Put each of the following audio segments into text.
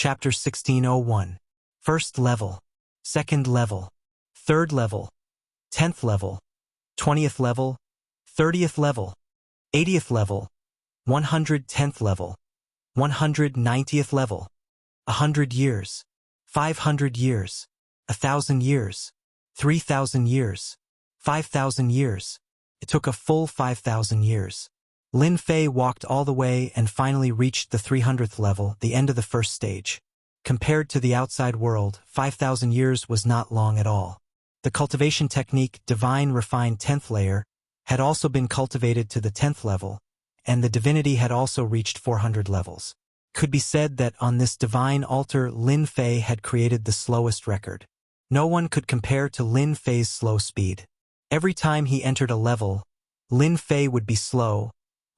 Chapter 1601. First level, second level, third level, 10th level, 20th level, 30th level, 80th level, 110th level, 190th level, 100 years, 500 years, 1,000 years, 3,000 years, 5,000 years. It took a full 5,000 years. Lin Fei walked all the way and finally reached the 300th level, the end of the first stage. Compared to the outside world, 5,000 years was not long at all. The cultivation technique, divine refined 10th layer, had also been cultivated to the 10th level, and the divinity had also reached 400 levels. Could be said that on this divine altar Lin Fei had created the slowest record. No one could compare to Lin Fei's slow speed. Every time he entered a level, Lin Fei would be slow,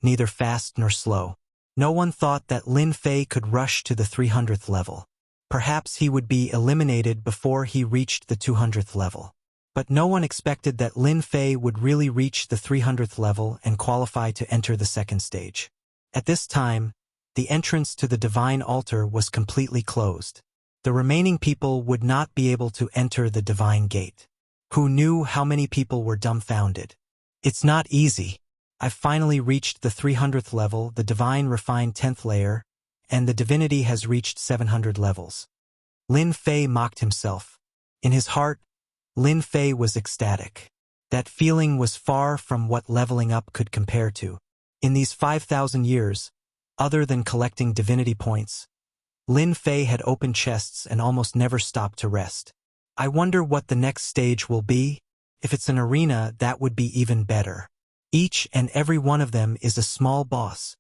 neither fast nor slow. No one thought that Lin Fei could rush to the 300th level. Perhaps he would be eliminated before he reached the 200th level. But no one expected that Lin Fei would really reach the 300th level and qualify to enter the second stage. At this time, the entrance to the divine altar was completely closed. The remaining people would not be able to enter the divine gate. Who knew how many people were dumbfounded? It's not easy. I've finally reached the 300th level, the divine refined 10th layer, and the divinity has reached 700 levels. Lin Fei mocked himself. In his heart, Lin Fei was ecstatic. That feeling was far from what leveling up could compare to. In these 5,000 years, other than collecting divinity points, Lin Fei had opened chests and almost never stopped to rest. I wonder what the next stage will be. If it's an arena, that would be even better. Each and every one of them is a small boss.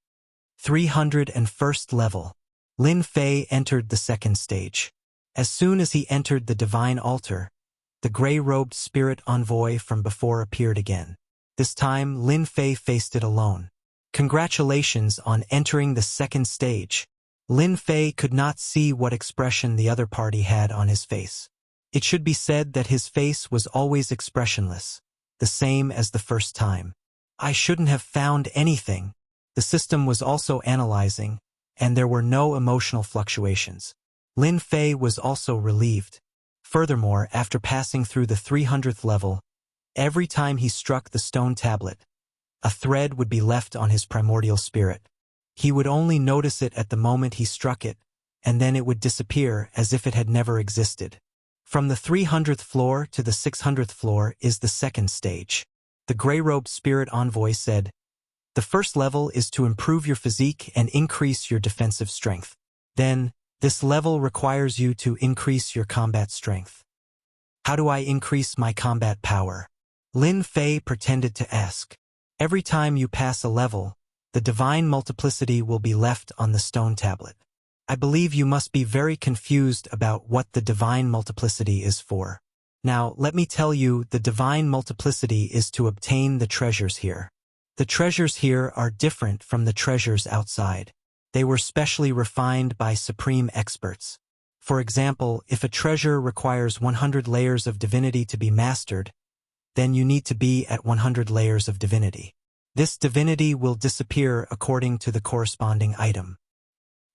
301st level. Lin Fei entered the second stage. As soon as he entered the divine altar, the gray-robed spirit envoy from before appeared again. This time, Lin Fei faced it alone. Congratulations on entering the second stage. Lin Fei could not see what expression the other party had on his face. It should be said that his face was always expressionless, the same as the first time. I shouldn't have found anything. The system was also analyzing, and there were no emotional fluctuations. Lin Fei was also relieved. Furthermore, after passing through the 300th level, every time he struck the stone tablet, a thread would be left on his primordial spirit. He would only notice it at the moment he struck it, and then it would disappear as if it had never existed. From the 300th floor to the 600th floor is the second stage. The gray-robed spirit envoy said, "The first level is to improve your physique and increase your defensive strength. Then, this level requires you to increase your combat strength." How do I increase my combat power? Lin Fei pretended to ask. Every time you pass a level, the divine multiplicity will be left on the stone tablet. I believe you must be very confused about what the divine multiplicity is for. Now, let me tell you, the divine multiplicity is to obtain the treasures here. The treasures here are different from the treasures outside. They were specially refined by supreme experts. For example, if a treasure requires 100 layers of divinity to be mastered, then you need to be at 100 layers of divinity. This divinity will disappear according to the corresponding item.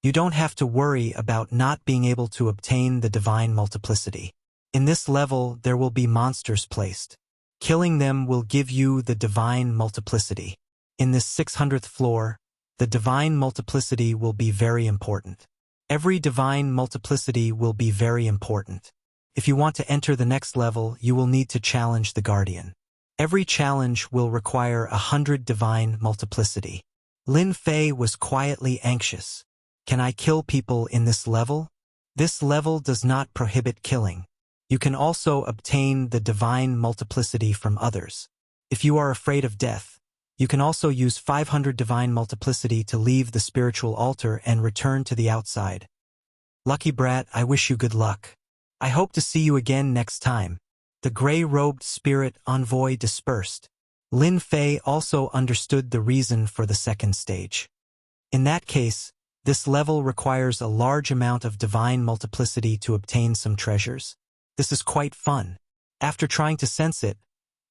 You don't have to worry about not being able to obtain the divine multiplicity. In this level, there will be monsters placed. Killing them will give you the divine multiplicity. In this 600th floor, the divine multiplicity will be very important. Every divine multiplicity will be very important. If you want to enter the next level, you will need to challenge the guardian. Every challenge will require 100 divine multiplicity. Lin Fei was quietly anxious. Can I kill people in this level? This level does not prohibit killing. You can also obtain the divine multiplicity from others. If you are afraid of death, you can also use 500 divine multiplicity to leave the spiritual altar and return to the outside. Lucky brat, I wish you good luck. I hope to see you again next time. The gray-robed spirit envoy dispersed. Lin Fei also understood the reason for the second stage. In that case, this level requires a large amount of divine multiplicity to obtain some treasures. This is quite fun. After trying to sense it,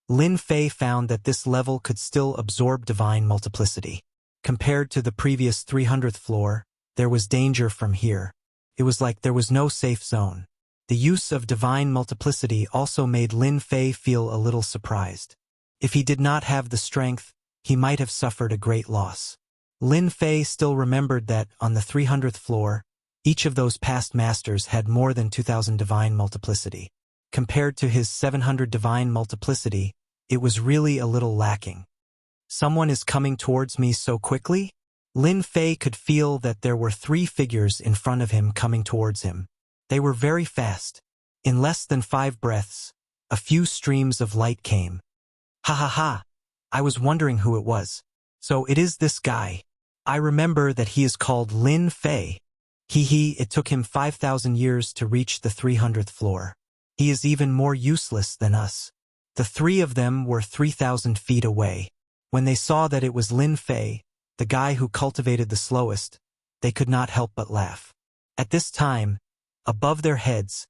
Lin Fei found that this level could still absorb divine multiplicity. Compared to the previous 300th floor, there was danger from here. It was like there was no safe zone. The use of divine multiplicity also made Lin Fei feel a little surprised. If he did not have the strength, he might have suffered a great loss. Lin Fei still remembered that, on the 300th floor, each of those past masters had more than 2,000 divine multiplicity. Compared to his 700 divine multiplicity, it was really a little lacking. Someone is coming towards me so quickly? Lin Fei could feel that there were 3 figures in front of him coming towards him. They were very fast. In less than 5 breaths, a few streams of light came. Ha ha ha! I was wondering who it was. So it is this guy. I remember that he is called Lin Fei. It took him 5,000 years to reach the 300th floor. He is even more useless than us. The 3 of them were 3,000 feet away. When they saw that it was Lin Fei, the guy who cultivated the slowest, they could not help but laugh. At this time, above their heads,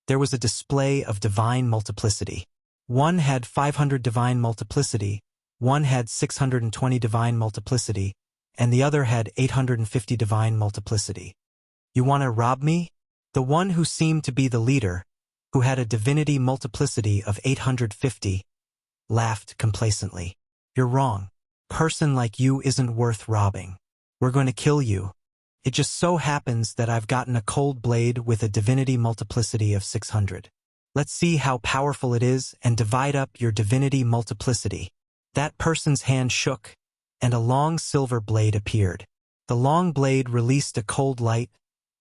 there was a display of divine multiplicity. One had 500 divine multiplicity, one had 620 divine multiplicity, and the other had 850 divine multiplicity. You want to rob me? The one who seemed to be the leader, who had a divinity multiplicity of 850, laughed complacently. You're wrong. Person like you isn't worth robbing. We're going to kill you. It just so happens that I've gotten a cold blade with a divinity multiplicity of 600. Let's see how powerful it is and divide up your divinity multiplicity. That person's hand shook, and a long silver blade appeared. The long blade released a cold light,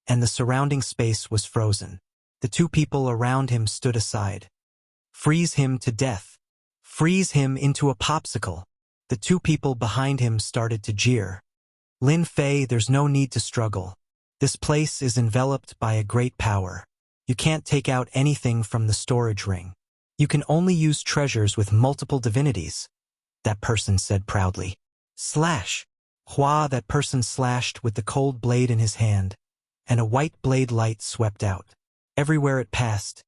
and the surrounding space was frozen. The 2 people around him stood aside. Freeze him to death. Freeze him into a popsicle. The 2 people behind him started to jeer. Lin Fei, there's no need to struggle. This place is enveloped by a great power. You can't take out anything from the storage ring. You can only use treasures with multiple divinities, that person said proudly. Slash! Hua, that person slashed with the cold blade in his hand, and a white blade light swept out. Everywhere it passed,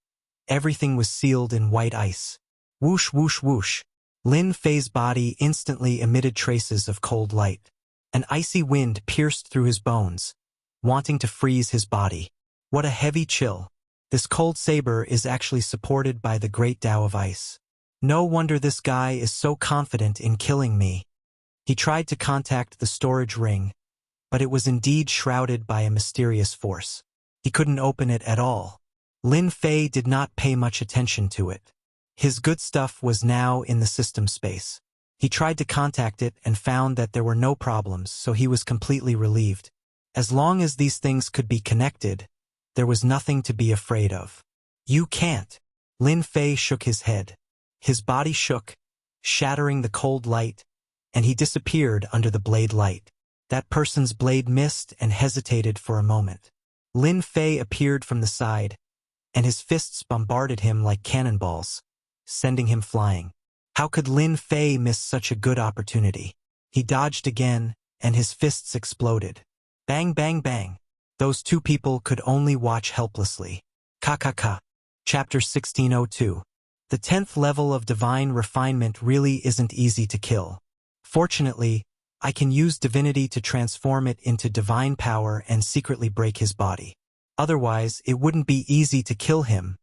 everything was sealed in white ice. Whoosh, whoosh, whoosh. Lin Fei's body instantly emitted traces of cold light. An icy wind pierced through his bones, wanting to freeze his body. What a heavy chill. This cold saber is actually supported by the great Tao of ice. No wonder this guy is so confident in killing me. He tried to contact the storage ring, but it was indeed shrouded by a mysterious force. He couldn't open it at all. Lin Fei did not pay much attention to it. His good stuff was now in the system space. He tried to contact it and found that there were no problems, so he was completely relieved. As long as these things could be connected, there was nothing to be afraid of. You can't. Lin Fei shook his head. His body shook, shattering the cold light, and he disappeared under the blade light. That person's blade missed and hesitated for a moment. Lin Fei appeared from the side, and his fists bombarded him like cannonballs, sending him flying. How could Lin Fei miss such a good opportunity? He dodged again, and his fists exploded. Bang, bang, bang. Those 2 people could only watch helplessly. Ka. Chapter 1602. The 10th level of divine refinement really isn't easy to kill. Fortunately, I can use divinity to transform it into divine power and secretly break his body. Otherwise, it wouldn't be easy to kill him.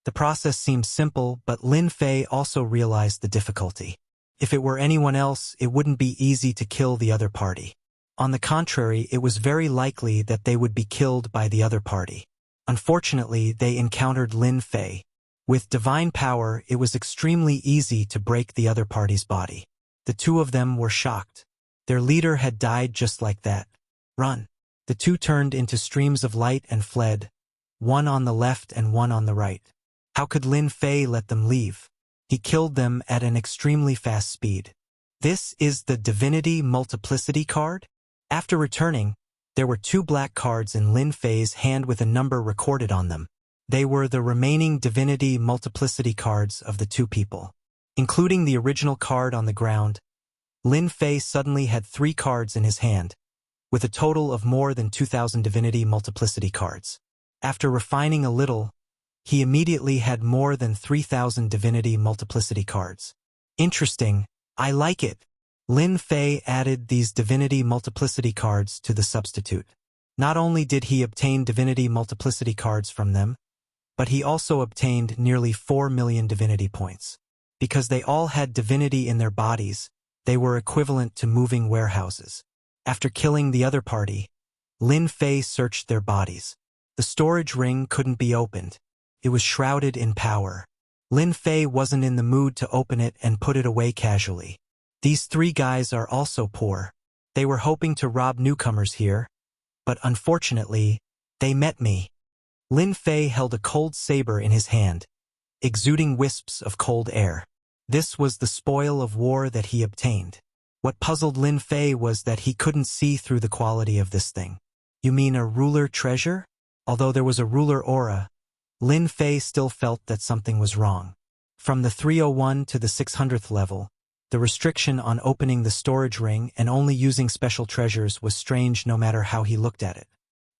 The process seemed simple, but Lin Fei also realized the difficulty. If it were anyone else, it wouldn't be easy to kill the other party. On the contrary, it was very likely that they would be killed by the other party. Unfortunately, they encountered Lin Fei. With divine power, it was extremely easy to break the other party's body. The 2 of them were shocked. Their leader had died just like that. Run. The 2 turned into streams of light and fled, one on the left and one on the right. How could Lin Fei let them leave? He killed them at an extremely fast speed. This is the Divinity Multiplicity card? After returning, there were 2 black cards in Lin Fei's hand with a number recorded on them. They were the remaining Divinity Multiplicity cards of the 2 people. Including the original card on the ground, Lin Fei suddenly had 3 cards in his hand, with a total of more than 2,000 Divinity Multiplicity cards. After refining a little, he immediately had more than 3,000 Divinity Multiplicity cards. Interesting, I like it. Lin Fei added these Divinity Multiplicity cards to the substitute. Not only did he obtain divinity multiplicity cards from them, but he also obtained nearly 4 million divinity points. Because they all had divinity in their bodies, they were equivalent to moving warehouses. After killing the other party, Lin Fei searched their bodies. The storage ring couldn't be opened. It was shrouded in power. Lin Fei wasn't in the mood to open it and put it away casually. These three guys are also poor. They were hoping to rob newcomers here, but unfortunately, they met me. Lin Fei held a cold saber in his hand, exuding wisps of cold air. This was the spoil of war that he obtained. What puzzled Lin Fei was that he couldn't see through the quality of this thing. You mean a ruler treasure? Although there was a ruler aura, Lin Fei still felt that something was wrong. From the 301 to the 600th level, the restriction on opening the storage ring and only using special treasures was strange no matter how he looked at it.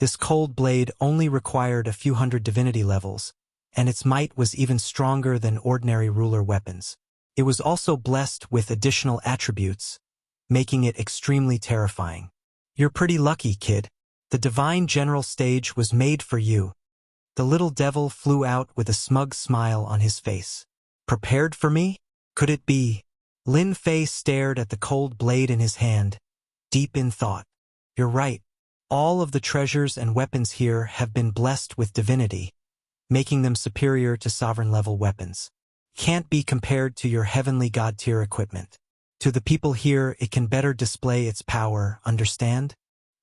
This cold blade only required a few hundred divinity levels, and its might was even stronger than ordinary ruler weapons. It was also blessed with additional attributes, making it extremely terrifying. You're pretty lucky, kid. The divine general stage was made for you. The little devil flew out with a smug smile on his face. Prepared for me? Could it be? Lin Fei stared at the cold blade in his hand, deep in thought. You're right. All of the treasures and weapons here have been blessed with divinity, making them superior to sovereign-level weapons. Can't be compared to your heavenly god-tier equipment. To the people here, it can better display its power, understand?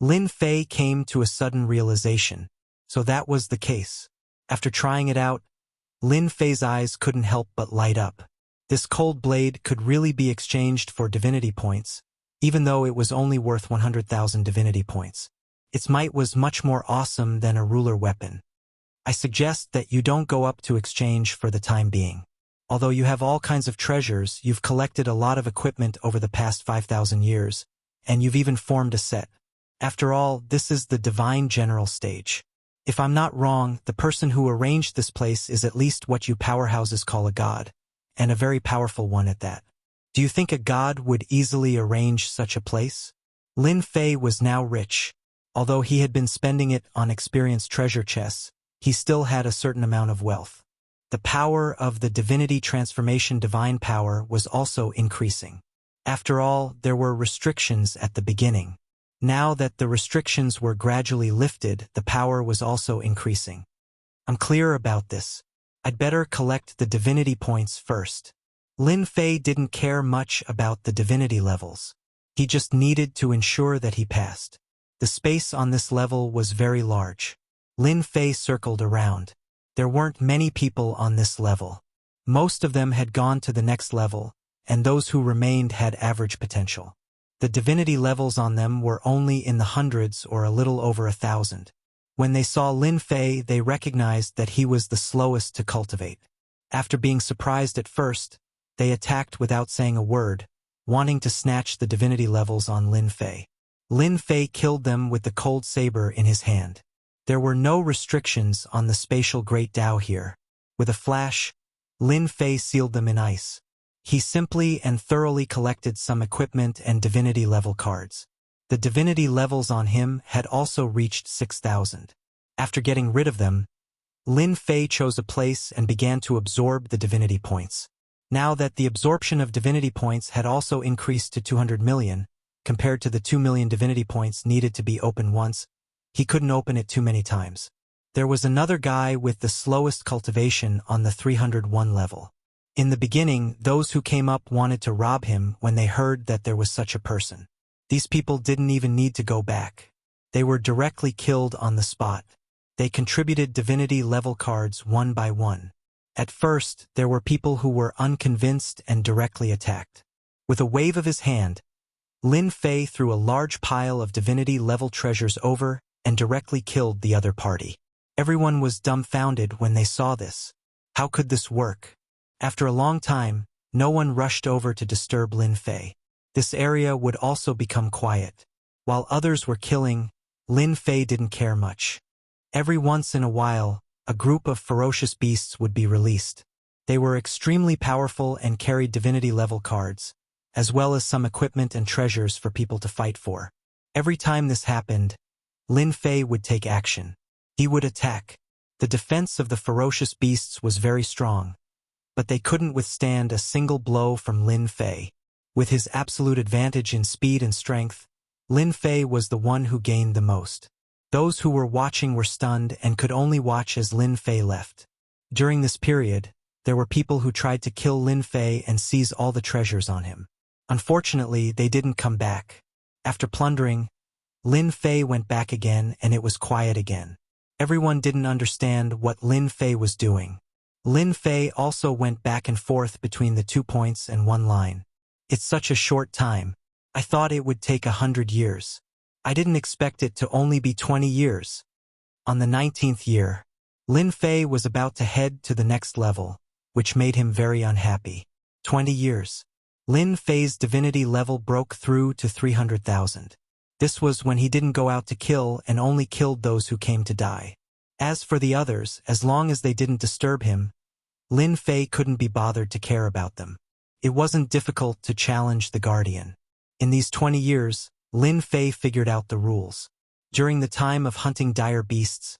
Lin Fei came to a sudden realization. So that was the case. After trying it out, Lin Fei's eyes couldn't help but light up. This cold blade could really be exchanged for divinity points, even though it was only worth 100,000 divinity points. Its might was much more awesome than a ruler weapon. I suggest that you don't go up to exchange for the time being. Although you have all kinds of treasures, you've collected a lot of equipment over the past 5,000 years, and you've even formed a set. After all, this is the divine general stage. If I'm not wrong, the person who arranged this place is at least what you powerhouses call a god, and a very powerful one at that. Do you think a god would easily arrange such a place? Lin Fei was now rich. Although he had been spending it on experienced treasure chests, he still had a certain amount of wealth. The power of the divinity transformation divine power was also increasing. After all, there were restrictions at the beginning. Now that the restrictions were gradually lifted, the power was also increasing. I'm clear about this. I'd better collect the divinity points first. Lin Fei didn't care much about the divinity levels. He just needed to ensure that he passed. The space on this level was very large. Lin Fei circled around. There weren't many people on this level. Most of them had gone to the next level, and those who remained had average potential. The divinity levels on them were only in the hundreds or a little over 1,000. When they saw Lin Fei, they recognized that he was the slowest to cultivate. After being surprised at first, they attacked without saying a word, wanting to snatch the divinity levels on Lin Fei. Lin Fei killed them with the cold saber in his hand. There were no restrictions on the spatial Great Tao here. With a flash, Lin Fei sealed them in ice. He simply and thoroughly collected some equipment and divinity level cards. The divinity levels on him had also reached 6,000. After getting rid of them, Lin Fei chose a place and began to absorb the divinity points. Now that the absorption of divinity points had also increased to 200 million, compared to the 2 million divinity points needed to be opened once, he couldn't open it too many times. There was another guy with the slowest cultivation on the 301 level. In the beginning, those who came up wanted to rob him when they heard that there was such a person. These people didn't even need to go back. They were directly killed on the spot. They contributed divinity level cards one by one. At first, there were people who were unconvinced and directly attacked. With a wave of his hand, Lin Fei threw a large pile of divinity level treasures over and directly killed the other party. Everyone was dumbfounded when they saw this. How could this work? After a long time, no one rushed over to disturb Lin Fei. This area would also become quiet. While others were killing, Lin Fei didn't care much. Every once in a while, a group of ferocious beasts would be released. They were extremely powerful and carried divinity level cards, as well as some equipment and treasures for people to fight for. Every time this happened, Lin Fei would take action. He would attack. The defense of the ferocious beasts was very strong, but they couldn't withstand a single blow from Lin Fei. With his absolute advantage in speed and strength, Lin Fei was the one who gained the most. Those who were watching were stunned and could only watch as Lin Fei left. During this period, there were people who tried to kill Lin Fei and seize all the treasures on him. Unfortunately, they didn't come back. After plundering, Lin Fei went back again and it was quiet again. Everyone didn't understand what Lin Fei was doing. Lin Fei also went back and forth between the 2 points and 1 line. It's such a short time. I thought it would take 100 years. I didn't expect it to only be 20 years. On the 19th year, Lin Fei was about to head to the next level, which made him very unhappy. 20 years. Lin Fei's divinity level broke through to 300,000. This was when he didn't go out to kill and only killed those who came to die. As for the others, as long as they didn't disturb him, Lin Fei couldn't be bothered to care about them. It wasn't difficult to challenge the Guardian. In these 20 years, Lin Fei figured out the rules. During the time of hunting dire beasts,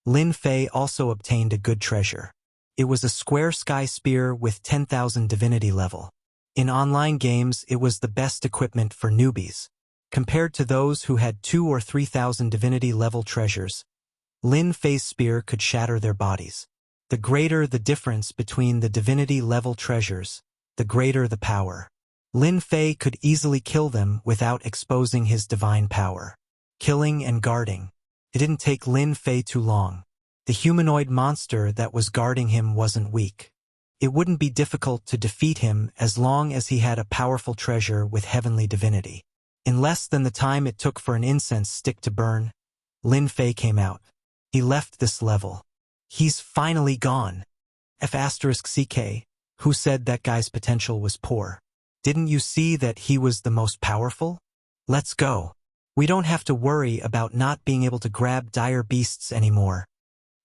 Lin Fei also obtained a good treasure. It was a square sky spear with 10,000 divinity level. In online games, it was the best equipment for newbies. Compared to those who had 2,000 or 3,000 divinity level treasures, Lin Fei's spear could shatter their bodies. The greater the difference between the divinity level treasures, the greater the power. Lin Fei could easily kill them without exposing his divine power. Killing and guarding. It didn't take Lin Fei too long. The humanoid monster that was guarding him wasn't weak. It wouldn't be difficult to defeat him as long as he had a powerful treasure with heavenly divinity. In less than the time it took for an incense stick to burn, Lin Fei came out. He left this level. He's finally gone. F***CK, who said that guy's potential was poor? Didn't you see that he was the most powerful? Let's go. We don't have to worry about not being able to grab dire beasts anymore.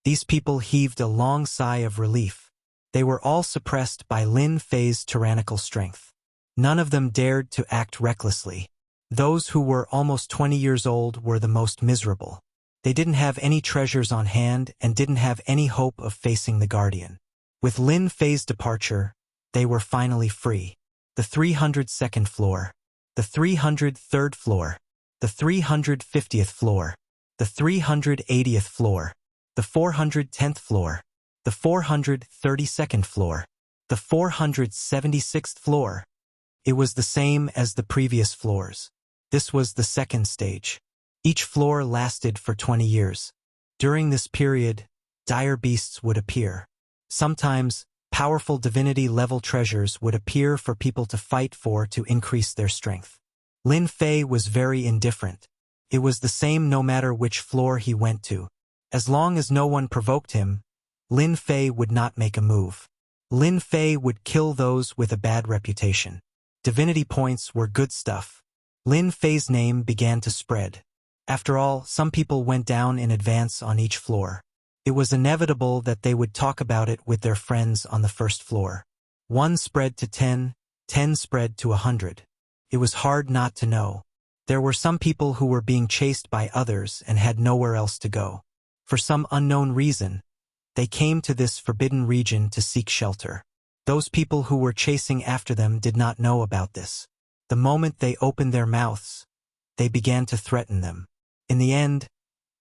These people heaved a long sigh of relief. They were all suppressed by Lin Fei's tyrannical strength. None of them dared to act recklessly. Those who were almost 20 years old were the most miserable. They didn't have any treasures on hand and didn't have any hope of facing the Guardian. With Lin Fei's departure, they were finally free. The 302nd floor, the 303rd floor, the 350th floor, the 380th floor, the 410th floor, the 432nd floor, the 476th floor. It was the same as the previous floors. This was the second stage. Each floor lasted for 20 years. During this period, dire beasts would appear. Sometimes, powerful divinity-level treasures would appear for people to fight for to increase their strength. Lin Fei was very indifferent. It was the same no matter which floor he went to. As long as no one provoked him, Lin Fei would not make a move. Lin Fei would kill those with a bad reputation. Divinity points were good stuff. Lin Fei's name began to spread. After all, some people went down in advance on each floor. It was inevitable that they would talk about it with their friends on the first floor. 1 spread to 10, 10 spread to 100. It was hard not to know. There were some people who were being chased by others and had nowhere else to go. For some unknown reason, they came to this forbidden region to seek shelter. Those people who were chasing after them did not know about this. The moment they opened their mouths, they began to threaten them. In the end,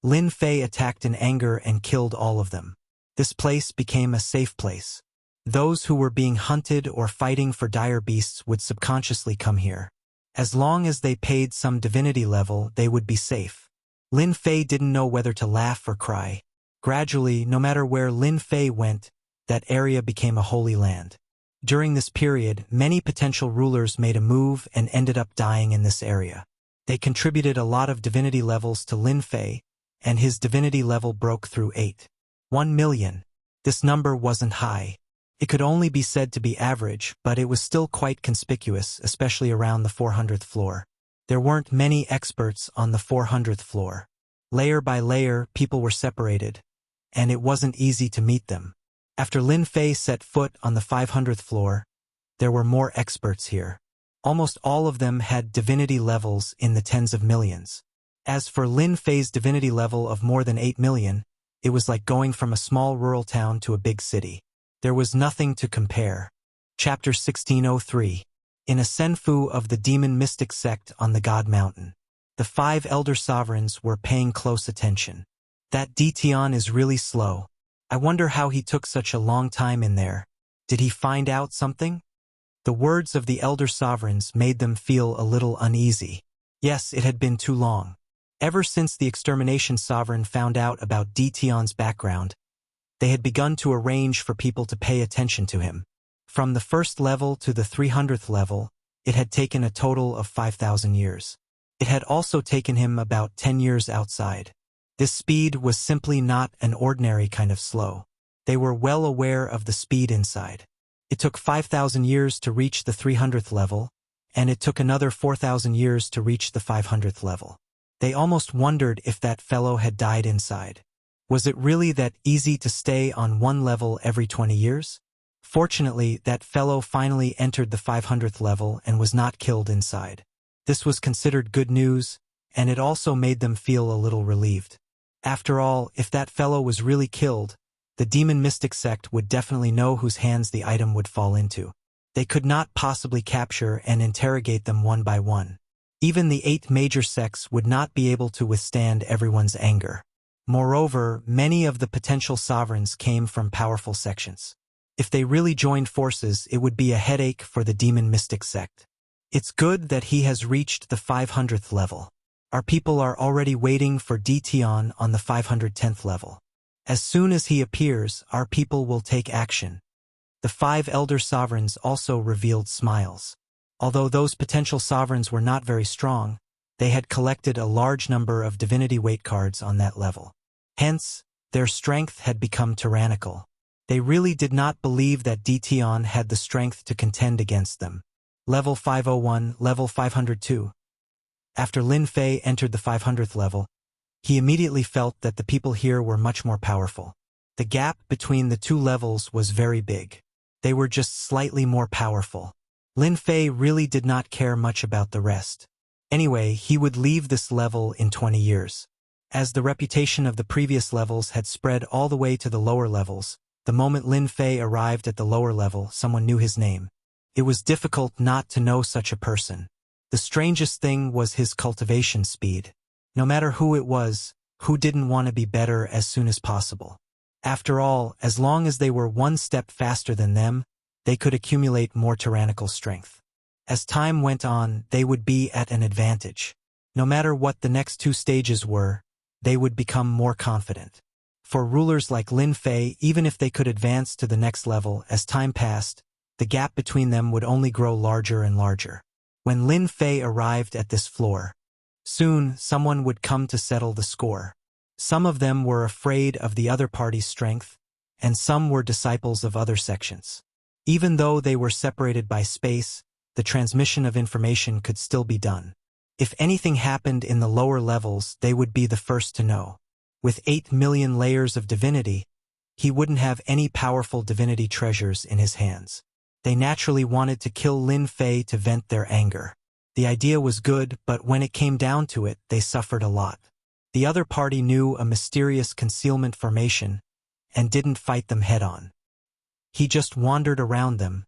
Lin Fei attacked in anger and killed all of them. This place became a safe place. Those who were being hunted or fighting for dire beasts would subconsciously come here. As long as they paid some divinity level, they would be safe. Lin Fei didn't know whether to laugh or cry. Gradually, no matter where Lin Fei went, that area became a holy land. During this period, many potential rulers made a move and ended up dying in this area. They contributed a lot of divinity levels to Lin Fei, and his divinity level broke through 1 million. This number wasn't high. It could only be said to be average, but it was still quite conspicuous, especially around the 400th floor. There weren't many experts on the 400th floor. Layer by layer, people were separated, and it wasn't easy to meet them. After Lin Fei set foot on the 500th floor, there were more experts here. Almost all of them had divinity levels in the tens of millions. As for Lin Fei's divinity level of more than 8 million, it was like going from a small rural town to a big city. There was nothing to compare. Chapter 1603. In a senfu of the demon mystic sect on the God Mountain. The 5 elder sovereigns were paying close attention. That Ditian is really slow. I wonder how he took such a long time in there. Did he find out something? The words of the elder sovereigns made them feel a little uneasy. Yes, it had been too long. Ever since the extermination sovereign found out about Ditian's background, they had begun to arrange for people to pay attention to him. From the 1st level to the 300th level, it had taken a total of 5,000 years. It had also taken him about 10 years outside. This speed was simply not an ordinary kind of slow. They were well aware of the speed inside. It took 5,000 years to reach the 300th level, and it took another 4,000 years to reach the 500th level. They almost wondered if that fellow had died inside. Was it really that easy to stay on one level every 20 years? Fortunately, that fellow finally entered the 500th level and was not killed inside. This was considered good news, and it also made them feel a little relieved. After all, if that fellow was really killed, the demon mystic sect would definitely know whose hands the item would fall into. They could not possibly capture and interrogate them one by one. Even the 8 major sects would not be able to withstand everyone's anger. Moreover, many of the potential sovereigns came from powerful sections. If they really joined forces, it would be a headache for the demon mystic sect. It's good that he has reached the 500th level. Our people are already waiting for Ditian on the 510th level. As soon as he appears, our people will take action. The 5 elder sovereigns also revealed smiles. Although those potential sovereigns were not very strong, they had collected a large number of divinity weight cards on that level. Hence, their strength had become tyrannical. They really did not believe that Ditian had the strength to contend against them. Level 501, level 502. After Lin Fei entered the 500th level, he immediately felt that the people here were much more powerful. The gap between the 2 levels was very big. They were just slightly more powerful. Lin Fei really did not care much about the rest. Anyway, he would leave this level in 20 years. As the reputation of the previous levels had spread all the way to the lower levels, the moment Lin Fei arrived at the lower level, someone knew his name. It was difficult not to know such a person. The strangest thing was his cultivation speed. No matter who it was, who didn't want to be better as soon as possible? After all, as long as they were one step faster than them, they could accumulate more tyrannical strength. As time went on, they would be at an advantage. No matter what the next 2 stages were, they would become more confident. For rulers like Lin Fei, even if they could advance to the next level, as time passed, the gap between them would only grow larger and larger. When Lin Fei arrived at this floor, soon someone would come to settle the score. Some of them were afraid of the other party's strength, and some were disciples of other sections. Even though they were separated by space, the transmission of information could still be done. If anything happened in the lower levels, they would be the first to know. With 8 million layers of divinity, he wouldn't have any powerful divinity treasures in his hands. They naturally wanted to kill Lin Fei to vent their anger. The idea was good, but when it came down to it, they suffered a lot. The other party knew a mysterious concealment formation and didn't fight them head-on. He just wandered around them,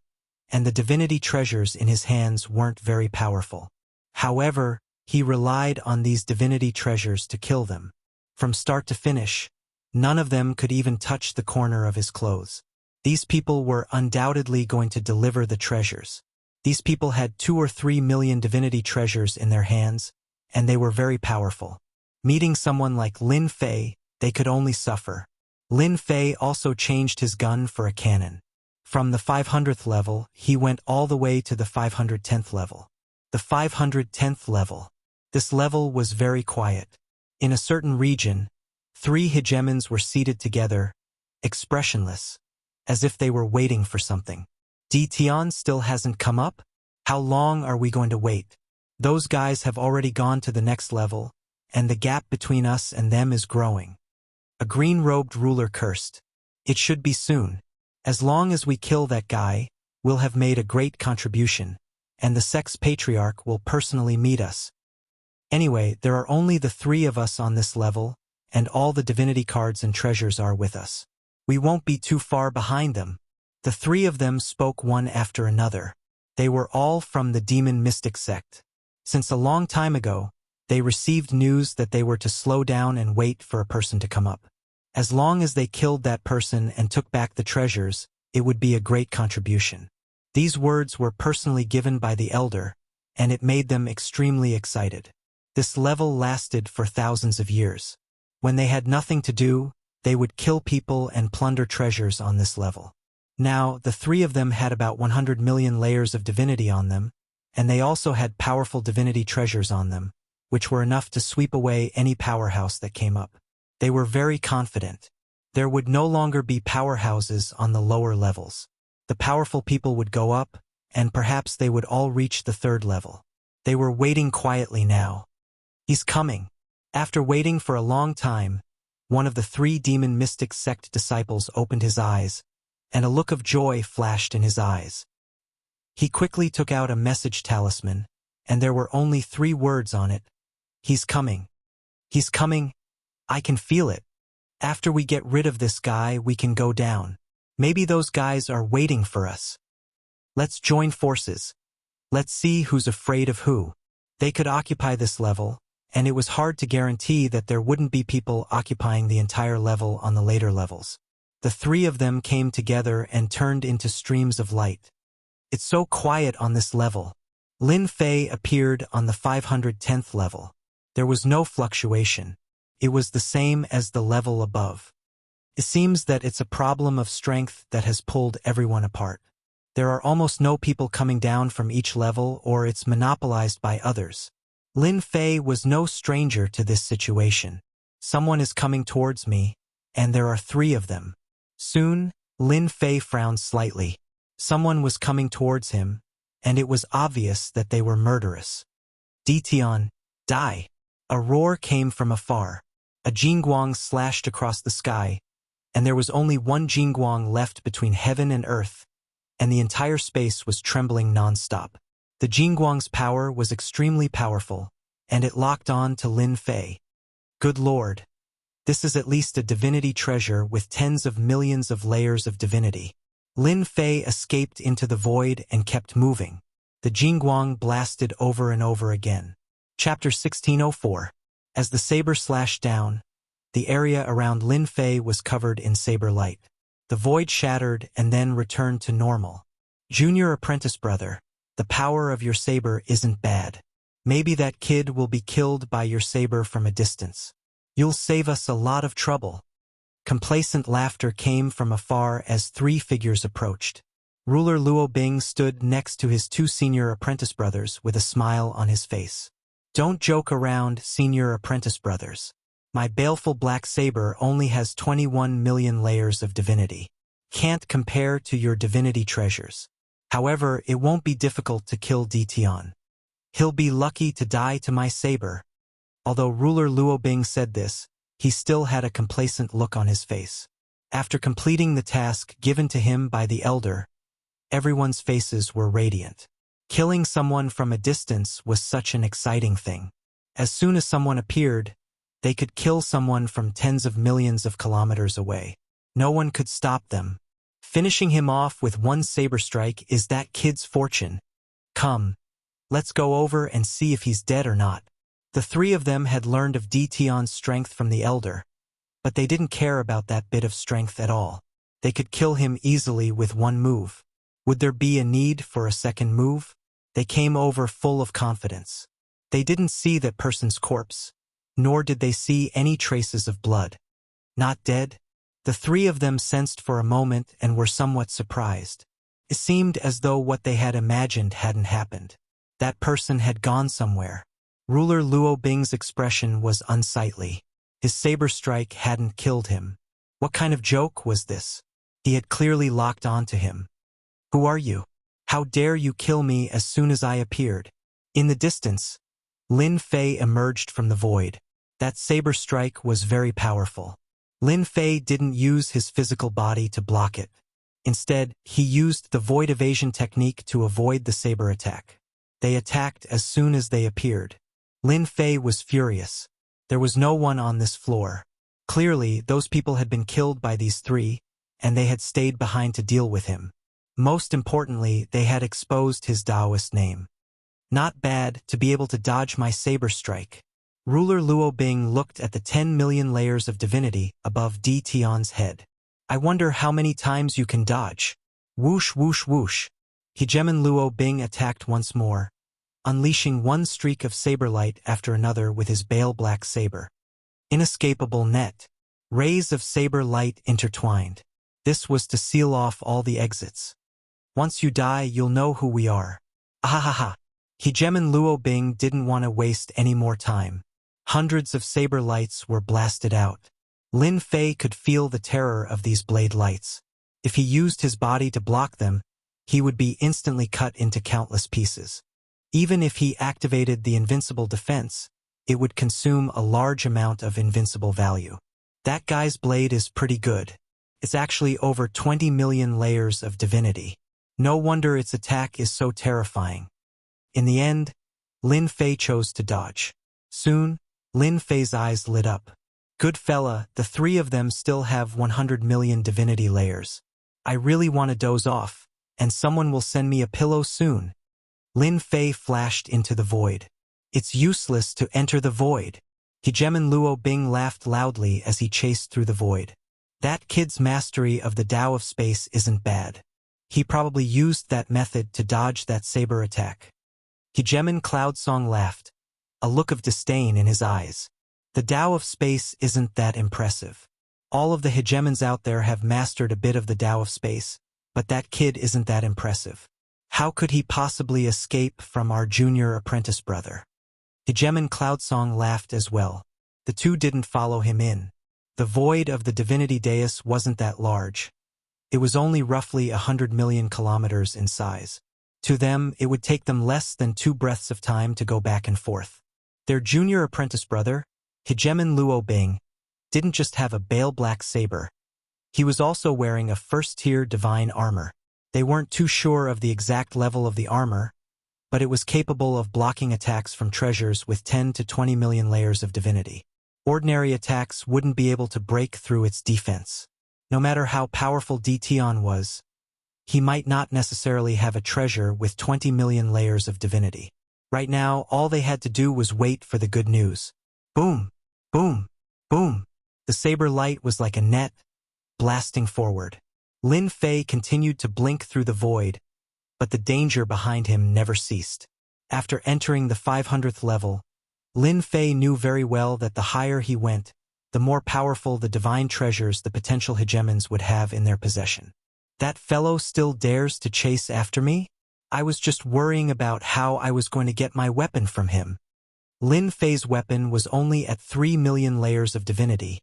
and the divinity treasures in his hands weren't very powerful. However, he relied on these divinity treasures to kill them. From start to finish, none of them could even touch the corner of his clothes. These people were undoubtedly going to deliver the treasures. These people had 2 or 3 million divinity treasures in their hands, and they were very powerful. Meeting someone like Lin Fei, they could only suffer. Lin Fei also changed his gun for a cannon. From the 500th level, he went all the way to the 510th level. The 510th level. This level was very quiet. In a certain region, 3 hegemons were seated together, expressionless, as if they were waiting for something. Ditian still hasn't come up? How long are we going to wait? Those guys have already gone to the next level, and the gap between us and them is growing. A green-robed ruler cursed. It should be soon. As long as we kill that guy, we'll have made a great contribution, and the sex patriarch will personally meet us. Anyway, there are only the three of us on this level, and all the divinity cards and treasures are with us. We won't be too far behind them." The three of them spoke one after another. They were all from the demon mystic sect. Since a long time ago, they received news that they were to slow down and wait for a person to come up. As long as they killed that person and took back the treasures, it would be a great contribution. These words were personally given by the elder, and it made them extremely excited. This level lasted for thousands of years. When they had nothing to do, they would kill people and plunder treasures on this level. Now, the three of them had about 100 million layers of divinity on them, and they also had powerful divinity treasures on them, which were enough to sweep away any powerhouse that came up. They were very confident. There would no longer be powerhouses on the lower levels. The powerful people would go up, and perhaps they would all reach the third level. They were waiting quietly now. "He's coming." After waiting for a long time, one of the three demon mystic sect disciples opened his eyes, and a look of joy flashed in his eyes. He quickly took out a message talisman, and there were only 3 words on it. "He's coming. He's coming. I can feel it. After we get rid of this guy, we can go down. Maybe those guys are waiting for us. Let's join forces. Let's see who's afraid of who." They could occupy this level, and it was hard to guarantee that there wouldn't be people occupying the entire level on the later levels. The 3 of them came together and turned into streams of light. "It's so quiet on this level." Lin Fei appeared on the 510th level. There was no fluctuation. It was the same as the level above. It seems that it's a problem of strength that has pulled everyone apart. There are almost no people coming down from each level, or it's monopolized by others. Lin Fei was no stranger to this situation. "Someone is coming towards me, and there are 3 of them." Soon, Lin Fei frowned slightly. Someone was coming towards him, and it was obvious that they were murderous. "Ditian, die!" A roar came from afar. A jingguang slashed across the sky, and there was only one jingguang left between heaven and earth, and the entire space was trembling non-stop. The jingguang's power was extremely powerful, and it locked on to Lin Fei. Good Lord! This is at least a divinity treasure with tens of millions of layers of divinity. Lin Fei escaped into the void and kept moving. The jingguang blasted over and over again. Chapter 1604. As the saber slashed down, the area around Lin Fei was covered in saber light. The void shattered and then returned to normal. "Junior apprentice brother, the power of your saber isn't bad. Maybe that kid will be killed by your saber from a distance. You'll save us a lot of trouble." Complacent laughter came from afar as 3 figures approached. Ruler Luo Bing stood next to his 2 senior apprentice brothers with a smile on his face. "Don't joke around, senior apprentice brothers. My baleful black saber only has 21 million layers of divinity. Can't compare to your divinity treasures. However, it won't be difficult to kill Ditian. He'll be lucky to die to my saber." Although Ruler Luo Bing said this, he still had a complacent look on his face. After completing the task given to him by the elder, everyone's faces were radiant. Killing someone from a distance was such an exciting thing. As soon as someone appeared, they could kill someone from tens of millions of kilometers away. No one could stop them. Finishing him off with 1 saber strike is that kid's fortune. "Come, let's go over and see if he's dead or not." The 3 of them had learned of Ditian's strength from the elder, but they didn't care about that bit of strength at all. They could kill him easily with 1 move. Would there be a need for a second move? They came over full of confidence. They didn't see that person's corpse, nor did they see any traces of blood. Not dead? The 3 of them sensed for a moment and were somewhat surprised. It seemed as though what they had imagined hadn't happened. That person had gone somewhere. Ruler Luo Bing's expression was unsightly. His saber strike hadn't killed him. What kind of joke was this? He had clearly locked onto him. "Who are you? How dare you kill me as soon as I appeared?" In the distance, Lin Fei emerged from the void. That saber strike was very powerful. Lin Fei didn't use his physical body to block it. Instead, he used the void evasion technique to avoid the saber attack. They attacked as soon as they appeared. Lin Fei was furious. There was no one on this floor. Clearly, those people had been killed by these three, and they had stayed behind to deal with him. Most importantly, they had exposed his Taoist name. Not bad to be able to dodge my saber strike. Ruler Luo Bing looked at the 10 million layers of divinity above Di Tian's head. I wonder how many times you can dodge. Whoosh whoosh whoosh. Hegemon Luo Bing attacked once more, unleashing one streak of saber light after another with his bale black saber. Inescapable net. Rays of saber light intertwined. This was to seal off all the exits. Once you die, you'll know who we are. Ahahaha. Hegemon Luo Bing didn't want to waste any more time. Hundreds of saber lights were blasted out. Lin Fei could feel the terror of these blade lights. If he used his body to block them, he would be instantly cut into countless pieces. Even if he activated the invincible defense, it would consume a large amount of invincible value. That guy's blade is pretty good. It's actually over 20 million layers of divinity. No wonder its attack is so terrifying. In the end, Lin Fei chose to dodge. Soon, Lin Fei's eyes lit up. Good fella, the three of them still have 100 million divinity layers. I really want to doze off, and someone will send me a pillow soon. Lin Fei flashed into the void. It's useless to enter the void. Hegemon Luo Bing laughed loudly as he chased through the void. That kid's mastery of the Tao of space isn't bad. He probably used that method to dodge that saber attack. Hegemon Cloudsong laughed, a look of disdain in his eyes. The Tao of space isn't that impressive. All of the hegemons out there have mastered a bit of the Tao of space, but that kid isn't that impressive. How could he possibly escape from our junior apprentice brother? Hegemon Cloudsong laughed as well. The two didn't follow him in. The void of the divinity dais wasn't that large. It was only roughly 100 million kilometers in size. To them, it would take them less than 2 breaths of time to go back and forth. Their junior apprentice brother, Hegemon Luo Bing, didn't just have a bale black saber. He was also wearing a first-tier divine armor. They weren't too sure of the exact level of the armor, but it was capable of blocking attacks from treasures with 10 to 20 million layers of divinity. Ordinary attacks wouldn't be able to break through its defense. No matter how powerful Di Tian was, he might not necessarily have a treasure with 20 million layers of divinity. Right now, all they had to do was wait for the good news. Boom! Boom! Boom! The saber light was like a net, blasting forward. Lin Fei continued to blink through the void, but the danger behind him never ceased. After entering the 500th level, Lin Fei knew very well that the higher he went, the more powerful the divine treasures the potential hegemons would have in their possession. That fellow still dares to chase after me? I was just worrying about how I was going to get my weapon from him. Lin Fei's weapon was only at 3 million layers of divinity,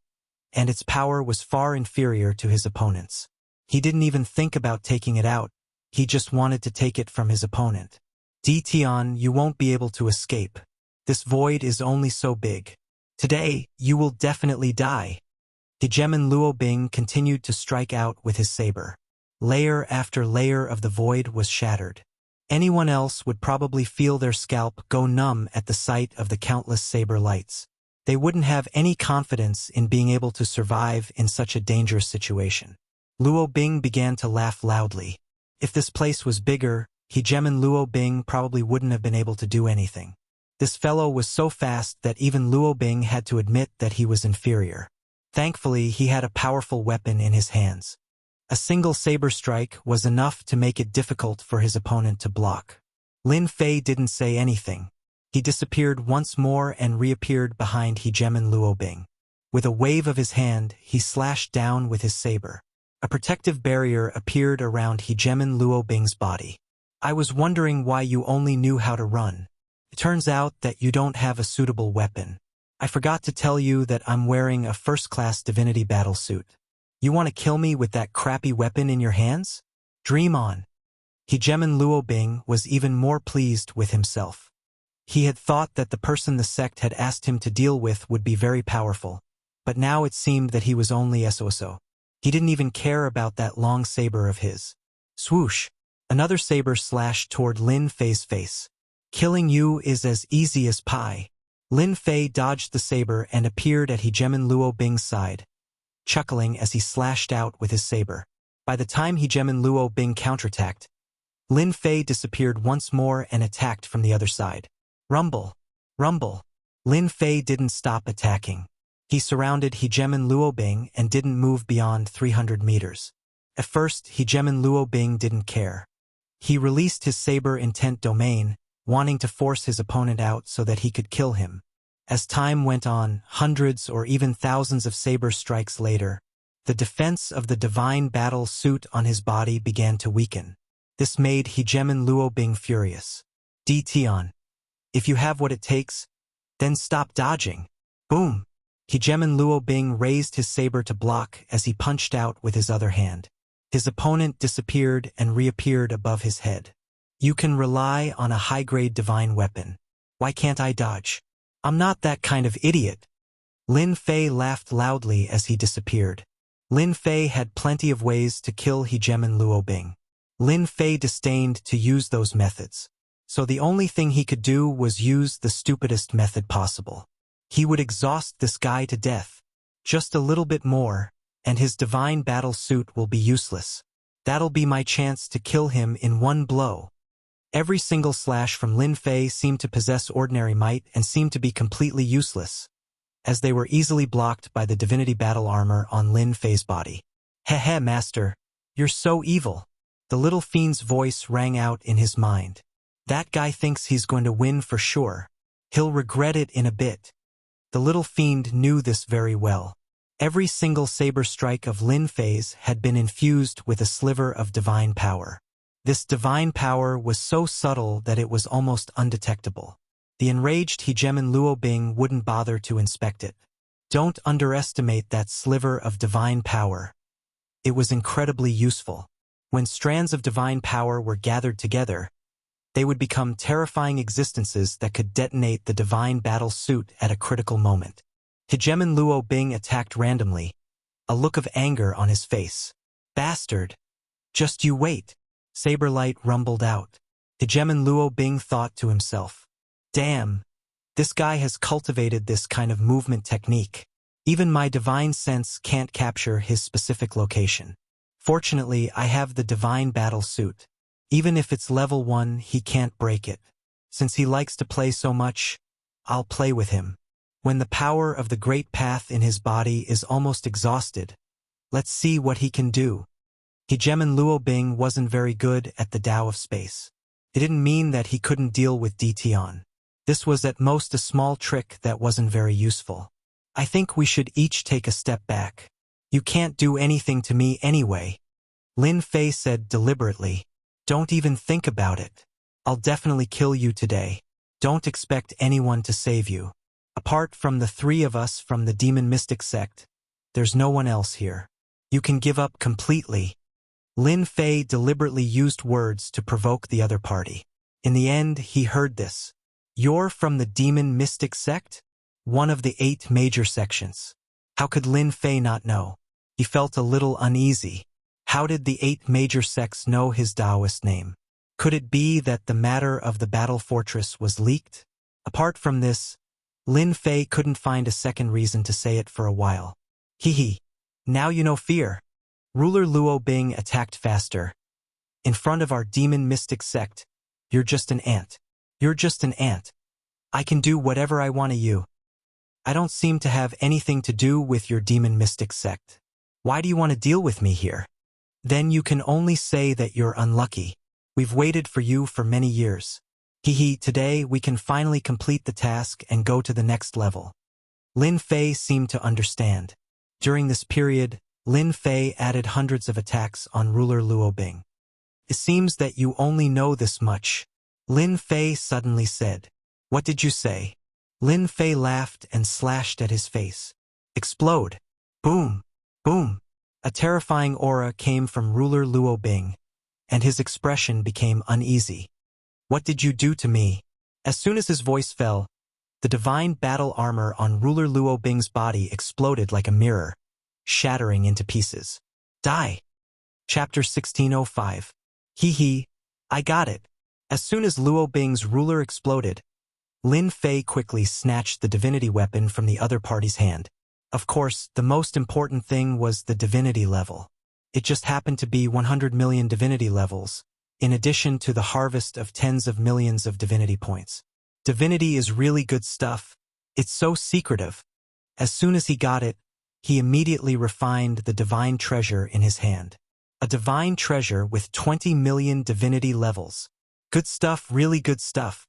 and its power was far inferior to his opponent's. He didn't even think about taking it out, he just wanted to take it from his opponent. Di Tian, you won't be able to escape. This void is only so big. Today, you will definitely die. Hegemon Luo Bing continued to strike out with his saber. Layer after layer of the void was shattered. Anyone else would probably feel their scalp go numb at the sight of the countless saber lights. They wouldn't have any confidence in being able to survive in such a dangerous situation. Luo Bing began to laugh loudly. If this place was bigger, Hegemon Luo Bing probably wouldn't have been able to do anything. This fellow was so fast that even Luo Bing had to admit that he was inferior. Thankfully, he had a powerful weapon in his hands. A single saber strike was enough to make it difficult for his opponent to block. Lin Fei didn't say anything. He disappeared once more and reappeared behind Hegemon Luo Bing. With a wave of his hand, he slashed down with his saber. A protective barrier appeared around Hegemon Luo Bing's body. I was wondering why you only knew how to run. It turns out that you don't have a suitable weapon. I forgot to tell you that I'm wearing a first-class divinity battle suit. You want to kill me with that crappy weapon in your hands? Dream on. Hegemon Luo Bing was even more pleased with himself. He had thought that the person the sect had asked him to deal with would be very powerful, but now it seemed that he was only so-so. He didn't even care about that long saber of his. Swoosh! Another saber slashed toward Lin Fei's face. Killing you is as easy as pie. Lin Fei dodged the saber and appeared at Hegemen Luo Bing's side, chuckling as he slashed out with his saber. By the time Hegemen Luo Bing counterattacked, Lin Fei disappeared once more and attacked from the other side. Rumble! Rumble! Lin Fei didn't stop attacking. He surrounded Hegemen Luo Bing and didn't move beyond 300 meters. At first, Hegemen Luo Bing didn't care. He released his saber intent domain, wanting to force his opponent out so that he could kill him. As time went on, hundreds or even thousands of saber strikes later, the defense of the divine battle suit on his body began to weaken. This made Hegemen Luo Bing furious. Tion. If you have what it takes, then stop dodging. Boom! Hegemen Luo Bing raised his saber to block as he punched out with his other hand. His opponent disappeared and reappeared above his head. You can rely on a high-grade divine weapon. Why can't I dodge? I'm not that kind of idiot. Lin Fei laughed loudly as he disappeared. Lin Fei had plenty of ways to kill Hegemen Luo Bing. Lin Fei disdained to use those methods, so the only thing he could do was use the stupidest method possible. He would exhaust this guy to death. Just a little bit more, and his divine battle suit will be useless. That'll be my chance to kill him in one blow. Every single slash from Lin Fei seemed to possess ordinary might and seemed to be completely useless, as they were easily blocked by the divinity battle armor on Lin Fei's body. Heh, master, you're so evil. The little fiend's voice rang out in his mind. That guy thinks he's going to win for sure. He'll regret it in a bit. The little fiend knew this very well. Every single saber strike of Lin Fei's had been infused with a sliver of divine power. This divine power was so subtle that it was almost undetectable. The enraged Hegemen Luo Bing wouldn't bother to inspect it. Don't underestimate that sliver of divine power. It was incredibly useful. When strands of divine power were gathered together, they would become terrifying existences that could detonate the divine battle suit at a critical moment. Hegemen Luo Bing attacked randomly, a look of anger on his face. Bastard! Just you wait! Saberlight rumbled out. Hegemen Luo Bing thought to himself. Damn! This guy has cultivated this kind of movement technique. Even my divine sense can't capture his specific location. Fortunately, I have the divine battle suit. Even if it's level 1, he can't break it. Since he likes to play so much, I'll play with him. When the power of the great path in his body is almost exhausted, let's see what he can do. Hegemen Luo Bing wasn't very good at the Tao of space. It didn't mean that he couldn't deal with Tion. This was at most a small trick that wasn't very useful. I think we should each take a step back. You can't do anything to me anyway. Lin Fei said deliberately. Don't even think about it. I'll definitely kill you today. Don't expect anyone to save you. Apart from the 3 of us from the Demon Mystic sect, there's no one else here. You can give up completely. Lin Fei deliberately used words to provoke the other party. In the end, he heard this. You're from the Demon Mystic sect? One of the 8 major sections. How could Lin Fei not know? He felt a little uneasy. How did the 8 major sects know his Taoist name? Could it be that the matter of the battle fortress was leaked? Apart from this, Lin Fei couldn't find a second reason to say it for a while. Hee. Now you know fear. Ruler Luo Bing attacked faster. In front of our demon mystic sect, you're just an ant. You're just an ant. I can do whatever I want to you. I don't seem to have anything to do with your demon mystic sect. Why do you want to deal with me here? Then you can only say that you're unlucky. We've waited for you for many years. Today we can finally complete the task and go to the next level. Lin Fei seemed to understand. During this period, Lin Fei added hundreds of attacks on Ruler Luo Bing. It seems that you only know this much. Lin Fei suddenly said. What did you say? Lin Fei laughed and slashed at his face. Explode. Boom. Boom. A terrifying aura came from Ruler Luo Bing, and his expression became uneasy. What did you do to me? As soon as his voice fell, the divine battle armor on Ruler Luo Bing's body exploded like a mirror, shattering into pieces. Die. Chapter 1605. I got it. As soon as Luo Bing's ruler exploded, Lin Fei quickly snatched the divinity weapon from the other party's hand. Of course, the most important thing was the divinity level. It just happened to be 100 million divinity levels, in addition to the harvest of tens of millions of divinity points. Divinity is really good stuff. It's so secretive. As soon as he got it, he immediately refined the divine treasure in his hand. A divine treasure with 20 million divinity levels. Good stuff, really good stuff.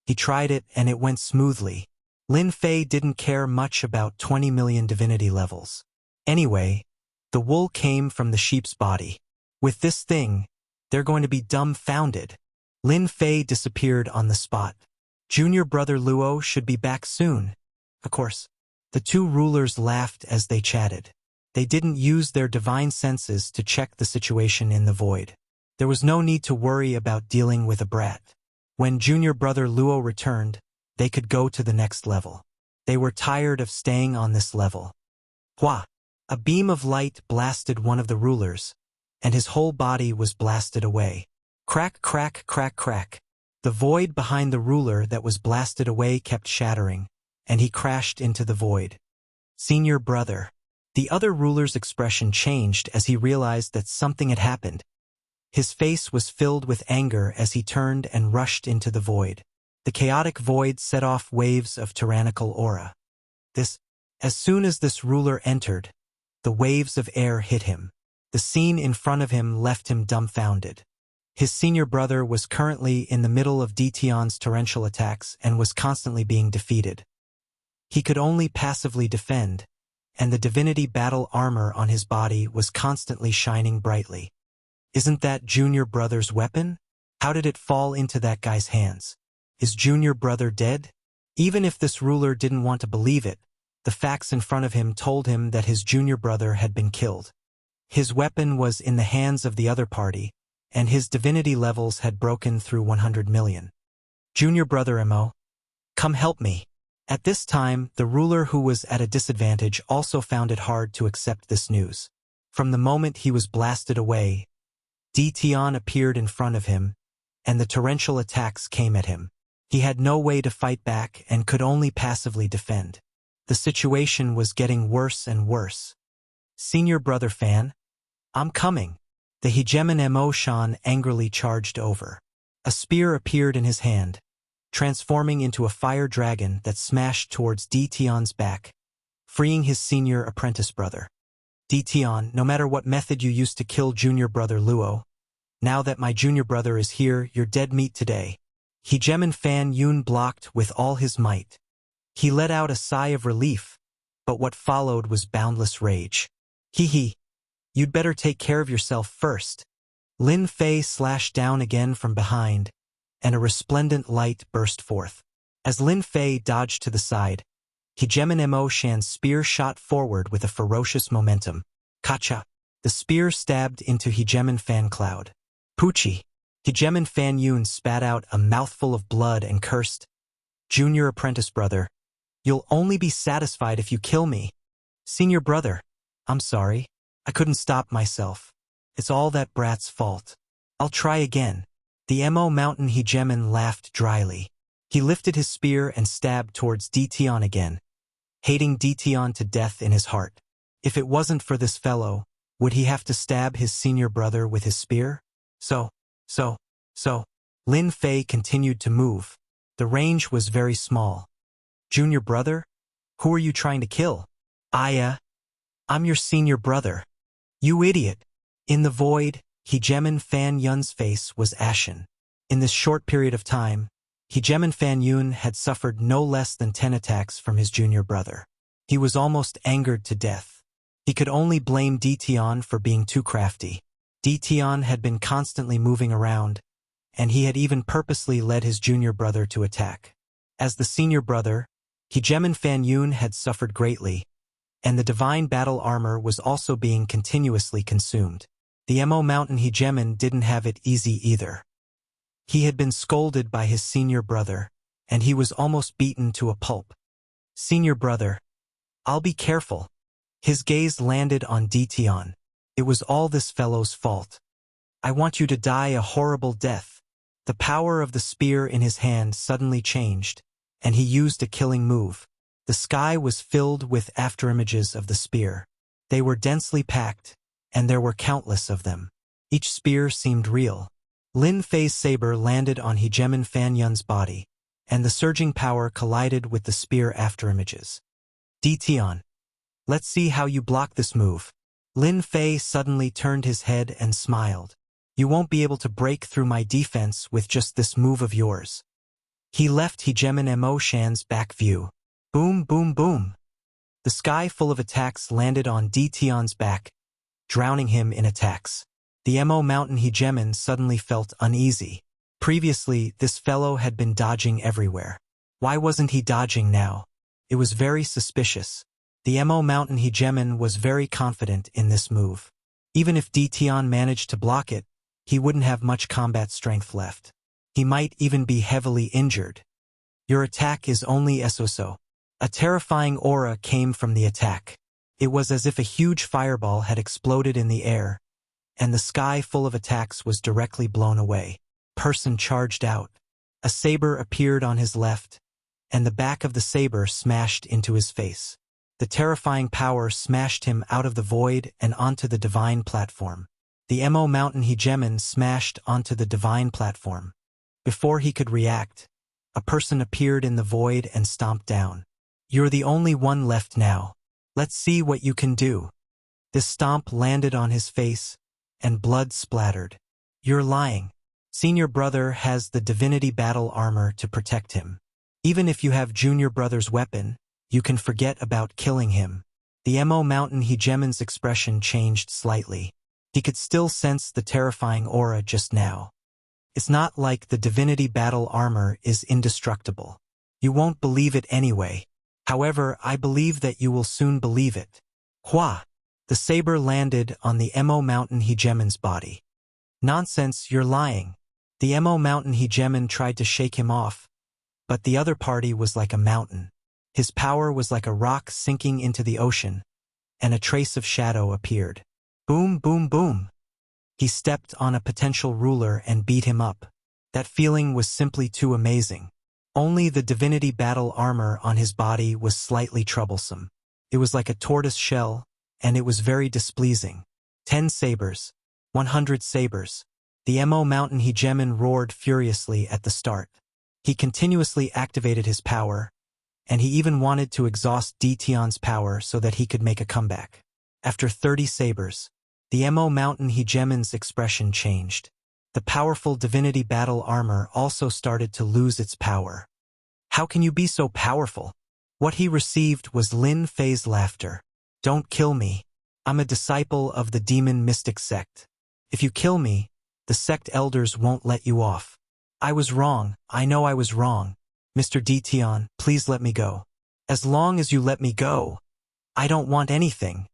He tried it and it went smoothly. Lin Fei didn't care much about 20 million divinity levels. Anyway, the wool came from the sheep's body. With this thing, they're going to be dumbfounded. Lin Fei disappeared on the spot. Junior brother Luo should be back soon. Of course, the two rulers laughed as they chatted. They didn't use their divine senses to check the situation in the void. There was no need to worry about dealing with a brat. When junior brother Luo returned, they could go to the next level. They were tired of staying on this level. Hua! A beam of light blasted one of the rulers, and his whole body was blasted away. Crack, crack, crack, crack. The void behind the ruler that was blasted away kept shattering, and he crashed into the void. Senior brother. The other ruler's expression changed as he realized that something had happened. His face was filled with anger as he turned and rushed into the void. The chaotic void set off waves of tyrannical aura. As soon as this ruler entered, the waves of air hit him. The scene in front of him left him dumbfounded. His senior brother was currently in the middle of Detion's torrential attacks and was constantly being defeated. He could only passively defend, and the divinity battle armor on his body was constantly shining brightly. Isn't that junior brother's weapon? How did it fall into that guy's hands? Is junior brother dead? Even if this ruler didn't want to believe it, the facts in front of him told him that his junior brother had been killed. His weapon was in the hands of the other party, and his divinity levels had broken through 100 million. Junior brother Mo, come help me. At this time, the ruler who was at a disadvantage also found it hard to accept this news. From the moment he was blasted away, Detion appeared in front of him, and the torrential attacks came at him. He had no way to fight back and could only passively defend. The situation was getting worse and worse. Senior brother Fan, I'm coming. The hegemon Mo Shan angrily charged over. A spear appeared in his hand, transforming into a fire dragon that smashed towards Detion's back, freeing his senior apprentice brother. Detion, no matter what method you used to kill junior brother Luo, now that my junior brother is here, you're dead meat today. Hegemon Fan Yun blocked with all his might. He let out a sigh of relief, but what followed was boundless rage. Hee. You'd better take care of yourself first. Lin Fei slashed down again from behind, and a resplendent light burst forth. As Lin Fei dodged to the side, Hegemon Mo Shan's spear shot forward with a ferocious momentum. Kacha! The spear stabbed into Hegemon Fan Cloud. Poochie! Hegemon Fan Yun spat out a mouthful of blood and cursed, Junior apprentice brother, you'll only be satisfied if you kill me. Senior brother, I'm sorry. I couldn't stop myself. It's all that brat's fault. I'll try again. The Mo Mountain Hegemon laughed dryly. He lifted his spear and stabbed towards Detion again, hating Detion to death in his heart. If it wasn't for this fellow, would he have to stab his senior brother with his spear? So. Lin Fei continued to move. The range was very small. Junior brother? Who are you trying to kill? I'm your senior brother. You idiot. In the void, Hegemon Fan Yun's face was ashen. In this short period of time, Hegemon Fan Yun had suffered no less than 10 attacks from his junior brother. He was almost angered to death. He could only blame Detion for being too crafty. Detion had been constantly moving around, and he had even purposely led his junior brother to attack. As the senior brother, Hegemon Fan Yun had suffered greatly, and the divine battle armor was also being continuously consumed. The Mo Mountain Hegemon didn't have it easy either. He had been scolded by his senior brother, and he was almost beaten to a pulp. Senior brother, I'll be careful. His gaze landed on Detion. It was all this fellow's fault. I want you to die a horrible death. The power of the spear in his hand suddenly changed, and he used a killing move. The sky was filled with afterimages of the spear. They were densely packed, and there were countless of them. Each spear seemed real. Lin Fei's saber landed on Hegemon Fan Yun's body, and the surging power collided with the spear afterimages. Tian, let's see how you block this move. Lin Fei suddenly turned his head and smiled. You won't be able to break through my defense with just this move of yours. He left Hegemon Mo Shan's back view. Boom, boom, boom. The sky full of attacks landed on Tian's back, drowning him in attacks. The Mo Mountain Hegemon suddenly felt uneasy. Previously, this fellow had been dodging everywhere. Why wasn't he dodging now? It was very suspicious. The Mo Mountain Hegemon was very confident in this move. Even if Tian managed to block it, he wouldn't have much combat strength left. He might even be heavily injured. Your attack is only so. A terrifying aura came from the attack. It was as if a huge fireball had exploded in the air, and the sky full of attacks was directly blown away. Person charged out. A saber appeared on his left, and the back of the saber smashed into his face. The terrifying power smashed him out of the void and onto the divine platform. The Mo Mountain Hegemon smashed onto the divine platform. Before he could react, a person appeared in the void and stomped down. You're the only one left now. Let's see what you can do. This stomp landed on his face, and blood splattered. You're lying. Senior brother has the divinity battle armor to protect him. Even if you have junior brother's weapon, you can forget about killing him. The Mo Mountain Hegemon's expression changed slightly. He could still sense the terrifying aura just now. It's not like the divinity battle armor is indestructible. You won't believe it anyway. However, I believe that you will soon believe it. Hua! The saber landed on the Mo Mountain Hegemon's body. Nonsense, you're lying. The Mo Mountain Hegemon tried to shake him off, but the other party was like a mountain. His power was like a rock sinking into the ocean, and a trace of shadow appeared. Boom, boom, boom. He stepped on a potential ruler and beat him up. That feeling was simply too amazing. Only the divinity battle armor on his body was slightly troublesome. It was like a tortoise shell, and it was very displeasing. 10 sabers. 100 sabers. The Mo Mountain Hegemon roared furiously at the start. He continuously activated his power, and he even wanted to exhaust Tian's power so that he could make a comeback. After 30 sabers, the Mo Mountain Hegemon's expression changed. The powerful divinity battle armor also started to lose its power. How can you be so powerful? What he received was Lin Fei's laughter. Don't kill me. I'm a disciple of the demon mystic sect. If you kill me, the sect elders won't let you off. I was wrong. I know I was wrong. Mr. Tian, please let me go. As long as you let me go, I don't want anything.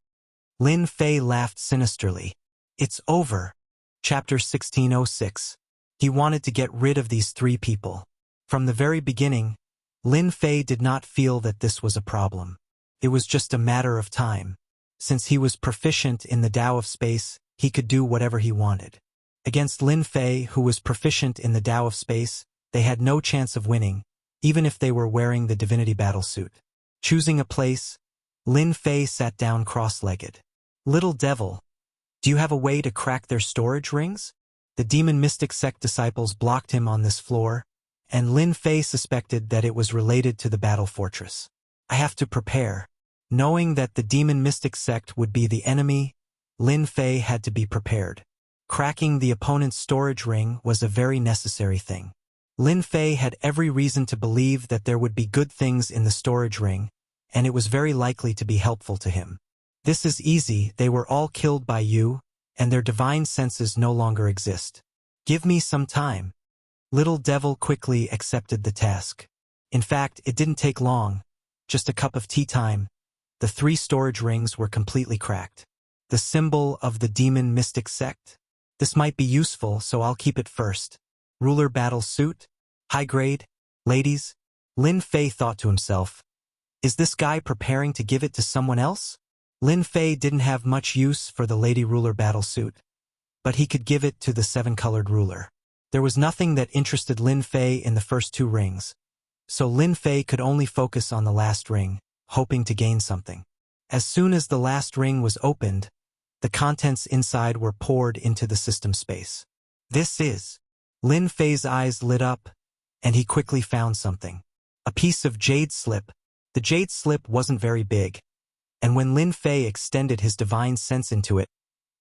Lin Fei laughed sinisterly. It's over. Chapter 1606. He wanted to get rid of these 3 people. From the very beginning, Lin Fei did not feel that this was a problem. It was just a matter of time. Since he was proficient in the Tao of space, he could do whatever he wanted. Against Lin Fei, who was proficient in the Tao of space, they had no chance of winning, even if they were wearing the divinity battle suit. Choosing a place, Lin Fei sat down cross-legged. Little devil, do you have a way to crack their storage rings? The demon mystic sect disciples blocked him on this floor, and Lin Fei suspected that it was related to the battle fortress. I have to prepare. Knowing that the demon mystic sect would be the enemy, Lin Fei had to be prepared. Cracking the opponent's storage ring was a very necessary thing. Lin Fei had every reason to believe that there would be good things in the storage ring, and it was very likely to be helpful to him. This is easy, they were all killed by you, and their divine senses no longer exist. Give me some time. Little devil quickly accepted the task. In fact, it didn't take long. Just a cup of tea time. The 3 storage rings were completely cracked. The symbol of the demon mystic sect? This might be useful, so I'll keep it first. Ruler battle suit? High grade? Ladies? Lin Fei thought to himself. Is this guy preparing to give it to someone else? Lin Fei didn't have much use for the lady ruler battle suit, but he could give it to the 7-colored ruler. There was nothing that interested Lin Fei in the first 2 rings, so Lin Fei could only focus on the last ring, hoping to gain something. As soon as the last ring was opened, the contents inside were poured into the system space. This is. Lin Fei's eyes lit up, and he quickly found something. A piece of jade slip. The jade slip wasn't very big, and when Lin Fei extended his divine sense into it,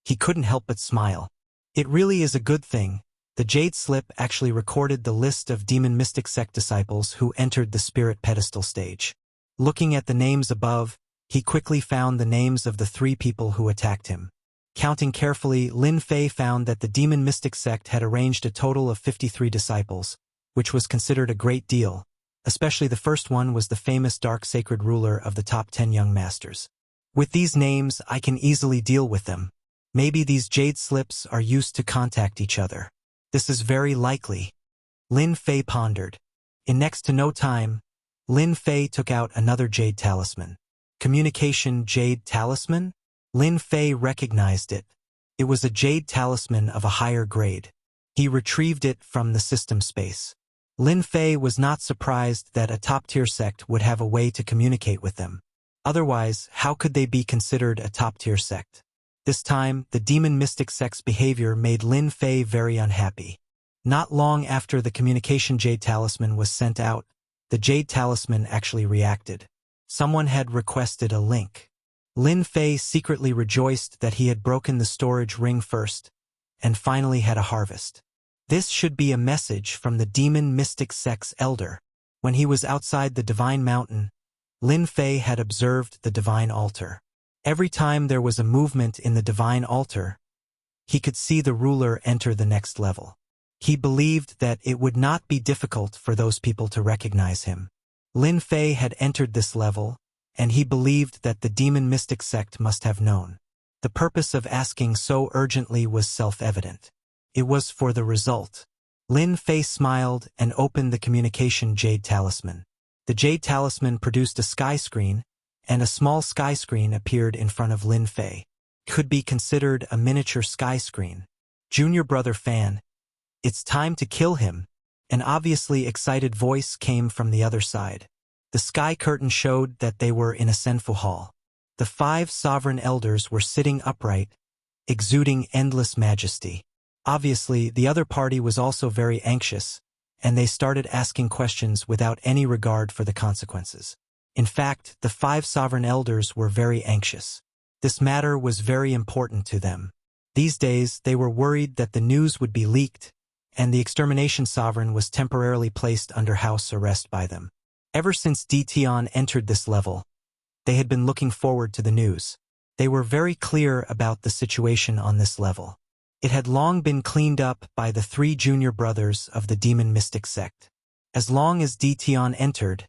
he couldn't help but smile. It really is a good thing. The jade slip actually recorded the list of demon mystic sect disciples who entered the spirit pedestal stage. Looking at the names above, he quickly found the names of the 3 people who attacked him. Counting carefully, Lin Fei found that the demon mystic sect had arranged a total of 53 disciples, which was considered a great deal. Especially the first one was the famous dark sacred ruler of the top 10 young masters. With these names, I can easily deal with them. Maybe these jade slips are used to contact each other. This is very likely. Lin Fei pondered. In next to no time, Lin Fei took out another jade talisman. Communication jade talisman? Lin Fei recognized it. It was a jade talisman of a higher grade. He retrieved it from the system space. Lin Fei was not surprised that a top-tier sect would have a way to communicate with them. Otherwise, how could they be considered a top-tier sect? This time, the demon mystic sect's behavior made Lin Fei very unhappy. Not long after the communication jade talisman was sent out, the jade talisman actually reacted. Someone had requested a link. Lin Fei secretly rejoiced that he had broken the storage ring first, and finally had a harvest. This should be a message from the demon mystic sect's elder. When he was outside the divine mountain, Lin Fei had observed the divine altar. Every time there was a movement in the divine altar, he could see the ruler enter the next level. He believed that it would not be difficult for those people to recognize him. Lin Fei had entered this level, and he believed that the demon mystic sect must have known. The purpose of asking so urgently was self-evident. It was for the result. Lin Fei smiled and opened the communication jade talisman. The jade talisman produced a sky screen, and a small sky screen appeared in front of Lin Fei. Could be considered a miniature sky screen. Junior brother Fan, it's time to kill him. An obviously excited voice came from the other side. The sky curtain showed that they were in a Senfu hall. The 5 sovereign elders were sitting upright, exuding endless majesty. Obviously, the other party was also very anxious, and they started asking questions without any regard for the consequences. In fact, the 5 sovereign elders were very anxious. This matter was very important to them. These days, they were worried that the news would be leaked, and the extermination sovereign was temporarily placed under house arrest by them. Ever since Di Tian entered this level, they had been looking forward to the news. They were very clear about the situation on this level. It had long been cleaned up by the 3 junior brothers of the demon mystic sect. As long as Di Tian entered,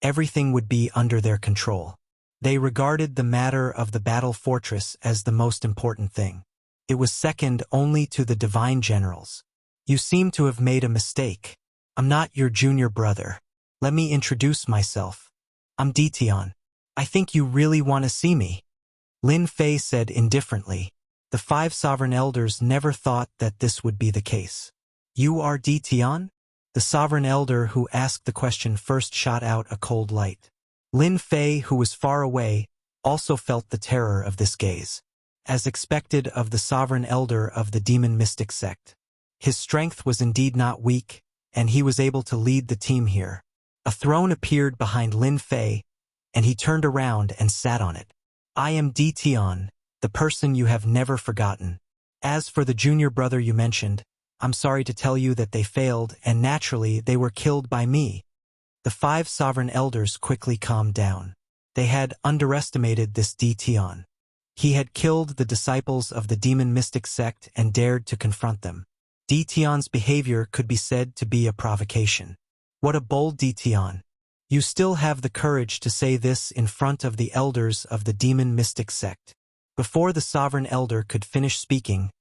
everything would be under their control. They regarded the matter of the battle fortress as the most important thing. It was second only to the divine generals. You seem to have made a mistake. I'm not your junior brother. Let me introduce myself. I'm Di Tian. I think you really want to see me. Lin Fei said indifferently. The 5 sovereign elders never thought that this would be the case. You are Di Tian? The sovereign elder who asked the question first shot out a cold light. Lin Fei, who was far away, also felt the terror of this gaze. As expected of the sovereign elder of the demon mystic sect. His strength was indeed not weak, and he was able to lead the team here. A throne appeared behind Lin Fei, and he turned around and sat on it. I am Di Tian, the person you have never forgotten. As for the junior brother you mentioned, I'm sorry to tell you that they failed, and naturally they were killed by me. The 5 sovereign elders quickly calmed down. They had underestimated this Di Tian. He had killed the disciples of the demon mystic sect and dared to confront them. Di Tian's behavior could be said to be a provocation. What a bold Di Tian. You still have the courage to say this in front of the elders of the demon mystic sect. Before the sovereign elder could finish speaking,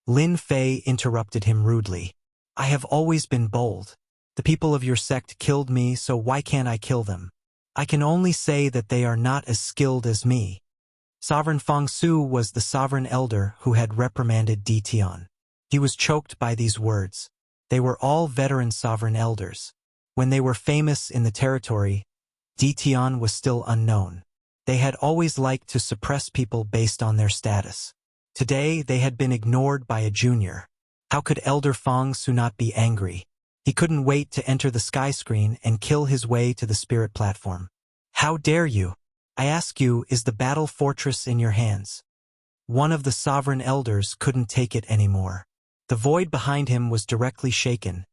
Lin Fei interrupted him rudely. I have always been bold. The people of your sect killed me, so why can't I kill them? I can only say that they are not as skilled as me. Sovereign Feng Su was the sovereign elder who had reprimanded Di Tian. He was choked by these words. They were all veteran sovereign elders. When they were famous in the territory, Ditian was still unknown. They had always liked to suppress people based on their status. Today, they had been ignored by a junior. How could Elder Fong Su not be angry? He couldn't wait to enter the sky screen and kill his way to the spirit platform. How dare you? I ask you, is the battle fortress in your hands? One of the sovereign elders couldn't take it anymore. The void behind him was directly shaken,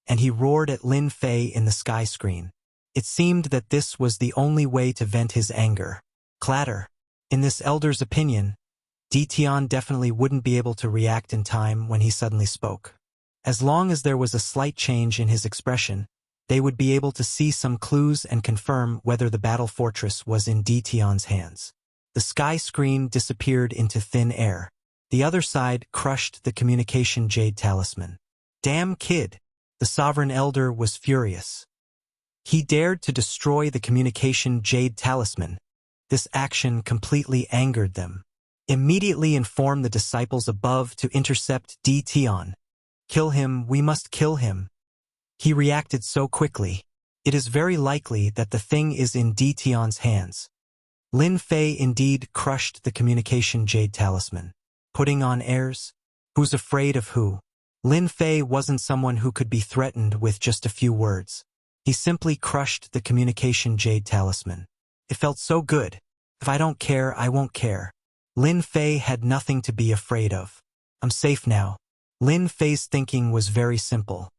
and he roared at Lin Fei in the sky screen. It seemed that this was the only way to vent his anger. Clatter. In this elder's opinion, Ditian definitely wouldn't be able to react in time when he suddenly spoke. As long as there was a slight change in his expression, they would be able to see some clues and confirm whether the battle fortress was in Ditian's hands. The sky screen disappeared into thin air. The other side crushed the communication jade talisman. Damn kid! The sovereign elder was furious. He dared to destroy the communication jade talisman. This action completely angered them. Immediately inform the disciples above to intercept Ditian. Kill him, we must kill him. He reacted so quickly. It is very likely that the thing is in Ditian's hands. Lin Fei indeed crushed the communication jade talisman. Putting on airs? Who's afraid of who? Lin Fei wasn't someone who could be threatened with just a few words. He simply crushed the communication jade talisman. It felt so good. If I don't care, I won't care. Lin Fei had nothing to be afraid of. I'm safe now. Lin Fei's thinking was very simple.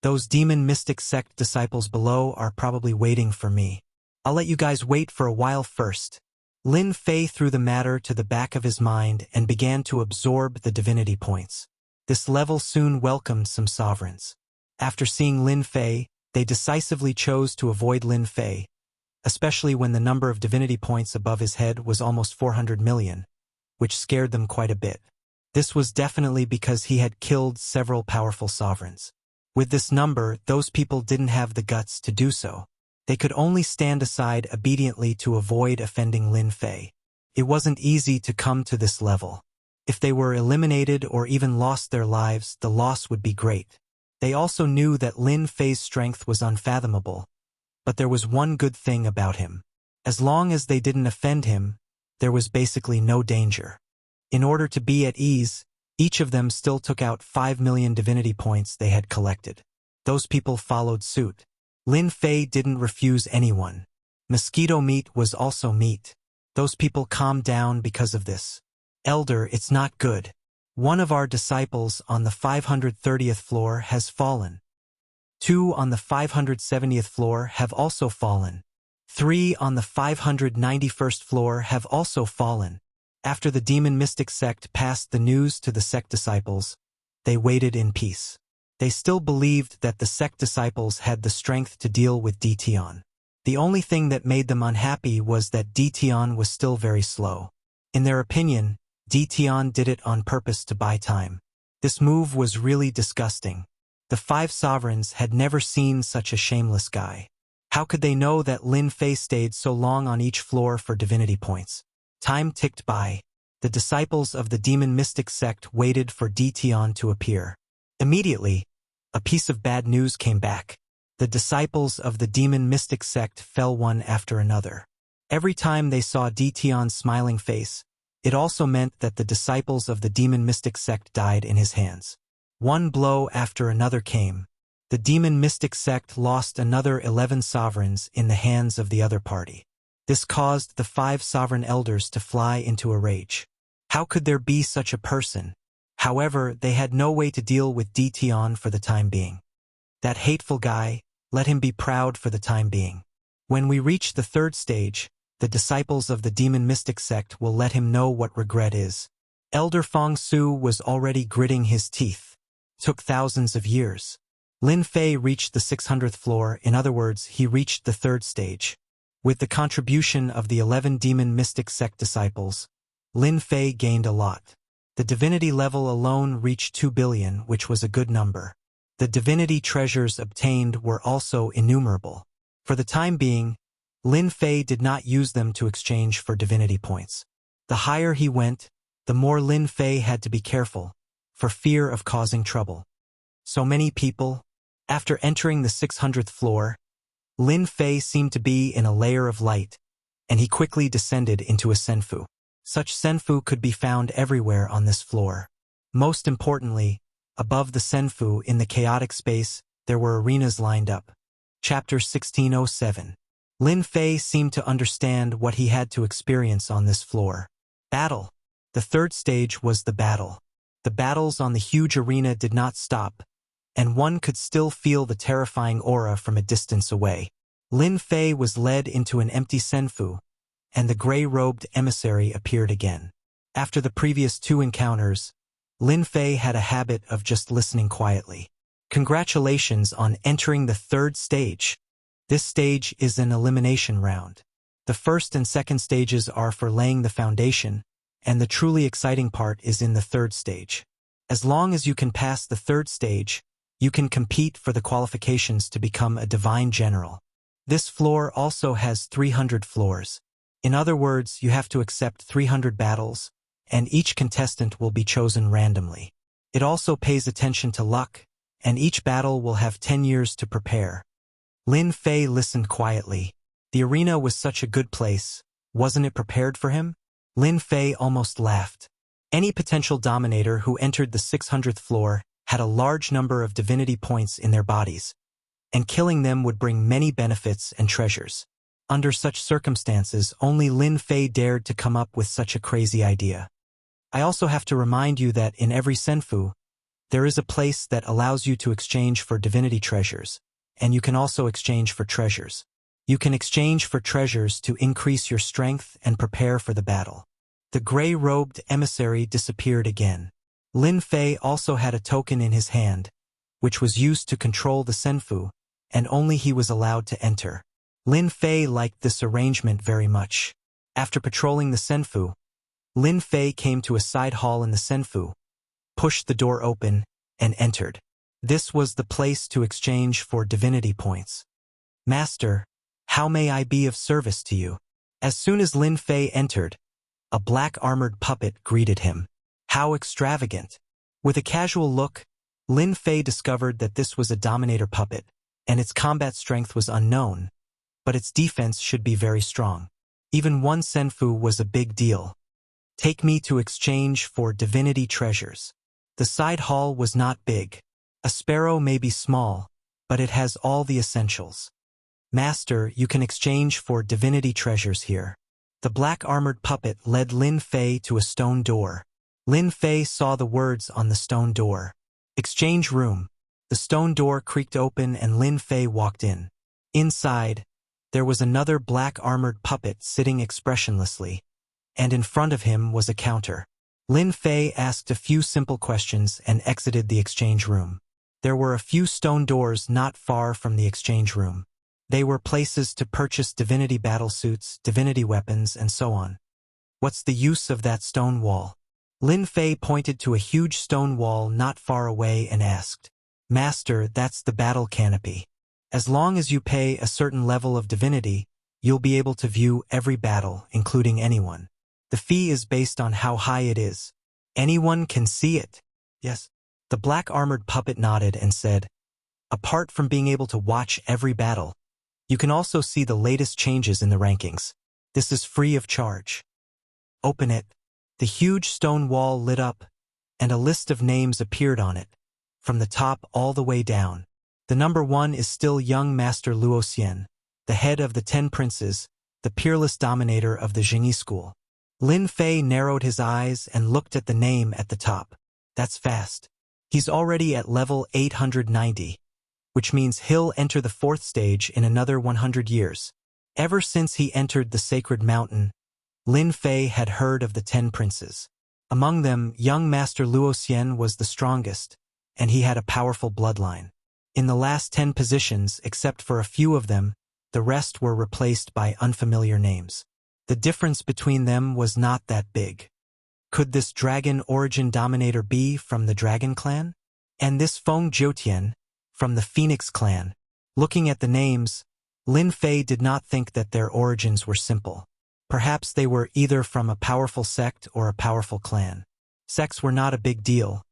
Those demon mystic sect disciples below are probably waiting for me. I'll let you guys wait for a while first. Lin Fei threw the matter to the back of his mind and began to absorb the divinity points. This level soon welcomed some sovereigns. After seeing Lin Fei, they decisively chose to avoid Lin Fei, especially when the number of divinity points above his head was almost 400 million, which scared them quite a bit. This was definitely because he had killed several powerful sovereigns. With this number, those people didn't have the guts to do so. They could only stand aside obediently to avoid offending Lin Fei. It wasn't easy to come to this level. If they were eliminated or even lost their lives, the loss would be great. They also knew that Lin Fei's strength was unfathomable. But there was one good thing about him. As long as they didn't offend him, there was basically no danger. In order to be at ease, each of them still took out 5 million divinity points they had collected. Those people followed suit. Lin Fei didn't refuse anyone. Mosquito meat was also meat. Those people calmed down because of this. Elder, it's not good. One of our disciples on the 530th floor has fallen. 2 on the 570th floor have also fallen. 3 on the 591st floor have also fallen. After the demon mystic sect passed the news to the sect disciples, they waited in peace. They still believed that the sect disciples had the strength to deal with Ditian. The only thing that made them unhappy was that Ditian was still very slow. In their opinion, Ditian did it on purpose to buy time. This move was really disgusting. The 5 sovereigns had never seen such a shameless guy. How could they know that Lin Fei stayed so long on each floor for divinity points? Time ticked by. The disciples of the demon mystic sect waited for Ditian to appear. Immediately, a piece of bad news came back. The disciples of the demon mystic sect fell one after another. Every time they saw Ditian's smiling face, it also meant that the disciples of the demon mystic sect died in his hands. One blow after another came. The demon mystic sect lost another 11 sovereigns in the hands of the other party. This caused the 5 sovereign elders to fly into a rage. How could there be such a person? However, they had no way to deal with Ditian for the time being. That hateful guy, let him be proud for the time being. When we reach the 3rd stage, the disciples of the demon mystic sect will let him know what regret is. Elder Fong Su was already gritting his teeth. Took thousands of years. Lin Fei reached the 600th floor, in other words, he reached the 3rd stage. With the contribution of the 11 demon mystic sect disciples, Lin Fei gained a lot. The divinity level alone reached 2 billion, which was a good number. The divinity treasures obtained were also innumerable. For the time being, Lin Fei did not use them to exchange for divinity points. The higher he went, the more Lin Fei had to be careful, for fear of causing trouble. So many people, After entering the 600th floor, Lin Fei seemed to be in a layer of light, and he quickly descended into a senfu. Such senfu could be found everywhere on this floor. Most importantly, above the senfu in the chaotic space, there were arenas lined up. Chapter 1607. Lin Fei seemed to understand what he had to experience on this floor. Battle. The third stage was the battle. The battles on the huge arena did not stop, and one could still feel the terrifying aura from a distance away. Lin Fei was led into an empty senfu, and the gray-robed emissary appeared again. After the previous two encounters, Lin Fei had a habit of just listening quietly. Congratulations on entering the third stage. This stage is an elimination round. The first and second stages are for laying the foundation, and the truly exciting part is in the third stage. As long as you can pass the third stage, you can compete for the qualifications to become a divine general. This floor also has 300 floors. In other words, you have to accept 300 battles, and each contestant will be chosen randomly. It also pays attention to luck, and each battle will have 10 years to prepare. Lin Fei listened quietly. The arena was such a good place. Wasn't it prepared for him? Lin Fei almost laughed. Any potential dominator who entered the 600th floor had a large number of divinity points in their bodies, and killing them would bring many benefits and treasures. Under such circumstances, only Lin Fei dared to come up with such a crazy idea. I also have to remind you that in every senfu, there is a place that allows you to exchange for divinity treasures, and you can also exchange for treasures. You can exchange for treasures to increase your strength and prepare for the battle. The gray-robed emissary disappeared again. Lin Fei also had a token in his hand, which was used to control the senfu, and only he was allowed to enter. Lin Fei liked this arrangement very much. After patrolling the senfu, Lin Fei came to a side hall in the senfu, pushed the door open, and entered. This was the place to exchange for divinity points. Master, how may I be of service to you? As soon as Lin Fei entered, a black armored puppet greeted him. How extravagant! With a casual look, Lin Fei discovered that this was a dominator puppet, and its combat strength was unknown, but its defense should be very strong. Even one senfu was a big deal. Take me to exchange for divinity treasures. The side hall was not big. A sparrow may be small, but it has all the essentials. Master, you can exchange for divinity treasures here. The black armored puppet led Lin Fei to a stone door. Lin Fei saw the words on the stone door. Exchange room. The stone door creaked open and Lin Fei walked in. Inside, there was another black armored puppet sitting expressionlessly, and in front of him was a counter. Lin Fei asked a few simple questions and exited the exchange room. There were a few stone doors not far from the exchange room. They were places to purchase divinity battlesuits, divinity weapons, and so on. What's the use of that stone wall? Lin Fei pointed to a huge stone wall not far away and asked, Master, that's the battle canopy. As long as you pay a certain level of divinity, you'll be able to view every battle, including anyone. The fee is based on how high it is. Anyone can see it. Yes. The black armored puppet nodded and said, Apart from being able to watch every battle, you can also see the latest changes in the rankings. This is free of charge. Open it. The huge stone wall lit up, and a list of names appeared on it, from the top all the way down. The number 1 is still young Master Luo Xian, the head of the 10 princes, the peerless dominator of the Jingyi school. Lin Fei narrowed his eyes and looked at the name at the top. That's fast. He's already at level 890. Which means he'll enter the 4th stage in another 100 years. Ever since he entered the sacred mountain, Lin Fei had heard of the 10 princes. Among them, young Master Luo Xian was the strongest, and he had a powerful bloodline. In the last 10 positions, except for a few of them, the rest were replaced by unfamiliar names. The difference between them was not that big. Could this dragon origin dominator be from the Dragon Clan? And this Feng Jiutian, from the Phoenix Clan? Looking at the names, Lin Fei did not think that their origins were simple. Perhaps they were either from a powerful sect or a powerful clan. Sects were not a big deal,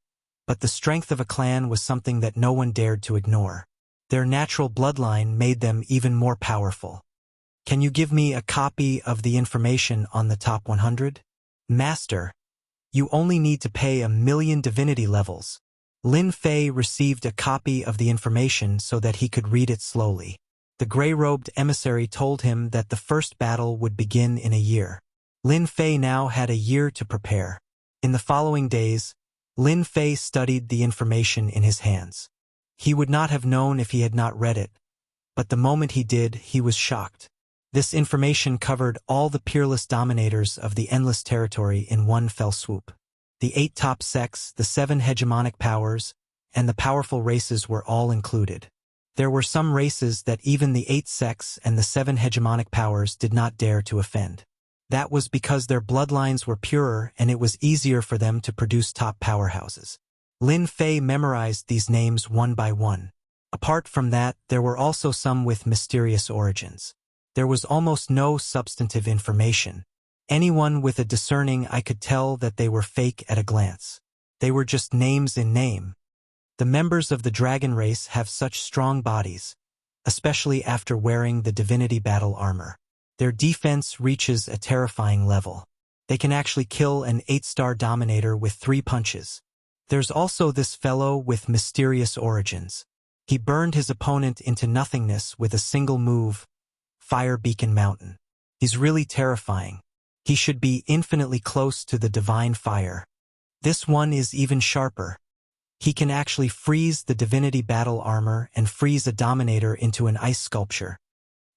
but the strength of a clan was something that no one dared to ignore. Their natural bloodline made them even more powerful. Can you give me a copy of the information on the top 100? Master, you only need to pay 1,000,000 divinity levels. Lin Fei received a copy of the information so that he could read it slowly. The gray-robed emissary told him that the first battle would begin in a year. Lin Fei now had a year to prepare. In the following days, Lin Fei studied the information in his hands. He would not have known if he had not read it, but the moment he did, he was shocked. This information covered all the peerless dominators of the endless territory in one fell swoop. The 8 top sects, the 7 hegemonic powers, and the powerful races were all included. There were some races that even the 8 sects and the 7 hegemonic powers did not dare to offend. That was because their bloodlines were purer and it was easier for them to produce top powerhouses. Lin Fei memorized these names one by one. Apart from that, there were also some with mysterious origins. There was almost no substantive information. Anyone with a discerning eye could tell that they were fake at a glance. They were just names in name. The members of the dragon race have such strong bodies, especially after wearing the divinity battle armor. Their defense reaches a terrifying level. They can actually kill an 8-star dominator with 3 punches. There's also this fellow with mysterious origins. He burned his opponent into nothingness with a single move, Fire Beacon Mountain. He's really terrifying. He should be infinitely close to the divine fire. This one is even sharper. He can actually freeze the divinity battle armor and freeze a dominator into an ice sculpture.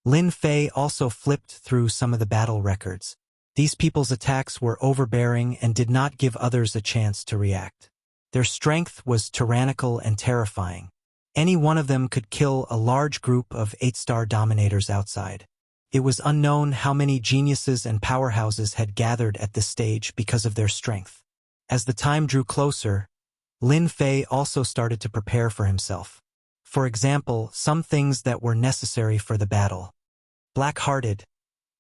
Lin Fei also flipped through some of the battle records. These people's attacks were overbearing and did not give others a chance to react. Their strength was tyrannical and terrifying. Any one of them could kill a large group of 8-star dominators outside. It was unknown how many geniuses and powerhouses had gathered at this stage because of their strength. As the time drew closer, Lin Fei also started to prepare for himself. For example, some things that were necessary for the battle. Black-hearted.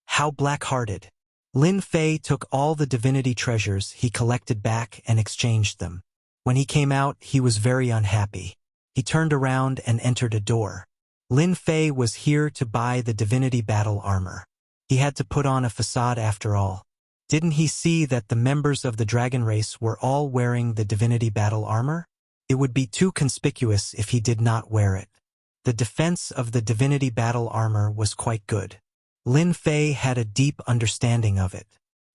How black-hearted. Lin Fei took all the divinity treasures he collected back and exchanged them. When he came out, he was very unhappy. He turned around and entered a door. Lin Fei was here to buy the divinity battle armor. He had to put on a facade after all. Didn't he see that the members of the dragon race were all wearing the divinity battle armor? It would be too conspicuous if he did not wear it. The defense of the divinity battle armor was quite good. Lin Fei had a deep understanding of it.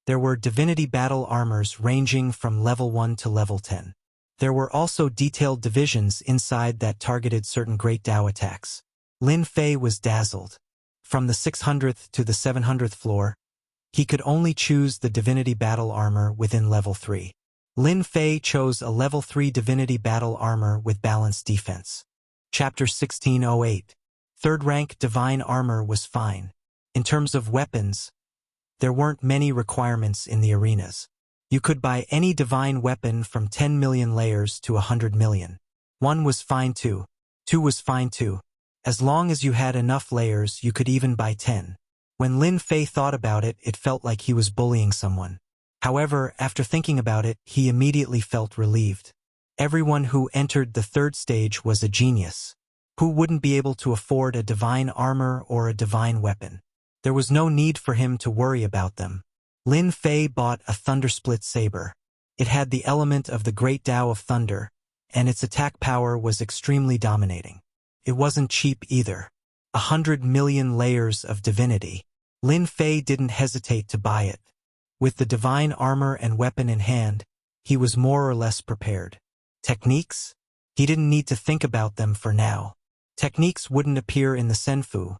There were divinity battle armors ranging from level 1 to level 10. There were also detailed divisions inside that targeted certain great Dao attacks. Lin Fei was dazzled. From the 600th to the 700th floor, he could only choose the divinity battle armor within level 3. Lin Fei chose a level 3 divinity battle armor with balanced defense. Chapter 1608. Third rank divine armor was fine. In terms of weapons, there weren't many requirements in the arenas. You could buy any divine weapon from 10 million layers to 100 million. 1 was fine too. 2 was fine too. As long as you had enough layers, you could even buy 10. When Lin Fei thought about it, it felt like he was bullying someone. However, after thinking about it, he immediately felt relieved. Everyone who entered the 3rd stage was a genius. Who wouldn't be able to afford a divine armor or a divine weapon? There was no need for him to worry about them. Lin Fei bought a Thundersplit saber. It had the element of the great Tao of thunder, and its attack power was extremely dominating. It wasn't cheap either. 100 million layers of divinity. Lin Fei didn't hesitate to buy it. With the divine armor and weapon in hand, he was more or less prepared. Techniques? He didn't need to think about them for now. Techniques wouldn't appear in the Senfu.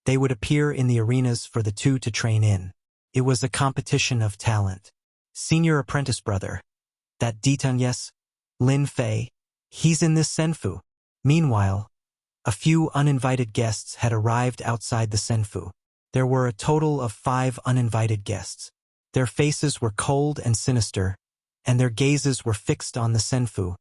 They would appear in the arenas for the 2 to train in. It was a competition of talent. Senior apprentice brother. That Ditan, yes? Lin Fei. He's in this Senfu. Meanwhile, a few uninvited guests had arrived outside the Senfu. There were a total of 5 uninvited guests. Their faces were cold and sinister, and their gazes were fixed on the Senfu,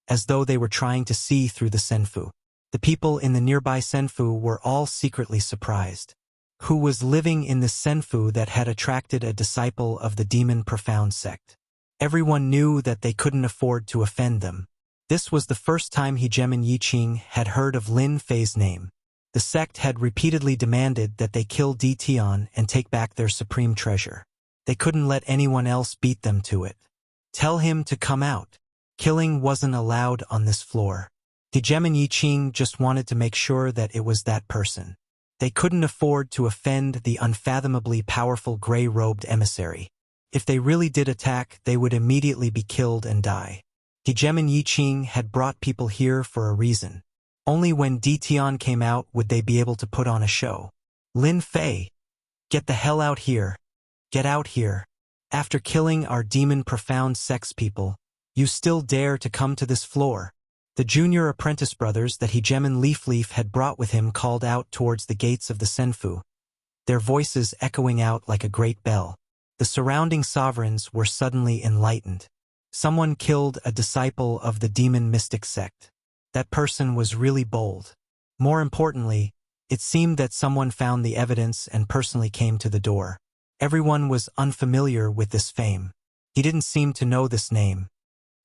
as though they were trying to see through the Senfu. The people in the nearby Senfu were all secretly surprised. Who was living in the Senfu that had attracted a disciple of the demon profound sect? Everyone knew that they couldn't afford to offend them. This was the first time Hegemon Yiqing had heard of Lin Fei's name. The sect had repeatedly demanded that they kill Di Tian and take back their supreme treasure. They couldn't let anyone else beat them to it. Tell him to come out. Killing wasn't allowed on this floor. Hegemon Yiqing just wanted to make sure that it was that person. They couldn't afford to offend the unfathomably powerful gray-robed emissary. If they really did attack, they would immediately be killed and die. Hegemon Yiqing had brought people here for a reason. Only when Di Tian came out would they be able to put on a show. Lin Fei, get the hell out here. Get out here. After killing our demon profound sex people, you still dare to come to this floor. The junior apprentice brothers that Hegemon Leaf had brought with him called out towards the gates of the Senfu, their voices echoing out like a great bell. The surrounding sovereigns were suddenly enlightened. Someone killed a disciple of the demon mystic sect. That person was really bold. More importantly, it seemed that someone found the evidence and personally came to the door. Everyone was unfamiliar with this fame. He didn't seem to know this name.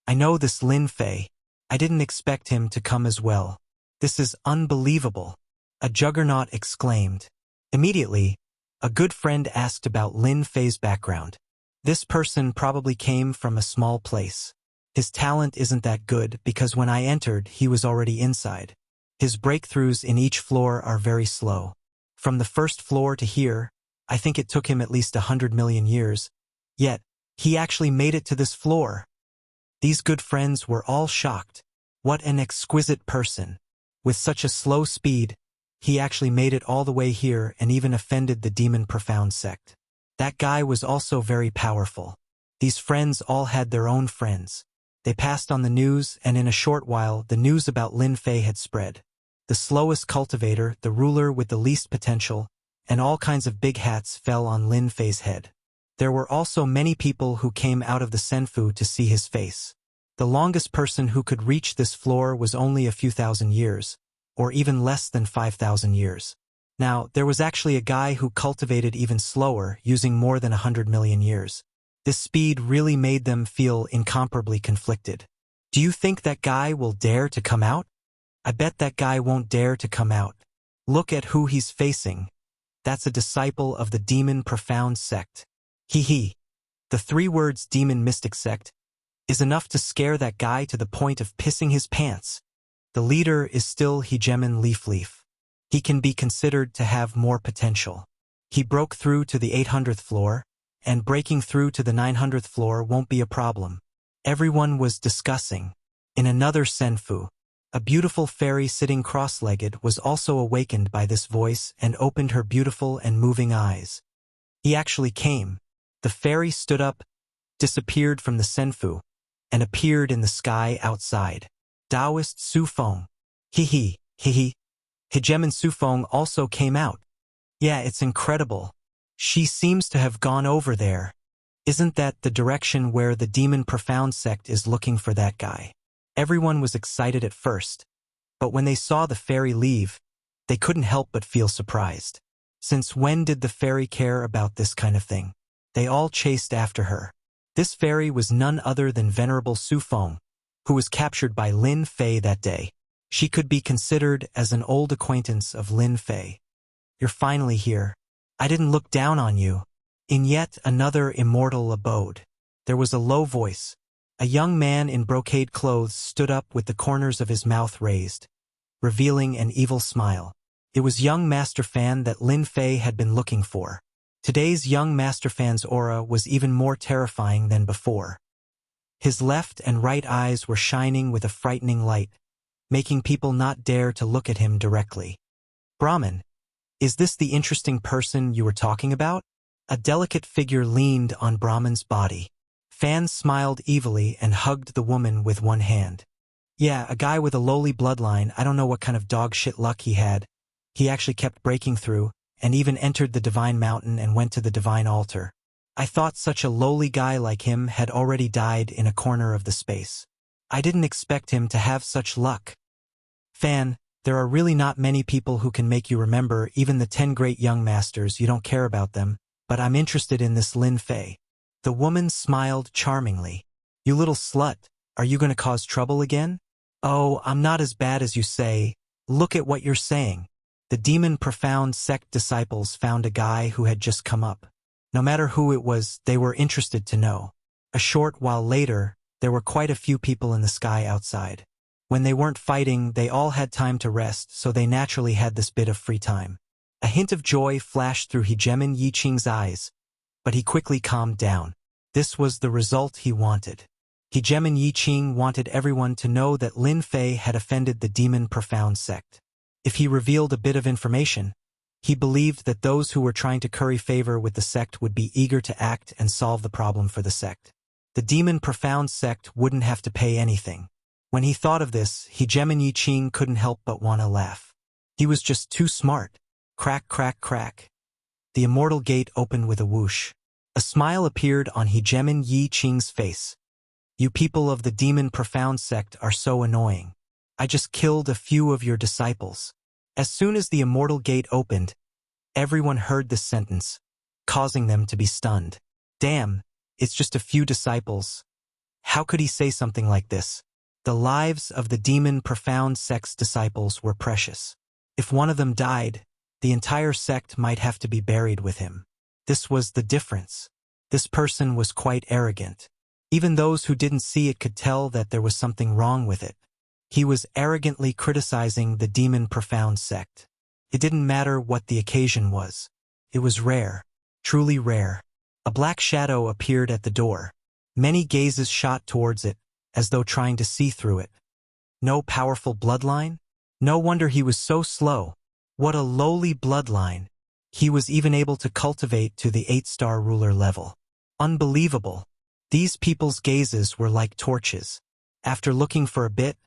I know this Lin Fei. I didn't expect him to come as well. This is unbelievable, a juggernaut exclaimed. Immediately, a good friend asked about Lin Fei's background. This person probably came from a small place. His talent isn't that good because when I entered, he was already inside. His breakthroughs in each floor are very slow. From the first floor to here, I think it took him at least 100 million years. Yet, he actually made it to this floor. These good friends were all shocked. What an exquisite person. With such a slow speed, he actually made it all the way here and even offended the demon profound sect. That guy was also very powerful. These friends all had their own friends. They passed on the news, and in a short while, the news about Lin Fei had spread. The slowest cultivator, the ruler with the least potential, and all kinds of big hats fell on Lin Fei's head. There were also many people who came out of the Senfu to see his face. The longest person who could reach this floor was only a few thousand years, or even less than 5,000 years. Now, there was actually a guy who cultivated even slower, using more than 100 million years. This speed really made them feel incomparably conflicted. Do you think that guy will dare to come out? I bet that guy won't dare to come out. Look at who he's facing. That's a disciple of the demon profound sect. He. The 3 words demon mystic sect is enough to scare that guy to the point of pissing his pants. The leader is still Hegemon Leaf. He can be considered to have more potential. He broke through to the 800th floor, and breaking through to the 900th floor won't be a problem. Everyone was discussing. In another Senfu, a beautiful fairy sitting cross-legged was also awakened by this voice and opened her beautiful and moving eyes. He actually came. The fairy stood up, disappeared from the Senfu, and appeared in the sky outside. Taoist Su Feng. Hehe. Hegemon Su Feng also came out. Yeah, it's incredible. She seems to have gone over there. Isn't that the direction where the demon profound sect is looking for that guy? Everyone was excited at first, but when they saw the fairy leave, they couldn't help but feel surprised. Since when did the fairy care about this kind of thing? They all chased after her. This fairy was none other than Venerable Su Feng, who was captured by Lin Fei that day. She could be considered as an old acquaintance of Lin Fei. You're finally here. I didn't look down on you. In yet another immortal abode. There was a low voice. A young man in brocade clothes stood up with the corners of his mouth raised, revealing an evil smile. It was young Master Fan that Lin Fei had been looking for. Today's young Master Fan's aura was even more terrifying than before. His left and right eyes were shining with a frightening light, making people not dare to look at him directly. Brahmin, is this the interesting person you were talking about? A delicate figure leaned on Brahmin's body. Fan smiled evilly and hugged the woman with one hand. Yeah, a guy with a lowly bloodline. I don't know what kind of dog shit luck he had. He actually kept breaking through, and even entered the divine mountain and went to the divine altar. I thought such a lowly guy like him had already died in a corner of the space. I didn't expect him to have such luck. Fan, there are really not many people who can make you remember even the 10 great young masters. You don't care about them, but I'm interested in this Lin Fei. The woman smiled charmingly. You little slut, are you going to cause trouble again? "Oh, I'm not as bad as you say. Look at what you're saying." The demon profound sect disciples found a guy who had just come up. No matter who it was, they were interested to know. A short while later, there were quite a few people in the sky outside. When they weren't fighting, they all had time to rest, so they naturally had this bit of free time. A hint of joy flashed through Hegemon Yiqing's eyes, but he quickly calmed down. This was the result he wanted. Hegemon Yiqing wanted everyone to know that Lin Fei had offended the demon profound sect. If he revealed a bit of information, he believed that those who were trying to curry favor with the sect would be eager to act and solve the problem for the sect. The demon profound sect wouldn't have to pay anything. When he thought of this, Hegemon Yiqing couldn't help but want to laugh. He was just too smart. Crack, crack, crack. The immortal gate opened with a whoosh. A smile appeared on Hegemon Yiqing's face. "You people of the demon profound sect are so annoying. I just killed a few of your disciples." As soon as the immortal gate opened, everyone heard this sentence, causing them to be stunned. Damn, it's just a few disciples. How could he say something like this? The lives of the demon profound sect's disciples were precious. If one of them died, the entire sect might have to be buried with him. This was the difference. This person was quite arrogant. Even those who didn't see it could tell that there was something wrong with it. He was arrogantly criticizing the demon profound sect. It didn't matter what the occasion was. It was rare, truly rare. A black shadow appeared at the door. Many gazes shot towards it, as though trying to see through it. No powerful bloodline? No wonder he was so slow. What a lowly bloodline. He was even able to cultivate to the 8-star ruler level. Unbelievable. These people's gazes were like torches. After looking for a bit,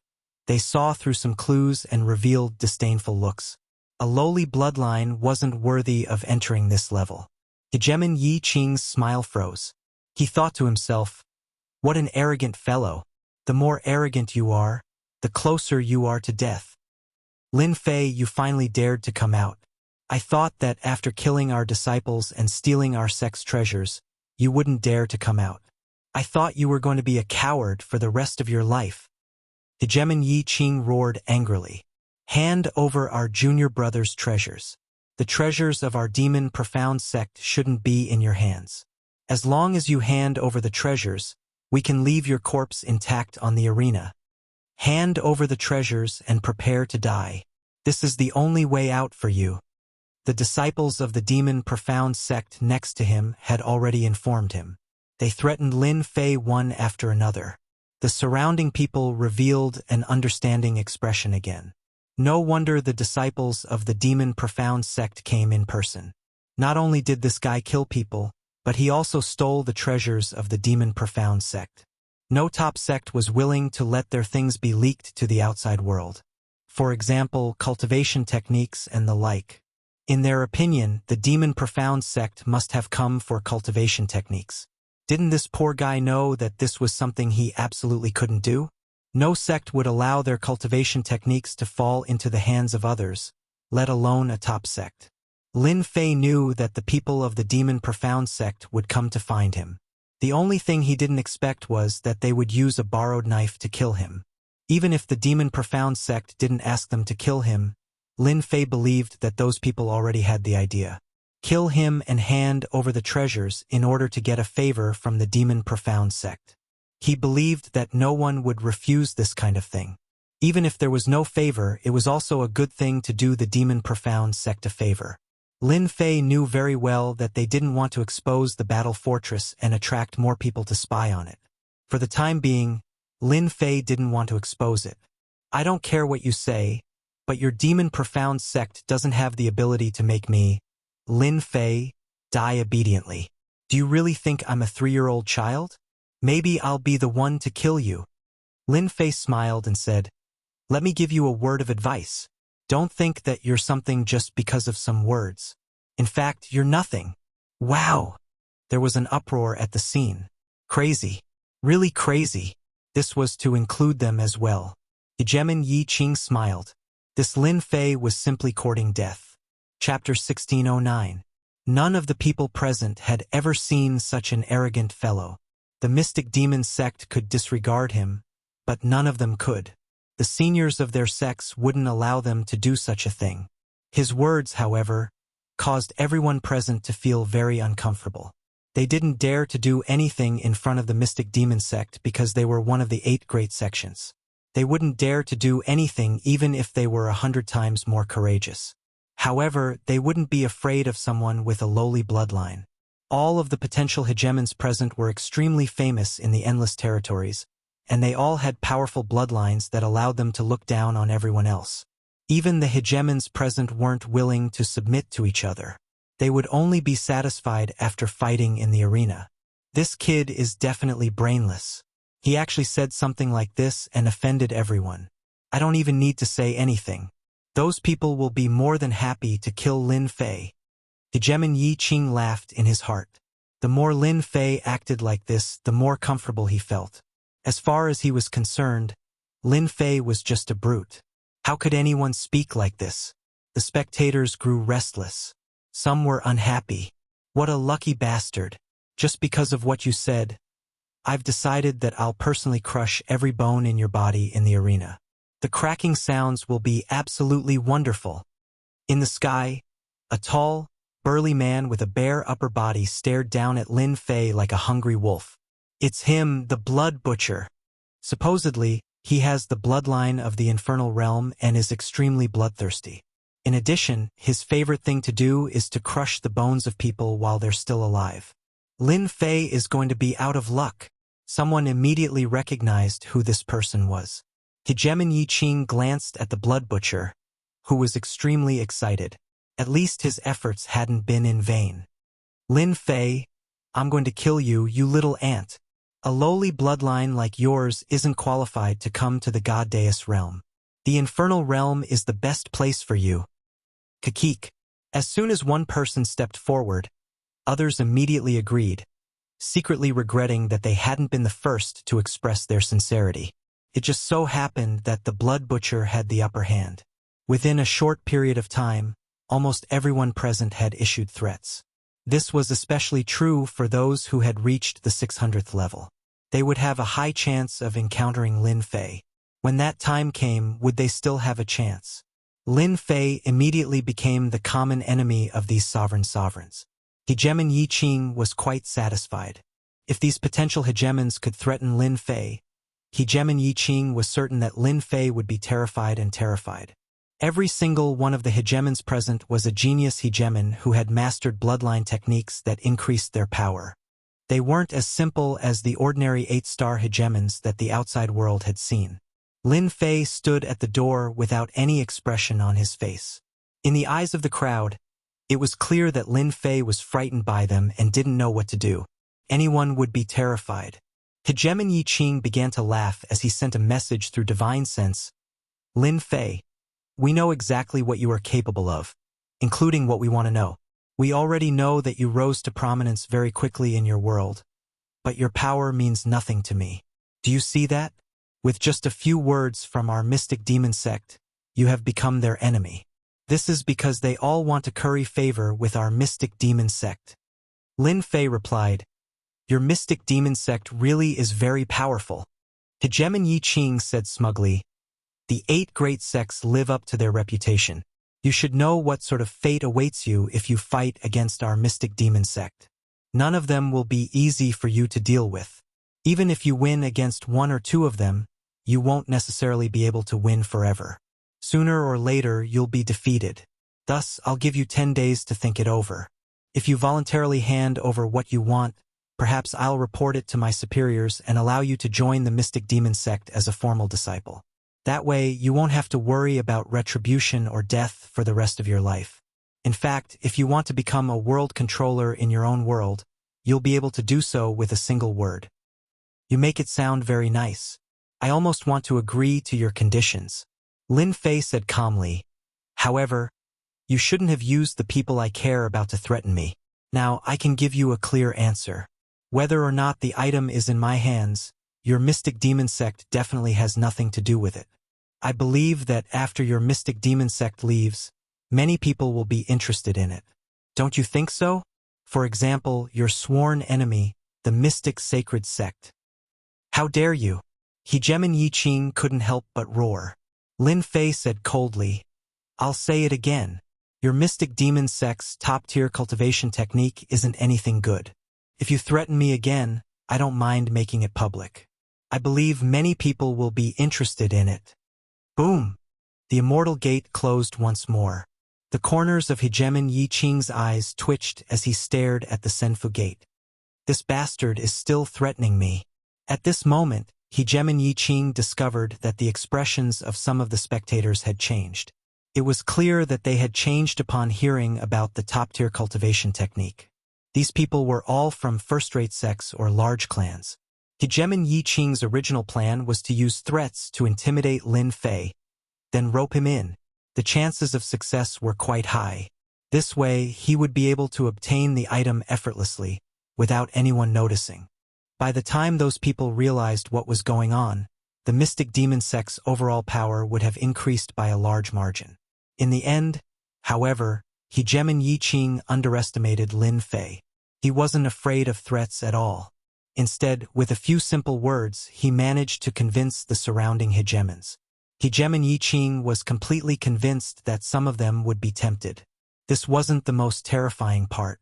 they saw through some clues and revealed disdainful looks. A lowly bloodline wasn't worthy of entering this level. Hegemon Yiqing's smile froze. He thought to himself, "What an arrogant fellow. The more arrogant you are, the closer you are to death. Lin Fei, you finally dared to come out. I thought that after killing our disciples and stealing our sect's treasures, you wouldn't dare to come out. I thought you were going to be a coward for the rest of your life." Hegemon Yiqing roared angrily. "Hand over our junior brother's treasures. The treasures of our demon profound sect shouldn't be in your hands. As long as you hand over the treasures, we can leave your corpse intact on the arena. Hand over the treasures and prepare to die. This is the only way out for you." The disciples of the demon profound sect next to him had already informed him. They threatened Lin Fei one after another. The surrounding people revealed an understanding expression again. No wonder the disciples of the demon profound sect came in person. Not only did this guy kill people, but he also stole the treasures of the demon profound sect. No top sect was willing to let their things be leaked to the outside world. For example, cultivation techniques and the like. In their opinion, the demon profound sect must have come for cultivation techniques. Didn't this poor guy know that this was something he absolutely couldn't do? No sect would allow their cultivation techniques to fall into the hands of others, let alone a top sect. Lin Fei knew that the people of the demon profound sect would come to find him. The only thing he didn't expect was that they would use a borrowed knife to kill him. Even if the demon profound sect didn't ask them to kill him, Lin Fei believed that those people already had the idea. Kill him and hand over the treasures in order to get a favor from the demon profound sect. He believed that no one would refuse this kind of thing. Even if there was no favor, it was also a good thing to do the demon profound sect a favor. Lin Fei knew very well that they didn't want to expose the battle fortress and attract more people to spy on it. For the time being, Lin Fei didn't want to expose it. "I don't care what you say, but your demon profound sect doesn't have the ability to make me, Lin Fei, die obediently. Do you really think I'm a 3-year-old child? Maybe I'll be the one to kill you." Lin Fei smiled and said, "Let me give you a word of advice. Don't think that you're something just because of some words. In fact, you're nothing." Wow! There was an uproar at the scene. Crazy. Really crazy. This was to include them as well. Hegemon Yiqing smiled. This Lin Fei was simply courting death. Chapter 1609. None of the people present had ever seen such an arrogant fellow. The mystic demon sect could disregard him, but none of them could. The seniors of their sects wouldn't allow them to do such a thing. His words, however, caused everyone present to feel very uncomfortable. They didn't dare to do anything in front of the mystic demon sect because they were one of the 8 great sections. They wouldn't dare to do anything even if they were 100 times more courageous. However, they wouldn't be afraid of someone with a lowly bloodline. All of the potential hegemons present were extremely famous in the Endless Territories, and they all had powerful bloodlines that allowed them to look down on everyone else. Even the hegemons present weren't willing to submit to each other. They would only be satisfied after fighting in the arena. This kid is definitely brainless. He actually said something like this and offended everyone. I don't even need to say anything. Those people will be more than happy to kill Lin Fei. Hegemon Yi Qing laughed in his heart. The more Lin Fei acted like this, the more comfortable he felt. As far as he was concerned, Lin Fei was just a brute. How could anyone speak like this? The spectators grew restless. Some were unhappy. What a lucky bastard. Just because of what you said, I've decided that I'll personally crush every bone in your body in the arena. The cracking sounds will be absolutely wonderful. In the sky, a tall, burly man with a bare upper body stared down at Lin Fei like a hungry wolf. It's him, the Blood Butcher. Supposedly, he has the bloodline of the infernal realm and is extremely bloodthirsty. In addition, his favorite thing to do is to crush the bones of people while they're still alive. Lin Fei is going to be out of luck. Someone immediately recognized who this person was. Hegemon Yi Qing glanced at the Blood Butcher, who was extremely excited. At least his efforts hadn't been in vain. Lin Fei, I'm going to kill you, you little ant. A lowly bloodline like yours isn't qualified to come to the God Deus realm. The infernal realm is the best place for you. Kakik. As soon as one person stepped forward, others immediately agreed, secretly regretting that they hadn't been the first to express their sincerity. It just so happened that the Blood Butcher had the upper hand. Within a short period of time, almost everyone present had issued threats. This was especially true for those who had reached the 600th level. They would have a high chance of encountering Lin Fei. When that time came, would they still have a chance? Lin Fei immediately became the common enemy of these sovereigns. Hegemon Yi Qing was quite satisfied. If these potential hegemons could threaten Lin Fei, Hegemon Yi Qing was certain that Lin Fei would be terrified. Every single one of the hegemons present was a genius hegemon who had mastered bloodline techniques that increased their power. They weren't as simple as the ordinary 8-star hegemons that the outside world had seen. Lin Fei stood at the door without any expression on his face. In the eyes of the crowd, it was clear that Lin Fei was frightened by them and didn't know what to do. Anyone would be terrified. Hegemon Yi Qing began to laugh as he sent a message through divine sense. Lin Fei, we know exactly what you are capable of, including what we want to know. We already know that you rose to prominence very quickly in your world, but your power means nothing to me. Do you see that? With just a few words from our mystic demon sect, you have become their enemy. This is because they all want to curry favor with our mystic demon sect. Lin Fei replied, your mystic demon sect really is very powerful. Hegemon Yi Qing said smugly, the 8 great sects live up to their reputation. You should know what sort of fate awaits you if you fight against our mystic demon sect. None of them will be easy for you to deal with. Even if you win against 1 or 2 of them, you won't necessarily be able to win forever. Sooner or later, you'll be defeated. Thus, I'll give you 10 days to think it over. If you voluntarily hand over what you want, perhaps I'll report it to my superiors and allow you to join the mystic demon sect as a formal disciple. That way, you won't have to worry about retribution or death for the rest of your life. In fact, if you want to become a world controller in your own world, you'll be able to do so with a single word. You make it sound very nice. I almost want to agree to your conditions. Lin Fei said calmly. However, you shouldn't have used the people I care about to threaten me. Now, I can give you a clear answer. Whether or not the item is in my hands, your mystic demon sect definitely has nothing to do with it. I believe that after your mystic demon sect leaves, many people will be interested in it. Don't you think so? For example, your sworn enemy, the mystic sacred sect. How dare you? Hegemon Yiqing couldn't help but roar. Lin Fei said coldly, "I'll say it again. Your mystic demon sect's top-tier cultivation technique isn't anything good. If you threaten me again, I don't mind making it public. I believe many people will be interested in it." Boom! The immortal gate closed once more. The corners of Hegemon Yiqing's eyes twitched as he stared at the Senfu gate. This bastard is still threatening me. At this moment, Hegemon Yiqing discovered that the expressions of some of the spectators had changed. It was clear that they had changed upon hearing about the top-tier cultivation technique. These people were all from first-rate sects or large clans. Hegemon Yiqing's original plan was to use threats to intimidate Lin Fei, then rope him in. The chances of success were quite high. This way, he would be able to obtain the item effortlessly, without anyone noticing. By the time those people realized what was going on, the mystic demon sect's overall power would have increased by a large margin. In the end, however, Hegemon Yiqing underestimated Lin Fei. He wasn't afraid of threats at all. Instead, with a few simple words, he managed to convince the surrounding hegemons. Hegemon Yiqing was completely convinced that some of them would be tempted. This wasn't the most terrifying part.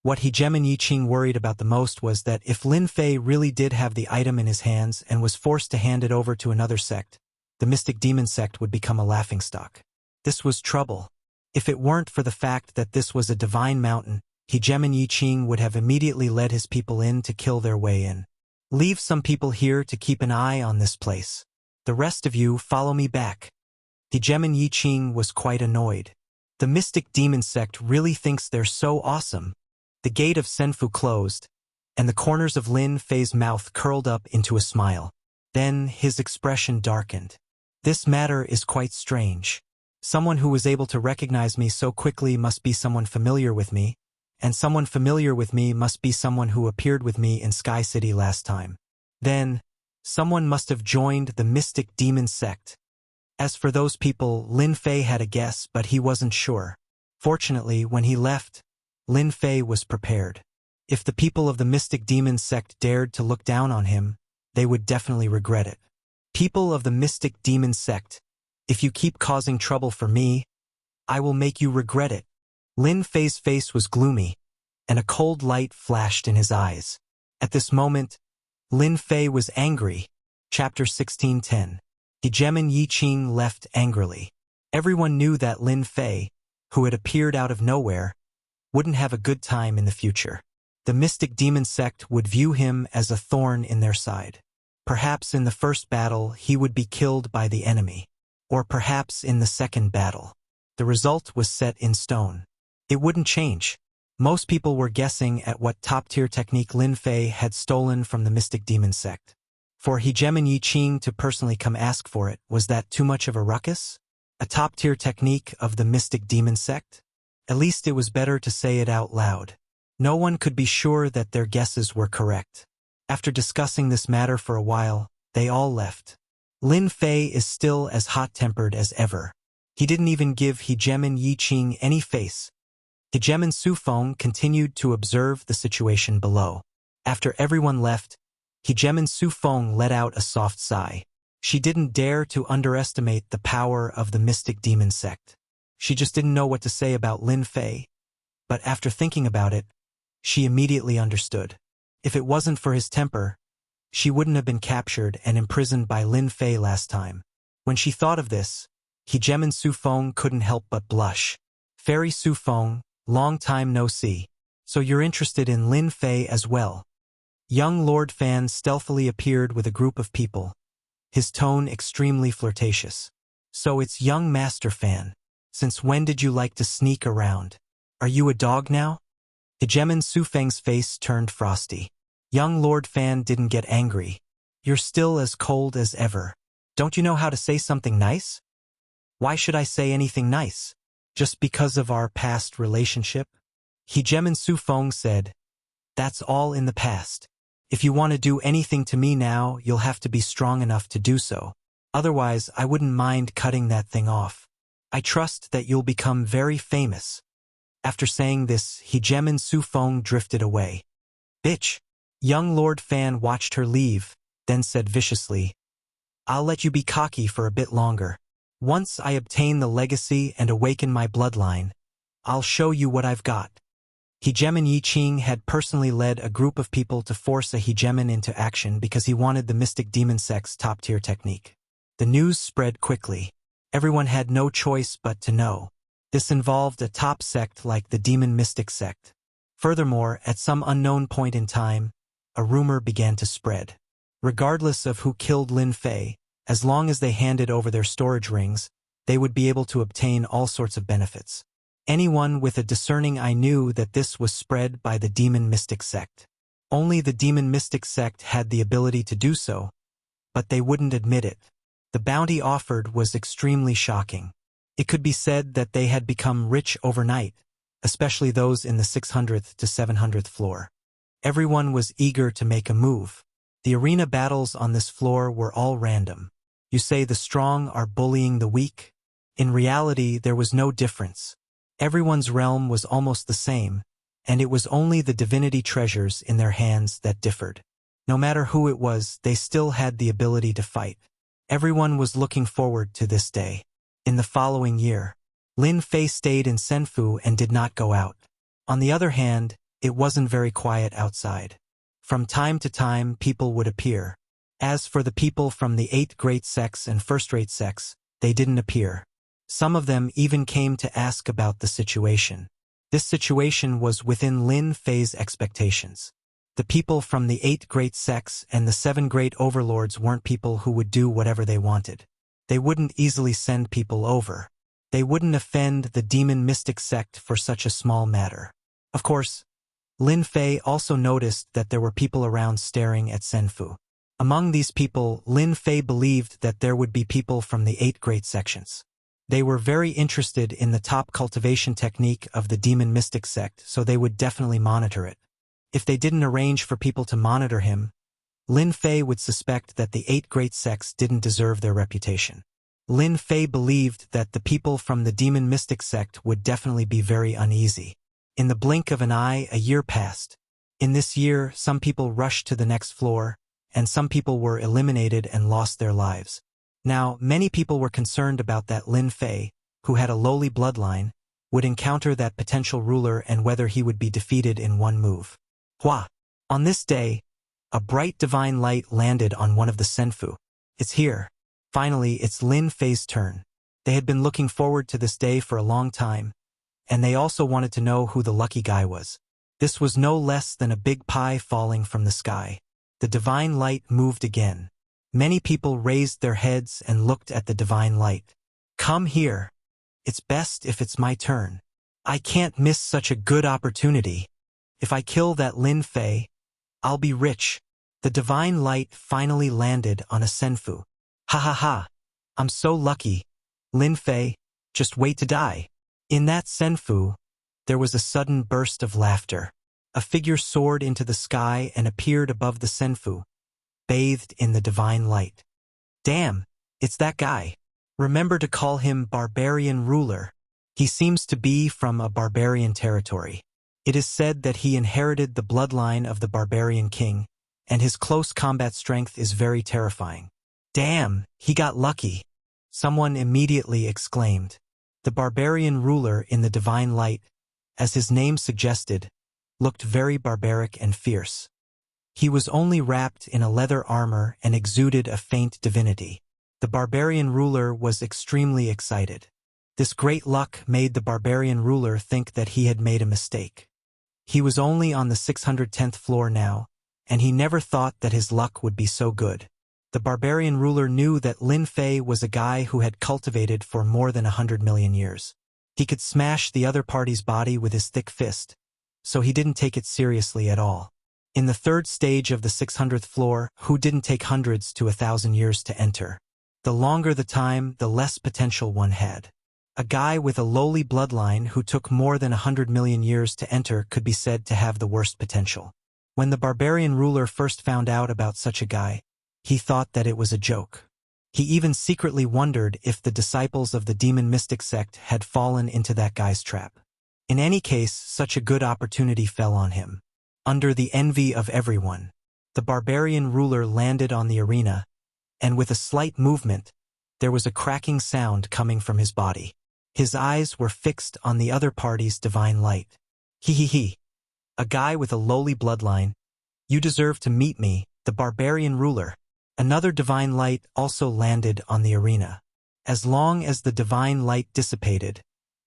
What Hegemon Yiqing worried about the most was that if Lin Fei really did have the item in his hands and was forced to hand it over to another sect, the mystic demon sect would become a laughingstock. This was trouble. If it weren't for the fact that this was a divine mountain, Hegemon Yiqing would have immediately led his people in to kill their way in. "Leave some people here to keep an eye on this place. The rest of you follow me back." Hegemon Yiqing was quite annoyed. The mystic demon sect really thinks they're so awesome. The gate of Senfu closed, and the corners of Lin Fei's mouth curled up into a smile. Then his expression darkened. "This matter is quite strange. Someone who was able to recognize me so quickly must be someone familiar with me, and someone familiar with me must be someone who appeared with me in Sky City last time. Then, someone must have joined the mystic demon sect." As for those people, Lin Fei had a guess, but he wasn't sure. Fortunately, when he left, Lin Fei was prepared. If the people of the mystic demon sect dared to look down on him, they would definitely regret it. "People of the mystic demon sect, if you keep causing trouble for me, I will make you regret it." Lin Fei's face was gloomy, and a cold light flashed in his eyes. At this moment, Lin Fei was angry. Chapter 16:10. Hegemon Yiqing left angrily. Everyone knew that Lin Fei, who had appeared out of nowhere, wouldn't have a good time in the future. The mystic demon sect would view him as a thorn in their side. Perhaps in the first battle he would be killed by the enemy, or perhaps in the second battle. The result was set in stone. It wouldn't change. Most people were guessing at what top-tier technique Lin Fei had stolen from the mystic demon sect. For Hegemon Yiqing to personally come ask for it, was that too much of a ruckus? A top-tier technique of the mystic demon sect? At least it was better to say it out loud. No one could be sure that their guesses were correct. After discussing this matter for a while, they all left. Lin Fei is still as hot-tempered as ever. He didn't even give Hegemon Yiqing any face. Hegemon Sufeng continued to observe the situation below. After everyone left, Hegemon Sufeng let out a soft sigh. She didn't dare to underestimate the power of the mystic demon sect. She just didn't know what to say about Lin Fei. But after thinking about it, she immediately understood. If it wasn't for his temper, she wouldn't have been captured and imprisoned by Lin Fei last time. When she thought of this, Hegemon Sufeng couldn't help but blush. "Fairy Sufeng, long time no see. So you're interested in Lin Fei as well?" Young Lord Fan stealthily appeared with a group of people, his tone extremely flirtatious. "So it's young Master Fan. Since when did you like to sneak around? Are you a dog now?" Hegemon Sufeng's face turned frosty. Young Lord Fan didn't get angry. "You're still as cold as ever. Don't you know how to say something nice?" "Why should I say anything nice? Just because of our past relationship?" Hegemon Sufeng said, "That's all in the past. If you want to do anything to me now, you'll have to be strong enough to do so. Otherwise, I wouldn't mind cutting that thing off. I trust that you'll become very famous." After saying this, Hegemon Sufeng drifted away. "Bitch!" Young Lord Fan watched her leave, then said viciously, I'll let you be cocky for a bit longer. Once I obtain the legacy and awaken my bloodline, I'll show you what I've got. Hegemon Yi Qing had personally led a group of people to force a hegemon into action because he wanted the mystic demon sect's top-tier technique. The news spread quickly. Everyone had no choice but to know. This involved a top sect like the demon mystic sect. Furthermore, at some unknown point in time, a rumor began to spread. Regardless of who killed Lin Fei, as long as they handed over their storage rings, they would be able to obtain all sorts of benefits. Anyone with a discerning eye knew that this was spread by the demon mystic sect. Only the demon mystic sect had the ability to do so, but they wouldn't admit it. The bounty offered was extremely shocking. It could be said that they had become rich overnight, especially those in the 600th to 700th floor. Everyone was eager to make a move. The arena battles on this floor were all random. You say the strong are bullying the weak? In reality, there was no difference. Everyone's realm was almost the same, and it was only the divinity treasures in their hands that differed. No matter who it was, they still had the ability to fight. Everyone was looking forward to this day. In the following year, Lin Fei stayed in Senfu and did not go out. On the other hand, it wasn't very quiet outside. From time to time, people would appear. As for the people from the 8 great sects and first-rate sects, they didn't appear. Some of them even came to ask about the situation. This situation was within Lin Fei's expectations. The people from the 8 great sects and the 7 great overlords weren't people who would do whatever they wanted. They wouldn't easily send people over. They wouldn't offend the demon mystic sect for such a small matter. Of course, Lin Fei also noticed that there were people around staring at Senfu. Among these people, Lin Fei believed that there would be people from the 8 great sections. They were very interested in the top cultivation technique of the demon mystic sect, so they would definitely monitor it. If they didn't arrange for people to monitor him, Lin Fei would suspect that the 8 great sects didn't deserve their reputation. Lin Fei believed that the people from the demon mystic sect would definitely be very uneasy. In the blink of an eye, a year passed. In this year, some people rushed to the next floor, and some people were eliminated and lost their lives. Now, many people were concerned about that Lin Fei, who had a lowly bloodline, would encounter that potential ruler and whether he would be defeated in one move. Hua! On this day, a bright divine light landed on one of the Senfu. It's here. Finally, it's Lin Fei's turn. They had been looking forward to this day for a long time, and they also wanted to know who the lucky guy was. This was no less than a big pie falling from the sky. The divine light moved again. Many people raised their heads and looked at the divine light. Come here. It's best if it's my turn. I can't miss such a good opportunity. If I kill that Lin Fei, I'll be rich. The divine light finally landed on a Senfu. Ha ha ha. I'm so lucky. Lin Fei, just wait to die. In that Senfu, there was a sudden burst of laughter. A figure soared into the sky and appeared above the Senfu, bathed in the divine light. Damn, it's that guy. Remember to call him Barbarian Ruler. He seems to be from a barbarian territory. It is said that he inherited the bloodline of the barbarian king, and his close combat strength is very terrifying. Damn, he got lucky. Someone immediately exclaimed. The barbarian ruler in the divine light, as his name suggested, looked very barbaric and fierce. He was only wrapped in a leather armor and exuded a faint divinity. The barbarian ruler was extremely excited. This great luck made the barbarian ruler think that he had made a mistake. He was only on the 610th floor now, and he never thought that his luck would be so good. The barbarian ruler knew that Lin Fei was a guy who had cultivated for more than 100 million years. He could smash the other party's body with his thick fist, so he didn't take it seriously at all. In the third stage of the 600th floor, who didn't take hundreds to 1,000 years to enter? The longer the time, the less potential one had. A guy with a lowly bloodline who took more than 100 million years to enter could be said to have the worst potential. When the barbarian ruler first found out about such a guy, he thought that it was a joke. He even secretly wondered if the disciples of the demon mystic sect had fallen into that guy's trap. In any case, such a good opportunity fell on him. Under the envy of everyone, the barbarian ruler landed on the arena, and with a slight movement, there was a cracking sound coming from his body. His eyes were fixed on the other party's divine light. He. A guy with a lowly bloodline. You deserve to meet me, the barbarian ruler. Another divine light also landed on the arena. As long as the divine light dissipated,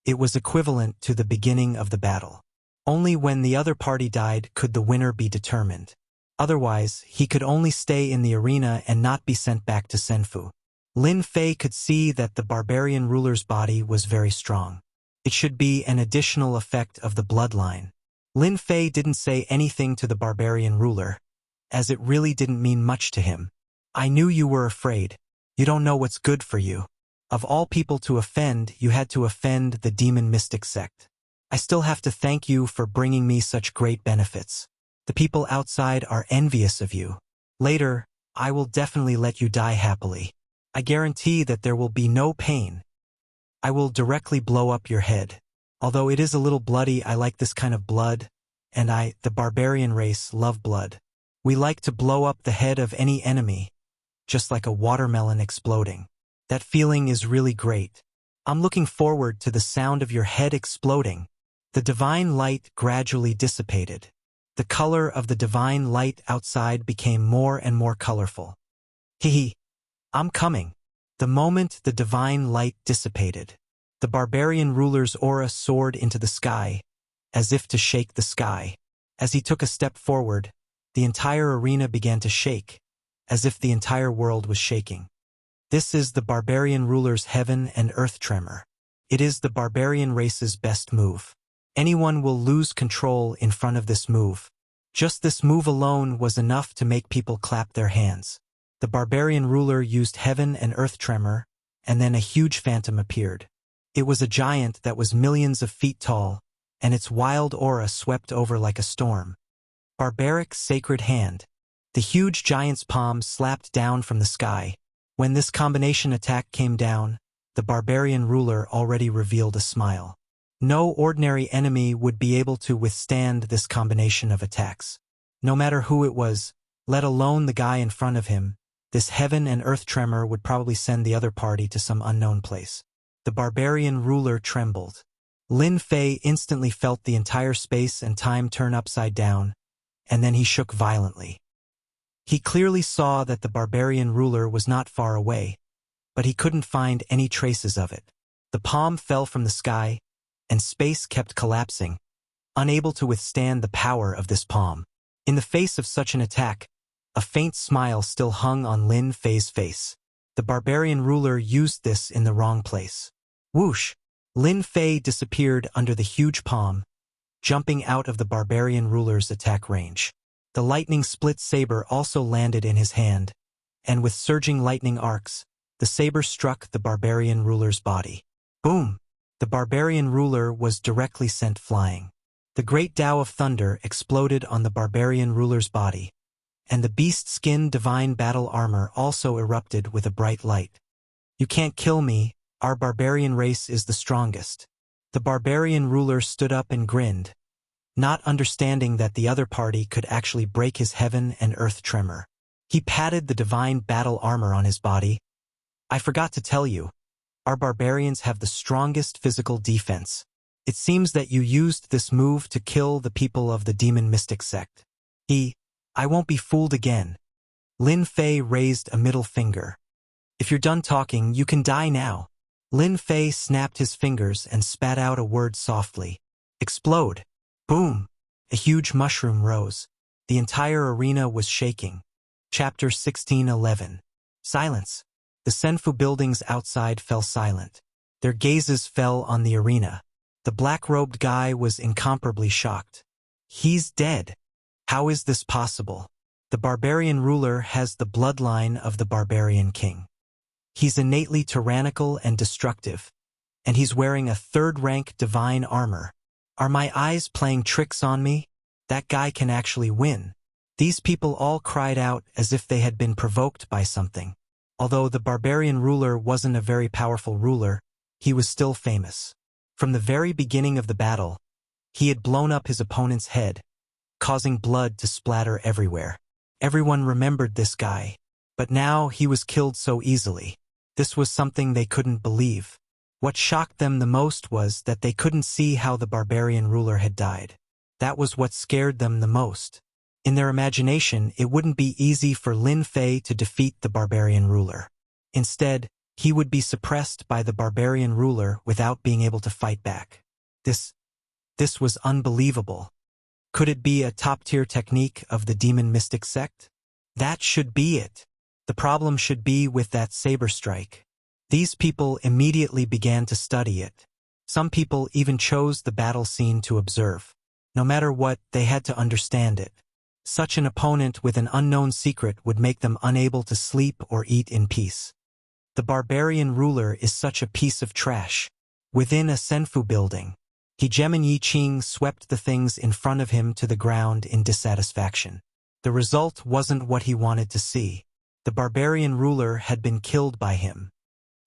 it was equivalent to the beginning of the battle. Only when the other party died could the winner be determined. Otherwise, he could only stay in the arena and not be sent back to Senfu. Lin Fei could see that the barbarian ruler's body was very strong. It should be an additional effect of the bloodline. Lin Fei didn't say anything to the barbarian ruler, as it really didn't mean much to him. I knew you were afraid. You don't know what's good for you. Of all people to offend, you had to offend the demon mystic sect. I still have to thank you for bringing me such great benefits. The people outside are envious of you. Later, I will definitely let you die happily. I guarantee that there will be no pain. I will directly blow up your head. Although it is a little bloody, I like this kind of blood, and the barbarian race, love blood. We like to blow up the head of any enemy, just like a watermelon exploding. That feeling is really great. I'm looking forward to the sound of your head exploding. The divine light gradually dissipated. The color of the divine light outside became more and more colorful. I'm coming. The moment the divine light dissipated, the barbarian ruler's aura soared into the sky, as if to shake the sky. As he took a step forward, the entire arena began to shake, as if the entire world was shaking. This is the barbarian ruler's heaven and earth tremor. It is the barbarian race's best move. Anyone will lose control in front of this move. Just this move alone was enough to make people clap their hands. The barbarian ruler used heaven and earth tremor, and then a huge phantom appeared. It was a giant that was millions of feet tall, and its wild aura swept over like a storm. Barbaric sacred hand. The huge giant's palm slapped down from the sky. When this combination attack came down, the barbarian ruler already revealed a smile. No ordinary enemy would be able to withstand this combination of attacks. No matter who it was, let alone the guy in front of him, this heaven and earth tremor would probably send the other party to some unknown place. The barbarian ruler trembled. Lin Fei instantly felt the entire space and time turn upside down, and then he shook violently. He clearly saw that the barbarian ruler was not far away, but he couldn't find any traces of it. The palm fell from the sky, and space kept collapsing, unable to withstand the power of this palm. In the face of such an attack, a faint smile still hung on Lin Fei's face. The barbarian ruler used this in the wrong place. Whoosh! Lin Fei disappeared under the huge palm, jumping out of the barbarian ruler's attack range. The lightning split saber also landed in his hand, and with surging lightning arcs, the saber struck the barbarian ruler's body. Boom! The barbarian ruler was directly sent flying. The great Tao of thunder exploded on the barbarian ruler's body, and the beast-skin divine battle armor also erupted with a bright light. You can't kill me, our barbarian race is the strongest. The barbarian ruler stood up and grinned, not understanding that the other party could actually break his heaven and earth tremor. He patted the divine battle armor on his body. I forgot to tell you, our barbarians have the strongest physical defense. It seems that you used this move to kill the people of the demon mystic sect. I won't be fooled again. Lin Fei raised a middle finger. If you're done talking, you can die now. Lin Fei snapped his fingers and spat out a word softly. Explode. Boom! A huge mushroom rose. The entire arena was shaking. Chapter 16:11. Silence. The Senfu buildings outside fell silent. Their gazes fell on the arena. The black-robed guy was incomparably shocked. He's dead. How is this possible? The barbarian ruler has the bloodline of the barbarian king. He's innately tyrannical and destructive, and he's wearing a third-rank divine armor. Are my eyes playing tricks on me? That guy can actually win. These people all cried out as if they had been provoked by something. Although the barbarian ruler wasn't a very powerful ruler, he was still famous. From the very beginning of the battle, he had blown up his opponent's head, causing blood to splatter everywhere. Everyone remembered this guy. But now he was killed so easily. This was something they couldn't believe. What shocked them the most was that they couldn't see how the barbarian ruler had died. That was what scared them the most. In their imagination, it wouldn't be easy for Lin Fei to defeat the barbarian ruler. Instead, he would be suppressed by the barbarian ruler without being able to fight back. This was unbelievable. Could it be a top-tier technique of the demon mystic sect? That should be it. The problem should be with that saber strike. These people immediately began to study it. Some people even chose the battle scene to observe. No matter what, they had to understand it. Such an opponent with an unknown secret would make them unable to sleep or eat in peace. The barbarian ruler is such a piece of trash. Within a Senfu building, Hegemon Yi Qing swept the things in front of him to the ground in dissatisfaction. The result wasn't what he wanted to see. The barbarian ruler had been killed by him.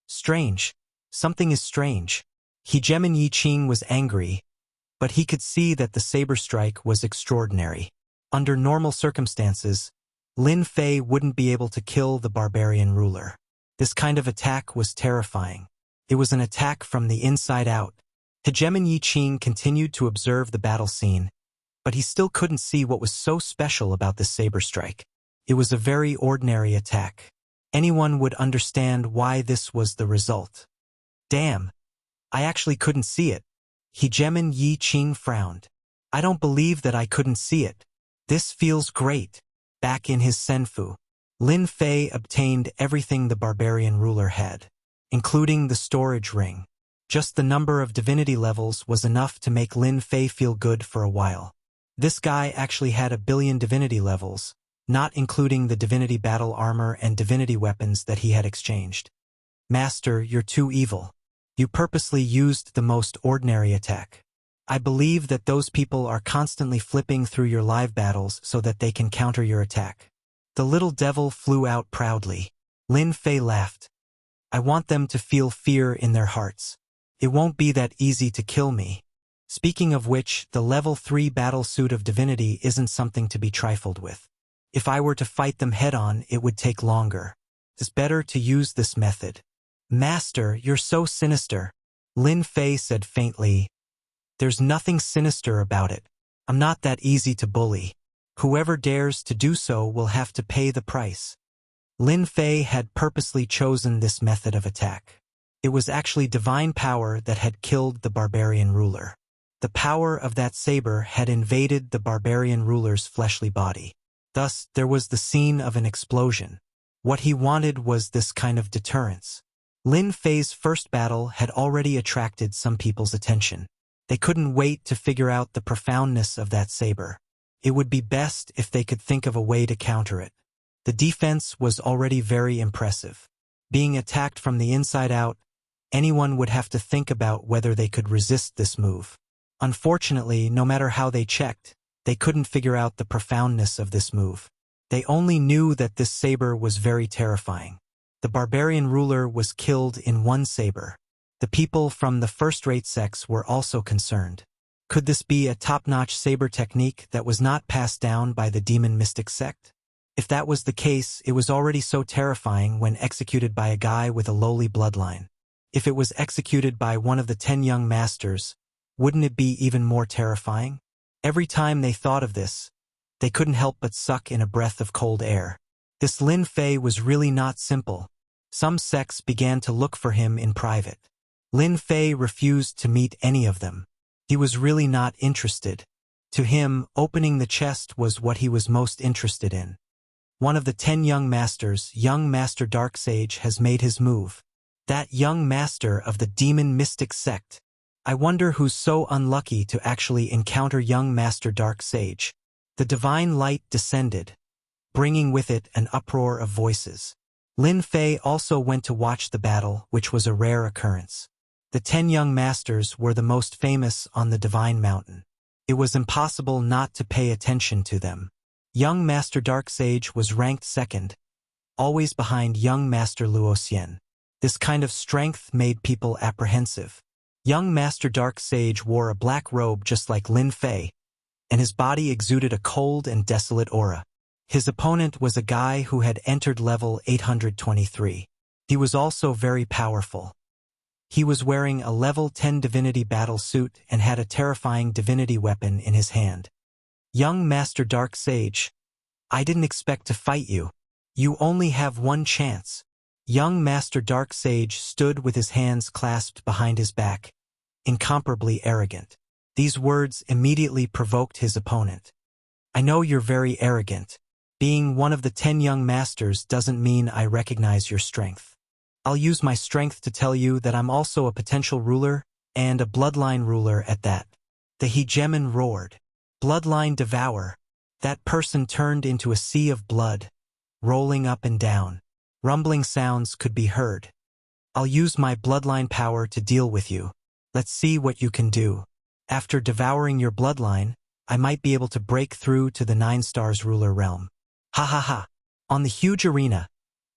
Strange. Something is strange. Hegemon Yi Qing was angry, but he could see that the saber strike was extraordinary. Under normal circumstances, Lin Fei wouldn't be able to kill the barbarian ruler. This kind of attack was terrifying. It was an attack from the inside out. Hegemon Yi Qing continued to observe the battle scene, but he still couldn't see what was so special about this saber strike. It was a very ordinary attack. Anyone would understand why this was the result. Damn. I actually couldn't see it. Hegemon Yi Qing frowned. I don't believe that I couldn't see it. This feels great. Back in his Senfu, Lin Fei obtained everything the barbarian ruler had, including the storage ring. Just the number of divinity levels was enough to make Lin Fei feel good for a while. This guy actually had 1 billion divinity levels, not including the divinity battle armor and divinity weapons that he had exchanged. Master, you're too evil. You purposely used the most ordinary attack. I believe that those people are constantly flipping through your live battles so that they can counter your attack. The little devil flew out proudly. Lin Fei laughed. I want them to feel fear in their hearts. It won't be that easy to kill me. Speaking of which, the level 3 battle suit of divinity isn't something to be trifled with. If I were to fight them head-on, it would take longer. It's better to use this method. Master, you're so sinister. Lin Fei said faintly. There's nothing sinister about it. I'm not that easy to bully. Whoever dares to do so will have to pay the price. Lin Fei had purposely chosen this method of attack. It was actually divine power that had killed the barbarian ruler. The power of that saber had invaded the barbarian ruler's fleshly body. Thus, there was the scene of an explosion. What he wanted was this kind of deterrence. Lin Fei's first battle had already attracted some people's attention. They couldn't wait to figure out the profoundness of that saber. It would be best if they could think of a way to counter it. The defense was already very impressive. Being attacked from the inside out, anyone would have to think about whether they could resist this move. Unfortunately, no matter how they checked, they couldn't figure out the profoundness of this move. They only knew that this saber was very terrifying. The barbarian ruler was killed in one saber. The people from the first-rate sects were also concerned. Could this be a top-notch saber technique that was not passed down by the demon mystic sect? If that was the case, it was already so terrifying when executed by a guy with a lowly bloodline. If it was executed by one of the 10 young masters, wouldn't it be even more terrifying? Every time they thought of this, they couldn't help but suck in a breath of cold air. This Lin Fei was really not simple. Some sects began to look for him in private. Lin Fei refused to meet any of them. He was really not interested. To him, opening the chest was what he was most interested in. One of the 10 young masters, young Master Darksage, has made his move. That young master of the demon mystic sect. I wonder who's so unlucky to actually encounter young Master Darksage. The divine light descended, bringing with it an uproar of voices. Lin Fei also went to watch the battle, which was a rare occurrence. The 10 young masters were the most famous on the Divine Mountain. It was impossible not to pay attention to them. Young Master Darksage was ranked second, always behind young Master Luoxian. This kind of strength made people apprehensive. Young Master Darksage wore a black robe just like Lin Fei, and his body exuded a cold and desolate aura. His opponent was a guy who had entered level 823. He was also very powerful. He was wearing a level 10 divinity battle suit and had a terrifying divinity weapon in his hand. Young Master Dark Sage, I didn't expect to fight you. You only have one chance. Young Master Dark Sage stood with his hands clasped behind his back, incomparably arrogant. These words immediately provoked his opponent. I know you're very arrogant. Being one of the 10 young masters doesn't mean I recognize your strength. I'll use my strength to tell you that I'm also a potential ruler, and a bloodline ruler at that. The hegemon roared. Bloodline devour. That person turned into a sea of blood, rolling up and down. Rumbling sounds could be heard. I'll use my bloodline power to deal with you. Let's see what you can do. After devouring your bloodline, I might be able to break through to the 9 stars ruler realm. Ha ha ha. On the huge arena,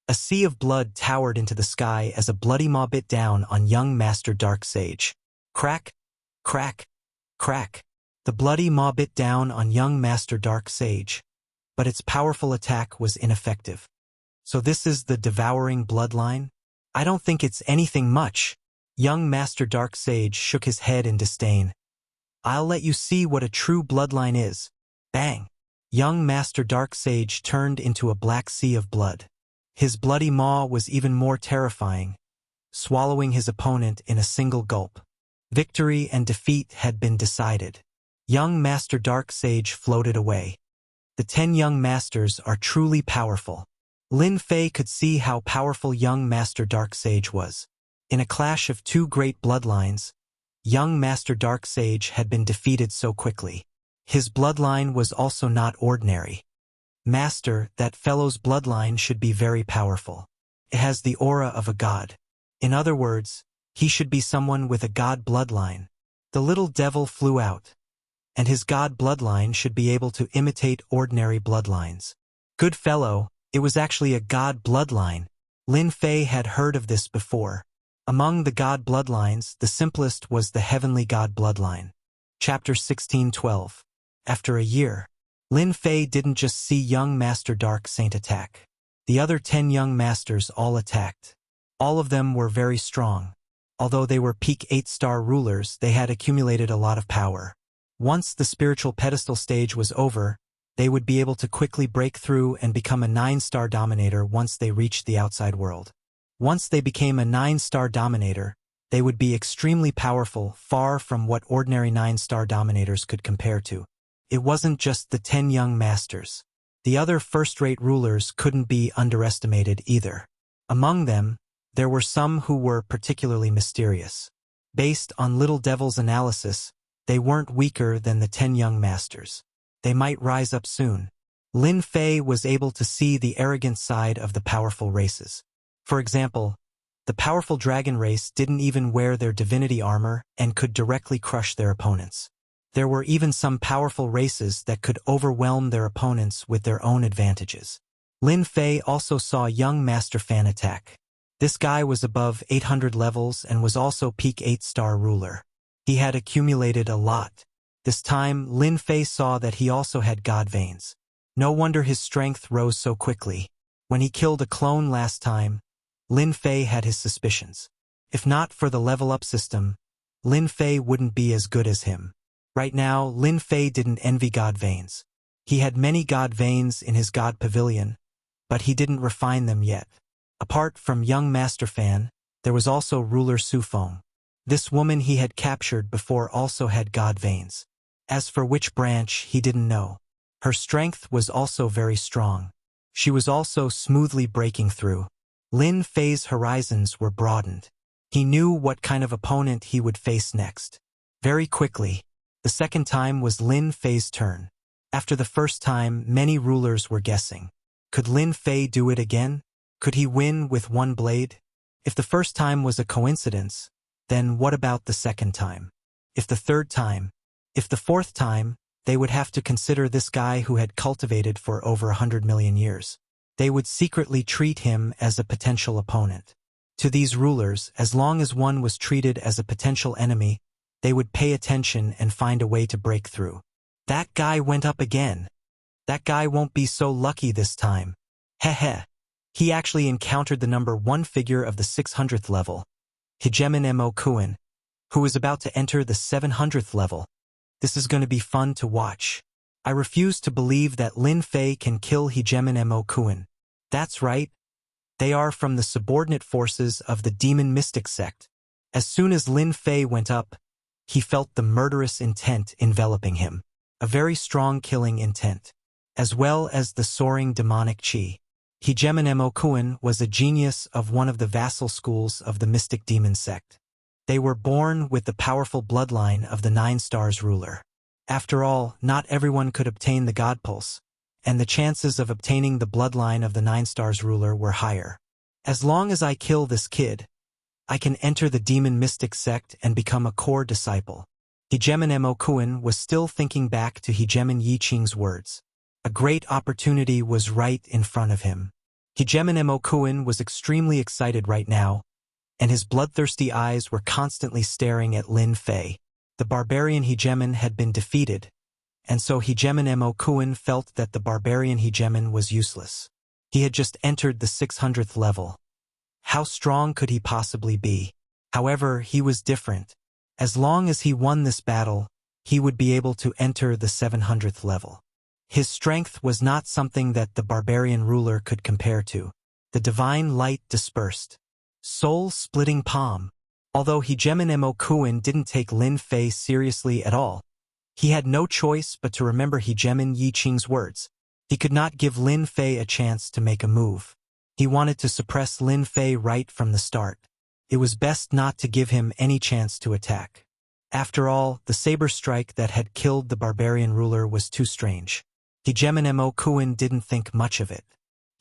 a sea of blood towered into the sky as a bloody maw bit down on young Master Dark Sage. Crack, crack, crack. The bloody maw bit down on young Master Dark Sage, but its powerful attack was ineffective. So this is the devouring bloodline? I don't think it's anything much. Young Master Dark Sage shook his head in disdain. I'll let you see what a true bloodline is. Bang! Young Master Dark Sage turned into a black sea of blood. His bloody maw was even more terrifying, swallowing his opponent in a single gulp. Victory and defeat had been decided. Young Master Dark Sage floated away. The 10 young masters are truly powerful. Lin Fei could see how powerful young Master Dark Sage was. In a clash of 2 great bloodlines, young Master Dark Sage had been defeated so quickly. His bloodline was also not ordinary. Master, that fellow's bloodline should be very powerful. It has the aura of a god. In other words, he should be someone with a god bloodline. The little devil flew out, and his god bloodline should be able to imitate ordinary bloodlines. Good fellow, it was actually a god bloodline. Lin Fei had heard of this before. Among the god bloodlines, the simplest was the heavenly god bloodline. Chapter 16:12. After a year, Lin Fei didn't just see young Master Dark Saint attack. The other 10 young masters all attacked. All of them were very strong. Although they were peak 8-star rulers, they had accumulated a lot of power. Once the spiritual pedestal stage was over, they would be able to quickly break through and become a 9-star dominator once they reached the outside world. Once they became a 9-star dominator, they would be extremely powerful, far from what ordinary 9-star dominators could compare to. It wasn't just the 10 young masters. The other first-rate rulers couldn't be underestimated either. Among them, there were some who were particularly mysterious. Based on Little Devil's analysis, they weren't weaker than the 10 young masters. They might rise up soon. Lin Fei was able to see the arrogant side of the powerful races. For example, the powerful dragon race didn't even wear their divinity armor and could directly crush their opponents. There were even some powerful races that could overwhelm their opponents with their own advantages. Lin Fei also saw young Master Fan attack. This guy was above 800 levels and was also peak 8-star ruler. He had accumulated a lot. This time, Lin Fei saw that he also had god veins. No wonder his strength rose so quickly. When he killed a clone last time, Lin Fei had his suspicions. If not for the level-up system, Lin Fei wouldn't be as good as him. Right now, Lin Fei didn't envy god veins. He had many god veins in his god pavilion, but he didn't refine them yet. Apart from young Master Fan, there was also ruler Su Feng. This woman he had captured before also had god veins. As for which branch, he didn't know. Her strength was also very strong. She was also smoothly breaking through. Lin Fei's horizons were broadened. He knew what kind of opponent he would face next. Very quickly, the second time was Lin Fei's turn. After the first time, many rulers were guessing. Could Lin Fei do it again? Could he win with one blade? If the first time was a coincidence, then what about the second time? If the third time? If the fourth time, they would have to consider this guy who had cultivated for over 100 million years. They would secretly treat him as a potential opponent. To these rulers, as long as one was treated as a potential enemy, they would pay attention and find a way to break through. That guy went up again. That guy won't be so lucky this time. Heh. He actually encountered the number 1 figure of the 600th level, Hegemon Mo Kuin, who is about to enter the 700th level. This is going to be fun to watch. I refuse to believe that Lin Fei can kill Hegemon Mo Kuin. That's right. They are from the subordinate forces of the demon mystic sect. As soon as Lin Fei went up, he felt the murderous intent enveloping him. A very strong killing intent, as well as the soaring demonic chi. Hegemon Mo Kuin was a genius of one of the vassal schools of the mystic demon sect. They were born with the powerful bloodline of the 9 Stars ruler. After all, not everyone could obtain the God Pulse, and the chances of obtaining the bloodline of the 9 Stars ruler were higher. As long as I kill this kid, I can enter the demon mystic sect and become a core disciple. Hegemon Mo Kuin was still thinking back to Hegemon Yi Qing's words. A great opportunity was right in front of him. Hegemon Mo Kuin was extremely excited right now, and his bloodthirsty eyes were constantly staring at Lin Fei. The barbarian Hegemon had been defeated, and so Hegemon Mo Kuin felt that the barbarian Hegemon was useless. He had just entered the 600th level. How strong could he possibly be? However, he was different. As long as he won this battle, he would be able to enter the 700th level. His strength was not something that the barbarian ruler could compare to. The divine light dispersed. Soul-splitting palm. Although Hegemon Mo Kuin didn't take Lin Fei seriously at all, he had no choice but to remember Hegemon Yi Qing's words. He could not give Lin Fei a chance to make a move. He wanted to suppress Lin Fei right from the start. It was best not to give him any chance to attack. After all, the saber strike that had killed the barbarian ruler was too strange. Hegemon Mo Kuin didn't think much of it.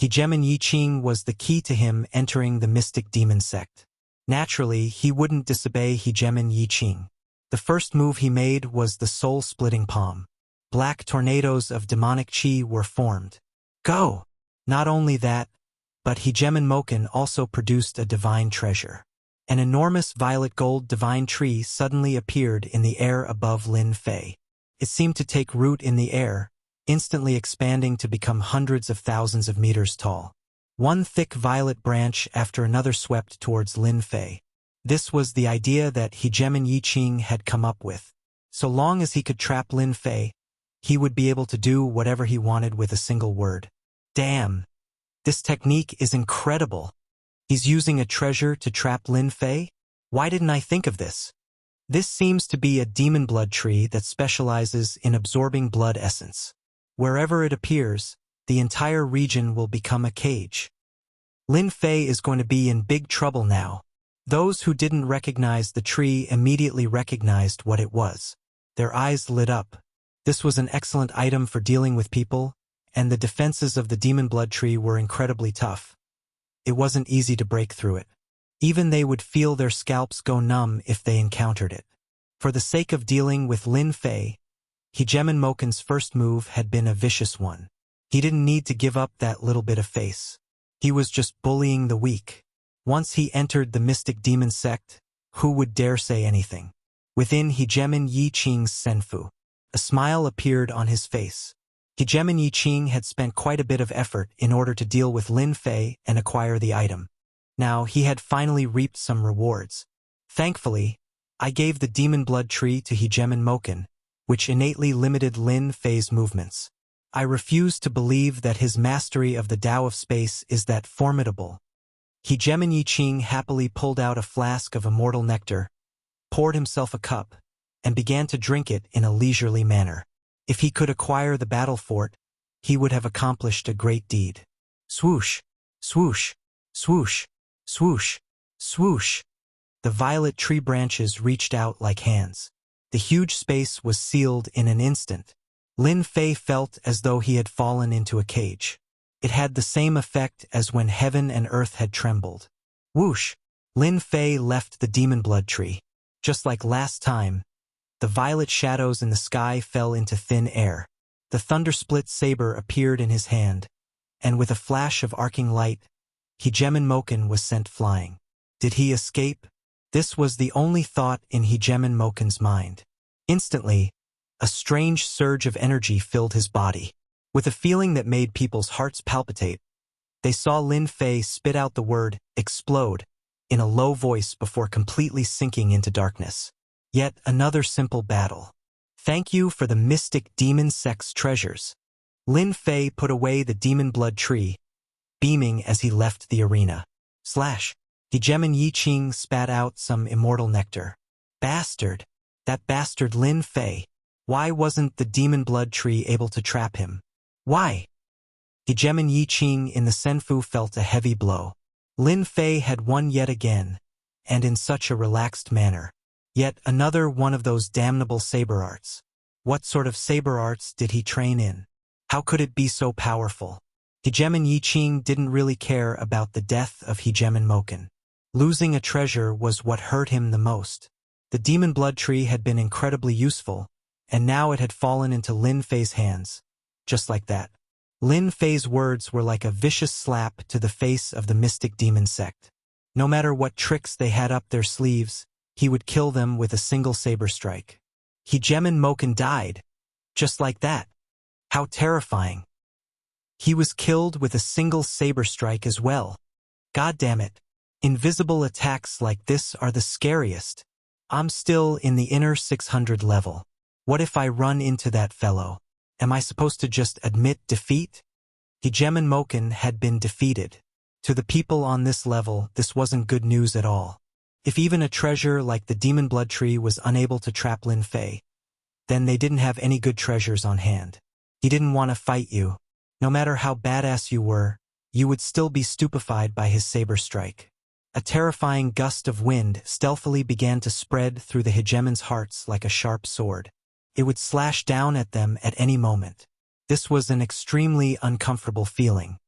Hegemon Yi Qing was the key to him entering the mystic demon sect. Naturally, he wouldn't disobey Hegemon Yi Qing. The first move he made was the soul-splitting palm. Black tornadoes of demonic chi were formed. Go! Not only that, but Hegemon Moken also produced a divine treasure. An enormous violet gold divine tree suddenly appeared in the air above Lin Fei. It seemed to take root in the air, instantly expanding to become hundreds of thousands of meters tall. One thick violet branch after another swept towards Lin Fei. This was the idea that Hegemon Yi Qing had come up with. So long as he could trap Lin Fei, he would be able to do whatever he wanted with a single word. Damn! This technique is incredible. He's using a treasure to trap Lin Fei? Why didn't I think of this? This seems to be a demon blood tree that specializes in absorbing blood essence. Wherever it appears, the entire region will become a cage. Lin Fei is going to be in big trouble now. Those who didn't recognize the tree immediately recognized what it was. Their eyes lit up. This was an excellent item for dealing with people, and the defenses of the demon blood tree were incredibly tough. It wasn't easy to break through it. Even they would feel their scalps go numb if they encountered it. For the sake of dealing with Lin Fei, Hegemon Moken's first move had been a vicious one. He didn't need to give up that little bit of face. He was just bullying the weak. Once he entered the mystic demon sect, who would dare say anything? Within Hegemon Yi Qing's senfu, a smile appeared on his face. Hegemon Yi Qing had spent quite a bit of effort in order to deal with Lin Fei and acquire the item. Now he had finally reaped some rewards. Thankfully, I gave the demon blood tree to Hegemon Moken, which innately limited Lin Fei's movements. I refuse to believe that his mastery of the Tao of space is that formidable. Hegemon Yi Qing happily pulled out a flask of immortal nectar, poured himself a cup, and began to drink it in a leisurely manner. If he could acquire the battle fort, he would have accomplished a great deed. Swoosh, swoosh, swoosh, swoosh, swoosh. The violet tree branches reached out like hands. The huge space was sealed in an instant. Lin Fei felt as though he had fallen into a cage. It had the same effect as when heaven and earth had trembled. Whoosh! Lin Fei left the demon blood tree. Just like last time, the violet shadows in the sky fell into thin air. The thundersplit saber appeared in his hand, and with a flash of arcing light, Hegemon Moken was sent flying. Did he escape? This was the only thought in Hegemon Moken's mind. Instantly, a strange surge of energy filled his body. With a feeling that made people's hearts palpitate, they saw Lin Fei spit out the word, explode, in a low voice before completely sinking into darkness. Yet another simple battle. Thank you for the mystic demon sex treasures. Lin Fei put away the demon blood tree, beaming as he left the arena. Hegemon Yi Qing spat out some immortal nectar. Bastard! That bastard Lin Fei! Why wasn't the demon blood tree able to trap him? Why? Hegemon Yi Qing in the Senfu felt a heavy blow. Lin Fei had won yet again, and in such a relaxed manner. Yet another one of those damnable saber arts. What sort of saber arts did he train in? How could it be so powerful? Hegemon Yi Qing didn't really care about the death of Hegemon Moken. Losing a treasure was what hurt him the most. The demon blood tree had been incredibly useful, and now it had fallen into Lin Fei's hands. Just like that. Lin Fei's words were like a vicious slap to the face of the mystic demon sect. No matter what tricks they had up their sleeves, he would kill them with a single saber strike. Hegemon Moken died. Just like that. How terrifying. He was killed with a single saber strike as well. God damn it. Invisible attacks like this are the scariest. I'm still in the inner 600 level. What if I run into that fellow? Am I supposed to just admit defeat? Hegemon Moken had been defeated. To the people on this level, this wasn't good news at all. If even a treasure like the demon blood tree was unable to trap Lin Fei, then they didn't have any good treasures on hand. He didn't want to fight you. No matter how badass you were, you would still be stupefied by his saber strike. A terrifying gust of wind stealthily began to spread through the hegemon's hearts like a sharp sword. It would slash down at them at any moment. This was an extremely uncomfortable feeling.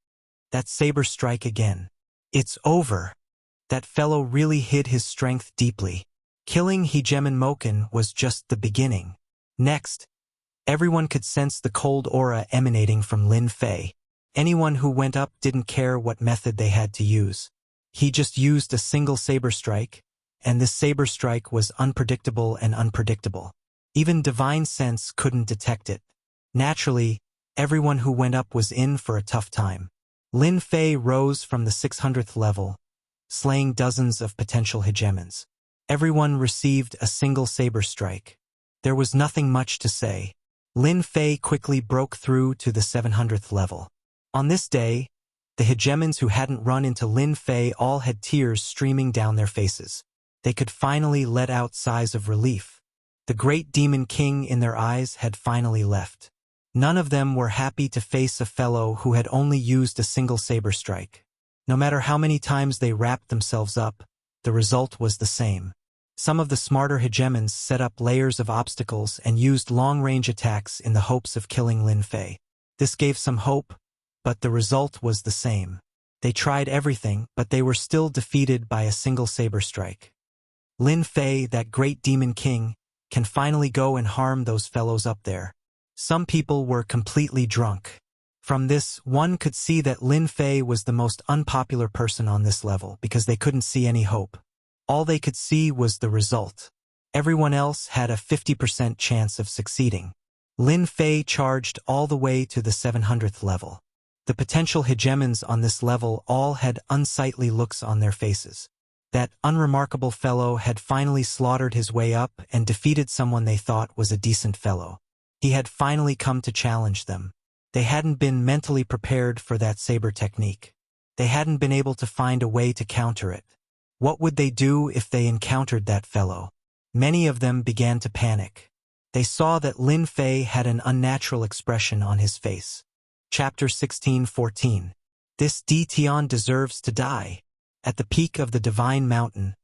That saber strike again. It's over. That fellow really hid his strength deeply. Killing Hegemon Moken was just the beginning. Next, everyone could sense the cold aura emanating from Lin Fei. Anyone who went up didn't care what method they had to use. He just used a single saber strike, and this saber strike was unpredictable and unpredictable. Even divine sense couldn't detect it. Naturally, everyone who went up was in for a tough time. Lin Fei rose from the 600th level, slaying dozens of potential hegemons. Everyone received a single saber strike. There was nothing much to say. Lin Fei quickly broke through to the 700th level. On this day, the hegemons who hadn't run into Lin Fei all had tears streaming down their faces. They could finally let out sighs of relief. The great demon king in their eyes had finally left. None of them were happy to face a fellow who had only used a single saber strike. No matter how many times they wrapped themselves up, the result was the same. Some of the smarter hegemons set up layers of obstacles and used long-range attacks in the hopes of killing Lin Fei. This gave some hope, but the result was the same. They tried everything, but they were still defeated by a single saber strike. Lin Fei, that great demon king, can finally go and harm those fellows up there. Some people were completely drunk. From this, one could see that Lin Fei was the most unpopular person on this level because they couldn't see any hope. All they could see was the result. Everyone else had a 50% chance of succeeding. Lin Fei charged all the way to the 700th level. The potential hegemons on this level all had unsightly looks on their faces. That unremarkable fellow had finally slaughtered his way up and defeated someone they thought was a decent fellow. He had finally come to challenge them. They hadn't been mentally prepared for that saber technique. They hadn't been able to find a way to counter it. What would they do if they encountered that fellow? Many of them began to panic. They saw that Lin Fei had an unnatural expression on his face. Chapter 16:14. This Tian deserves to die. At the peak of the Divine Mountain,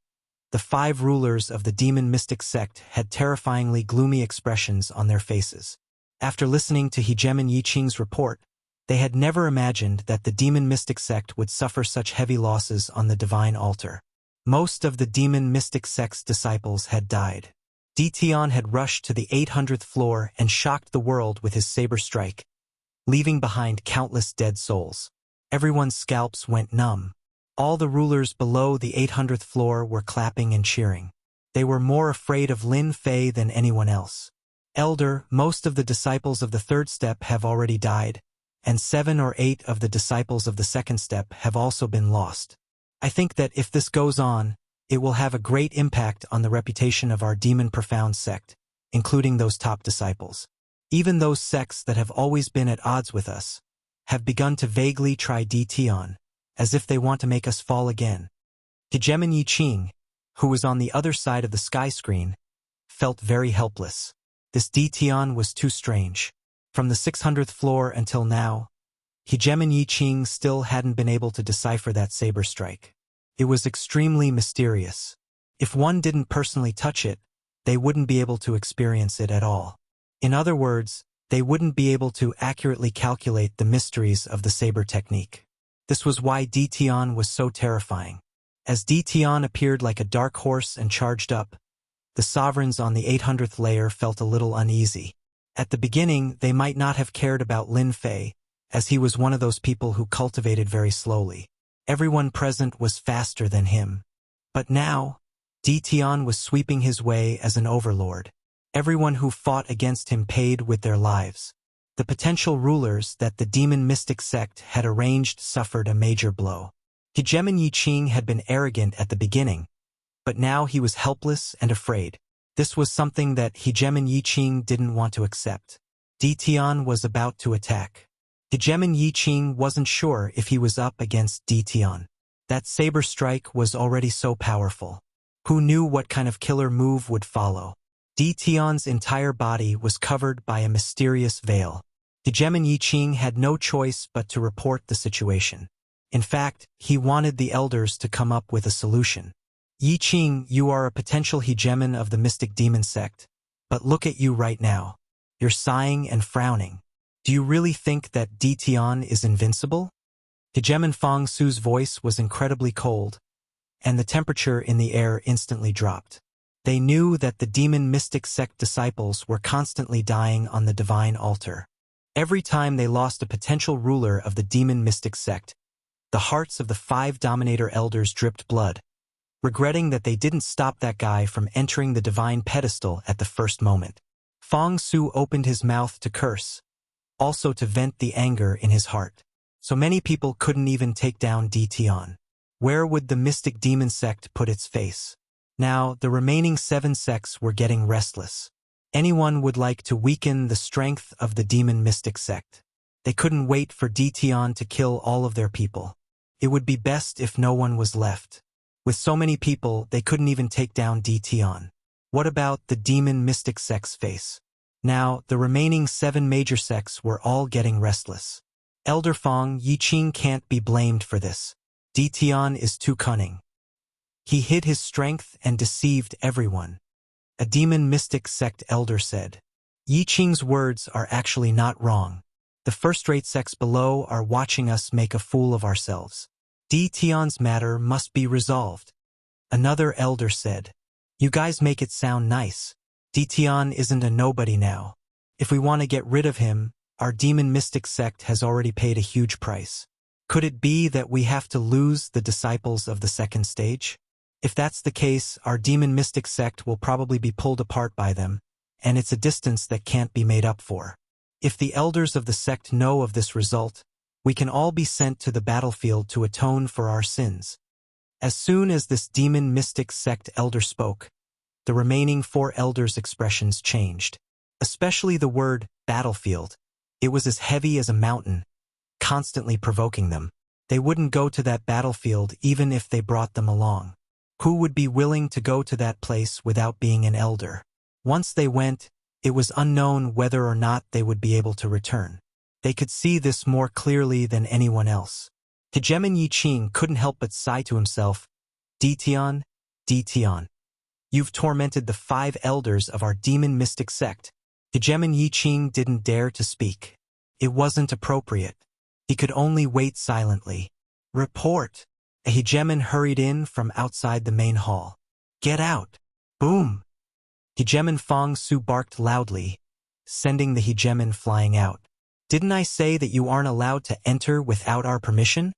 the 5 rulers of the demon mystic sect had terrifyingly gloomy expressions on their faces. After listening to Hegemon Yi Qing's report, they had never imagined that the demon mystic sect would suffer such heavy losses on the divine altar. Most of the demon mystic sect's disciples had died. Tian had rushed to the 800th floor and shocked the world with his saber strike, leaving behind countless dead souls. Everyone's scalps went numb. All the rulers below the 800th floor were clapping and cheering. They were more afraid of Lin Fei than anyone else. Elder, most of the disciples of the third step have already died, and 7 or 8 of the disciples of the second step have also been lost. I think that if this goes on, it will have a great impact on the reputation of our demon profound sect, including those top disciples. Even those sects that have always been at odds with us have begun to vaguely try DT on, as if they want to make us fall again. Hegemon Yiqing, who was on the other side of the sky screen, felt very helpless. This DT was too strange. From the 600th floor until now, Hegemon Yiqing still hadn't been able to decipher that saber strike. It was extremely mysterious. If one didn't personally touch it, they wouldn't be able to experience it at all. In other words, they wouldn't be able to accurately calculate the mysteries of the saber technique. This was why DT was so terrifying. As DT appeared like a dark horse and charged up, the sovereigns on the 800th layer felt a little uneasy. At the beginning, they might not have cared about Lin Fei, as he was one of those people who cultivated very slowly. Everyone present was faster than him. But now, DT was sweeping his way as an overlord. Everyone who fought against him paid with their lives. The potential rulers that the demon mystic sect had arranged suffered a major blow. Hegemon Yiqing had been arrogant at the beginning, but now he was helpless and afraid. This was something that Hegemon Yiqing didn't want to accept. DT was about to attack. Hegemon Yiqing wasn't sure if he was up against DT. That saber strike was already so powerful. Who knew what kind of killer move would follow? DT's entire body was covered by a mysterious veil. Hegemon Yiqing had no choice but to report the situation. In fact, he wanted the elders to come up with a solution. Yiqing, you are a potential hegemon of the mystic demon sect, but look at you right now. You're sighing and frowning. Do you really think that DT is invincible? Hegemon Feng Su's voice was incredibly cold, and the temperature in the air instantly dropped. They knew that the demon mystic sect disciples were constantly dying on the divine altar. Every time they lost a potential ruler of the demon mystic sect, the hearts of the 5 dominator elders dripped blood, regretting that they didn't stop that guy from entering the divine pedestal at the first moment. Feng Su opened his mouth to curse, also to vent the anger in his heart. So many people couldn't even take down DT. Where would the mystic demon sect put its face? Now, the remaining 7 sects were getting restless. Anyone would like to weaken the strength of the demon mystic sect. They couldn't wait for DT to kill all of their people. It would be best if no one was left. With so many people, they couldn't even take down DT. What about the demon mystic sect's face? Now, the remaining 7 major sects were all getting restless. Elder Feng Yiqing can't be blamed for this. DT is too cunning. He hid his strength and deceived everyone. A demon mystic sect elder said. Yiqing's words are actually not wrong. The first-rate sects below are watching us make a fool of ourselves. DT's matter must be resolved. Another elder said. You guys make it sound nice. DT isn't a nobody now. If we want to get rid of him, our demon mystic sect has already paid a huge price. Could it be that we have to lose the disciples of the second stage? If that's the case, our demon mystic sect will probably be pulled apart by them, and it's a distance that can't be made up for. If the elders of the sect know of this result, we can all be sent to the battlefield to atone for our sins. As soon as this demon mystic sect elder spoke, the remaining 4 elders' expressions changed. Especially the word battlefield. It was as heavy as a mountain, constantly provoking them. They wouldn't go to that battlefield even if they brought them along. Who would be willing to go to that place without being an elder? Once they went, it was unknown whether or not they would be able to return. They could see this more clearly than anyone else. Hegemon Yiqing couldn't help but sigh to himself, DT, you've tormented the 5 elders of our demon mystic sect. Hegemon Yiqing didn't dare to speak. It wasn't appropriate. He could only wait silently. Report. A hegemon hurried in from outside the main hall. Get out. Boom. Hegemon Feng Su barked loudly, sending the hegemon flying out. Didn't I say that you aren't allowed to enter without our permission?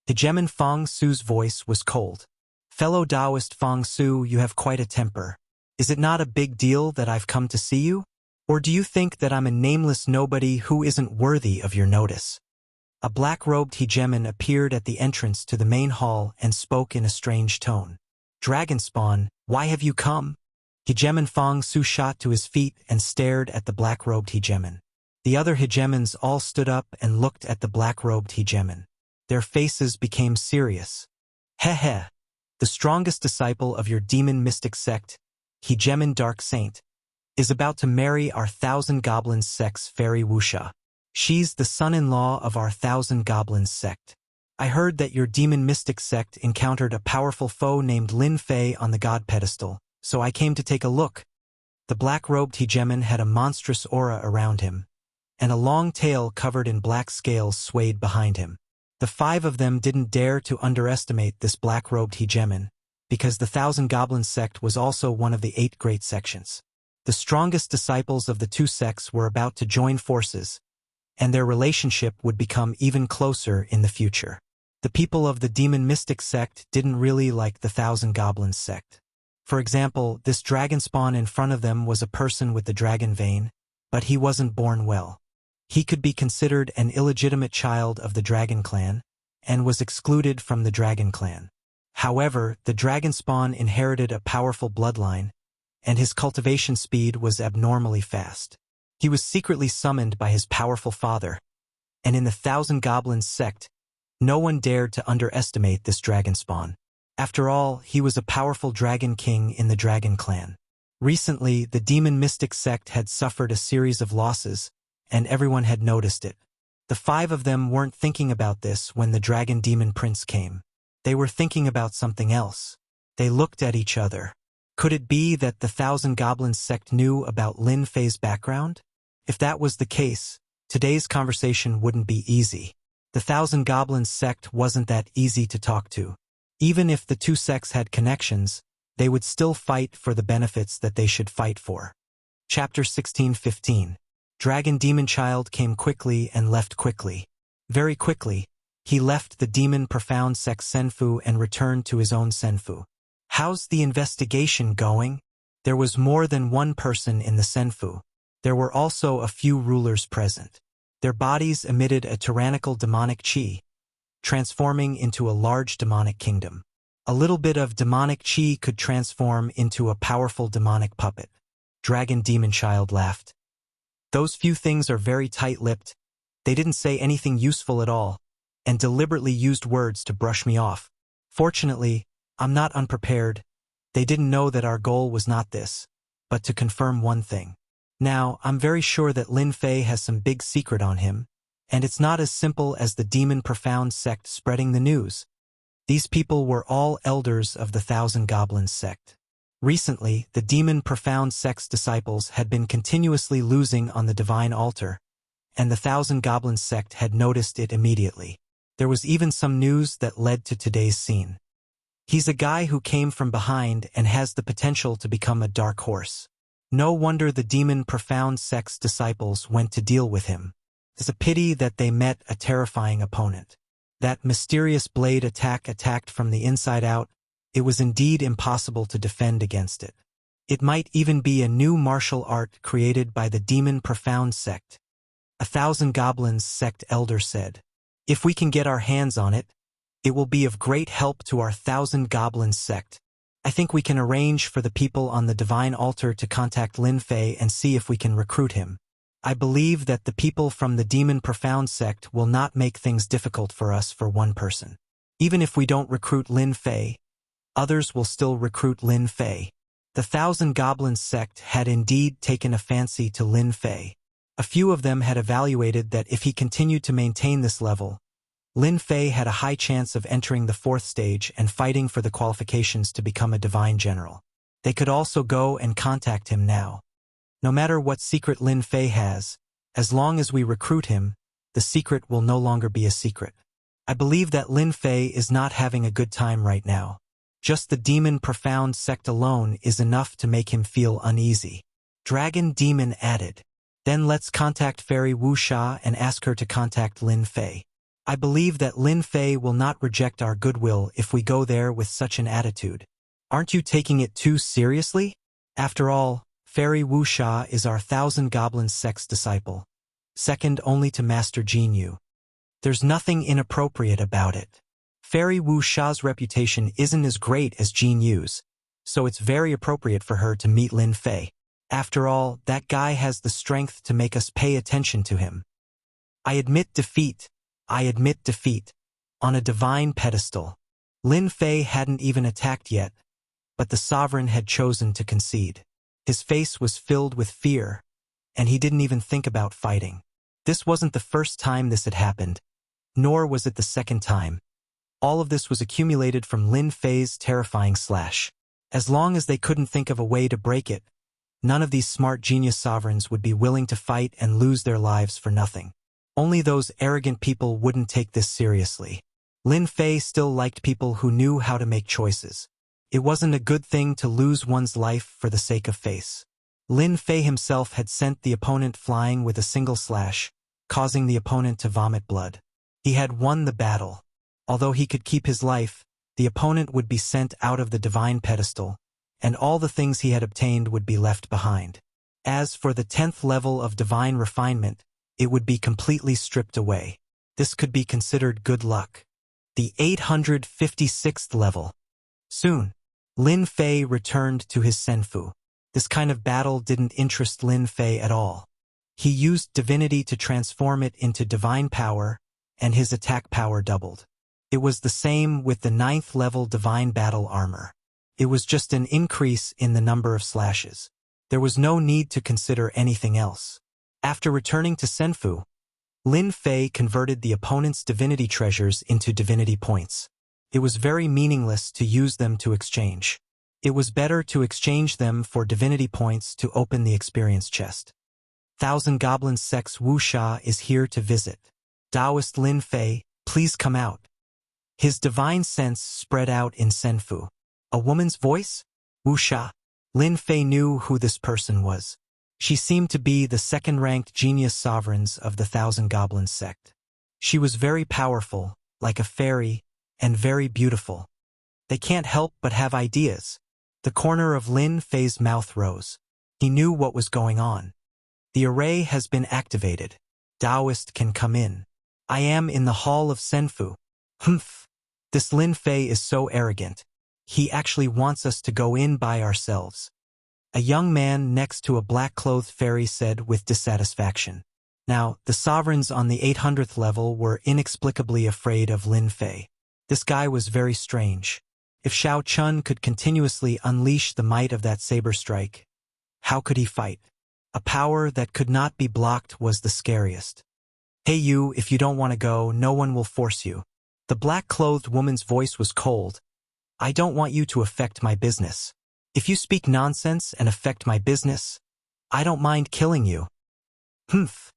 Hegemon Feng Su's voice was cold. Fellow Taoist Feng Su, you have quite a temper. Is it not a big deal that I've come to see you? Or do you think that I'm a nameless nobody who isn't worthy of your notice? A black-robed hegemon appeared at the entrance to the main hall and spoke in a strange tone. "Dragonspawn, why have you come?" Hegemon Fong Su shot to his feet and stared at the black-robed hegemon. The other hegemons all stood up and looked at the black-robed hegemon. Their faces became serious. "Heh. The strongest disciple of your demon mystic sect, Hegemon Dark Saint, is about to marry our Thousand Goblins sect's Fairy Wuxia. She's the son-in-law of our Thousand Goblins sect. I heard that your demon mystic sect encountered a powerful foe named Lin Fei on the god pedestal, so I came to take a look." The black-robed hegemon had a monstrous aura around him, and a long tail covered in black scales swayed behind him. The 5 of them didn't dare to underestimate this black-robed hegemon, because the Thousand Goblins sect was also one of the 8 great sections. The strongest disciples of the 2 sects were about to join forces, and their relationship would become even closer in the future. The people of the demon mystic sect didn't really like the Thousand Goblins sect. For example, this dragon spawn in front of them was a person with the dragon vein, but he wasn't born well. He could be considered an illegitimate child of the Dragon Clan, and was excluded from the Dragon Clan. However, the dragon spawn inherited a powerful bloodline, and his cultivation speed was abnormally fast. He was secretly summoned by his powerful father, and in the Thousand Goblins sect, no one dared to underestimate this dragon spawn. After all, he was a powerful dragon king in the Dragon Clan. Recently, the demon mystic sect had suffered a series of losses, and everyone had noticed it. The 5 of them weren't thinking about this when the dragon demon prince came. They were thinking about something else. They looked at each other. Could it be that the Thousand Goblins sect knew about Lin Fei's background? If that was the case, today's conversation wouldn't be easy. The Thousand Goblins sect wasn't that easy to talk to. Even if the 2 sects had connections, they would still fight for the benefits that they should fight for. Chapter 16:15. Dragon Demon Child came quickly and left quickly. Very quickly, he left the Demon Profound Sect Senfu and returned to his own Senfu. "How's the investigation going?" There was more than one person in the Senfu. There were also a few rulers present. Their bodies emitted a tyrannical demonic chi, transforming into a large demonic kingdom. A little bit of demonic chi could transform into a powerful demonic puppet. Dragon Demon Child laughed. "Those few things are very tight-lipped. They didn't say anything useful at all, and deliberately used words to brush me off. Fortunately, I'm not unprepared. They didn't know that our goal was not this, but to confirm one thing. Now, I'm very sure that Lin Fei has some big secret on him, and it's not as simple as the Demon Profound sect spreading the news. These people were all elders of the Thousand Goblins sect. Recently, the Demon Profound sect's disciples had been continuously losing on the divine altar, and the Thousand Goblins sect had noticed it immediately. There was even some news that led to today's scene. He's a guy who came from behind and has the potential to become a dark horse. No wonder the Demon Profound sect's disciples went to deal with him. It's a pity that they met a terrifying opponent. That mysterious blade attacked from the inside out. It was indeed impossible to defend against it. It might even be a new martial art created by the Demon Profound sect. A Thousand Goblins sect elder said, "If we can get our hands on it, it will be of great help to our Thousand Goblins sect. I think we can arrange for the people on the divine altar to contact Lin Fei and see if we can recruit him. I believe that the people from the Demon Profound sect will not make things difficult for us for one person. Even if we don't recruit Lin Fei, others will still recruit Lin Fei." The Thousand Goblins sect had indeed taken a fancy to Lin Fei. A few of them had evaluated that if he continued to maintain this level, Lin Fei had a high chance of entering the 4th stage and fighting for the qualifications to become a divine general. They could also go and contact him now. No matter what secret Lin Fei has, as long as we recruit him, the secret will no longer be a secret. I believe that Lin Fei is not having a good time right now. Just the Demon Profound sect alone is enough to make him feel uneasy. Dragon Demon added, "Then let's contact Fairy Wuxia and ask her to contact Lin Fei. I believe that Lin Fei will not reject our goodwill if we go there with such an attitude. Aren't you taking it too seriously? After all, Fairy Wuxia is our Thousand Goblins sect's disciple, second only to Master Jinyu. There's nothing inappropriate about it. Fairy Wuxia's reputation isn't as great as Jin Yu's, so it's very appropriate for her to meet Lin Fei. After all, that guy has the strength to make us pay attention to him. I admit defeat. I admit defeat. On a divine pedestal. Lin Fei hadn't even attacked yet, but the sovereign had chosen to concede. His face was filled with fear, and he didn't even think about fighting. This wasn't the first time this had happened, nor was it the second time. All of this was accumulated from Lin Fei's terrifying slash. As long as they couldn't think of a way to break it, none of these smart genius sovereigns would be willing to fight and lose their lives for nothing. Only those arrogant people wouldn't take this seriously. Lin Fei still liked people who knew how to make choices. It wasn't a good thing to lose one's life for the sake of face. Lin Fei himself had sent the opponent flying with a single slash, causing the opponent to vomit blood. He had won the battle. Although he could keep his life, the opponent would be sent out of the divine pedestal, and all the things he had obtained would be left behind. As for the 10th level of divine refinement, it would be completely stripped away. This could be considered good luck. The 856th level. Soon, Lin Fei returned to his senfu. This kind of battle didn't interest Lin Fei at all. He used divinity to transform it into divine power, and his attack power doubled. It was the same with the 9th level divine battle armor. It was just an increase in the number of slashes. There was no need to consider anything else. After returning to senfu, Lin Fei converted the opponent's divinity treasures into divinity points. It was very meaningless to use them to exchange. It was better to exchange them for divinity points to open the experience chest. Thousand Goblins Sect's Wuxia is here to visit. Taoist Lin Fei, please come out. His divine sense spread out in senfu. A woman's voice? Wuxia. Lin Fei knew who this person was. She seemed to be the second-ranked genius sovereigns of the Thousand Goblins sect. She was very powerful, like a fairy, and very beautiful. They can't help but have ideas. The corner of Lin Fei's mouth rose. He knew what was going on. The array has been activated. Taoist can come in. I am in the hall of senfu. Humph. This Lin Fei is so arrogant. He actually wants us to go in by ourselves. A young man next to a black-clothed fairy said with dissatisfaction. Now, the sovereigns on the 800th level were inexplicably afraid of Lin Fei. This guy was very strange. If Shao Chun could continuously unleash the might of that saber strike, how could he fight? A power that could not be blocked was the scariest. Hey you, if you don't want to go, no one will force you. The black-clothed woman's voice was cold. I don't want you to affect my business. If you speak nonsense and affect my business, I don't mind killing you. Humph.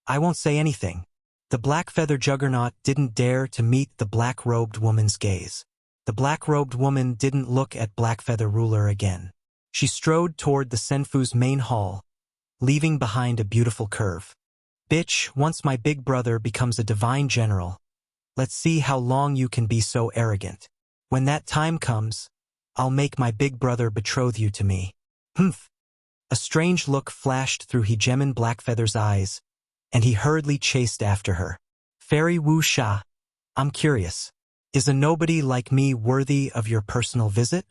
I won't say anything. The black-feather juggernaut didn't dare to meet the black-robed woman's gaze. The black-robed woman didn't look at Black-Feather Ruler again. She strode toward the senfu's main hall, leaving behind a beautiful curve. Bitch, once my big brother becomes a divine general, let's see how long you can be so arrogant. When that time comes, I'll make my big brother betroth you to me. Humph. A strange look flashed through Hegemon Blackfeather's eyes, and he hurriedly chased after her. Fairy Wuxia, I'm curious. Is a nobody like me worthy of your personal visit?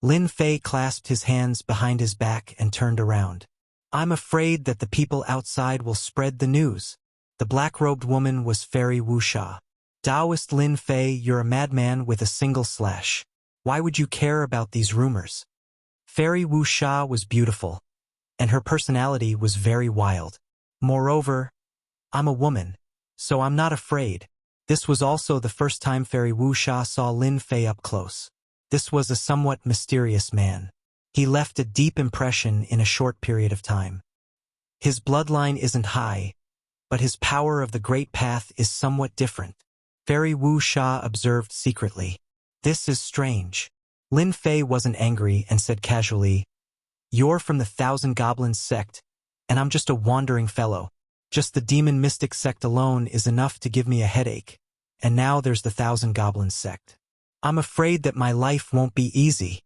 Lin Fei clasped his hands behind his back and turned around. I'm afraid that the people outside will spread the news. The black-robed woman was Fairy Wuxia. Taoist Lin Fei, you're a madman with a single slash. Why would you care about these rumors? Fairy Wuxia was beautiful, and her personality was very wild. Moreover, I'm a woman, so I'm not afraid. This was also the first time Fairy Wuxia saw Lin Fei up close. This was a somewhat mysterious man. He left a deep impression in a short period of time. His bloodline isn't high, but his power of the Great Path is somewhat different. Fairy Wuxia observed secretly. This is strange. Lin Fei wasn't angry and said casually, You're from the Thousand Goblins sect, and I'm just a wandering fellow. Just the demon mystic sect alone is enough to give me a headache, and now there's the Thousand Goblins sect. I'm afraid that my life won't be easy.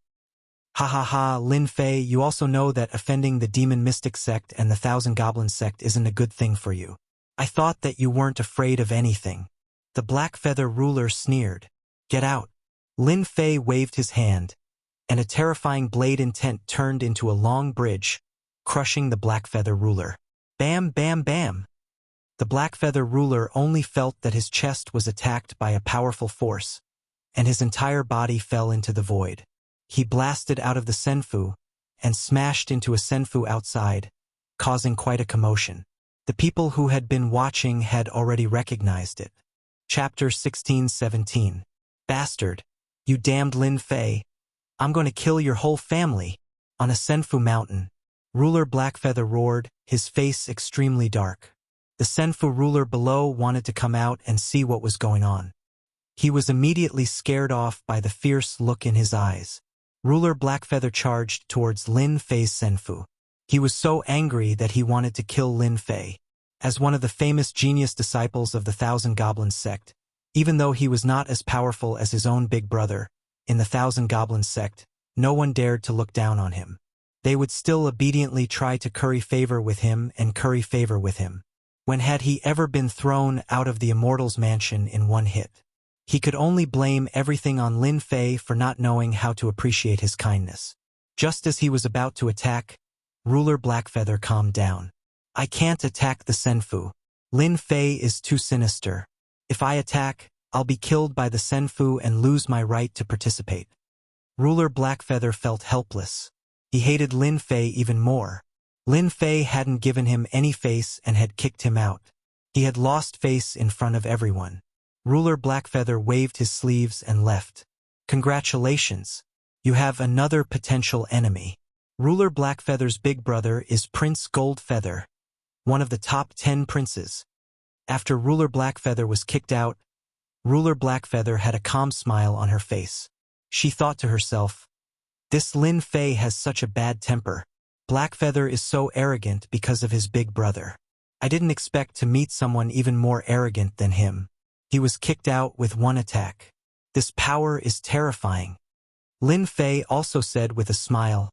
Ha ha ha, Lin Fei, you also know that offending the demon mystic sect and the Thousand Goblins sect isn't a good thing for you. I thought that you weren't afraid of anything. The Black Feather ruler sneered. Get out. Lin Fei waved his hand, and a terrifying blade intent turned into a long bridge, crushing the Black Feather ruler. Bam, bam, bam. The Black Feather ruler only felt that his chest was attacked by a powerful force, and his entire body fell into the void. He blasted out of the senfu and smashed into a senfu outside, causing quite a commotion. The people who had been watching had already recognized it. Chapter 16-17. Bastard! You damned Lin Fei! I'm going to kill your whole family! On a senfu mountain, Ruler Blackfeather roared, his face extremely dark. The senfu ruler below wanted to come out and see what was going on. He was immediately scared off by the fierce look in his eyes. Ruler Blackfeather charged towards Lin Fei's senfu. He was so angry that he wanted to kill Lin Fei. As one of the famous genius disciples of the Thousand Goblins sect, even though he was not as powerful as his own big brother, in the Thousand Goblins sect, no one dared to look down on him. They would still obediently try to curry favor with him and curry favor with him. When had he ever been thrown out of the Immortal's mansion in one hit? He could only blame everything on Lin Fei for not knowing how to appreciate his kindness. Just as he was about to attack, Ruler Blackfeather calmed down. I can't attack the senfu. Lin Fei is too sinister. If I attack, I'll be killed by the senfu and lose my right to participate. Ruler Blackfeather felt helpless. He hated Lin Fei even more. Lin Fei hadn't given him any face and had kicked him out. He had lost face in front of everyone. Ruler Blackfeather waved his sleeves and left. Congratulations. You have another potential enemy. Ruler Blackfeather's big brother is Prince Goldfeather, one of the top 10 princes. After Ruler Blackfeather was kicked out, Ruler Blackfeather had a calm smile on her face. She thought to herself, this Lin Fei has such a bad temper. Blackfeather is so arrogant because of his big brother. I didn't expect to meet someone even more arrogant than him. He was kicked out with one attack. This power is terrifying. Lin Fei also said with a smile,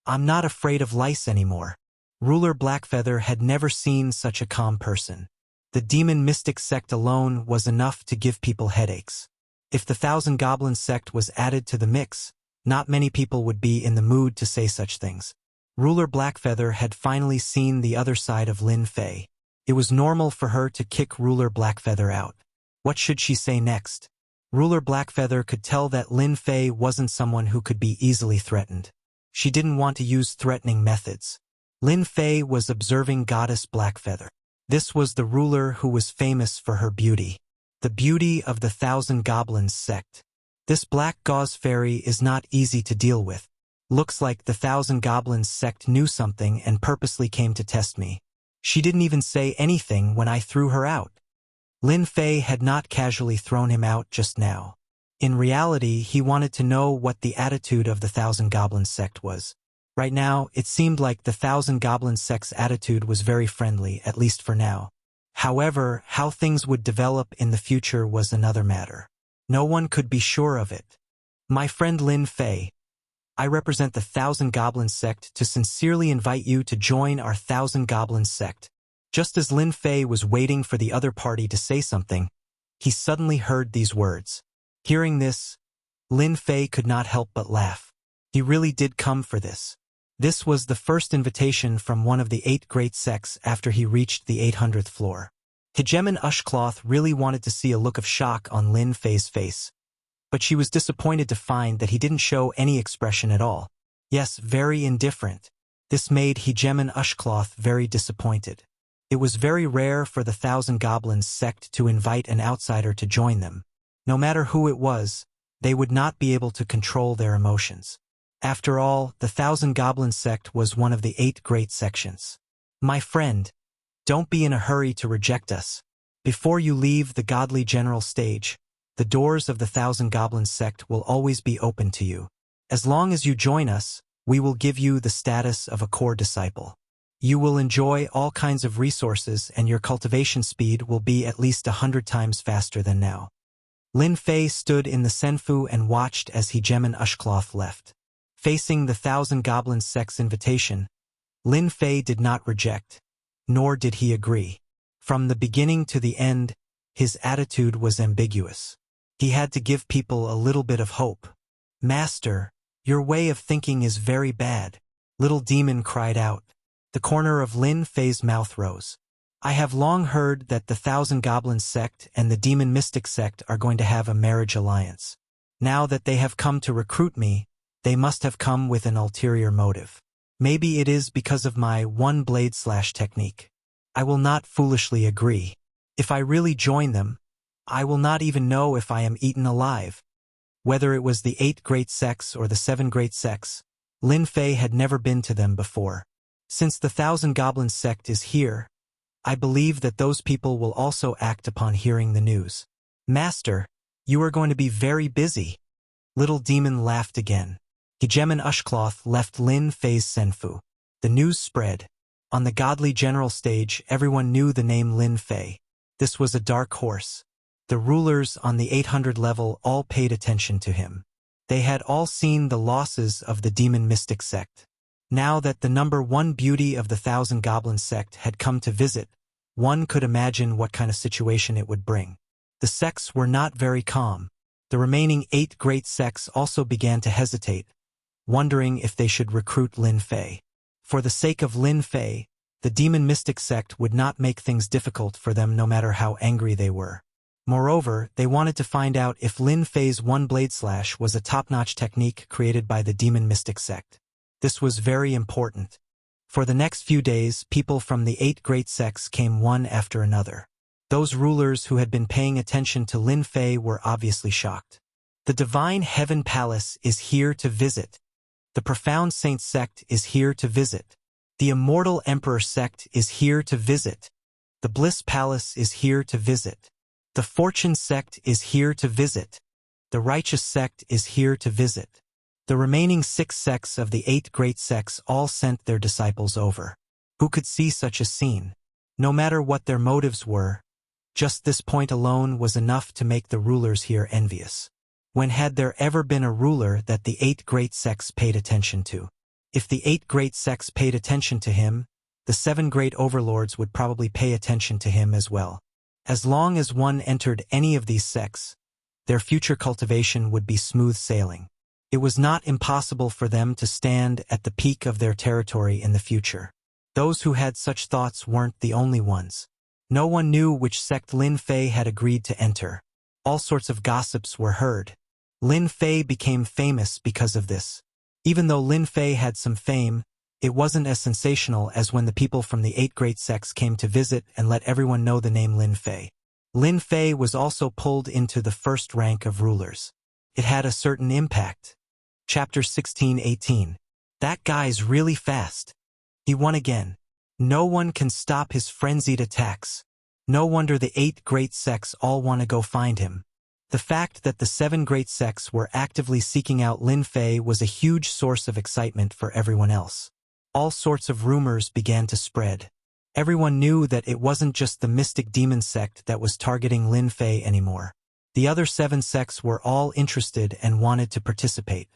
I'm not afraid of lice anymore. Ruler Blackfeather had never seen such a calm person. The demon mystic sect alone was enough to give people headaches. If the Thousand Goblins sect was added to the mix, not many people would be in the mood to say such things. Ruler Blackfeather had finally seen the other side of Lin Fei. It was normal for her to kick Ruler Blackfeather out. What should she say next? Ruler Blackfeather could tell that Lin Fei wasn't someone who could be easily threatened. She didn't want to use threatening methods. Lin Fei was observing Goddess Blackfeather. This was the ruler who was famous for her beauty. The beauty of the Thousand Goblins sect. This black gauze fairy is not easy to deal with. Looks like the Thousand Goblins sect knew something and purposely came to test me. She didn't even say anything when I threw her out. Lin Fei had not casually thrown him out just now. In reality, he wanted to know what the attitude of the Thousand Goblins sect was. Right now, it seemed like the Thousand Goblins sect's attitude was very friendly, at least for now. However, how things would develop in the future was another matter. No one could be sure of it. My friend Lin Fei, I represent the Thousand Goblins sect to sincerely invite you to join our Thousand Goblins sect. Just as Lin Fei was waiting for the other party to say something, he suddenly heard these words. Hearing this, Lin Fei could not help but laugh. He really did come for this. This was the first invitation from one of the 8 great sects after he reached the 800th floor. Hegemon Ushcloth really wanted to see a look of shock on Lin Fei's face, but she was disappointed to find that he didn't show any expression at all. Yes, very indifferent. This made Hegemon Ushcloth very disappointed. It was very rare for the Thousand Goblins sect to invite an outsider to join them. No matter who it was, they would not be able to control their emotions. After all, the Thousand Goblins sect was one of the 8 great sections. My friend, don't be in a hurry to reject us. Before you leave the godly general stage, the doors of the Thousand Goblins sect will always be open to you. As long as you join us, we will give you the status of a core disciple. You will enjoy all kinds of resources and your cultivation speed will be at least 100 times faster than now. Lin Fei stood in the senfu and watched as Hegemon Ushcloth left. Facing the Thousand Goblins sect's invitation, Lin Fei did not reject, nor did he agree. From the beginning to the end, his attitude was ambiguous. He had to give people a little bit of hope. "Master, your way of thinking is very bad," Little Demon cried out. The corner of Lin Fei's mouth rose. "I have long heard that the Thousand Goblins sect and the Demon Mystic sect are going to have a marriage alliance. Now that they have come to recruit me, they must have come with an ulterior motive. Maybe it is because of my one-blade slash technique. I will not foolishly agree. If I really join them, I will not even know if I am eaten alive." Whether it was the 8 great sects or the 7 great sects, Lin Fei had never been to them before. Since the Thousand Goblins sect is here, I believe that those people will also act upon hearing the news. "Master, you are going to be very busy." Little Demon laughed again. Hegemon Ushcloth left Lin Fei's Senfu. The news spread. On the godly general stage, everyone knew the name Lin Fei. This was a dark horse. The rulers on the 800 level all paid attention to him. They had all seen the losses of the Demon Mystic sect. Now that the number 1 beauty of the Thousand Goblins sect had come to visit, one could imagine what kind of situation it would bring. The sects were not very calm. The remaining 8 great sects also began to hesitate, wondering if they should recruit Lin Fei. For the sake of Lin Fei, the Demon Mystic sect would not make things difficult for them no matter how angry they were. Moreover, they wanted to find out if Lin Fei's one-blade slash was a top-notch technique created by the Demon Mystic sect. This was very important. For the next few days, people from the 8 great sects came one after another. Those rulers who had been paying attention to Lin Fei were obviously shocked. "The Divine Heaven Palace is here to visit. The Profound Saint sect is here to visit. The Immortal Emperor sect is here to visit. The Bliss Palace is here to visit. The Fortune sect is here to visit. The Righteous sect is here to visit." The remaining 6 sects of the 8 great sects all sent their disciples over. Who could see such a scene? No matter what their motives were, just this point alone was enough to make the rulers here envious. When had there ever been a ruler that the 8 great sects paid attention to? If the 8 great sects paid attention to him, the 7 great overlords would probably pay attention to him as well. As long as one entered any of these sects, their future cultivation would be smooth sailing. It was not impossible for them to stand at the peak of their territory in the future. Those who had such thoughts weren't the only ones. No one knew which sect Lin Fei had agreed to enter. All sorts of gossips were heard. Lin Fei became famous because of this. Even though Lin Fei had some fame, it wasn't as sensational as when the people from the 8 great sects came to visit and let everyone know the name Lin Fei. Lin Fei was also pulled into the first rank of rulers. It had a certain impact. Chapter 16:18. That guy's really fast. He won again. No one can stop his frenzied attacks. No wonder the 8 great sects all want to go find him. The fact that the 7 great sects were actively seeking out Lin Fei was a huge source of excitement for everyone else. All sorts of rumors began to spread. Everyone knew that it wasn't just the Mystic Demon sect that was targeting Lin Fei anymore. The other 7 sects were all interested and wanted to participate.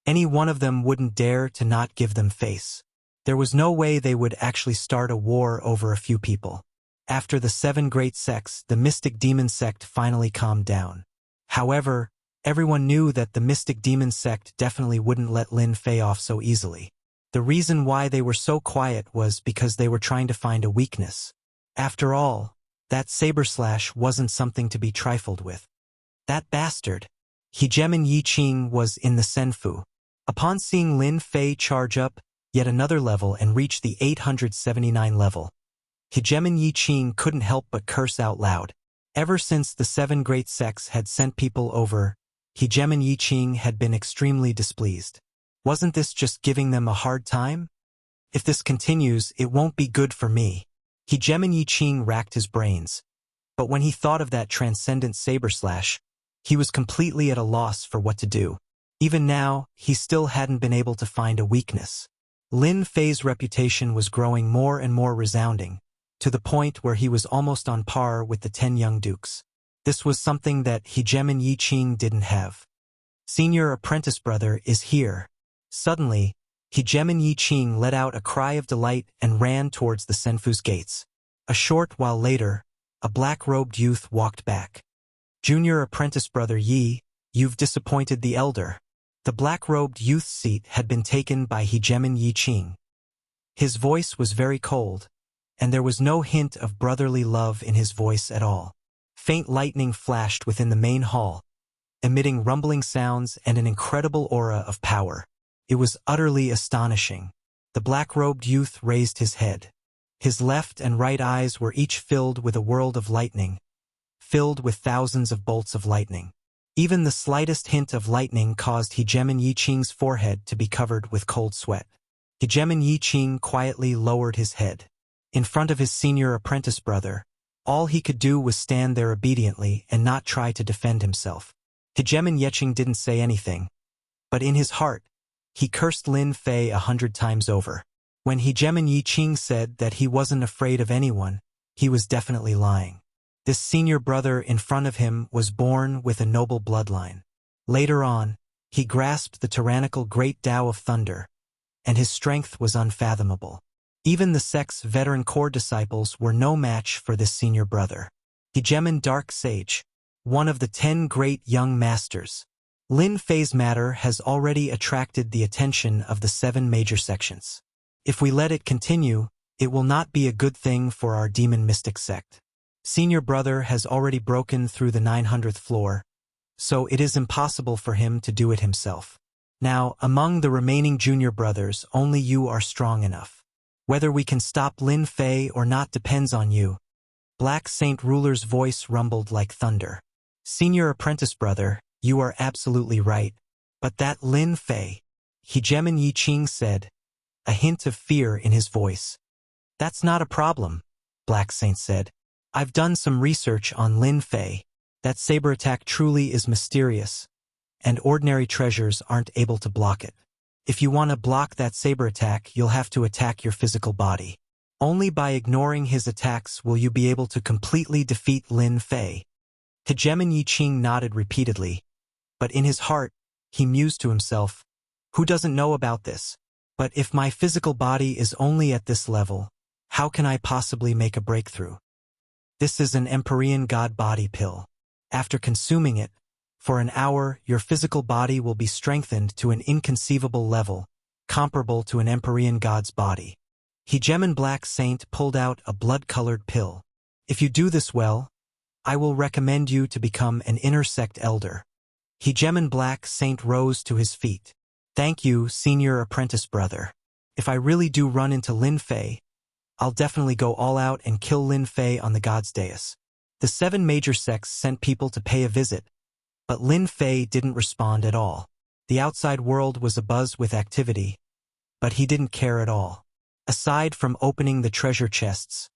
Any one of them wouldn't dare to not give them face. There was no way they would actually start a war over a few people. After the 7 great sects, the Mystic Demon sect finally calmed down. However, everyone knew that the Mystic Demon sect definitely wouldn't let Lin Fei off so easily. The reason why they were so quiet was because they were trying to find a weakness. After all, that saber slash wasn't something to be trifled with. That bastard. Hegemon Yi Qing was in the Senfu. Upon seeing Lin Fei charge up yet another level and reach the 879 level, Hegemon Yi Qing couldn't help but curse out loud. Ever since the 7 great sects had sent people over, Hegemon Yi Qing had been extremely displeased. Wasn't this just giving them a hard time? If this continues, it won't be good for me. Hegemon Yi Qing racked his brains. But when he thought of that transcendent saber slash, he was completely at a loss for what to do. Even now, he still hadn't been able to find a weakness. Lin Fei's reputation was growing more and more resounding, to the point where he was almost on par with the 10 young dukes. This was something that Hegemon Yi Qing didn't have. Senior apprentice brother is here. Suddenly, Hegemon Yi Qing let out a cry of delight and ran towards the Senfu's gates. A short while later, a black-robed youth walked back. "Junior apprentice brother Yi, you've disappointed the elder." The black-robed youth's seat had been taken by Hegemon Yi Qing. His voice was very cold, and there was no hint of brotherly love in his voice at all. Faint lightning flashed within the main hall, emitting rumbling sounds and an incredible aura of power. It was utterly astonishing. The black-robed youth raised his head. His left and right eyes were each filled with a world of lightning, filled with thousands of bolts of lightning. Even the slightest hint of lightning caused Hegemon Yi Qing's forehead to be covered with cold sweat. Hegemon Yi Qing quietly lowered his head. In front of his senior apprentice brother, all he could do was stand there obediently and not try to defend himself. Hegemon Yi Qing didn't say anything, but in his heart, he cursed Lin Fei 100 times over. When Hegemon Yi Qing said that he wasn't afraid of anyone, he was definitely lying. This senior brother in front of him was born with a noble bloodline. Later on, he grasped the tyrannical Great Tao of Thunder, and his strength was unfathomable. Even the sect's veteran core disciples were no match for this senior brother. Hegemon Dark Sage, one of the 10 great young masters. Lin Fei's matter has already attracted the attention of the 7 major sections. If we let it continue, it will not be a good thing for our demon mystic sect. Senior brother has already broken through the 900th floor, so it is impossible for him to do it himself. Now, among the remaining junior brothers, only you are strong enough. Whether we can stop Lin Fei or not depends on you. Black Saint Ruler's voice rumbled like thunder. Senior apprentice brother, you are absolutely right. But that Lin Fei, Hegemon Yi Qing said, a hint of fear in his voice. That's not a problem, Black Saint said. I've done some research on Lin Fei. That saber attack truly is mysterious, and ordinary treasures aren't able to block it. If you want to block that saber attack, you'll have to attack your physical body. Only by ignoring his attacks will you be able to completely defeat Lin Fei. Hegemon Yi Qing nodded repeatedly, but in his heart, he mused to himself, who doesn't know about this? But if my physical body is only at this level, how can I possibly make a breakthrough? This is an Empyrean God body pill. After consuming it, for an hour, your physical body will be strengthened to an inconceivable level, comparable to an Empyrean God's body. Hegemon Black Saint pulled out a blood-colored pill. If you do this well, I will recommend you to become an inner sect elder. Hegemon Black Saint rose to his feet. Thank you, senior apprentice brother. If I really do run into Lin Fei, I'll definitely go all out and kill Lin Fei on the God's dais. The 7 major sects sent people to pay a visit, but Lin Fei didn't respond at all. The outside world was abuzz with activity, but he didn't care at all. Aside from opening the treasure chests,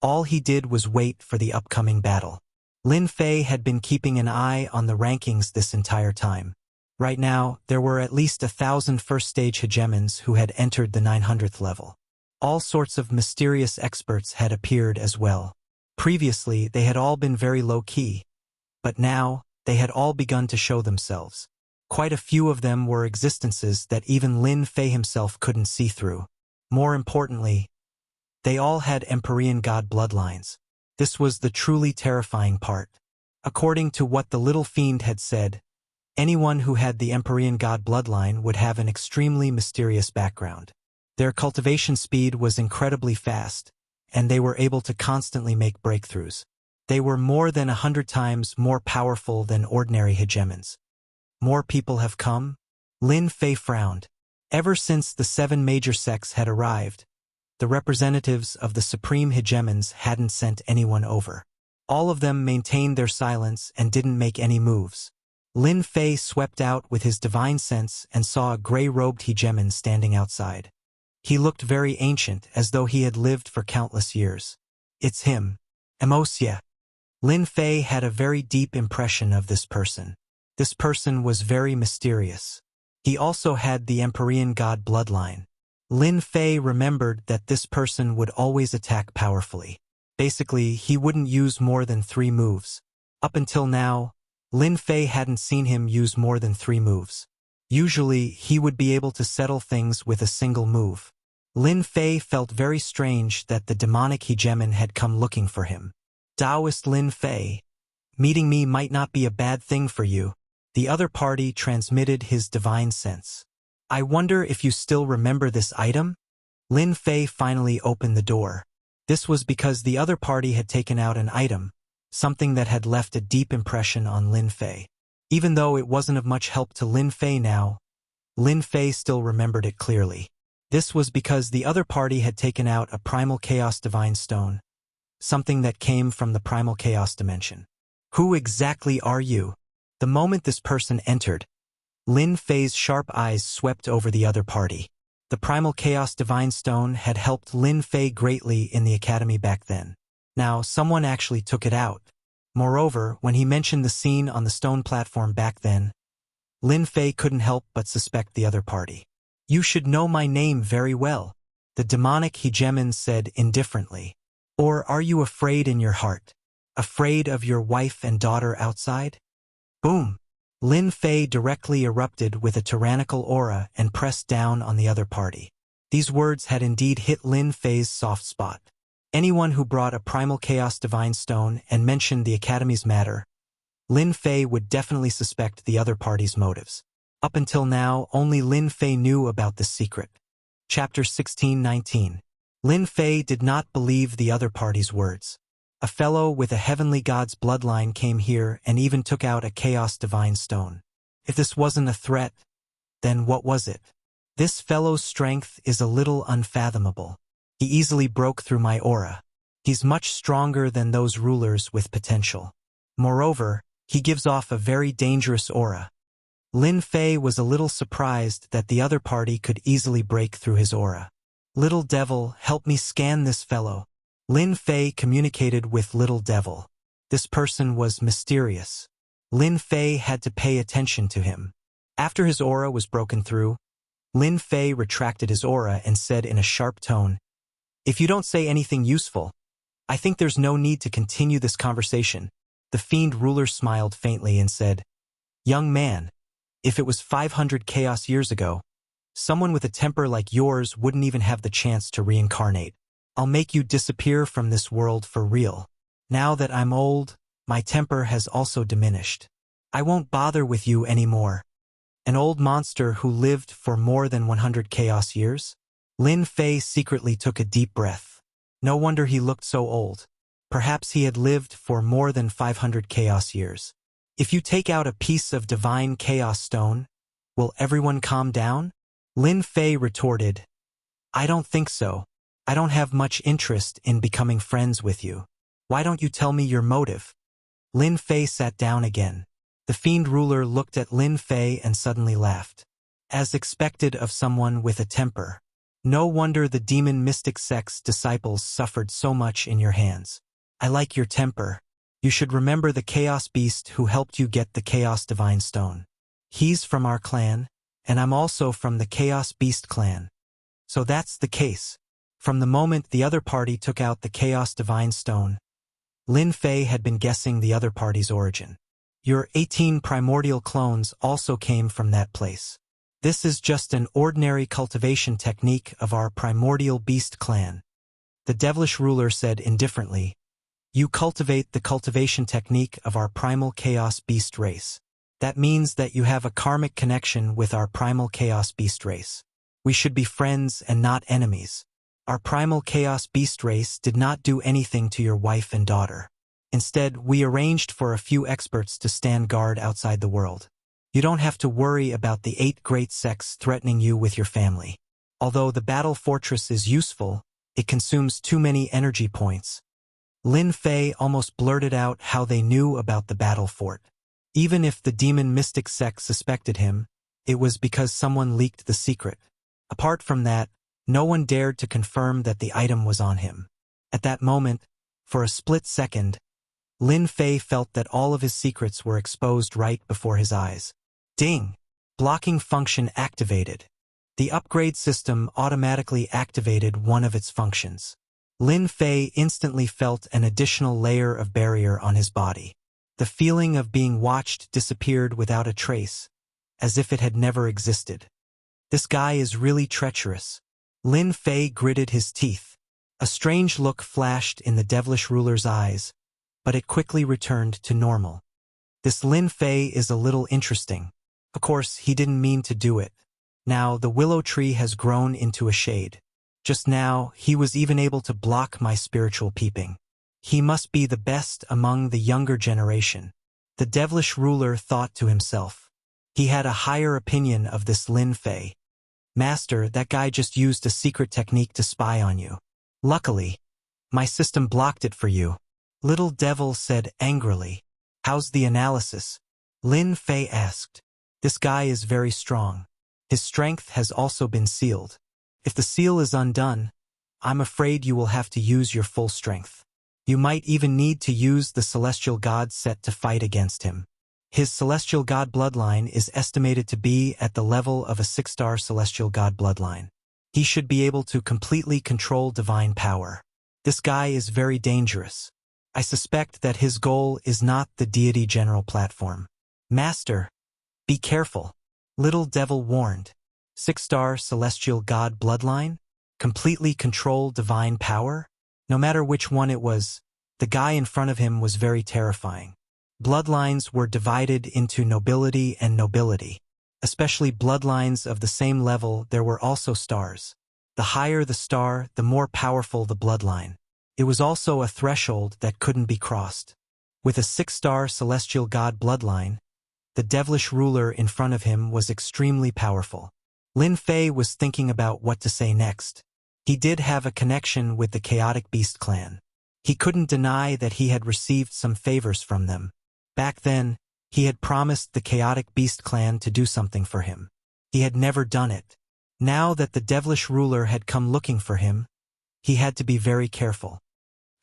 all he did was wait for the upcoming battle. Lin Fei had been keeping an eye on the rankings this entire time. Right now, there were at least 1,000 first-stage hegemons who had entered the 900th level. All sorts of mysterious experts had appeared as well. Previously, they had all been very low-key, but now, they had all begun to show themselves. Quite a few of them were existences that even Lin Fei himself couldn't see through. More importantly, they all had Empyrean God bloodlines. This was the truly terrifying part. According to what the little fiend had said, anyone who had the Empyrean God bloodline would have an extremely mysterious background. Their cultivation speed was incredibly fast, and they were able to constantly make breakthroughs. They were more than 100 times more powerful than ordinary hegemons. More people have come? Lin Fei frowned. Ever since the 7 major sects had arrived, the representatives of the supreme hegemons hadn't sent anyone over. All of them maintained their silence and didn't make any moves. Lin Fei swept out with his divine sense and saw a gray-robed hegemon standing outside. He looked very ancient, as though he had lived for countless years. It's him. Wuxia. Lin Fei had a very deep impression of this person. This person was very mysterious. He also had the Empyrean God bloodline. Lin Fei remembered that this person would always attack powerfully. Basically, he wouldn't use more than 3 moves. Up until now, Lin Fei hadn't seen him use more than 3 moves. Usually, he would be able to settle things with a single move. Lin Fei felt very strange that the demonic hegemon had come looking for him. Taoist Lin Fei, meeting me might not be a bad thing for you. The other party transmitted his divine sense. I wonder if you still remember this item? Lin Fei finally opened the door. This was because the other party had taken out an item, something that had left a deep impression on Lin Fei. Even though it wasn't of much help to Lin Fei now, Lin Fei still remembered it clearly. This was because the other party had taken out a primal chaos divine stone, something that came from the primal chaos dimension. Who exactly are you? The moment this person entered, Lin Fei's sharp eyes swept over the other party. The primal chaos divine stone had helped Lin Fei greatly in the academy back then. Now, someone actually took it out. Moreover, when he mentioned the scene on the stone platform back then, Lin Fei couldn't help but suspect the other party. You should know my name very well, the demonic hegemon said indifferently. Or are you afraid in your heart? Afraid of your wife and daughter outside? Boom! Lin Fei directly erupted with a tyrannical aura and pressed down on the other party. These words had indeed hit Lin Fei's soft spot. Anyone who brought a primal chaos divine stone and mentioned the academy's matter, Lin Fei would definitely suspect the other party's motives. Up until now, only Lin Fei knew about this secret. Chapter 16:19. Lin Fei did not believe the other party's words. A fellow with a heavenly god's bloodline came here and even took out a chaos divine stone. If this wasn't a threat, then what was it? This fellow's strength is a little unfathomable. He easily broke through my aura. He's much stronger than those rulers with potential. Moreover, he gives off a very dangerous aura. Lin Fei was a little surprised that the other party could easily break through his aura. Little Devil, help me scan this fellow. Lin Fei communicated with Little Devil. This person was mysterious. Lin Fei had to pay attention to him. After his aura was broken through, Lin Fei retracted his aura and said in a sharp tone, "If you don't say anything useful, I think there's no need to continue this conversation." The fiend ruler smiled faintly and said, "Young man, if it was 500 chaos years ago, someone with a temper like yours wouldn't even have the chance to reincarnate. I'll make you disappear from this world for real. Now that I'm old, my temper has also diminished. I won't bother with you anymore." An old monster who lived for more than 100 chaos years? Lin Fei secretly took a deep breath. No wonder he looked so old. Perhaps he had lived for more than 500 chaos years. If you take out a piece of divine chaos stone, will everyone calm down? Lin Fei retorted, "I don't think so. I don't have much interest in becoming friends with you. Why don't you tell me your motive?" Lin Fei sat down again. The fiend ruler looked at Lin Fei and suddenly laughed. As expected of someone with a temper. No wonder the demon mystic sect's disciples suffered so much in your hands. I like your temper. You should remember the Chaos Beast who helped you get the Chaos Divine Stone. He's from our clan, and I'm also from the Chaos Beast clan. So that's the case. From the moment the other party took out the Chaos Divine Stone, Lin Fei had been guessing the other party's origin. Your 18 primordial clones also came from that place. This is just an ordinary cultivation technique of our primordial beast clan. The devilish ruler said indifferently, "You cultivate the cultivation technique of our primal chaos beast race. That means that you have a karmic connection with our primal chaos beast race. We should be friends and not enemies. Our primal chaos beast race did not do anything to your wife and daughter. Instead, we arranged for a few experts to stand guard outside the world. You don't have to worry about the 8 great sects threatening you with your family. Although the battle fortress is useful, it consumes too many energy points." Lin Fei almost blurted out how they knew about the battle fort. Even if the demon mystic sect suspected him, it was because someone leaked the secret. Apart from that, no one dared to confirm that the item was on him. At that moment, for a split second, Lin Fei felt that all of his secrets were exposed right before his eyes. Ding! Blocking function activated. The upgrade system automatically activated one of its functions. Lin Fei instantly felt an additional layer of barrier on his body. The feeling of being watched disappeared without a trace, as if it had never existed. This guy is really treacherous. Lin Fei gritted his teeth. A strange look flashed in the devilish ruler's eyes, but it quickly returned to normal. This Lin Fei is a little interesting. Of course, he didn't mean to do it. Now, the willow tree has grown into a shade. Just now, he was even able to block my spiritual peeping. He must be the best among the younger generation. The devilish ruler thought to himself. He had a higher opinion of this Lin Fei. Master, that guy just used a secret technique to spy on you. Luckily, my system blocked it for you. Little Devil said angrily. How's the analysis? Lin Fei asked. This guy is very strong. His strength has also been sealed. If the seal is undone, I'm afraid you will have to use your full strength. You might even need to use the celestial god set to fight against him. His celestial god bloodline is estimated to be at the level of a 6-star celestial god bloodline. He should be able to completely control divine power. This guy is very dangerous. I suspect that his goal is not the deity general platform. Master, be careful. Little Devil warned. 6-star celestial god bloodline? Completely control divine power? No matter which one it was, the guy in front of him was very terrifying. Bloodlines were divided into nobility and nobility. Especially bloodlines of the same level, there were also stars. The higher the star, the more powerful the bloodline. It was also a threshold that couldn't be crossed. With a 6-star celestial god bloodline, the devilish ruler in front of him was extremely powerful. Lin Fei was thinking about what to say next. He did have a connection with the Chaotic Beast clan. He couldn't deny that he had received some favors from them. Back then, he had promised the Chaotic Beast clan to do something for him. He had never done it. Now that the devilish ruler had come looking for him, he had to be very careful.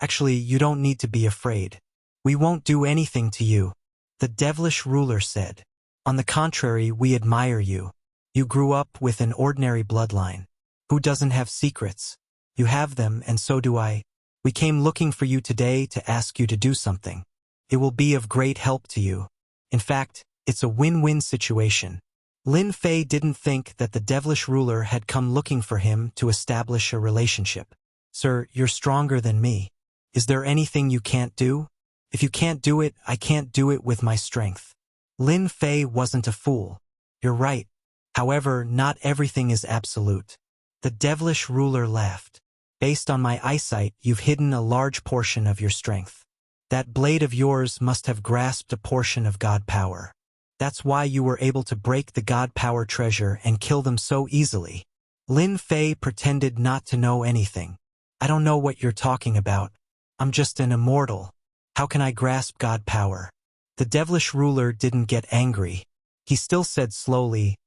Actually, you don't need to be afraid. We won't do anything to you, the devilish ruler said. On the contrary, we admire you. You grew up with an ordinary bloodline. Who doesn't have secrets? You have them, and so do I. We came looking for you today to ask you to do something. It will be of great help to you. In fact, it's a win-win situation. Lin Fei didn't think that the devilish ruler had come looking for him to establish a relationship. Sir, you're stronger than me. Is there anything you can't do? If you can't do it, I can't do it with my strength. Lin Fei wasn't a fool. You're right. However, not everything is absolute. The devilish ruler laughed. Based on my eyesight, you've hidden a large portion of your strength. That blade of yours must have grasped a portion of God power. That's why you were able to break the God power treasure and kill them so easily. Lin Fei pretended not to know anything. I don't know what you're talking about. I'm just an immortal. How can I grasp God power? The devilish ruler didn't get angry. He still said slowly,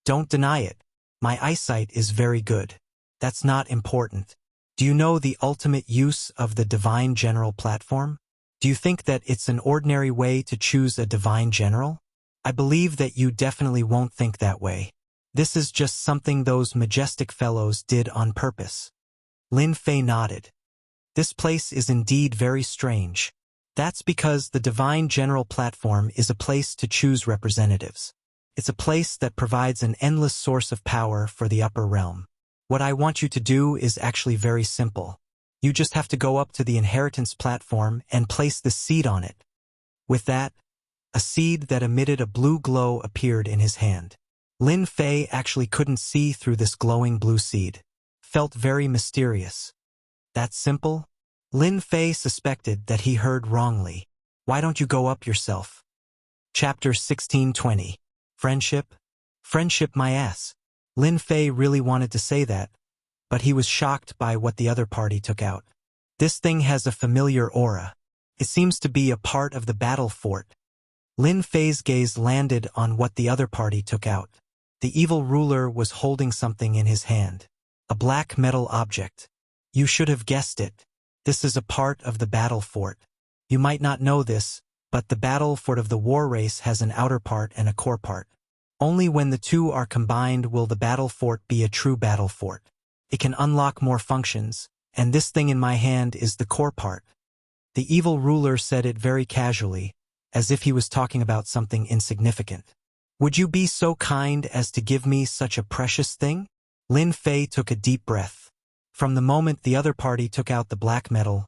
don't deny it. My eyesight is very good. That's not important. Do you know the ultimate use of the divine general platform? Do you think that it's an ordinary way to choose a divine general? I believe that you definitely won't think that way. This is just something those majestic fellows did on purpose. Lin Fei nodded. This place is indeed very strange. That's because the divine general platform is a place to choose representatives. It's a place that provides an endless source of power for the upper realm. What I want you to do is actually very simple. You just have to go up to the inheritance platform and place the seed on it. With that, a seed that emitted a blue glow appeared in his hand. Lin Fei actually couldn't see through this glowing blue seed. Felt very mysterious. That simple? Lin Fei suspected that he heard wrongly. Why don't you go up yourself? Chapter 1620. Friendship? Friendship my ass. Lin Fei really wanted to say that, but he was shocked by what the other party took out. This thing has a familiar aura. It seems to be a part of the battle fort. Lin Fei's gaze landed on what the other party took out. The evil ruler was holding something in his hand. A black metal object. You should have guessed it. This is a part of the battle fort. You might not know this, but the battle fort of the war race has an outer part and a core part. Only when the two are combined will the battle fort be a true battle fort. It can unlock more functions, and this thing in my hand is the core part. The evil ruler said it very casually, as if he was talking about something insignificant. Would you be so kind as to give me such a precious thing? Lin Fei took a deep breath. From the moment the other party took out the black metal,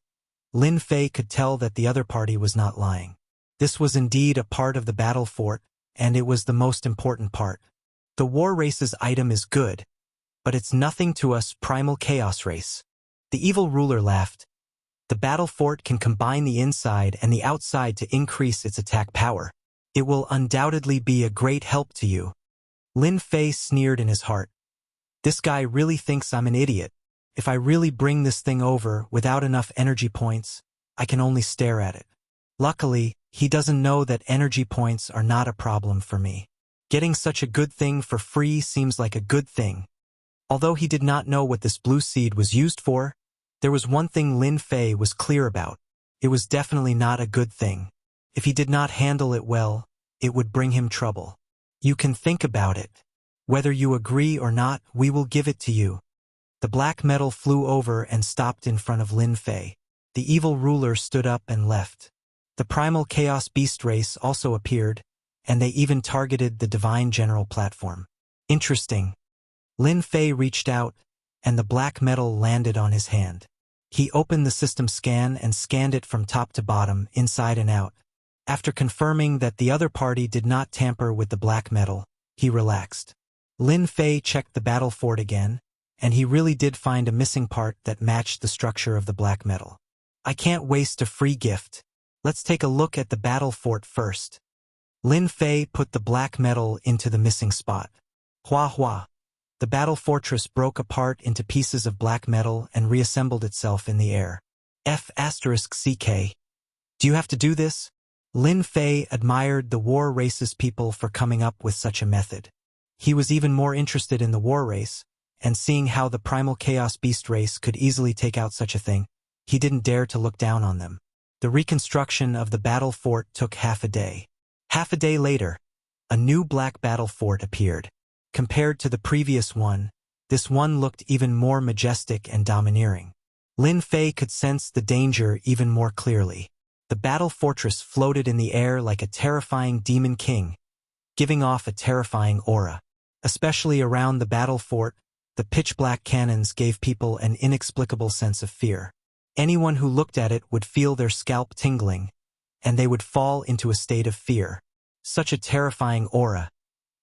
Lin Fei could tell that the other party was not lying. This was indeed a part of the battle fort, and it was the most important part. The war race's item is good, but it's nothing to us primal chaos race. The evil ruler laughed. The battle fort can combine the inside and the outside to increase its attack power. It will undoubtedly be a great help to you. Lin Fei sneered in his heart. This guy really thinks I'm an idiot. If I really bring this thing over without enough energy points, I can only stare at it. Luckily, he doesn't know that energy points are not a problem for me. Getting such a good thing for free seems like a good thing. Although he did not know what this blue seed was used for, there was one thing Lin Fei was clear about. It was definitely not a good thing. If he did not handle it well, it would bring him trouble. You can think about it. Whether you agree or not, we will give it to you. The black metal flew over and stopped in front of Lin Fei. The evil ruler stood up and left. The primal chaos beast race also appeared, and they even targeted the divine general platform. Interesting. Lin Fei reached out, and the black metal landed on his hand. He opened the system scan and scanned it from top to bottom, inside and out. After confirming that the other party did not tamper with the black metal, he relaxed. Lin Fei checked the battle fort again, and he really did find a missing part that matched the structure of the black metal. I can't waste a free gift. Let's take a look at the battle fort first. Lin Fei put the black metal into the missing spot. Hua hua. The battle fortress broke apart into pieces of black metal and reassembled itself in the air. F***CK. Do you have to do this? Lin Fei admired the war race's people for coming up with such a method. He was even more interested in the war race, and seeing how the primal chaos beast race could easily take out such a thing, he didn't dare to look down on them. The reconstruction of the battle fort took half a day. Half a day later, a new black battle fort appeared. Compared to the previous one, this one looked even more majestic and domineering. Lin Fei could sense the danger even more clearly. The battle fortress floated in the air like a terrifying demon king, giving off a terrifying aura. Especially around the battle fort, the pitch-black cannons gave people an inexplicable sense of fear. Anyone who looked at it would feel their scalp tingling, and they would fall into a state of fear. Such a terrifying aura.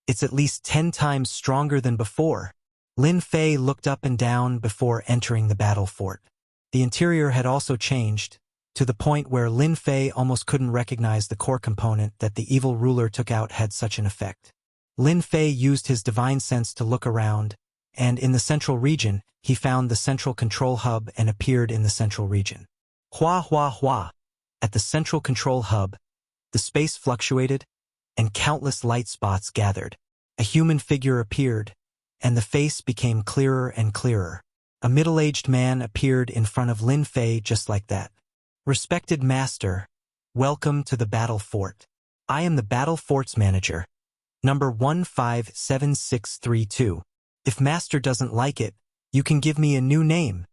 It's at least 10 times stronger than before. Lin Fei looked up and down before entering the battle fort. The interior had also changed, to the point where Lin Fei almost couldn't recognize the core component that the evil ruler took out had such an effect. Lin Fei used his divine sense to look around, and in the central region, he found the central control hub and appeared in the central region. Hua hua hua. At the central control hub, the space fluctuated, and countless light spots gathered. A human figure appeared, and the face became clearer and clearer. A middle-aged man appeared in front of Lin Fei just like that. Respected Master, welcome to the battle fort. I am the battle fort's manager. Number 157632. If Master doesn't like it, you can give me a new name.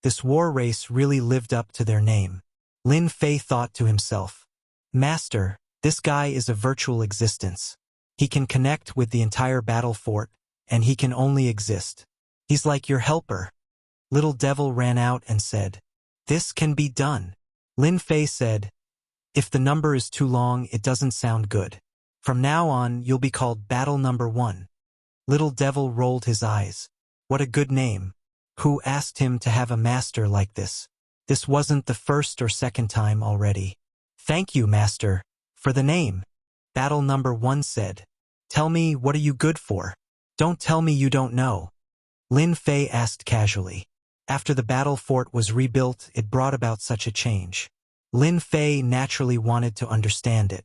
This war race really lived up to their name. Lin Fei thought to himself. Master, this guy is a virtual existence. He can connect with the entire battle fort, and he can only exist. He's like your helper. Little Devil ran out and said, This can be done. Lin Fei said, If the number is too long, it doesn't sound good. From now on, you'll be called Battle Number 1. Little Devil rolled his eyes. What a good name. Who asked him to have a master like this? This wasn't the first or second time already. Thank you, Master, for the name. Battle Number 1 said. Tell me, what are you good for? Don't tell me you don't know. Lin Fei asked casually. After the battle fort was rebuilt, it brought about such a change. Lin Fei naturally wanted to understand it.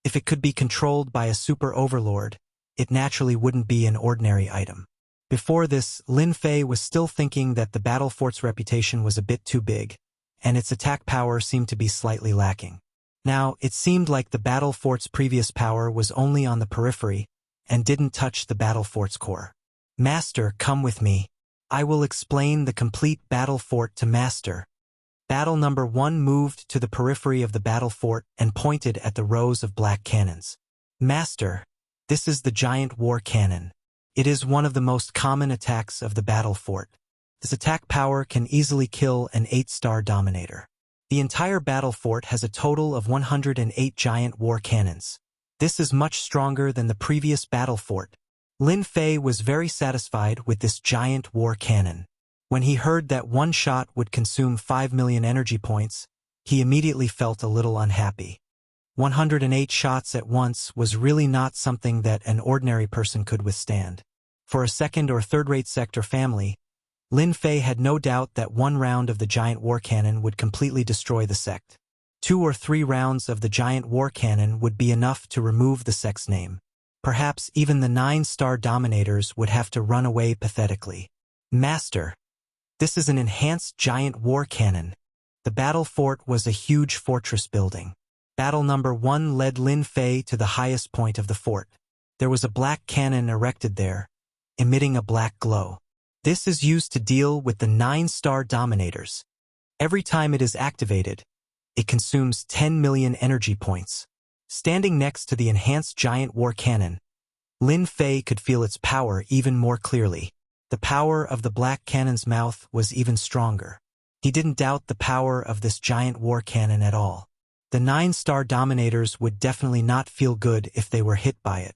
If it could be controlled by a super overlord, it naturally wouldn't be an ordinary item. Before this, Lin Fei was still thinking that the battle fort's reputation was a bit too big, and its attack power seemed to be slightly lacking. Now, it seemed like the battle fort's previous power was only on the periphery, and didn't touch the battle fort's core. Master, come with me. I will explain the complete battle fort to Master. Battle Number 1 moved to the periphery of the battle fort and pointed at the rows of black cannons. Master, this is the giant war cannon. It is one of the most common attacks of the battle fort. This attack power can easily kill an 8-star dominator. The entire battle fort has a total of 108 giant war cannons. This is much stronger than the previous battle fort. Lin Fei was very satisfied with this giant war cannon. When he heard that one shot would consume 5 million energy points, he immediately felt a little unhappy. 108 shots at once was really not something that an ordinary person could withstand. For a second or third-rate sector family, Lin Fei had no doubt that one round of the giant war cannon would completely destroy the sect. 2 or 3 rounds of the giant war cannon would be enough to remove the sect's name. Perhaps even the 9-star dominators would have to run away pathetically. Master, this is an enhanced giant war cannon. The battle fort was a huge fortress building. Battle number 1 led Lin Fei to the highest point of the fort. There was a black cannon erected there, emitting a black glow. This is used to deal with the 9-star dominators. Every time it is activated, it consumes 10 million energy points. Standing next to the enhanced giant war cannon, Lin Fei could feel its power even more clearly. The power of the black cannon's mouth was even stronger. He didn't doubt the power of this giant war cannon at all. The 9-star dominators would definitely not feel good if they were hit by it.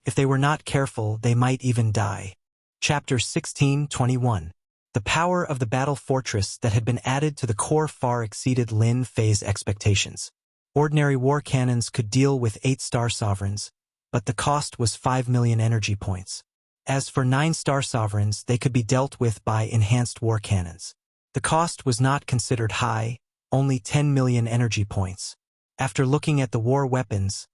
If they were not careful, they might even die. Chapter 16:21. The power of the battle fortress that had been added to the core far exceeded Lin Fei's expectations. Ordinary war cannons could deal with 8-star sovereigns, but the cost was 5 million energy points. As for 9-star sovereigns, they could be dealt with by enhanced war cannons. The cost was not considered high, only 10 million energy points. After looking at the war weapons,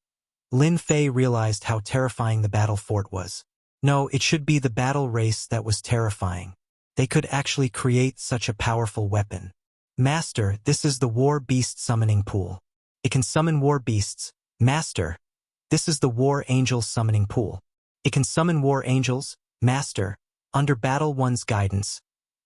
Lin Fei realized how terrifying the battle fort was. No, it should be the battle race that was terrifying. They could actually create such a powerful weapon. Master, this is the war beast summoning pool. It can summon war beasts. Master, this is the war angel summoning pool. It can summon war angels. Master, under Battle 1's guidance,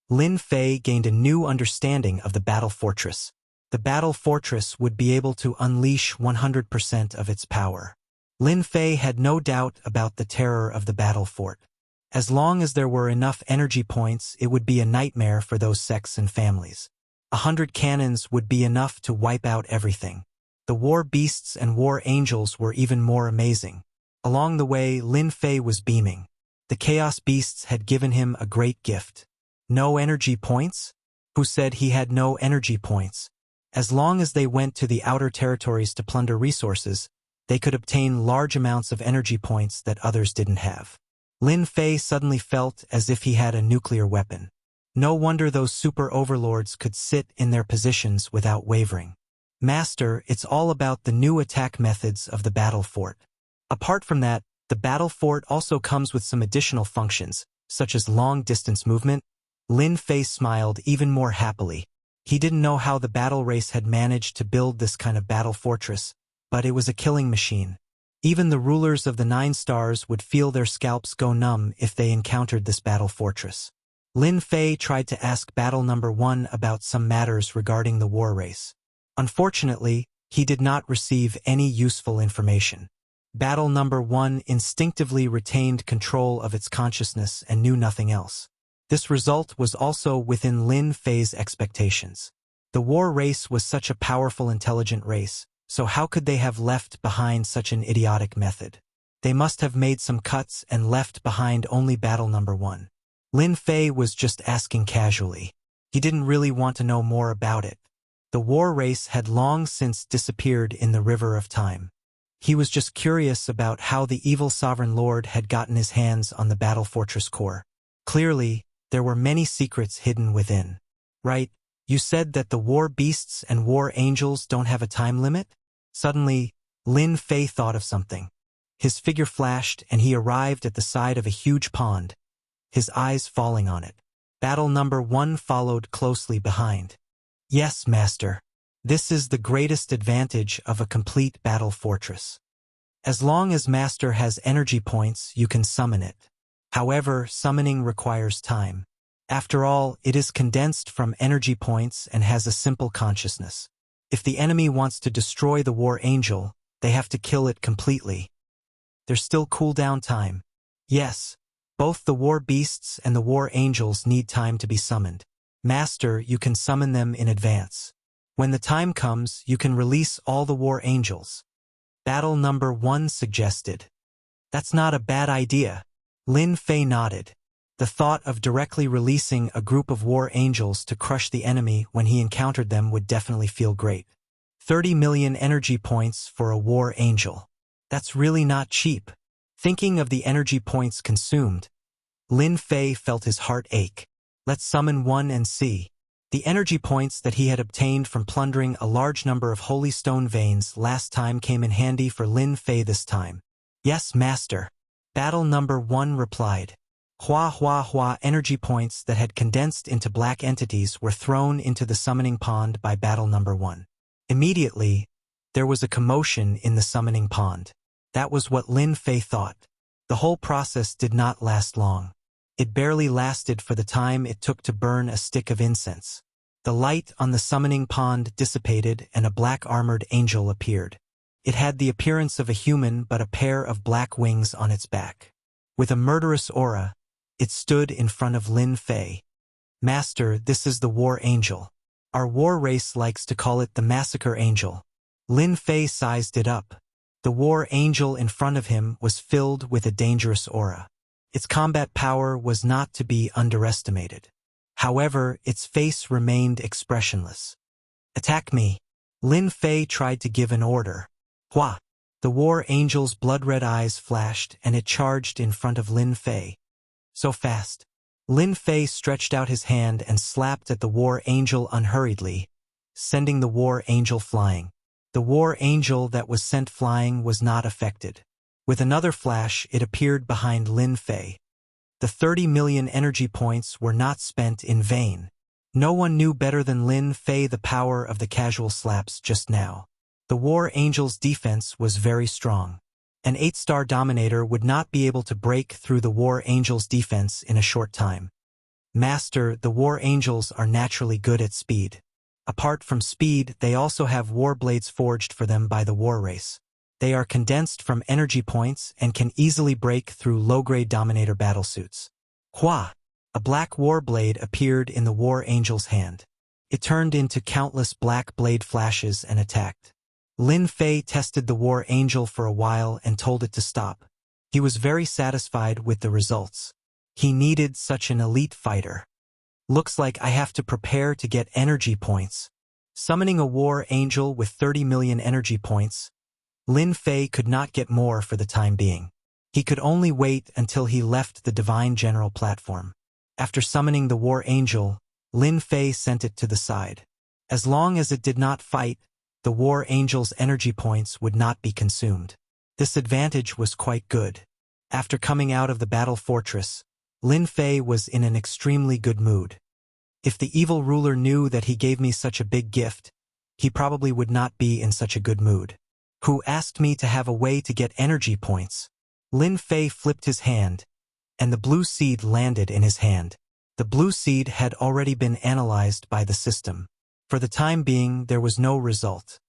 Lin Fei gained a new understanding of the battle fortress. The battle fortress would be able to unleash 100% of its power. Lin Fei had no doubt about the terror of the battle fort. As long as there were enough energy points, it would be a nightmare for those sects and families. 100 cannons would be enough to wipe out everything. The war beasts and war angels were even more amazing. Along the way, Lin Fei was beaming. The chaos beasts had given him a great gift. No energy points? Who said he had no energy points? As long as they went to the outer territories to plunder resources, they could obtain large amounts of energy points that others didn't have. Lin Fei suddenly felt as if he had a nuclear weapon. No wonder those super overlords could sit in their positions without wavering. Master, it's all about the new attack methods of the battle fort. Apart from that, the battle fort also comes with some additional functions, such as long-distance movement. Lin Fei smiled even more happily. He didn't know how the battle race had managed to build this kind of battle fortress, but it was a killing machine. Even the rulers of the 9 stars would feel their scalps go numb if they encountered this battle fortress. Lin Fei tried to ask battle number 1 about some matters regarding the war race. Unfortunately, he did not receive any useful information. Battle number 1 instinctively retained control of its consciousness and knew nothing else. This result was also within Lin Fei's expectations. The war race was such a powerful, intelligent race, so how could they have left behind such an idiotic method? They must have made some cuts and left behind only battle number 1. Lin Fei was just asking casually. He didn't really want to know more about it. The war race had long since disappeared in the river of time. He was just curious about how the evil sovereign lord had gotten his hands on the battle fortress core. Clearly, there were many secrets hidden within. Right, you said that the war beasts and war angels don't have a time limit? Suddenly, Lin Fei thought of something. His figure flashed and he arrived at the side of a huge pond, his eyes falling on it. Battle number 1 followed closely behind. Yes, master. This is the greatest advantage of a complete battle fortress. As long as master has energy points, you can summon it. However, summoning requires time. After all, it is condensed from energy points and has a simple consciousness. If the enemy wants to destroy the war angel, they have to kill it completely. There's still cooldown time. Yes, Both the war beasts and the war angels need time to be summoned. Master, you can summon them in advance. When the time comes, you can release all the war angels. Battle number 1 suggested. That's not a bad idea. Lin Fei nodded. The thought of directly releasing a group of war angels to crush the enemy when he encountered them would definitely feel great. 30 million energy points for a war angel. That's really not cheap. Thinking of the energy points consumed, Lin Fei felt his heart ache. Let's summon one and see. The energy points that he had obtained from plundering a large number of holy stone veins last time came in handy for Lin Fei this time. Yes, master. Battle number 1 replied. Hua energy points that had condensed into black entities were thrown into the summoning pond by battle number 1. Immediately, there was a commotion in the summoning pond. That was what Lin Fei thought. The whole process did not last long. It barely lasted for the time it took to burn a stick of incense. The light on the summoning pond dissipated and a black-armored angel appeared. It had the appearance of a human but a pair of black wings on its back. With a murderous aura, it stood in front of Lin Fei. Master, this is the war angel. Our war race likes to call it the massacre angel. Lin Fei sized it up. The war angel in front of him was filled with a dangerous aura. Its combat power was not to be underestimated. However, its face remained expressionless. Attack me. Lin Fei tried to give an order. Hua! The war angel's blood-red eyes flashed and it charged in front of Lin Fei. So fast. Lin Fei stretched out his hand and slapped at the war angel unhurriedly, sending the war angel flying. The war angel that was sent flying was not affected. With another flash, it appeared behind Lin Fei. The 30 million energy points were not spent in vain. No one knew better than Lin Fei the power of the casual slaps just now. The war angel's defense was very strong. An 8-star dominator would not be able to break through the war angel's defense in a short time. Master, the war angels are naturally good at speed. Apart from speed, they also have war blades forged for them by the war race. They are condensed from energy points and can easily break through low-grade dominator battlesuits. Hua! A black war blade appeared in the war angel's hand. It turned into countless black blade flashes and attacked. Lin Fei tested the war angel for a while and told it to stop. He was very satisfied with the results. He needed such an elite fighter. Looks like I have to prepare to get energy points. Summoning a war angel with 30 million energy points, Lin Fei could not get more for the time being. He could only wait until he left the Divine General platform. After summoning the war angel, Lin Fei sent it to the side. As long as it did not fight, the war angel's energy points would not be consumed. This advantage was quite good. After coming out of the battle fortress, Lin Fei was in an extremely good mood. If the evil ruler knew that he gave me such a big gift, he probably would not be in such a good mood. Who asked me to have a way to get energy points? Lin Fei flipped his hand, and the blue seed landed in his hand. The blue seed had already been analyzed by the system. For the time being, there was no result.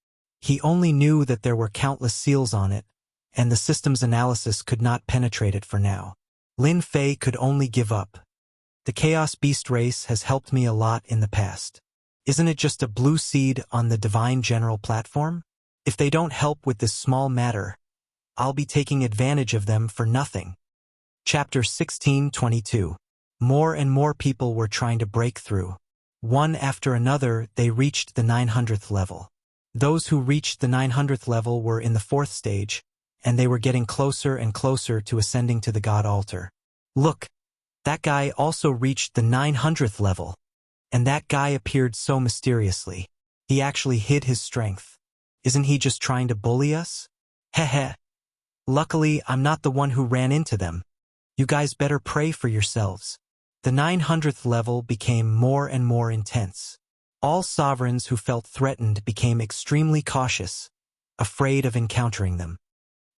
He only knew that there were countless seals on it, and the system's analysis could not penetrate it for now. Lin Fei could only give up. The Chaos Beast race has helped me a lot in the past. Isn't it just a blue seed on the Divine General platform? If they don't help with this small matter, I'll be taking advantage of them for nothing. Chapter 16:22. More and more people were trying to break through. One after another, they reached the 900th level. Those who reached the 900th level were in the 4th stage, and they were getting closer and closer to ascending to the God Altar. Look, that guy also reached the 900th level, and that guy appeared so mysteriously. He actually hid his strength. Isn't he just trying to bully us? Heh. Luckily, I'm not the one who ran into them. You guys better pray for yourselves. The 900th level became more and more intense. All sovereigns who felt threatened became extremely cautious, afraid of encountering them.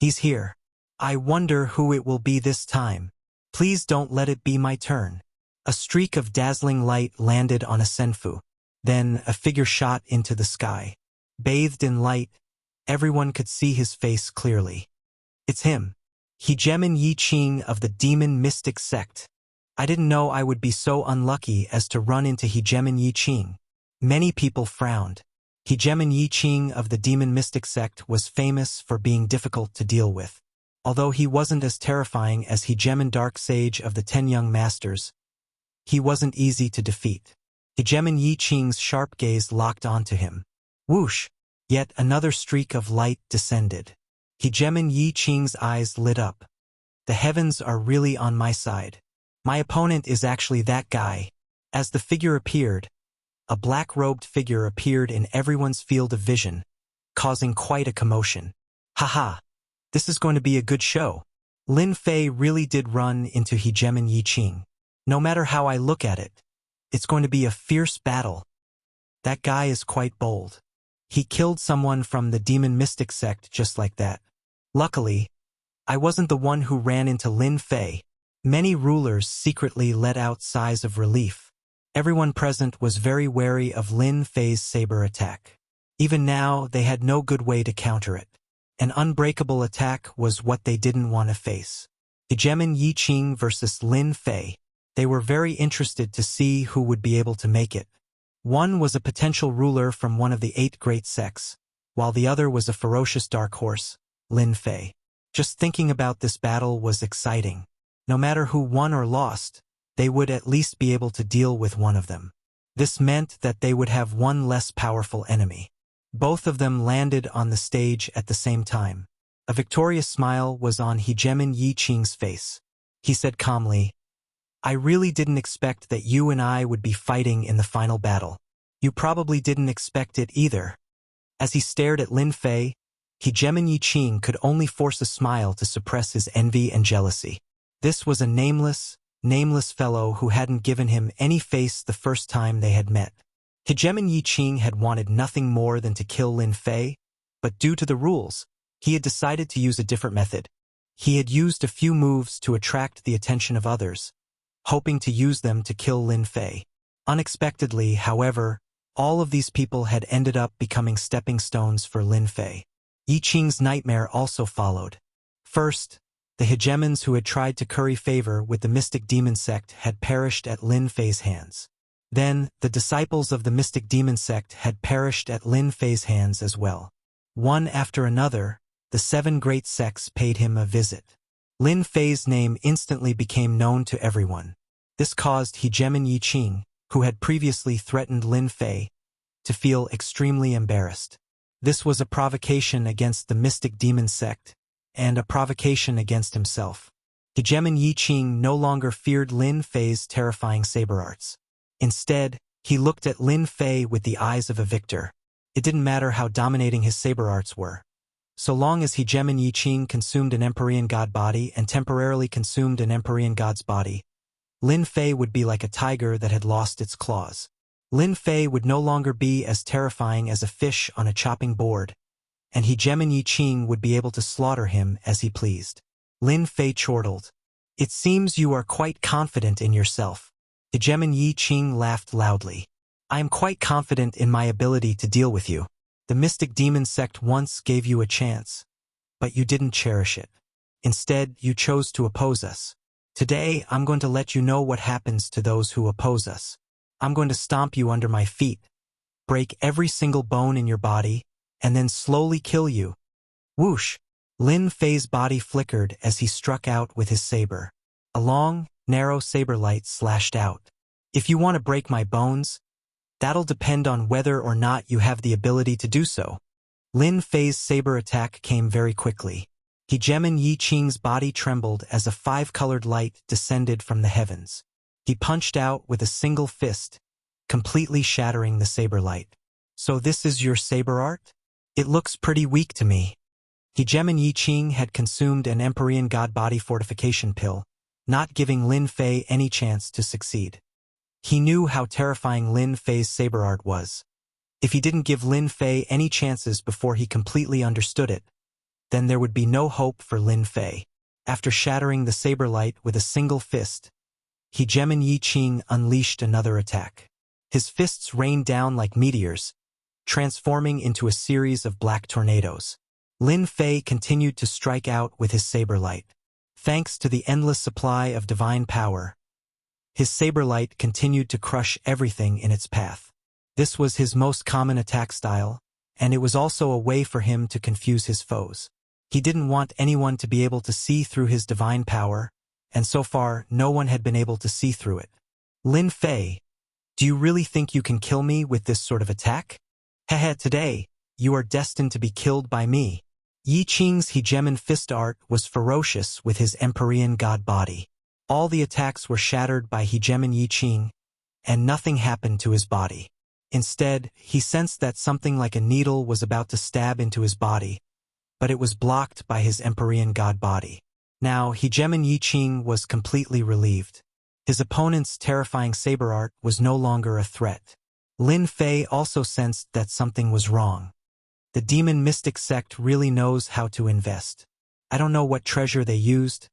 He's here. I wonder who it will be this time. Please don't let it be my turn. A streak of dazzling light landed on a senfu. Then a figure shot into the sky. Bathed in light, everyone could see his face clearly. It's him. Hegemen Yi Qing of the Demon Mystic Sect. I didn't know I would be so unlucky as to run into Hegemen Yi Qing. Many people frowned. Hegemen Yi Qing of the Demon Mystic Sect was famous for being difficult to deal with. Although he wasn't as terrifying as Hegemen Dark Sage of the 10 Young Masters, he wasn't easy to defeat. Hegemen Yi Qing's sharp gaze locked onto him. Whoosh! Yet another streak of light descended. Hegemen Yi Qing's eyes lit up. The heavens are really on my side. My opponent is actually that guy. As the figure appeared, a black-robed figure appeared in everyone's field of vision, causing quite a commotion. Haha! This is going to be a good show. Lin Fei really did run into Hegemen Yi Qing. No matter how I look at it, it's going to be a fierce battle. That guy is quite bold. He killed someone from the Demon Mystic Sect just like that. Luckily, I wasn't the one who ran into Lin Fei. Many rulers secretly let out sighs of relief. Everyone present was very wary of Lin Fei's saber attack. Even now, they had no good way to counter it. An unbreakable attack was what they didn't want to face. Hegemen Yi Qing versus Lin Fei. They were very interested to see who would be able to make it. One was a potential ruler from one of the 8 great sects, while the other was a ferocious dark horse, Lin Fei. Just thinking about this battle was exciting. No matter who won or lost, they would at least be able to deal with one of them. This meant that they would have one less powerful enemy. Both of them landed on the stage at the same time. A victorious smile was on Hegemen Yi Qing's face. He said calmly, I really didn't expect that you and I would be fighting in the final battle. You probably didn't expect it either. As he stared at Lin Fei, Hegemen Yi Qing could only force a smile to suppress his envy and jealousy. This was a nameless fellow who hadn't given him any face the first time they had met. Hegemen Yi Qing had wanted nothing more than to kill Lin Fei, but due to the rules, he had decided to use a different method. He had used a few moves to attract the attention of others, hoping to use them to kill Lin Fei. Unexpectedly, however, all of these people had ended up becoming stepping stones for Lin Fei. Yi Qing's nightmare also followed. First, the hegemons who had tried to curry favor with the Mystic Demon Sect had perished at Lin Fei's hands. Then, the disciples of the Mystic Demon Sect had perished at Lin Fei's hands as well. One after another, the 7 great sects paid him a visit. Lin Fei's name instantly became known to everyone. This caused Hegemen Yi Qing, who had previously threatened Lin Fei, to feel extremely embarrassed. This was a provocation against the Mystic Demon Sect, and a provocation against himself. Hegemen Yi Qing no longer feared Lin Fei's terrifying saber arts. Instead, he looked at Lin Fei with the eyes of a victor. It didn't matter how dominating his saber arts were. So long as Hegemen Yi Qing consumed an Empyrean god body and temporarily consumed an Empyrean god's body, Lin Fei would be like a tiger that had lost its claws. Lin Fei would no longer be as terrifying as a fish on a chopping board, and Hegemen Yi Qing would be able to slaughter him as he pleased. Lin Fei chortled. It seems you are quite confident in yourself. Hegemen Yi Qing laughed loudly. I am quite confident in my ability to deal with you. The Mystic Demon Sect once gave you a chance, but you didn't cherish it. Instead, you chose to oppose us. Today, I'm going to let you know what happens to those who oppose us. I'm going to stomp you under my feet, break every single bone in your body, and then slowly kill you. Whoosh! Lin Fei's body flickered as he struck out with his saber. A long, narrow saber light slashed out. If you want to break my bones, that'll depend on whether or not you have the ability to do so. Lin Fei's saber attack came very quickly. Hegemen Yi Qing's body trembled as a 5-colored light descended from the heavens. He punched out with a single fist, completely shattering the saber light. So this is your saber art? It looks pretty weak to me. Hegemen Yi Qing had consumed an Empyrean god body fortification pill, not giving Lin Fei any chance to succeed. He knew how terrifying Lin Fei's saber art was. If he didn't give Lin Fei any chances before he completely understood it, then there would be no hope for Lin Fei. After shattering the saber light with a single fist, Hegemen Yi Qing unleashed another attack. His fists rained down like meteors, transforming into a series of black tornadoes. Lin Fei continued to strike out with his saber light. Thanks to the endless supply of divine power, his saber light continued to crush everything in its path. This was his most common attack style, and it was also a way for him to confuse his foes. He didn't want anyone to be able to see through his divine power, and so far no one had been able to see through it. Lin Fei, do you really think you can kill me with this sort of attack? Hehe, today, you are destined to be killed by me. Yi Qing's hegemon fist art was ferocious with his Empyrean god body. All the attacks were shattered by hegemon Yi Qing, and nothing happened to his body. Instead, he sensed that something like a needle was about to stab into his body, but it was blocked by his Empyrean god body. Now, hegemon Yi Qing was completely relieved. His opponent's terrifying saber art was no longer a threat. Lin Fei also sensed that something was wrong. The demon mystic sect really knows how to invest. I don't know what treasure they used,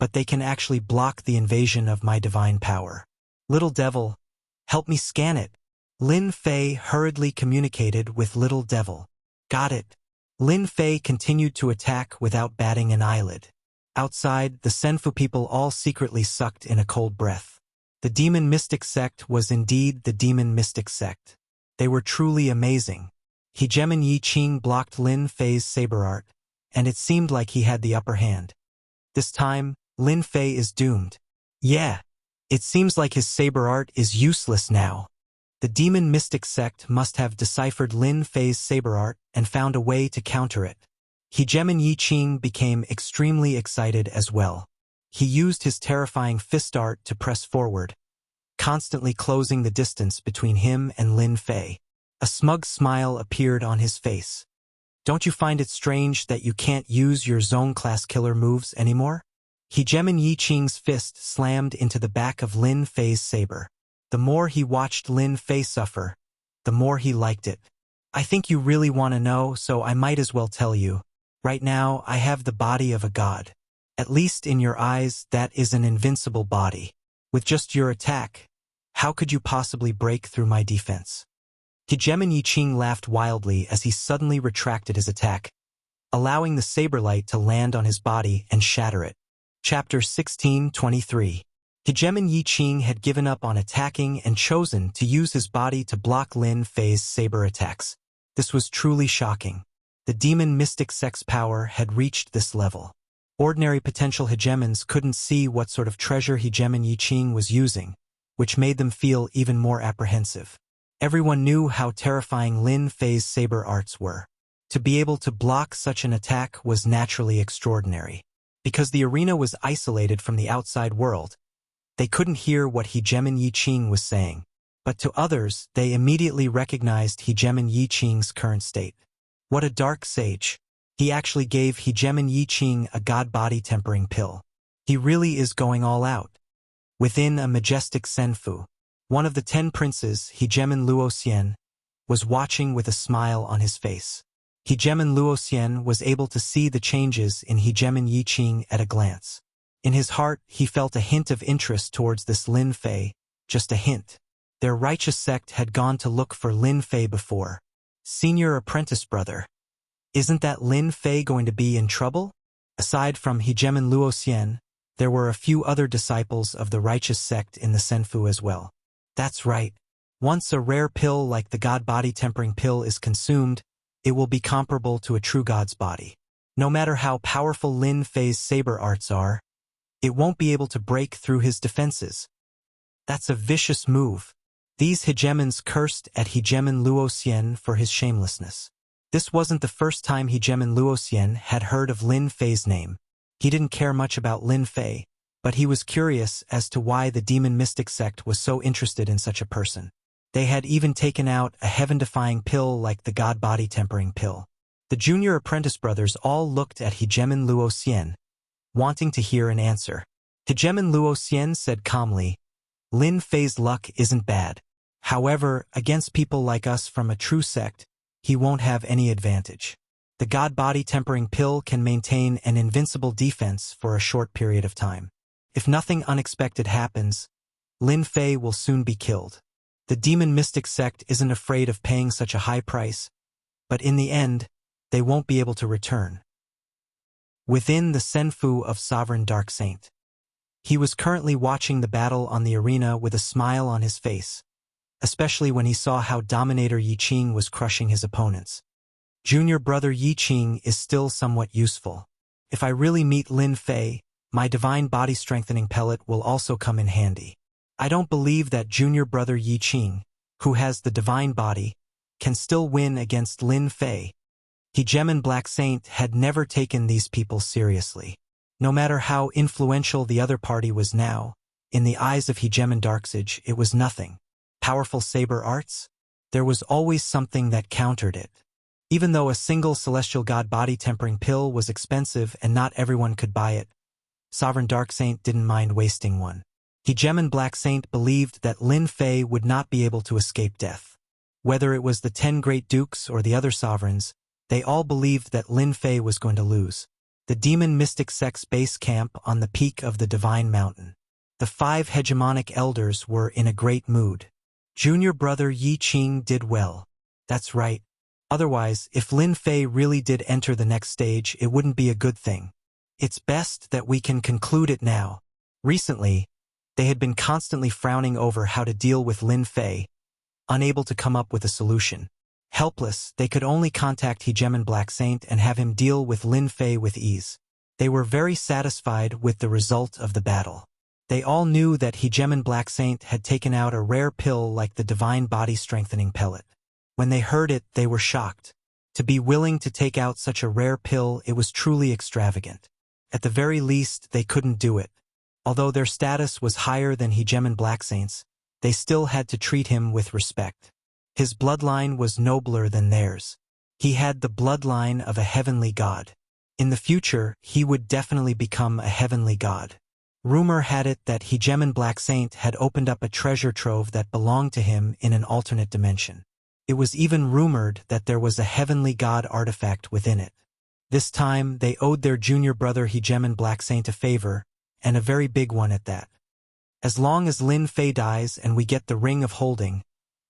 but they can actually block the invasion of my divine power. Little devil, help me scan it. Lin Fei hurriedly communicated with Little Devil. Got it. Lin Fei continued to attack without batting an eyelid. Outside, the Senfu people all secretly sucked in a cold breath. The demon mystic sect was indeed the demon mystic sect. They were truly amazing. Hegemon Yi Qing blocked Lin Fei's saber art, and it seemed like he had the upper hand. This time, Lin Fei is doomed. Yeah, it seems like his saber art is useless now. The demon mystic sect must have deciphered Lin Fei's saber art and found a way to counter it. Hegemon Yi Qing became extremely excited as well. He used his terrifying fist art to press forward, constantly closing the distance between him and Lin Fei. A smug smile appeared on his face. Don't you find it strange that you can't use your zone-class killer moves anymore? Hegemon Yi Qing's fist slammed into the back of Lin Fei's saber. The more he watched Lin Fei suffer, the more he liked it. I think you really want to know, so I might as well tell you. Right now, I have the body of a god. At least in your eyes, that is an invincible body. With just your attack, how could you possibly break through my defense? Hegemon Yi Qing laughed wildly as he suddenly retracted his attack, allowing the saber light to land on his body and shatter it. Chapter 1623. Hegemon Yi Qing had given up on attacking and chosen to use his body to block Lin Fei's saber attacks. This was truly shocking. The demon mystic sect's power had reached this level. Ordinary potential hegemons couldn't see what sort of treasure Hegemon Yi Qing was using, which made them feel even more apprehensive. Everyone knew how terrifying Lin Fei's saber arts were. To be able to block such an attack was naturally extraordinary. Because the arena was isolated from the outside world, they couldn't hear what Hegemon Yi Qing was saying. But to others, they immediately recognized Hegemon Yi Qing's current state. What a dark sage. He actually gave Hegemon Yi Qing a god body tempering pill. He really is going all out. Within a majestic Senfu, one of the 10 princes, Hegemon Luoxian, was watching with a smile on his face. Hegemon Luoxian was able to see the changes in Hegemon Yi Qing at a glance. In his heart, he felt a hint of interest towards this Lin Fei, just a hint. Their righteous sect had gone to look for Lin Fei before. Senior apprentice brother. Isn't that Lin Fei going to be in trouble? Aside from Hegemon Luoxian, there were a few other disciples of the righteous sect in the Senfu as well. That's right. Once a rare pill like the god body tempering pill is consumed, it will be comparable to a true god's body. No matter how powerful Lin Fei's saber arts are, it won't be able to break through his defenses. That's a vicious move. These hegemons cursed at Hegemon Luoxian for his shamelessness. This wasn't the first time Hegemon Luoxian had heard of Lin Fei's name. He didn't care much about Lin Fei, but he was curious as to why the demon mystic sect was so interested in such a person. They had even taken out a heaven-defying pill like the god body tempering pill. The junior apprentice brothers all looked at Hegemon Luoxian, wanting to hear an answer. Hegemon Luoxian said calmly, Lin Fei's luck isn't bad. However, against people like us from a true sect, he won't have any advantage. The god body tempering pill can maintain an invincible defense for a short period of time. If nothing unexpected happens, Lin Fei will soon be killed. The demon mystic sect isn't afraid of paying such a high price, but in the end, they won't be able to return. within the Senfu of Sovereign Dark Saint. He was currently watching the battle on the arena with a smile on his face, especially when he saw how Dominator Yi Qing was crushing his opponents. Junior brother Yi Qing is still somewhat useful. If I really meet Lin Fei, my divine body strengthening pellet will also come in handy. I don't believe that junior brother Yi Qing, who has the divine body, can still win against Lin Fei. Hegemon Black Saint had never taken these people seriously. No matter how influential the other party was now, in the eyes of Hegemon Darksage it was nothing. Powerful saber arts? There was always something that countered it. Even though a single celestial god body tempering pill was expensive and not everyone could buy it, Sovereign Dark Saint didn't mind wasting one. Hegemon Black Saint believed that Lin Fei would not be able to escape death. Whether it was the 10 Great Dukes or the other sovereigns, they all believed that Lin Fei was going to lose. The Demon Mystic Sect's base camp on the peak of the Divine Mountain. The 5 hegemonic elders were in a great mood. Junior brother Yi Qing did well. That's right. Otherwise, if Lin Fei really did enter the next stage, it wouldn't be a good thing. It's best that we can conclude it now. Recently, they had been constantly frowning over how to deal with Lin Fei, unable to come up with a solution. Helpless, they could only contact Hegemon Black Saint and have him deal with Lin Fei with ease. They were very satisfied with the result of the battle. They all knew that Hegemon Black Saint had taken out a rare pill like the Divine Body Strengthening Pellet. When they heard it, they were shocked. To be willing to take out such a rare pill, it was truly extravagant. At the very least, they couldn't do it. Although their status was higher than Hegemon Black Saint's, they still had to treat him with respect. His bloodline was nobler than theirs. He had the bloodline of a heavenly god. In the future, he would definitely become a heavenly god. Rumor had it that Hegemon Black Saint had opened up a treasure trove that belonged to him in an alternate dimension. It was even rumored that there was a heavenly god artifact within it. This time, they owed their junior brother Hegemon Black Saint a favor, and a very big one at that. As long as Lin Fei dies and we get the Ring of Holding,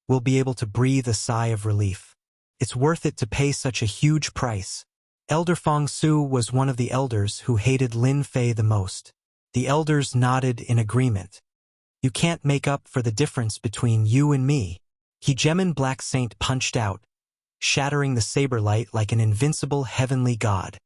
we'll be able to breathe a sigh of relief. It's worth it to pay such a huge price. Elder Fong Su was one of the elders who hated Lin Fei the most. The elders nodded in agreement. You can't make up for the difference between you and me. Hegemon Black Saint punched out, shattering the saber light like an invincible heavenly god.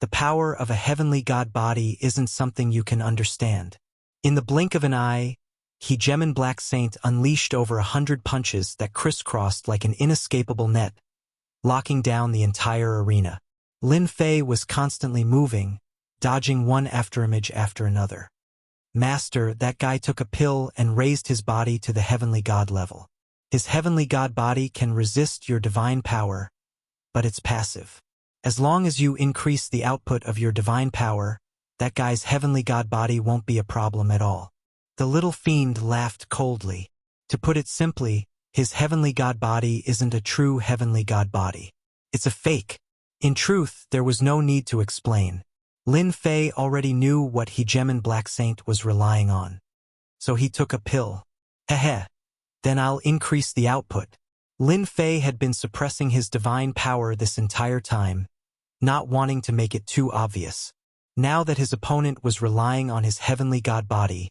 The power of a heavenly god body isn't something you can understand. In the blink of an eye, Hegemon Black Saint unleashed over 100 punches that crisscrossed like an inescapable net, locking down the entire arena. Lin Fei was constantly moving, dodging one afterimage after another. Master, that guy took a pill and raised his body to the heavenly god level. His heavenly god body can resist your divine power, but it's passive. As long as you increase the output of your divine power, that guy's heavenly god body won't be a problem at all. The little fiend laughed coldly. To put it simply, his heavenly god body isn't a true heavenly god body. It's a fake. In truth, there was no need to explain. Lin Fei already knew what Hegemon Black Saint was relying on. So he took a pill. Heh. Then I'll increase the output. Lin Fei had been suppressing his divine power this entire time, not wanting to make it too obvious. Now that his opponent was relying on his heavenly god body,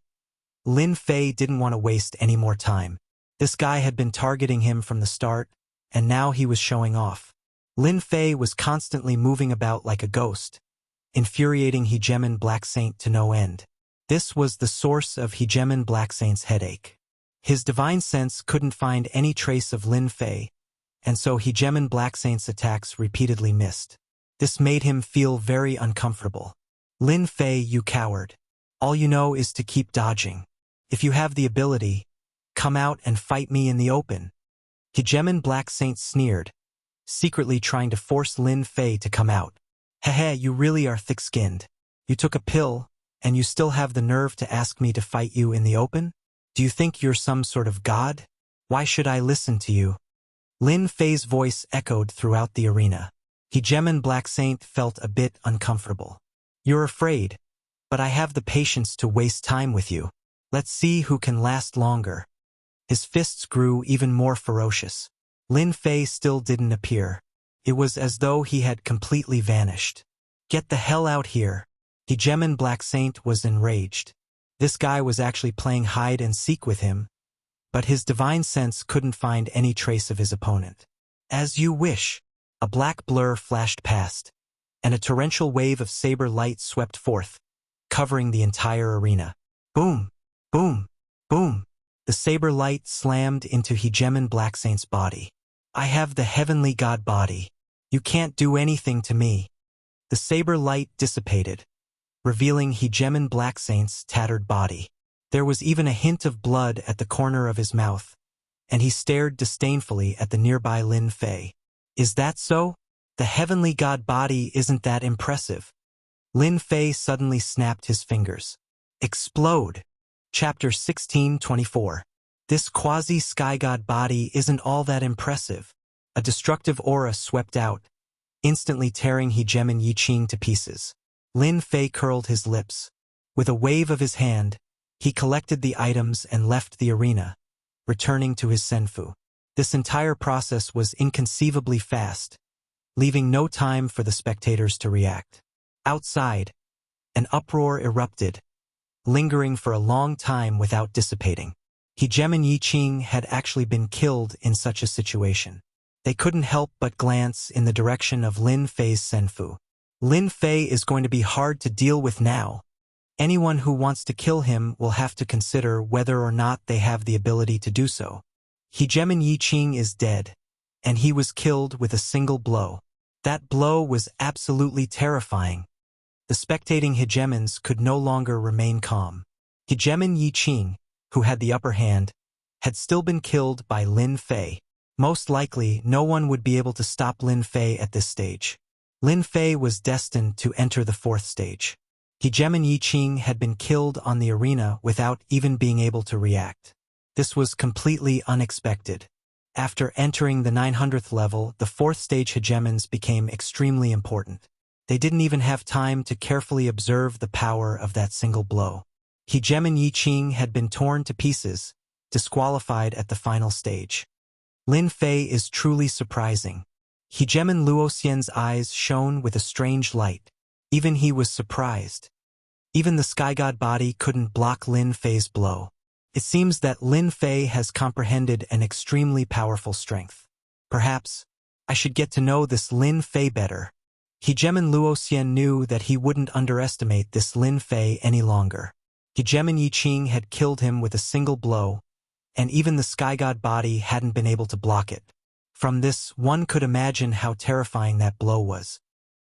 Lin Fei didn't want to waste any more time. This guy had been targeting him from the start, and now he was showing off. Lin Fei was constantly moving about like a ghost, infuriating Hegemon Black Saint to no end. This was the source of Hegemon Black Saint's headache. His divine sense couldn't find any trace of Lin Fei, and so Hegemon Black Saint's attacks repeatedly missed. This made him feel very uncomfortable. Lin Fei, you coward. All you know is to keep dodging. If you have the ability, come out and fight me in the open. Hegemon Black Saint sneered, secretly trying to force Lin Fei to come out. Heh, you really are thick-skinned. You took a pill, and you still have the nerve to ask me to fight you in the open? Do you think you're some sort of god? Why should I listen to you? Lin Fei's voice echoed throughout the arena. Hegemon Black Saint felt a bit uncomfortable. You're afraid, but I have the patience to waste time with you. Let's see who can last longer. His fists grew even more ferocious. Lin Fei still didn't appear. It was as though he had completely vanished. Get the hell out here. Hegemon Black Saint was enraged. This guy was actually playing hide and seek with him, but his divine sense couldn't find any trace of his opponent. As you wish. A black blur flashed past, and a torrential wave of saber light swept forth, covering the entire arena. Boom! Boom! Boom! The saber light slammed into Hegemon Black Saint's body. I have the heavenly god body. You can't do anything to me. The saber light dissipated, revealing Hegemon Black Saint's tattered body. There was even a hint of blood at the corner of his mouth, and he stared disdainfully at the nearby Lin Fei. Is that so? The heavenly god body isn't that impressive. Lin Fei suddenly snapped his fingers. Explode! Chapter 1624. This quasi-sky god body isn't all that impressive. A destructive aura swept out, instantly tearing Hegemon Yiqing to pieces. Lin Fei curled his lips. With a wave of his hand, he collected the items and left the arena, returning to his senfu. This entire process was inconceivably fast, leaving no time for the spectators to react. Outside, an uproar erupted, lingering for a long time without dissipating. Hegemon Yiqing had actually been killed in such a situation. They couldn't help but glance in the direction of Lin Fei's senfu. Lin Fei is going to be hard to deal with now. Anyone who wants to kill him will have to consider whether or not they have the ability to do so. Hegemon Yiqing is dead, and he was killed with a single blow. That blow was absolutely terrifying. The spectating Hegemons could no longer remain calm. Hegemon Yiqing, who had the upper hand, had still been killed by Lin Fei. Most likely, no one would be able to stop Lin Fei at this stage. Lin Fei was destined to enter the fourth stage. Hegemon Yiqing had been killed on the arena without even being able to react. This was completely unexpected. After entering the 900th level, the fourth stage Hegemons became extremely important. They didn't even have time to carefully observe the power of that single blow. Hegemon Yiqing had been torn to pieces, disqualified at the final stage. Lin Fei is truly surprising. Hegemon Luoxian's eyes shone with a strange light. Even he was surprised. Even the Sky God body couldn't block Lin Fei's blow. It seems that Lin Fei has comprehended an extremely powerful strength. Perhaps I should get to know this Lin Fei better. Hegemon Luoxian knew that he wouldn't underestimate this Lin Fei any longer. Hegemon Yiqing had killed him with a single blow, and even the Sky God body hadn't been able to block it. From this, one could imagine how terrifying that blow was.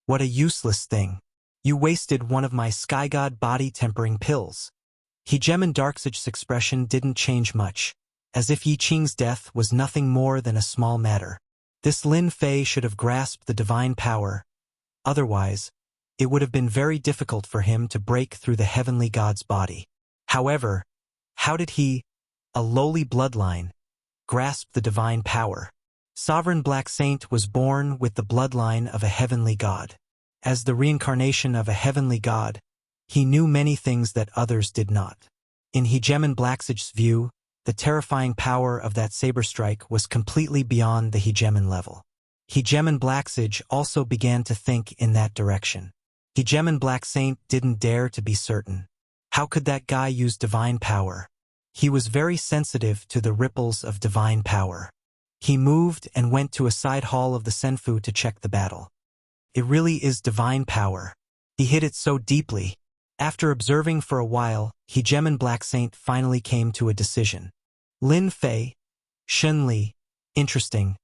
What a useless thing. You wasted one of my Sky God body tempering pills. Hegemon Darksage's expression didn't change much, as if Yiqing's death was nothing more than a small matter. This Lin Fei should have grasped the divine power. Otherwise, it would have been very difficult for him to break through the heavenly god's body. However, how did he, a lowly bloodline, grasp the divine power? Sovereign Black Saint was born with the bloodline of a heavenly god. As the reincarnation of a heavenly god, he knew many things that others did not. In Hegemon Blacksage's view, the terrifying power of that saber strike was completely beyond the Hegemon level. Hegemon Blacksage also began to think in that direction. Hegemon Black Saint didn't dare to be certain. How could that guy use divine power? He was very sensitive to the ripples of divine power. He moved and went to a side hall of the Senfu to check the battle. It really is divine power. He hit it so deeply. After observing for a while, Hegemon Black Saint finally came to a decision. Lin Fei, Shun Li, interesting.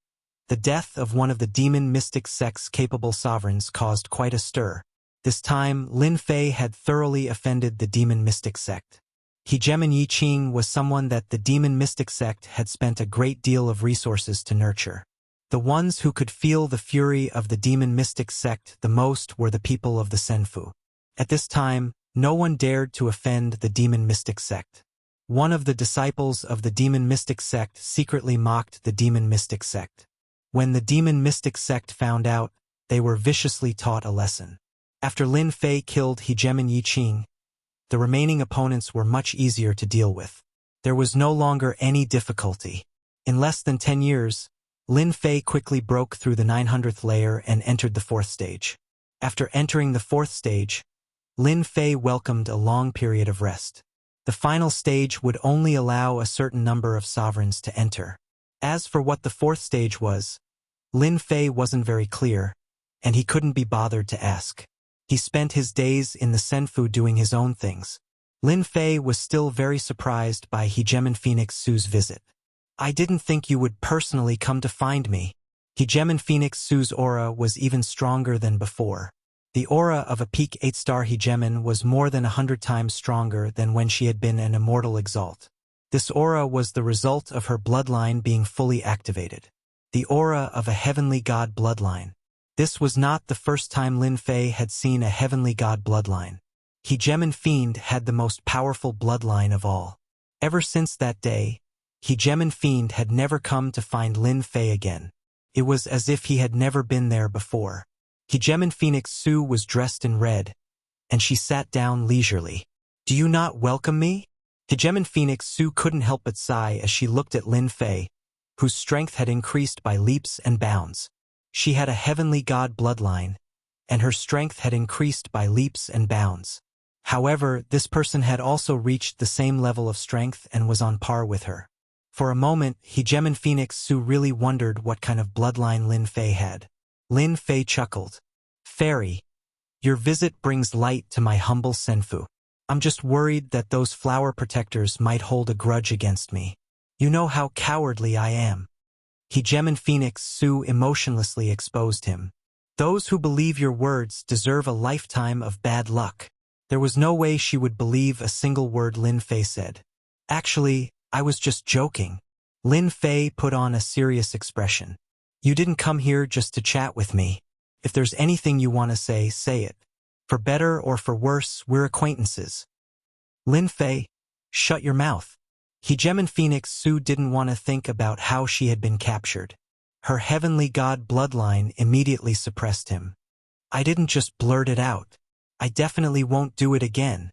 The death of one of the demon mystic sect's capable sovereigns caused quite a stir. This time, Lin Fei had thoroughly offended the demon mystic sect. Hegemon Yiqing was someone that the demon mystic sect had spent a great deal of resources to nurture. The ones who could feel the fury of the demon mystic sect the most were the people of the Senfu. At this time, no one dared to offend the demon mystic sect. One of the disciples of the demon mystic sect secretly mocked the demon mystic sect. When the demon mystic sect found out, they were viciously taught a lesson. After Lin Fei killed Hegemon Yiqing, the remaining opponents were much easier to deal with. There was no longer any difficulty. In less than 10 years, Lin Fei quickly broke through the 900th layer and entered the fourth stage. After entering the fourth stage, Lin Fei welcomed a long period of rest. The final stage would only allow a certain number of sovereigns to enter. As for what the fourth stage was, Lin Fei wasn't very clear, and he couldn't be bothered to ask. He spent his days in the Senfu doing his own things. Lin Fei was still very surprised by Hegemon Phoenix Su's visit. "I didn't think you would personally come to find me." Hegemon Phoenix Su's aura was even stronger than before. The aura of a peak 8-star Hegemon was more than 100 times stronger than when she had been an immortal exalt. This aura was the result of her bloodline being fully activated. The aura of a heavenly god bloodline. This was not the first time Lin Fei had seen a heavenly god bloodline. Hegemon Fiend had the most powerful bloodline of all. Ever since that day, Hegemon Fiend had never come to find Lin Fei again. It was as if he had never been there before. Hegemon Phoenix Su was dressed in red, and she sat down leisurely. "Do you not welcome me?" Hegemon Phoenix Su couldn't help but sigh as she looked at Lin Fei, whose strength had increased by leaps and bounds. She had a heavenly god bloodline, and her strength had increased by leaps and bounds. However, this person had also reached the same level of strength and was on par with her. For a moment, Hegemon Phoenix Su really wondered what kind of bloodline Lin Fei had. Lin Fei chuckled. "Fairy, your visit brings light to my humble Senfu. I'm just worried that those flower protectors might hold a grudge against me. You know how cowardly I am." Hegemon Phoenix Su emotionlessly exposed him. "Those who believe your words deserve a lifetime of bad luck." There was no way she would believe a single word Lin Fei said. "Actually, I was just joking." Lin Fei put on a serious expression. "You didn't come here just to chat with me. If there's anything you want to say, say it. For better or for worse, we're acquaintances." "Lin Fei, shut your mouth." Hegemon Phoenix Su didn't want to think about how she had been captured. Her heavenly god bloodline immediately suppressed him. "I didn't just blurt it out. I definitely won't do it again."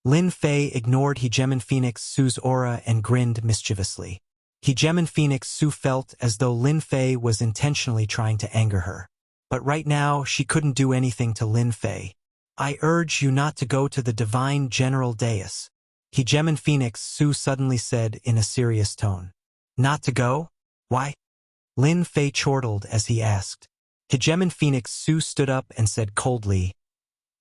Lin Fei ignored Hegemon Phoenix Su's aura and grinned mischievously. Hegemon Phoenix Su felt as though Lin Fei was intentionally trying to anger her. But right now, she couldn't do anything to Lin Fei. "I urge you not to go to the Divine General Dais," Hegemon Phoenix Su suddenly said in a serious tone. "Not to go? Why?" Lin Fei chortled as he asked. Hegemon Phoenix Su stood up and said coldly,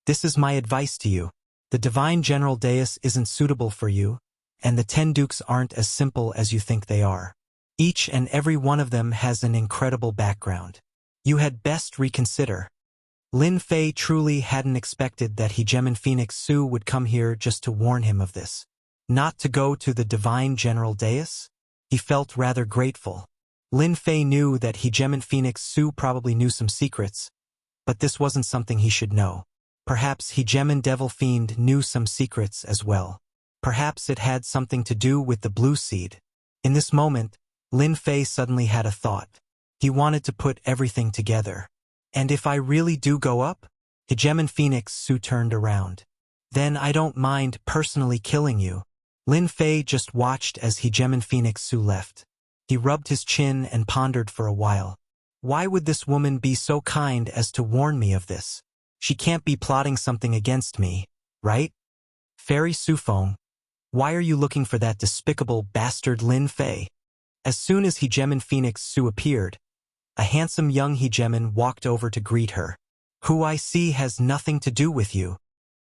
"This is my advice to you. The Divine General Dais isn't suitable for you, and the 10 dukes aren't as simple as you think they are. Each and every one of them has an incredible background. You had best reconsider." Lin Fei truly hadn't expected that Hegemon Phoenix Su would come here just to warn him of this. Not to go to the Divine General Dais? He felt rather grateful. Lin Fei knew that Hegemon Phoenix Su probably knew some secrets, but this wasn't something he should know. Perhaps Hegemon Devil Fiend knew some secrets as well. Perhaps it had something to do with the blue seed. In this moment, Lin Fei suddenly had a thought. He wanted to put everything together. "And if I really do go up?" Hegemon Phoenix Su turned around. "Then I don't mind personally killing you." Lin Fei just watched as Hegemon Phoenix Su left. He rubbed his chin and pondered for a while. Why would this woman be so kind as to warn me of this? She can't be plotting something against me, right? "Fairy Sufeng, why are you looking for that despicable bastard Lin Fei?" As soon as Hegemon Phoenix Su appeared, a handsome young Hegemon walked over to greet her. "Who I see has nothing to do with you."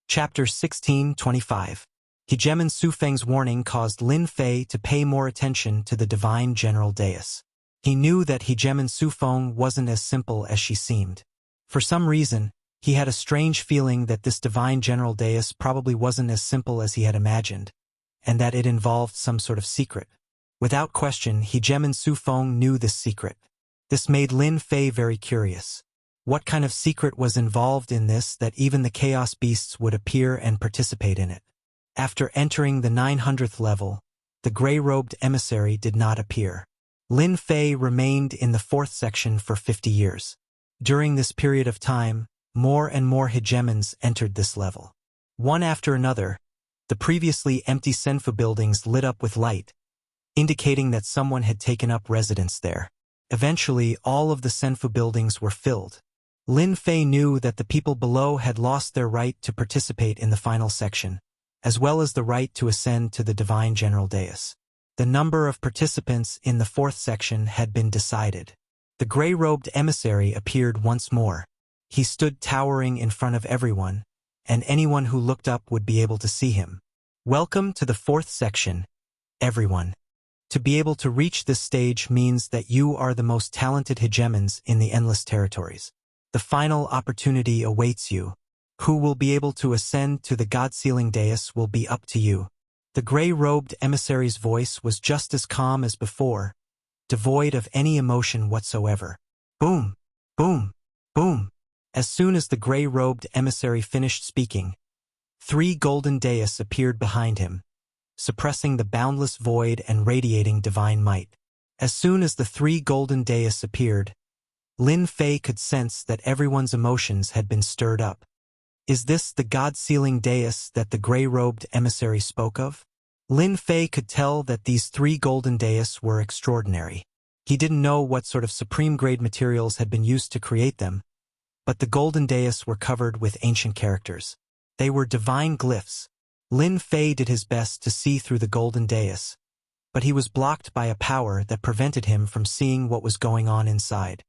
Chapter 16:25. Hegemon Sufeng's warning caused Lin Fei to pay more attention to the Divine General Dais. He knew that Hegemon Sufeng wasn't as simple as she seemed. For some reason, he had a strange feeling that this Divine General Dais probably wasn't as simple as he had imagined, and that it involved some sort of secret. Without question, Hegemon Sufeng knew this secret. This made Lin Fei very curious. What kind of secret was involved in this that even the Chaos Beasts would appear and participate in it? After entering the 900th level, the gray-robed emissary did not appear. Lin Fei remained in the 4th section for 50 years. During this period of time, more and more Hegemons entered this level. One after another, the previously empty Senfu buildings lit up with light, indicating that someone had taken up residence there. Eventually, all of the Senfu buildings were filled. Lin Fei knew that the people below had lost their right to participate in the final section, as well as the right to ascend to the divine general dais. The number of participants in the fourth section had been decided. The gray-robed emissary appeared once more. He stood towering in front of everyone, and anyone who looked up would be able to see him. Welcome to the fourth section, everyone. To be able to reach this stage means that you are the most talented hegemons in the endless territories. The final opportunity awaits you. Who will be able to ascend to the God-sealing dais will be up to you. The gray-robed emissary's voice was just as calm as before, devoid of any emotion whatsoever. Boom! Boom! Boom! As soon as the gray-robed emissary finished speaking, 3 golden dais appeared behind him, suppressing the boundless void and radiating divine might. As soon as the 3 golden dais appeared, Lin Fei could sense that everyone's emotions had been stirred up. Is this the God-sealing dais that the gray-robed emissary spoke of? Lin Fei could tell that these 3 golden dais were extraordinary. He didn't know what sort of supreme-grade materials had been used to create them, but the golden dais were covered with ancient characters. They were divine glyphs. Lin Fei did his best to see through the golden dais, but he was blocked by a power that prevented him from seeing what was going on inside.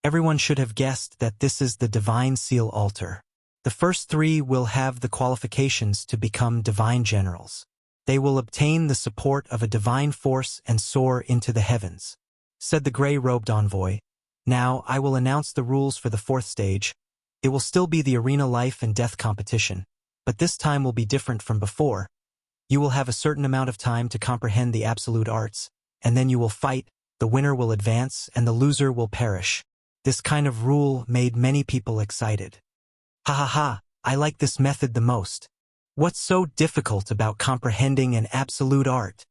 Everyone should have guessed that this is the divine seal altar. The first 3 will have the qualifications to become divine generals. They will obtain the support of a divine force and soar into the heavens. Said the gray-robed envoy, "Now I will announce the rules for the 4th stage. It will still be the arena life and death competition, but this time will be different from before. You will have a certain amount of time to comprehend the absolute arts, and then you will fight, the winner will advance, and the loser will perish." This kind of rule made many people excited. Ha ha ha, I like this method the most. What's so difficult about comprehending an absolute art?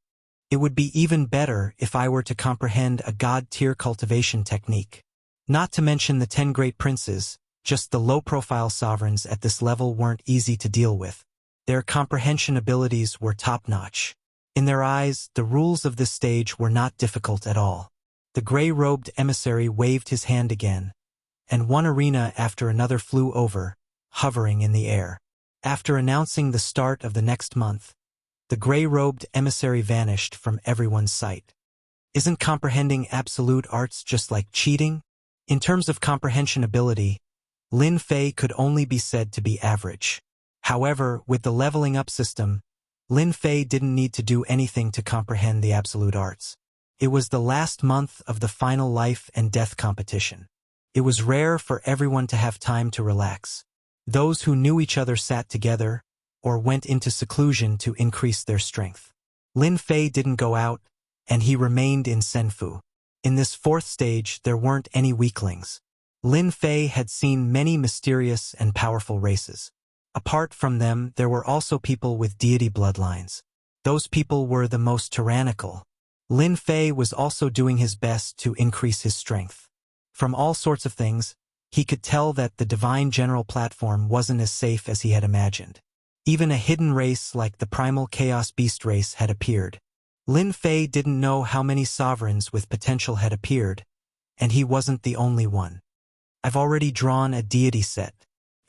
It would be even better if I were to comprehend a god-tier cultivation technique. Not to mention the 10 great princes, just the low-profile sovereigns at this level weren't easy to deal with. Their comprehension abilities were top-notch. In their eyes, the rules of this stage were not difficult at all. The gray-robed emissary waved his hand again, and one arena after another flew over, hovering in the air. After announcing the start of the next month, the gray-robed emissary vanished from everyone's sight. Isn't comprehending absolute arts just like cheating? In terms of comprehension ability, Lin Fei could only be said to be average. However, with the leveling up system, Lin Fei didn't need to do anything to comprehend the absolute arts. It was the last month of the final life and death competition. It was rare for everyone to have time to relax. Those who knew each other sat together, or went into seclusion to increase their strength. Lin Fei didn't go out, and he remained in Senfu. In this 4th stage, there weren't any weaklings. Lin Fei had seen many mysterious and powerful races. Apart from them, there were also people with deity bloodlines. Those people were the most tyrannical. Lin Fei was also doing his best to increase his strength. From all sorts of things, he could tell that the divine general platform wasn't as safe as he had imagined. Even a hidden race like the primal chaos beast race had appeared. Lin Fei didn't know how many sovereigns with potential had appeared, and he wasn't the only one. I've already drawn a deity set.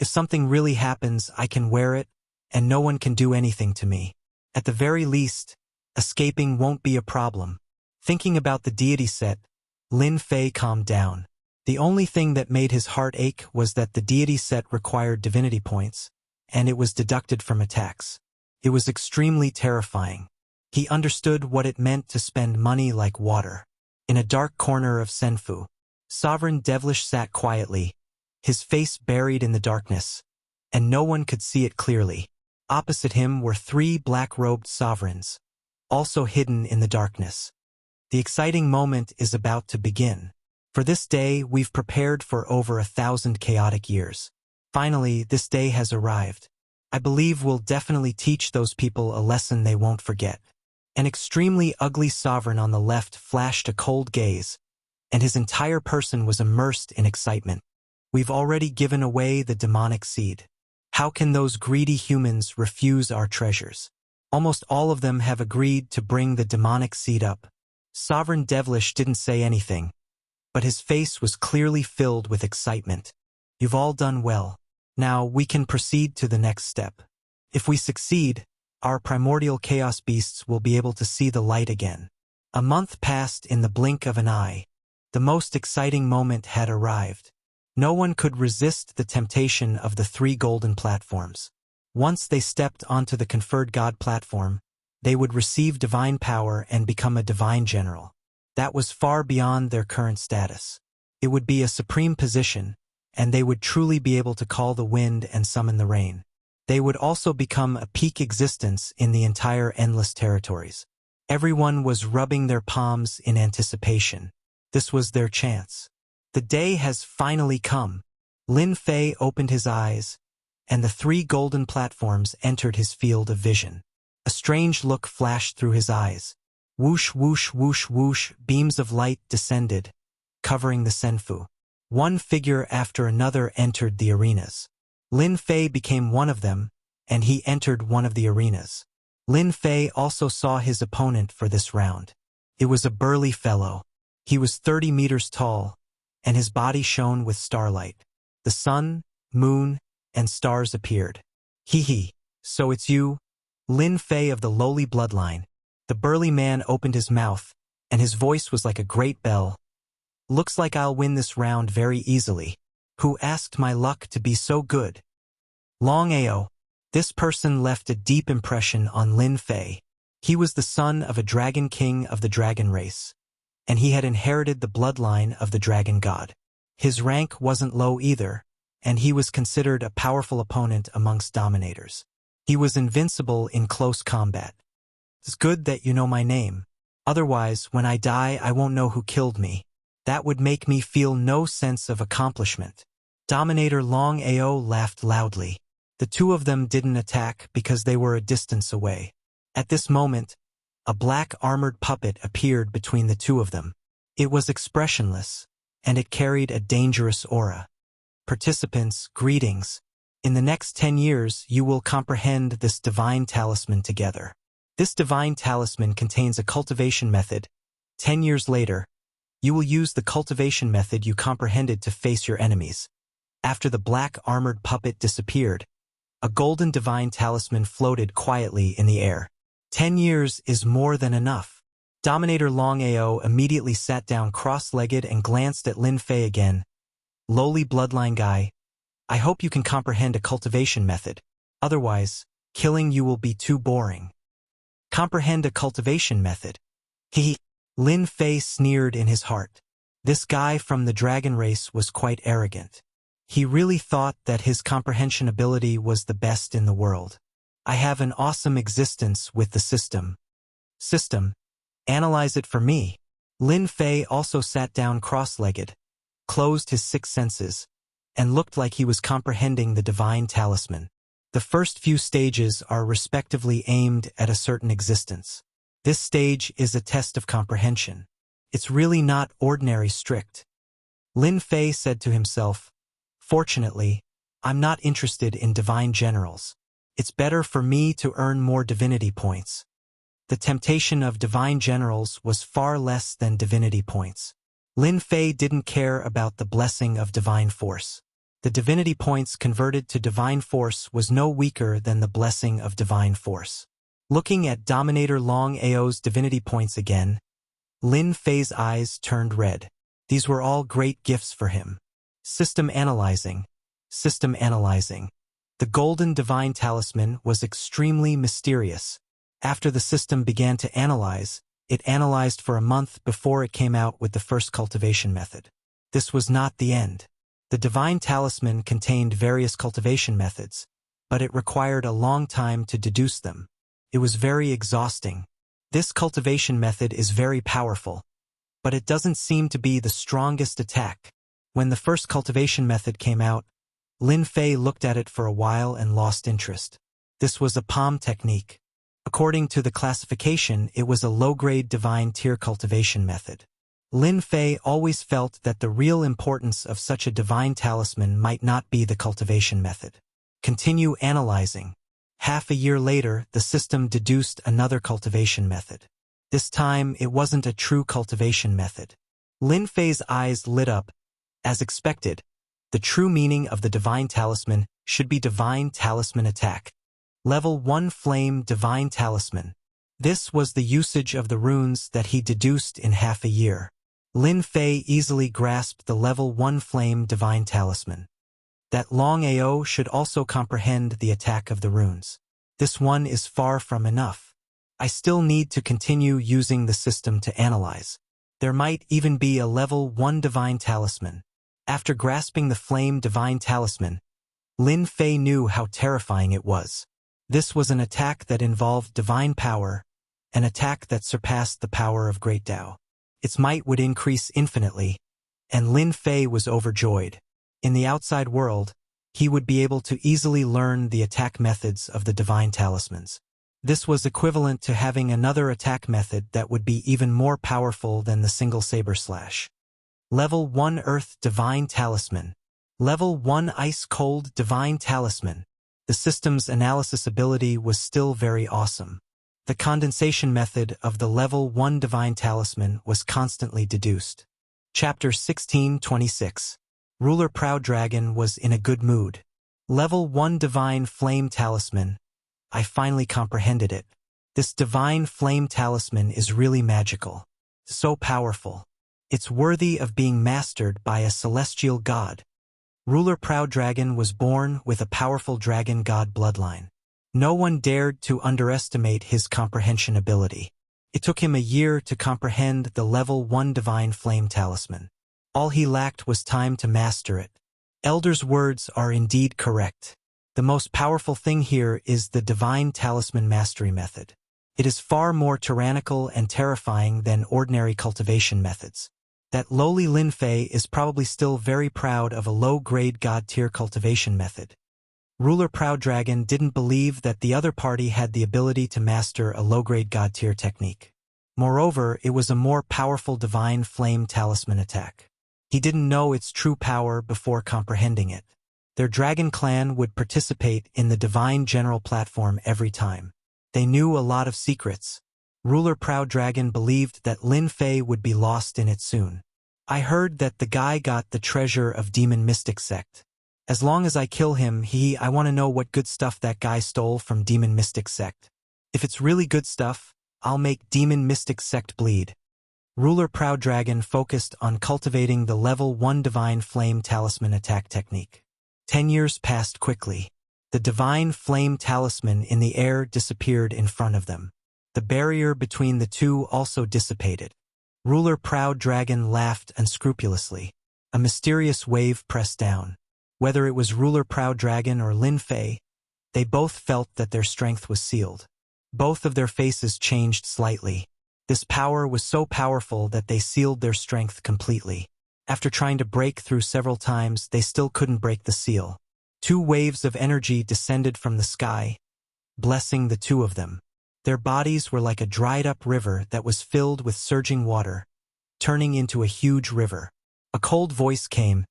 If something really happens, I can wear it, and no one can do anything to me. At the very least, escaping won't be a problem. Thinking about the deity set, Lin Fei calmed down. The only thing that made his heart ache was that the deity set required divinity points, and it was deducted from attacks. It was extremely terrifying. He understood what it meant to spend money like water. In a dark corner of Senfu, Sovereign Devilish sat quietly, his face buried in the darkness, and no one could see it clearly. Opposite him were 3 black-robed sovereigns, also hidden in the darkness. The exciting moment is about to begin. For this day, we've prepared for over 1,000 chaotic years. Finally, this day has arrived. I believe we'll definitely teach those people a lesson they won't forget. An extremely ugly sovereign on the left flashed a cold gaze, and his entire person was immersed in excitement. We've already given away the demonic seed. How can those greedy humans refuse our treasures? Almost all of them have agreed to bring the demonic seed up. Sovereign Devilish didn't say anything, but his face was clearly filled with excitement. You've all done well. Now we can proceed to the next step. If we succeed, our primordial chaos beasts will be able to see the light again. A month passed in the blink of an eye. The most exciting moment had arrived. No one could resist the temptation of the 3 golden platforms. Once they stepped onto the conferred God platform, they would receive divine power and become a divine general. That was far beyond their current status. It would be a supreme position, and they would truly be able to call the wind and summon the rain. They would also become a peak existence in the entire endless territories. Everyone was rubbing their palms in anticipation. This was their chance. The day has finally come. Lin Fei opened his eyes, and the 3 golden platforms entered his field of vision. A strange look flashed through his eyes. Whoosh, whoosh, whoosh, whoosh, beams of light descended, covering the Senfu. One figure after another entered the arenas. Lin Fei became one of them, and he entered one of the arenas. Lin Fei also saw his opponent for this round. It was a burly fellow. He was 30 meters tall, and his body shone with starlight. The sun, moon, and stars appeared. Hee, so it's you? Lin Fei of the lowly bloodline. The burly man opened his mouth, and his voice was like a great bell. Looks like I'll win this round very easily. Who asked my luck to be so good? Long Ao. This person left a deep impression on Lin Fei. He was the son of a dragon king of the dragon race, and he had inherited the bloodline of the dragon god. His rank wasn't low either, and he was considered a powerful opponent amongst dominators. He was invincible in close combat. It's good that you know my name. Otherwise, when I die, I won't know who killed me. That would make me feel no sense of accomplishment. Dominator Long Ao laughed loudly. The 2 of them didn't attack because they were a distance away. At this moment, a black armored puppet appeared between the 2 of them. It was expressionless, and it carried a dangerous aura. Participants, greetings. In the next 10 years, you will comprehend this divine talisman together. This divine talisman contains a cultivation method. 10 years later, you will use the cultivation method you comprehended to face your enemies. After the black armored puppet disappeared, a golden divine talisman floated quietly in the air. 10 years is more than enough. Dominator Long Ao immediately sat down cross-legged and glanced at Lin Fei again. Lowly bloodline guy, I hope you can comprehend a cultivation method. Otherwise, killing you will be too boring. Comprehend a cultivation method. Lin Fei sneered in his heart. This guy from the dragon race was quite arrogant. He really thought that his comprehension ability was the best in the world. I have an awesome existence with the system. System, analyze it for me. Lin Fei also sat down cross-legged, closed his 6 senses, and looked like he was comprehending the divine talisman. The first few stages are respectively aimed at a certain existence. This stage is a test of comprehension. It's really not ordinary strict. Lin Fei said to himself, fortunately, I'm not interested in divine generals. It's better for me to earn more divinity points. The temptation of divine generals was far less than divinity points. Lin Fei didn't care about the blessing of divine force. The divinity points converted to divine force was no weaker than the blessing of divine force. Looking at Dominator Long Ao's divinity points again, Lin Fei's eyes turned red. These were all great gifts for him. System analyzing. System analyzing. The golden divine talisman was extremely mysterious. After the system began to analyze, it analyzed for a month before it came out with the first cultivation method. This was not the end. The divine talisman contained various cultivation methods, but it required a long time to deduce them. It was very exhausting. This cultivation method is very powerful, but it doesn't seem to be the strongest attack. When the first cultivation method came out, Lin Fei looked at it for a while and lost interest. This was a palm technique. According to the classification, it was a low-grade divine tier cultivation method. Lin Fei always felt that the real importance of such a divine talisman might not be the cultivation method. Continue analyzing. Half a year later, the system deduced another cultivation method. This time, it wasn't a true cultivation method. Lin Fei's eyes lit up. As expected, The true meaning of the Divine Talisman should be Divine Talisman Attack. Level 1 Flame Divine Talisman. This was the usage of the runes that he deduced in half a year. Lin Fei easily grasped the Level 1 Flame Divine Talisman. That long AO should also comprehend the attack of the runes. This one is far from enough. I still need to continue using the system to analyze. There might even be a Level 1 Divine Talisman. After grasping the Flame Divine Talisman, Lin Fei knew how terrifying it was. This was an attack that involved divine power, an attack that surpassed the power of Great Tao. Its might would increase infinitely, and Lin Fei was overjoyed. In the outside world, he would be able to easily learn the attack methods of the divine talismans. This was equivalent to having another attack method that would be even more powerful than the single saber slash. Level 1 Earth Divine Talisman. Level 1 Ice Cold Divine Talisman. The system's analysis ability was still very awesome. The condensation method of the Level 1 Divine Talisman was constantly deduced. Chapter 1626. Ruler Proud Dragon was in a good mood. Level 1 Divine Flame Talisman. I finally comprehended it. This Divine Flame Talisman is really magical. So powerful. It's worthy of being mastered by a celestial god. Ruler Proud Dragon was born with a powerful dragon god bloodline. No one dared to underestimate his comprehension ability. It took him a year to comprehend the Level 1 Divine Flame Talisman. All he lacked was time to master it. Elder's words are indeed correct. The most powerful thing here is the Divine Talisman Mastery Method. It is far more tyrannical and terrifying than ordinary cultivation methods. That lowly Lin Fei is probably still very proud of a low-grade god-tier cultivation method. Ruler Proud Dragon didn't believe that the other party had the ability to master a low-grade god-tier technique. Moreover, it was a more powerful Divine Flame Talisman attack. He didn't know its true power before comprehending it. Their dragon clan would participate in the Divine General platform every time. They knew a lot of secrets. Ruler Proud Dragon believed that Lin Fei would be lost in it soon. I heard that the guy got the treasure of Demon Mystic Sect. As long as I kill him, I want to know what good stuff that guy stole from Demon Mystic Sect. If it's really good stuff, I'll make Demon Mystic Sect bleed. Ruler Proud Dragon focused on cultivating the Level 1 Divine Flame Talisman attack technique. 10 years passed quickly. The Divine Flame Talisman in the air disappeared in front of them. The barrier between the two also dissipated. Ruler Proud Dragon laughed unscrupulously. A mysterious wave pressed down. Whether it was Ruler Proud Dragon or Lin Fei, they both felt that their strength was sealed. Both of their faces changed slightly. This power was so powerful that they sealed their strength completely. After trying to break through several times, they still couldn't break the seal. 2 waves of energy descended from the sky, blessing the two of them. Their bodies were like a dried-up river that was filled with surging water, turning into a huge river. A cold voice came.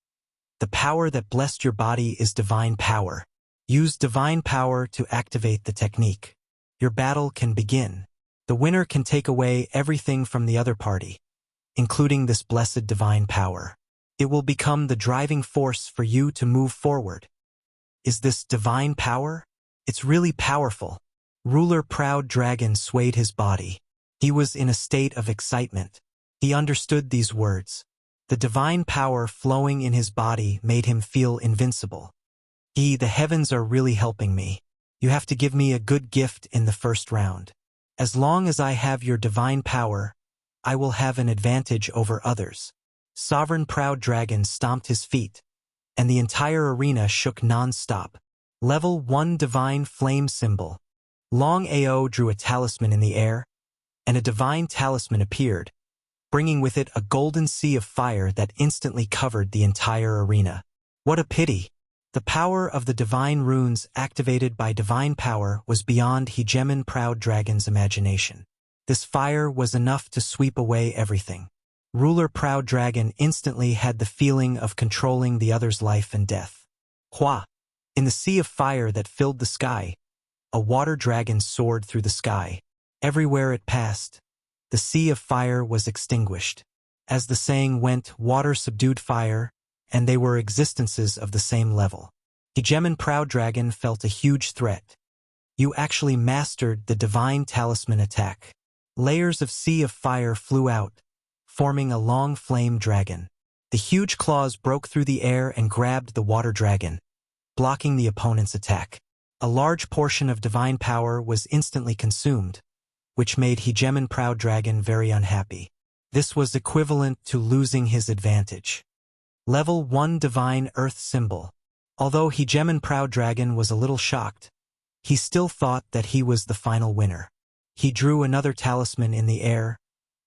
The power that blessed your body is divine power. Use divine power to activate the technique. Your battle can begin. The winner can take away everything from the other party, including this blessed divine power. It will become the driving force for you to move forward. Is this divine power? It's really powerful. Ruler Proud Dragon swayed his body. He was in a state of excitement. He understood these words. The divine power flowing in his body made him feel invincible. The heavens are really helping me. You have to give me a good gift in the first round. As long as I have your divine power, I will have an advantage over others. Sovereign Proud Dragon stomped his feet, and the entire arena shook non-stop. Level 1 Divine Flame Symbol. Long AO drew a talisman in the air, and a divine talisman appeared, bringing with it a golden sea of fire that instantly covered the entire arena. What a pity! The power of the divine runes activated by divine power was beyond Hegemon Proud Dragon's imagination. This fire was enough to sweep away everything. Ruler Proud Dragon instantly had the feeling of controlling the other's life and death. Hua! In the sea of fire that filled the sky, a water dragon soared through the sky. Everywhere it passed, the sea of fire was extinguished. As the saying went, water subdued fire, and they were existences of the same level. Hegemon Proud Dragon felt a huge threat. You actually mastered the Divine Talisman attack. Layers of Sea of Fire flew out, forming a long flame dragon. The huge claws broke through the air and grabbed the water dragon, blocking the opponent's attack. A large portion of divine power was instantly consumed, which made Hegemon Proud Dragon very unhappy. This was equivalent to losing his advantage. Level 1 Divine Earth Symbol. Although Hegemon Proud Dragon was a little shocked, he still thought that he was the final winner. He drew another talisman in the air,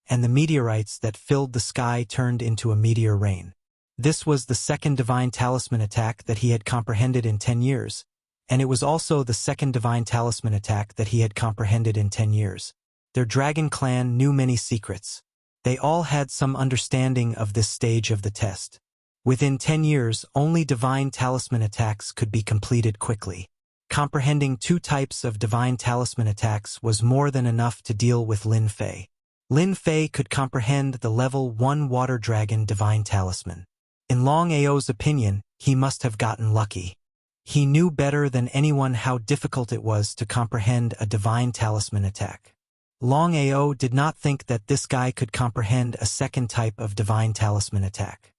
and the meteorites that filled the sky turned into a meteor rain. This was the second divine talisman attack that he had comprehended in 10 years, and it was also the second divine talisman attack that he had comprehended in 10 years. Their dragon clan knew many secrets. They all had some understanding of this stage of the test. Within 10 years, only divine talisman attacks could be completed quickly. Comprehending 2 types of divine talisman attacks was more than enough to deal with Lin Fei. Lin Fei could comprehend the level 1 water dragon divine talisman. In Long Ao's opinion, he must have gotten lucky. He knew better than anyone how difficult it was to comprehend a divine talisman attack. Long Ao did not think that this guy could comprehend a second type of divine talisman attack.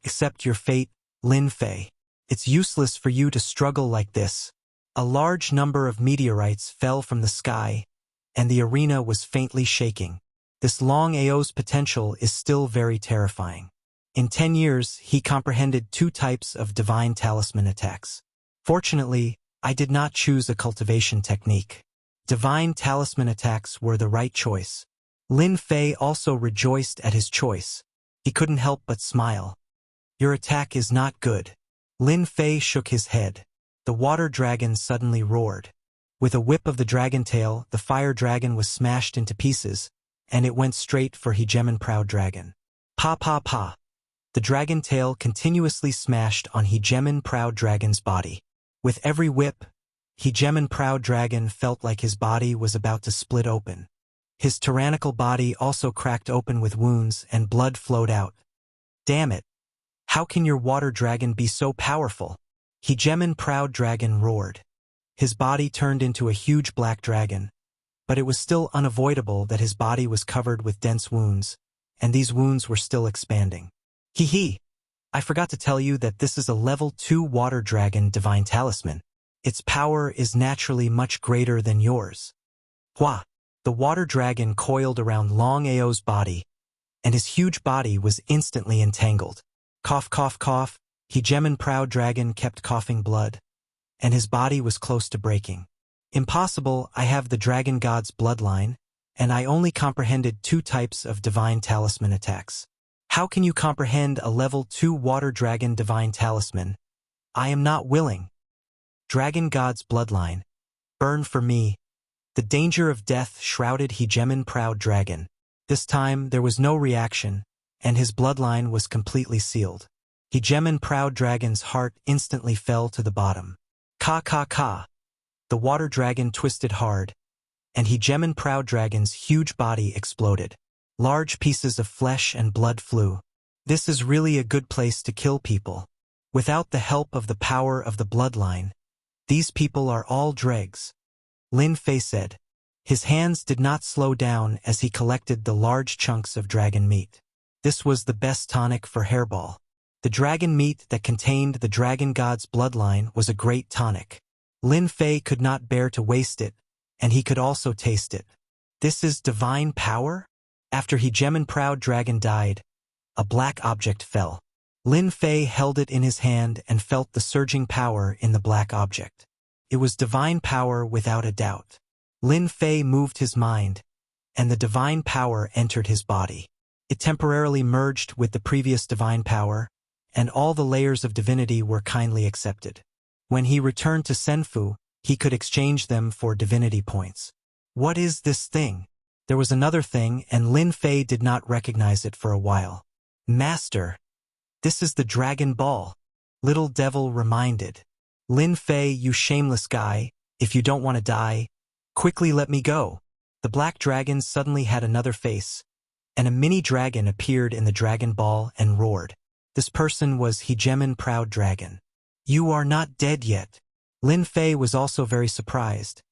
Accept your fate, Lin Fei. It's useless for you to struggle like this. A large number of meteorites fell from the sky, and the arena was faintly shaking. This Long Ao's potential is still very terrifying. In 10 years, he comprehended 2 types of divine talisman attacks. Fortunately, I did not choose a cultivation technique. Divine talisman attacks were the right choice. Lin Fei also rejoiced at his choice. He couldn't help but smile. Your attack is not good. Lin Fei shook his head. The water dragon suddenly roared. With a whip of the dragon tail, the fire dragon was smashed into pieces, and it went straight for Hegemon Proud Dragon. Pa pa pa. The dragon tail continuously smashed on Hegemon Proud Dragon's body. With every whip, Hegemon Proud Dragon felt like his body was about to split open. His tyrannical body also cracked open with wounds and blood flowed out. Damn it! How can your water dragon be so powerful? Hegemon Proud Dragon roared. His body turned into a huge black dragon, but it was still unavoidable that his body was covered with dense wounds, and these wounds were still expanding. Hee hee! I forgot to tell you that this is a level 2 water dragon divine talisman. Its power is naturally much greater than yours. Hua! The water dragon coiled around Long Ao's body, and his huge body was instantly entangled. Cough cough cough, Hegemon Proud Dragon kept coughing blood, and his body was close to breaking. Impossible, I have the dragon god's bloodline, and I only comprehended 2 types of divine talisman attacks. How can you comprehend a level 2 water dragon divine talisman? I am not willing. Dragon god's bloodline. Burn for me. The danger of death shrouded Hegemon Proud Dragon. This time there was no reaction, and his bloodline was completely sealed. Hegemon Proud Dragon's heart instantly fell to the bottom. Ka ka ka. The water dragon twisted hard, and Hegemon Proud Dragon's huge body exploded. Large pieces of flesh and blood flew. This is really a good place to kill people. Without the help of the power of the bloodline, these people are all dregs. Lin Fei said. His hands did not slow down as he collected the large chunks of dragon meat. This was the best tonic for Hairball. The dragon meat that contained the dragon god's bloodline was a great tonic. Lin Fei could not bear to waste it, and he could also taste it. This is divine power? After Hegemon Proud Dragon died, a black object fell. Lin Fei held it in his hand and felt the surging power in the black object. It was divine power without a doubt. Lin Fei moved his mind, and the divine power entered his body. It temporarily merged with the previous divine power, and all the layers of divinity were kindly accepted. When he returned to Senfu, he could exchange them for divinity points. What is this thing? There was another thing, and Lin Fei did not recognize it for a while. Master! This is the Dragon Ball. Little Devil reminded. Lin Fei, you shameless guy, if you don't want to die, quickly let me go. The black dragon suddenly had another face, and a mini dragon appeared in the Dragon Ball and roared. This person was Hegemon Proud Dragon. You are not dead yet. Lin Fei was also very surprised,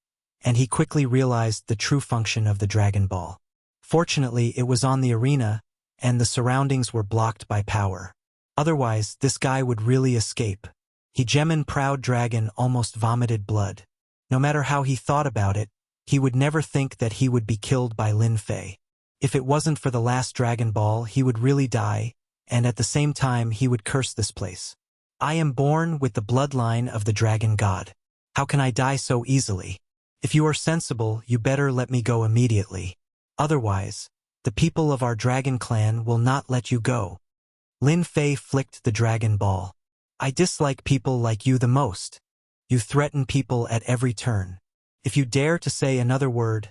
and he quickly realized the true function of the Dragon Ball. Fortunately, it was on the arena, and the surroundings were blocked by power. Otherwise, this guy would really escape. Hegemon Proud Dragon almost vomited blood. No matter how he thought about it, he would never think that he would be killed by Lin Fei. If it wasn't for the last Dragon Ball, he would really die, and at the same time he would curse this place. I am born with the bloodline of the Dragon God. How can I die so easily? If you are sensible, you better let me go immediately. Otherwise, the people of our Dragon Clan will not let you go. Lin Fei flicked the Dragon Ball. I dislike people like you the most. You threaten people at every turn. If you dare to say another word,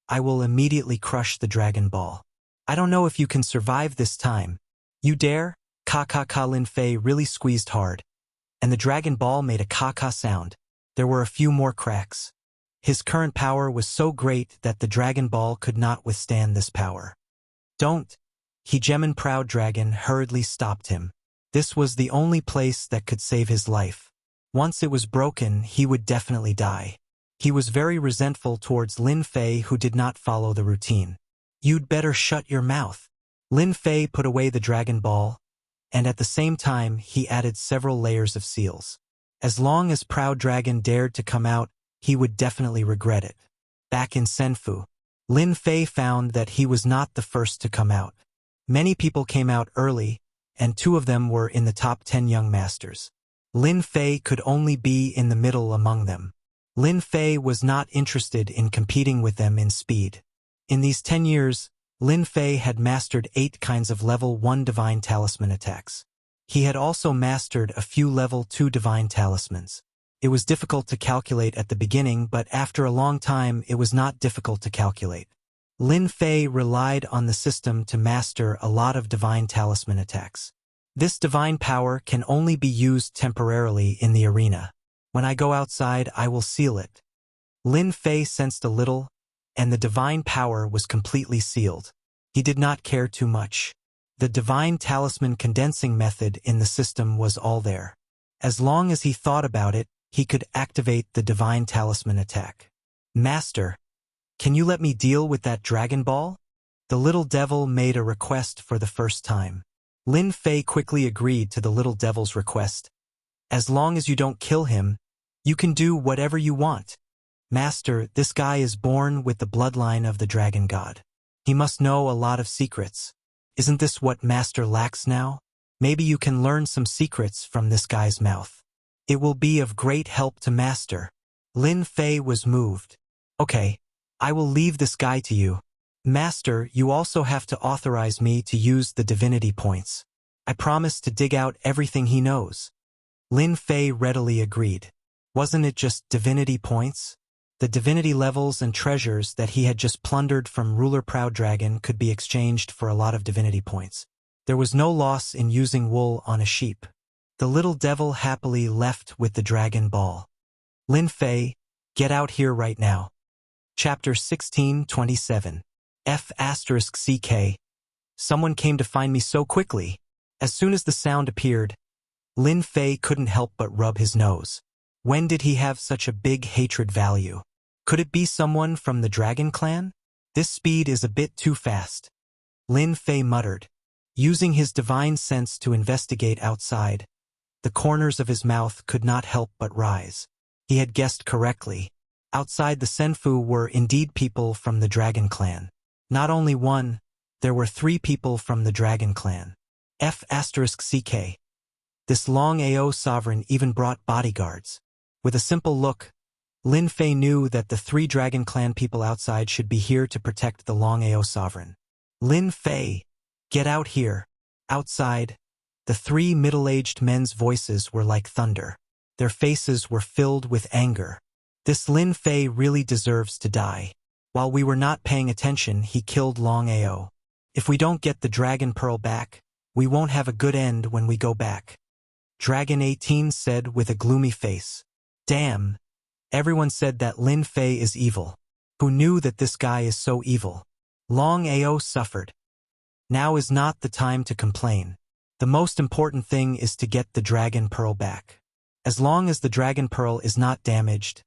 I will immediately crush the Dragon Ball. I don't know if you can survive this time. You dare? Ka. Lin Fei really squeezed hard, and the Dragon Ball made a ka sound. There were a few more cracks. His current power was so great that the Dragon Ball could not withstand this power. Don't! Hegemon Proud Dragon hurriedly stopped him. This was the only place that could save his life. Once it was broken, he would definitely die. He was very resentful towards Lin Fei, who did not follow the routine. You'd better shut your mouth. Lin Fei put away the Dragon Ball, and at the same time he added several layers of seals. As long as Proud Dragon dared to come out, he would definitely regret it. Back in Senfu, Lin Fei found that he was not the first to come out. Many people came out early, and 2 of them were in the top 10 young masters. Lin Fei could only be in the middle among them. Lin Fei was not interested in competing with them in speed. In these 10 years, Lin Fei had mastered 8 kinds of level 1 Divine Talisman attacks. He had also mastered a few level 2 Divine Talismans. It was difficult to calculate at the beginning, but after a long time it was not difficult to calculate. Lin Fei relied on the system to master a lot of Divine Talisman attacks. This divine power can only be used temporarily in the arena. When I go outside, I will seal it. Lin Fei sensed a little, and the divine power was completely sealed. He did not care too much. The Divine Talisman condensing method in the system was all there. As long as he thought about it, he could activate the Divine Talisman attack. Master, can you let me deal with that Dragon Ball? The little devil made a request for the first time. Lin Fei quickly agreed to the little devil's request. As long as you don't kill him, you can do whatever you want. Master, this guy is born with the bloodline of the Dragon God. He must know a lot of secrets. Isn't this what Master lacks now? Maybe you can learn some secrets from this guy's mouth. It will be of great help to Master. Lin Fei was moved. Okay, I will leave this guy to you. Master, you also have to authorize me to use the divinity points. I promise to dig out everything he knows. Lin Fei readily agreed. Wasn't it just divinity points? The divinity levels and treasures that he had just plundered from Ruler Proud Dragon could be exchanged for a lot of divinity points. There was no loss in using wool on a sheep. The little devil happily left with the Dragon Ball. Lin Fei, get out here right now. Chapter 1627. F***CK. Someone came to find me so quickly. As soon as the sound appeared, Lin Fei couldn't help but rub his nose. When did he have such a big hatred value? Could it be someone from the Dragon Clan? This speed is a bit too fast. Lin Fei muttered. Using his divine sense to investigate outside, the corners of his mouth could not help but rise. He had guessed correctly. Outside the Senfu were indeed people from the Dragon Clan. Not only one, there were 3 people from the Dragon Clan. F***CK. This Long Ao sovereign even brought bodyguards. With a simple look, Lin Fei knew that the 3 Dragon Clan people outside should be here to protect the Long Ao sovereign. Lin Fei, get out here. Outside, the 3 middle-aged men's voices were like thunder. Their faces were filled with anger. This Lin Fei really deserves to die. While we were not paying attention, he killed Long Ao. If we don't get the Dragon Pearl back, we won't have a good end when we go back. Dragon 18 said with a gloomy face. Damn. Everyone said that Lin Fei is evil. Who knew that this guy is so evil? Long Ao suffered. Now is not the time to complain. The most important thing is to get the Dragon Pearl back. As long as the Dragon Pearl is not damaged,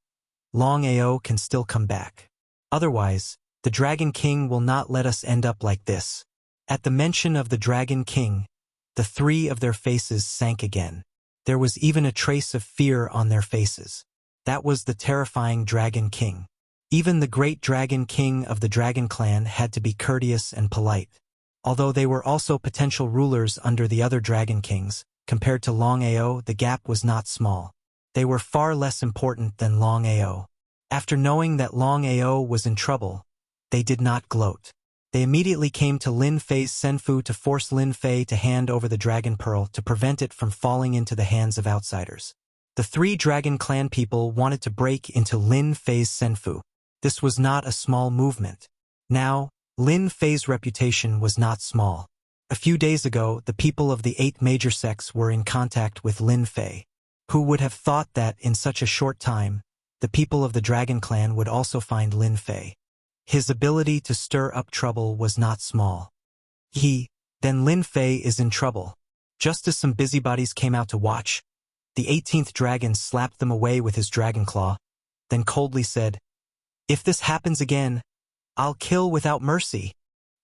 Long Ao can still come back. Otherwise, the Dragon King will not let us end up like this. At the mention of the Dragon King, the three of their faces sank again. There was even a trace of fear on their faces. That was the terrifying Dragon King. Even the great Dragon King of the Dragon Clan had to be courteous and polite. Although they were also potential rulers under the other Dragon Kings, compared to Long Ao, the gap was not small. They were far less important than Long Ao. After knowing that Long Ao was in trouble, they did not gloat. They immediately came to Lin Fei's Senfu to force Lin Fei to hand over the Dragon Pearl to prevent it from falling into the hands of outsiders. The three Dragon Clan people wanted to break into Lin Fei's Senfu. This was not a small movement. Now, Lin Fei's reputation was not small. A few days ago, the people of the 8 major sects were in contact with Lin Fei. Who would have thought that in such a short time, the people of the Dragon Clan would also find Lin Fei? His ability to stir up trouble was not small. Then Lin Fei is in trouble. Just as some busybodies came out to watch, the 18th dragon slapped them away with his dragon claw, then coldly said, "If this happens again, I'll kill without mercy."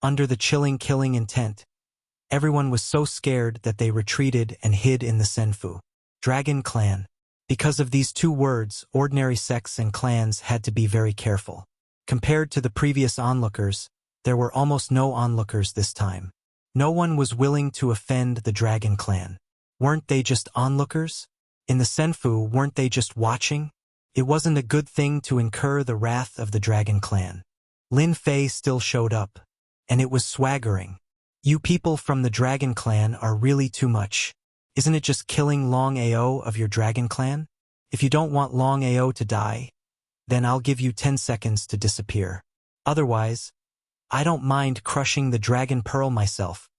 Under the chilling killing intent, everyone was so scared that they retreated and hid in the Senfu. Dragon Clan. Because of these 2 words, ordinary sects and clans had to be very careful. Compared to the previous onlookers, there were almost no onlookers this time. No one was willing to offend the Dragon Clan. Weren't they just onlookers? In the Senfu, weren't they just watching? It wasn't a good thing to incur the wrath of the Dragon Clan. Lin Fei still showed up, and it was swaggering. "You people from the Dragon Clan are really too much. Isn't it just killing Long Ao of your Dragon Clan? If you don't want Long Ao to die, then I'll give you 10 seconds to disappear. Otherwise, I don't mind crushing the Dragon Pearl myself."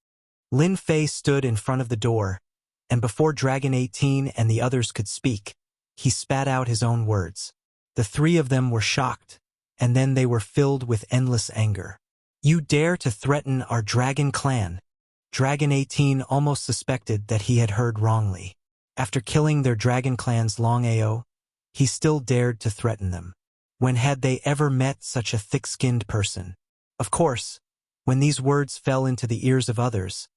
Lin Fei stood in front of the door, and before Dragon 18 and the others could speak, he spat out his own words. The 3 of them were shocked, and then they were filled with endless anger. "You dare to threaten our Dragon Clan?" Dragon 18 almost suspected that he had heard wrongly. After killing their Dragon Clan's Long Ao, he still dared to threaten them. When had they ever met such a thick-skinned person? Of course, when these words fell into the ears of others,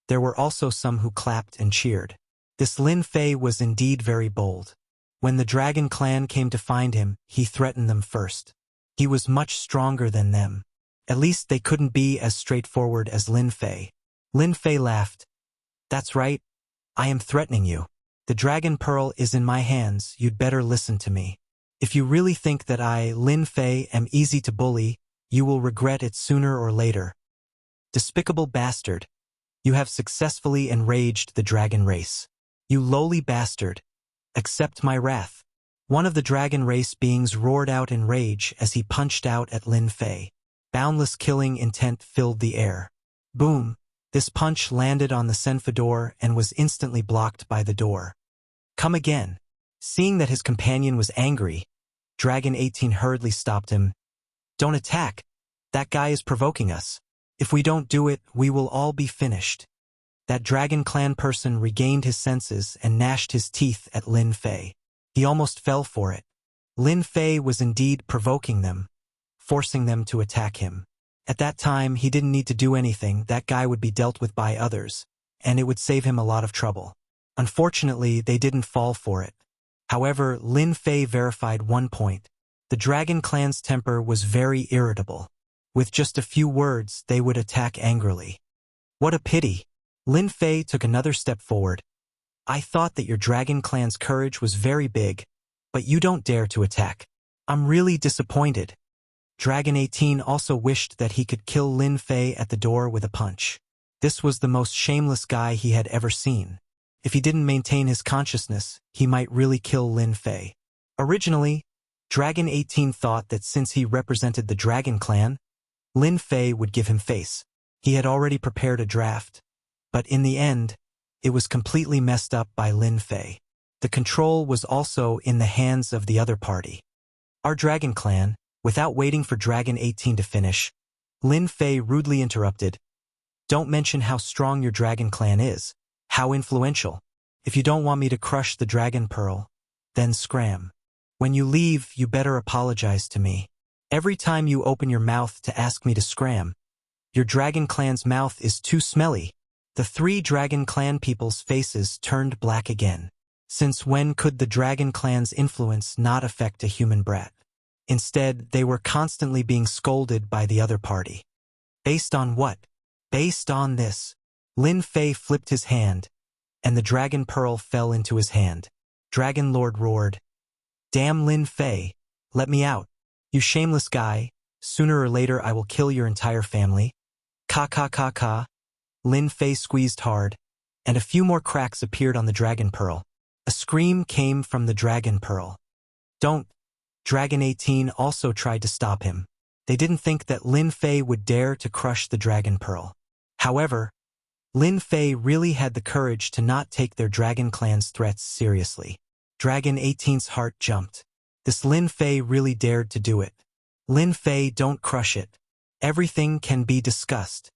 there were also some who clapped and cheered. This Lin Fei was indeed very bold. When the Dragon Clan came to find him, he threatened them first. He was much stronger than them. At least they couldn't be as straightforward as Lin Fei. Lin Fei laughed. "That's right. I am threatening you. The Dragon Pearl is in my hands. You'd better listen to me. If you really think that I, Lin Fei, am easy to bully, you will regret it sooner or later. Despicable bastard. You have successfully enraged the dragon race. You lowly bastard. Accept my wrath." One of the dragon race beings roared out in rage as he punched out at Lin Fei. Boundless killing intent filled the air. Boom! This punch landed on the Senfu door and was instantly blocked by the door. "Come again." Seeing that his companion was angry, Dragon 18 hurriedly stopped him. "Don't attack. That guy is provoking us. If we don't do it, we will all be finished." That Dragon Clan person regained his senses and gnashed his teeth at Lin Fei. He almost fell for it. Lin Fei was indeed provoking them, forcing them to attack him. At that time, he didn't need to do anything. That guy would be dealt with by others, and it would save him a lot of trouble. Unfortunately, they didn't fall for it. However, Lin Fei verified one point. The Dragon Clan's temper was very irritable. With just a few words, they would attack angrily. What a pity. Lin Fei took another step forward. "I thought that your Dragon Clan's courage was very big, but you don't dare to attack. I'm really disappointed." Dragon 18 also wished that he could kill Lin Fei at the door with a punch. This was the most shameless guy he had ever seen. If he didn't maintain his consciousness, he might really kill Lin Fei. Originally, Dragon 18 thought that since he represented the Dragon Clan, Lin Fei would give him face. He had already prepared a draft, but in the end, it was completely messed up by Lin Fei. The control was also in the hands of the other party. Our Dragon Clan. Without waiting for Dragon 18 to finish, Lin Fei rudely interrupted. "Don't mention how strong your Dragon Clan is. How influential. If you don't want me to crush the dragon pearl, then scram. When you leave, you better apologize to me. Every time you open your mouth to ask me to scram, your dragon clan's mouth is too smelly. The 3 dragon clan people's faces turned black again. Since when could the dragon clan's influence not affect a human brat? Instead, they were constantly being scolded by the other party. Based on what? Based on this. Lin Fei flipped his hand, and the dragon pearl fell into his hand. Dragon Lord roared, "Damn Lin Fei, let me out. You shameless guy, sooner or later I will kill your entire family." Ka ka ka ka. Lin Fei squeezed hard, and a few more cracks appeared on the dragon pearl. A scream came from the dragon pearl. "Don't." Dragon 18 also tried to stop him. They didn't think that Lin Fei would dare to crush the dragon pearl. However, Lin Fei really had the courage to not take their dragon clan's threats seriously. Dragon 18's heart jumped. This Lin Fei really dared to do it. "Lin Fei, don't crush it. Everything can be discussed,"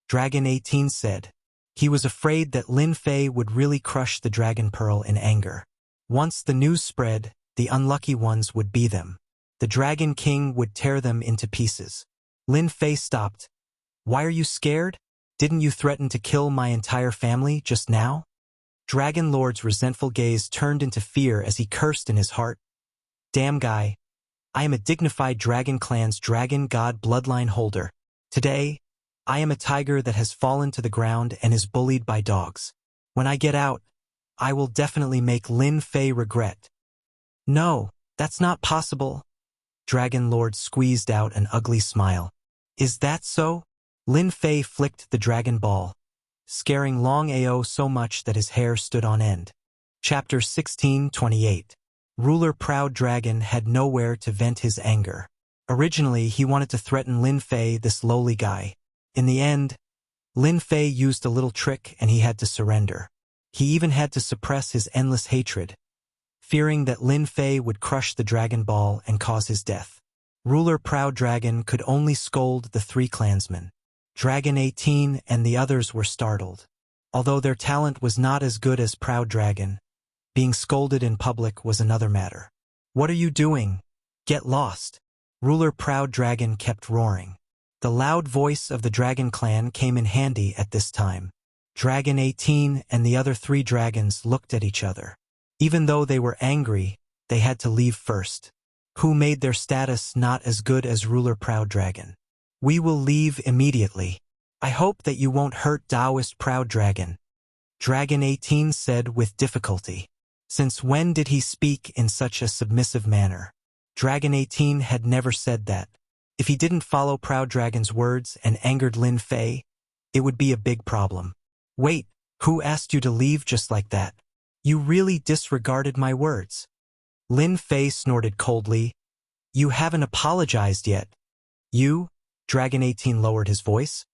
Dragon 18 said. He was afraid that Lin Fei would really crush the dragon pearl in anger. Once the news spread, the unlucky ones would be them. The Dragon King would tear them into pieces. Lin Fei stopped. "Why are you scared? Didn't you threaten to kill my entire family just now?" Dragon Lord's resentful gaze turned into fear as he cursed in his heart. "Damn guy. I am a dignified Dragon Clan's Dragon God bloodline holder. Today, I am a tiger that has fallen to the ground and is bullied by dogs. When I get out, I will definitely make Lin Fei regret." "No, that's not possible." Dragon Lord squeezed out an ugly smile. "Is that so?" Lin Fei flicked the dragon ball, scaring Long Ao so much that his hair stood on end. Chapter 16:28. Ruler Proud Dragon had nowhere to vent his anger. Originally, he wanted to threaten Lin Fei, this lowly guy. In the end, Lin Fei used a little trick and he had to surrender. He even had to suppress his endless hatred, fearing that Lin Fei would crush the dragon ball and cause his death. Ruler Proud Dragon could only scold the 3 clansmen. Dragon 18 and the others were startled. Although their talent was not as good as Proud Dragon, being scolded in public was another matter. "What are you doing? Get lost." Ruler Proud Dragon kept roaring. The loud voice of the Dragon Clan came in handy at this time. Dragon 18 and the other 3 dragons looked at each other. Even though they were angry, they had to leave first. Who made their status not as good as Ruler Proud Dragon? "We will leave immediately. I hope that you won't hurt Taoist Proud Dragon," Dragon 18 said with difficulty. Since when did he speak in such a submissive manner? Dragon 18 had never said that. If he didn't follow Proud Dragon's words and angered Lin Fei, it would be a big problem. "Wait, who asked you to leave just like that? You really disregarded my words." Lin Fei snorted coldly. "You haven't apologized yet." "You?" Dragon 18 lowered his voice.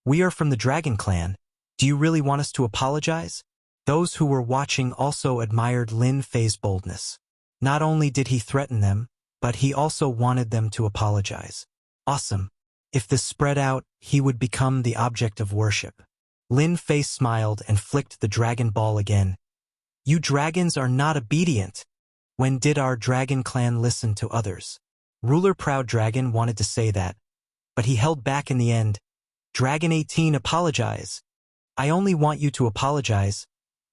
"We are from the Dragon Clan. Do you really want us to apologize?" Those who were watching also admired Lin Fei's boldness. Not only did he threaten them, but he also wanted them to apologize. Awesome. If this spread out, he would become the object of worship. Lin Fei smiled and flicked the dragon ball again. "You dragons are not obedient. When did our Dragon Clan listen to others?" Ruler Proud Dragon wanted to say that, but he held back in the end. "Dragon 18, apologize. I only want you to apologize.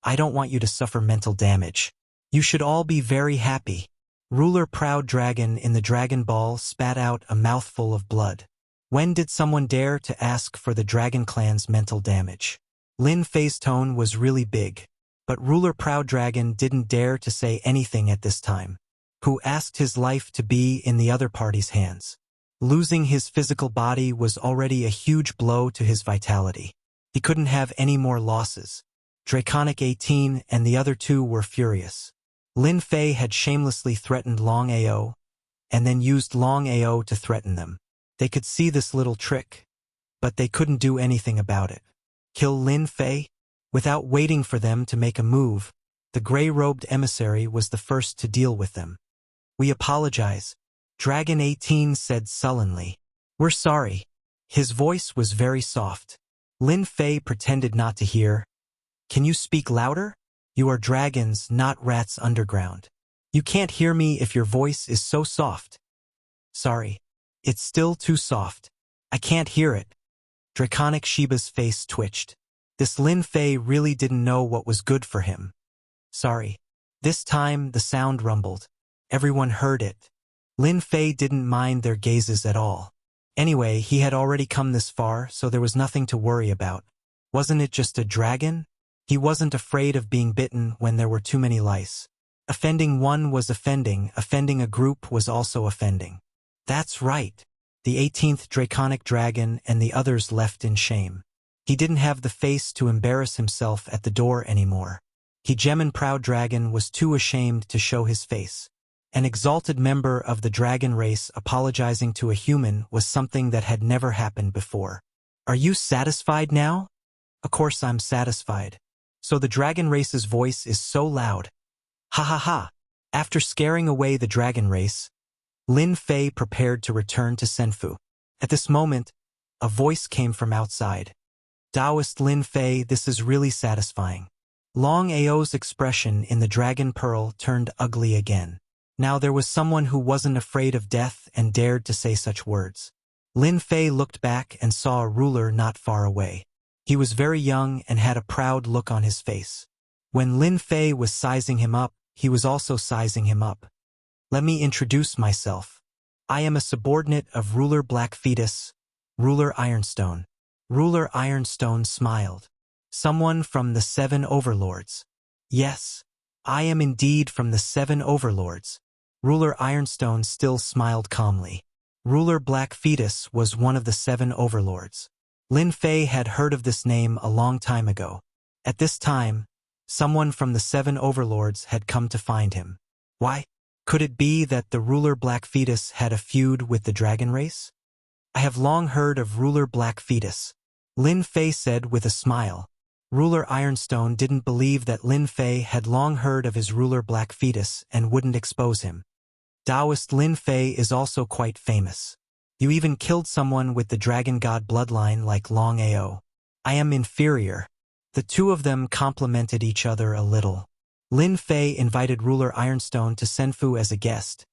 I don't want you to suffer mental damage. You should all be very happy." Ruler Proud Dragon in the Dragon Ball spat out a mouthful of blood. When did someone dare to ask for the Dragon Clan's mental damage? Lin Fei's tone was really big, but Ruler Proud Dragon didn't dare to say anything at this time. Who asked his life to be in the other party's hands? Losing his physical body was already a huge blow to his vitality. He couldn't have any more losses. Draconic 18 and the other 2 were furious. Lin Fei had shamelessly threatened Long Ao, and then used Long Ao to threaten them. They could see this little trick, but they couldn't do anything about it. Kill Lin Fei? Without waiting for them to make a move, the gray-robed emissary was the first to deal with them. "We apologize," Dragon 18 said sullenly. "We're sorry." His voice was very soft. Lin Fei pretended not to hear. Can you speak louder? You are dragons, not rats underground. You can't hear me if your voice is so soft. Sorry. It's still too soft. I can't hear it. Draconic Sheba's face twitched. This Lin Fei really didn't know what was good for him. Sorry. This time the sound rumbled. Everyone heard it. Lin Fei didn't mind their gazes at all. Anyway, he had already come this far, so there was nothing to worry about. Wasn't it just a dragon? He wasn't afraid of being bitten when there were too many lice. Offending one was offending a group was also offending. That's right. The 18th draconic dragon and the others left in shame. He didn't have the face to embarrass himself at the door anymore. He Gemin proud dragon was too ashamed to show his face. An exalted member of the dragon race apologizing to a human was something that had never happened before. Are you satisfied now? Of course I'm satisfied. So the dragon race's voice is so loud. Ha ha ha. After scaring away the dragon race, Lin Fei prepared to return to Senfu. At this moment, a voice came from outside. Taoist Lin Fei, this is really satisfying. Long Ao's expression in the dragon pearl turned ugly again. Now there was someone who wasn't afraid of death and dared to say such words. Lin Fei looked back and saw a ruler not far away. He was very young and had a proud look on his face. When Lin Fei was sizing him up, he was also sizing him up. Let me introduce myself. I am a subordinate of Ruler Black Fetus, Ruler Ironstone. Ruler Ironstone smiled. Someone from the 7 overlords. Yes, I am indeed from the 7 overlords. Ruler Ironstone still smiled calmly. Ruler Black Fetus was one of the 7 overlords. Lin Fei had heard of this name a long time ago. At this time, someone from the 7 overlords had come to find him. Why? Could it be that the Ruler Black Fetus had a feud with the dragon race? I have long heard of Ruler Black Fetus. Lin Fei said with a smile. Ruler Ironstone didn't believe that Lin Fei had long heard of his Ruler Black Fetus and wouldn't expose him. Taoist Lin Fei is also quite famous. You even killed someone with the dragon god bloodline like Long Ao. I am inferior. The two of them complimented each other a little. Lin Fei invited Ruler Ironstone to Senfu as a guest,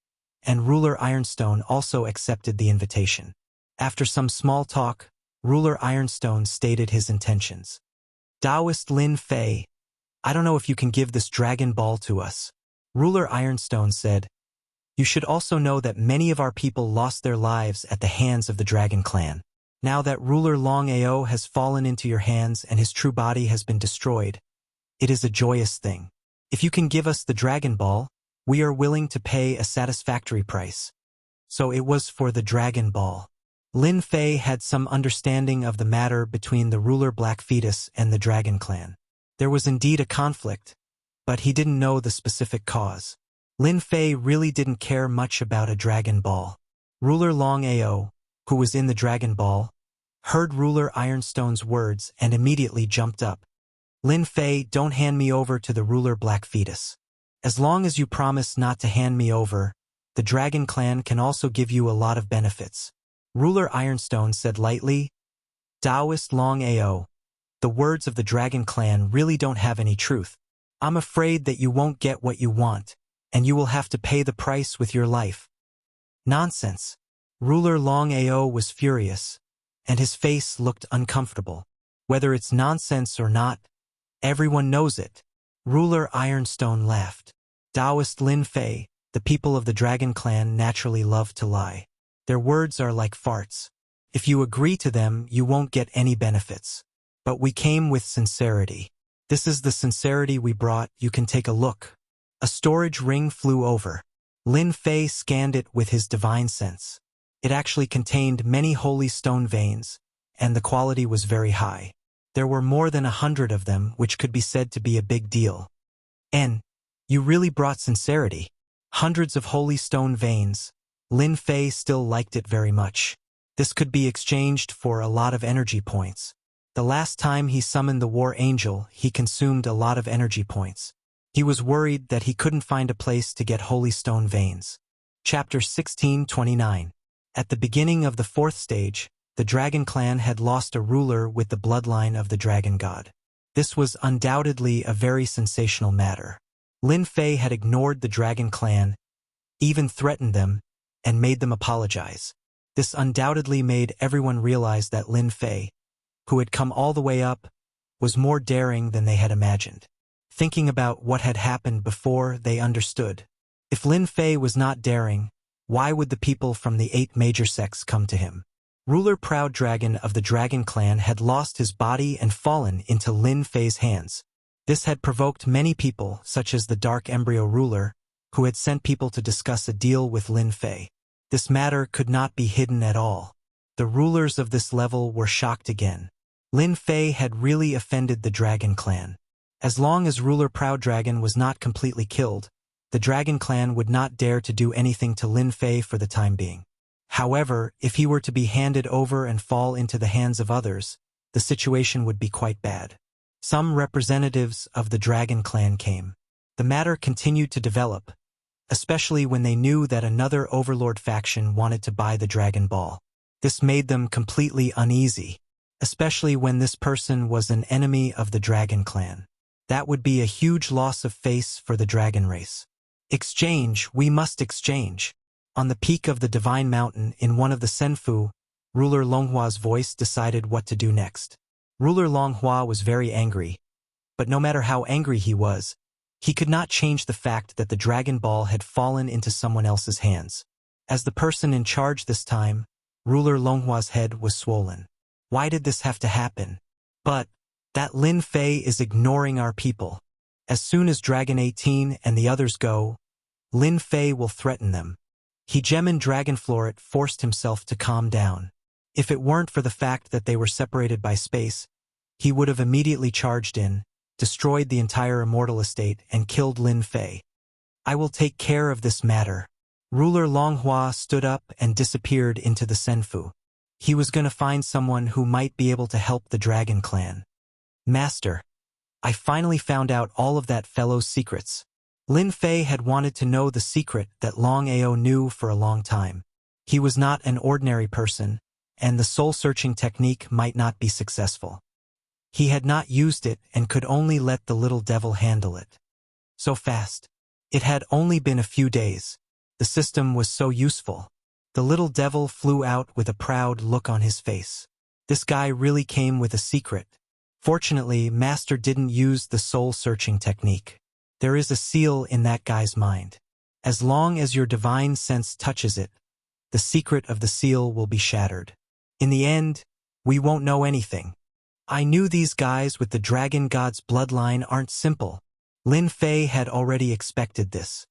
and Ruler Ironstone also accepted the invitation. After some small talk, Ruler Ironstone stated his intentions. Taoist Lin Fei, I don't know if you can give this dragon ball to us. Ruler Ironstone said, you should also know that many of our people lost their lives at the hands of the dragon clan. Now that Ruler Long Ao has fallen into your hands and his true body has been destroyed, it is a joyous thing. If you can give us the dragon ball, we are willing to pay a satisfactory price. So it was for the dragon ball. Lin Fei had some understanding of the matter between the Ruler Black Fetus and the Dragon Clan. There was indeed a conflict, but he didn't know the specific cause. Lin Fei really didn't care much about a dragon ball. Ruler Long Ao, who was in the dragon ball, heard Ruler Ironstone's words and immediately jumped up. Lin Fei, don't hand me over to the Ruler Black Fetus. As long as you promise not to hand me over, the Dragon Clan can also give you a lot of benefits. Ruler Ironstone said lightly, Taoist Long Ao, the words of the Dragon Clan really don't have any truth. I'm afraid that you won't get what you want, and you will have to pay the price with your life. Nonsense. Ruler Long Ao was furious, and his face looked uncomfortable. Whether it's nonsense or not, everyone knows it. Ruler Ironstone laughed. Taoist Lin Fei, the people of the Dragon Clan naturally love to lie. Their words are like farts. If you agree to them, you won't get any benefits. But we came with sincerity. This is the sincerity we brought, you can take a look. A storage ring flew over. Lin Fei scanned it with his divine sense. It actually contained many holy stone veins, and the quality was very high. There were more than 100 of them, which could be said to be a big deal. And you really brought sincerity. Hundreds of holy stone veins. Lin Fei still liked it very much. This could be exchanged for a lot of energy points. The last time he summoned the War Angel, he consumed a lot of energy points. He was worried that he couldn't find a place to get holy stone veins. Chapter 1629. At the beginning of the 4th stage, the Dragon Clan had lost a ruler with the bloodline of the Dragon God. This was undoubtedly a very sensational matter. Lin Fei had ignored the Dragon Clan, even threatened them, and made them apologize. This undoubtedly made everyone realize that Lin Fei, who had come all the way up, was more daring than they had imagined. Thinking about what had happened before, they understood. If Lin Fei was not daring, why would the people from the 8 major sects come to him? Ruler Proud Dragon of the Dragon Clan had lost his body and fallen into Lin Fei's hands. This had provoked many people, such as the Dark Embryo ruler, who had sent people to discuss a deal with Lin Fei. This matter could not be hidden at all. The rulers of this level were shocked again. Lin Fei had really offended the Dragon Clan. As long as Ruler Proud Dragon was not completely killed, the Dragon Clan would not dare to do anything to Lin Fei for the time being. However, if he were to be handed over and fall into the hands of others, the situation would be quite bad. Some representatives of the Dragon Clan came. The matter continued to develop, especially when they knew that another Overlord faction wanted to buy the Dragon Ball. This made them completely uneasy, especially when this person was an enemy of the Dragon Clan. That would be a huge loss of face for the dragon race. Exchange, we must exchange. On the peak of the Divine Mountain in one of the Senfu, Ruler Longhua's voice decided what to do next. Ruler Longhua was very angry, but no matter how angry he was, he could not change the fact that the Dragon Ball had fallen into someone else's hands. As the person in charge this time, Ruler Longhua's head was swollen. Why did this have to happen? But that Lin Fei is ignoring our people. As soon as Dragon 18 and the others go, Lin Fei will threaten them. Hegemon Dragonfloret forced himself to calm down. If it weren't for the fact that they were separated by space, he would have immediately charged in, destroyed the entire immortal estate, and killed Lin Fei. I will take care of this matter. Ruler Longhua stood up and disappeared into the Senfu. He was going to find someone who might be able to help the Dragon Clan. Master, I finally found out all of that fellow's secrets. Lin Fei had wanted to know the secret that Long Ao knew for a long time. He was not an ordinary person, and the soul-searching technique might not be successful. He had not used it and could only let the little devil handle it. So fast. It had only been a few days. The system was so useful. The little devil flew out with a proud look on his face. This guy really came with a secret. Fortunately, Master didn't use the soul-searching technique. There is a seal in that guy's mind. As long as your divine sense touches it, the secret of the seal will be shattered. In the end, we won't know anything. I knew these guys with the Dragon God's bloodline aren't simple. Lin Fei had already expected this.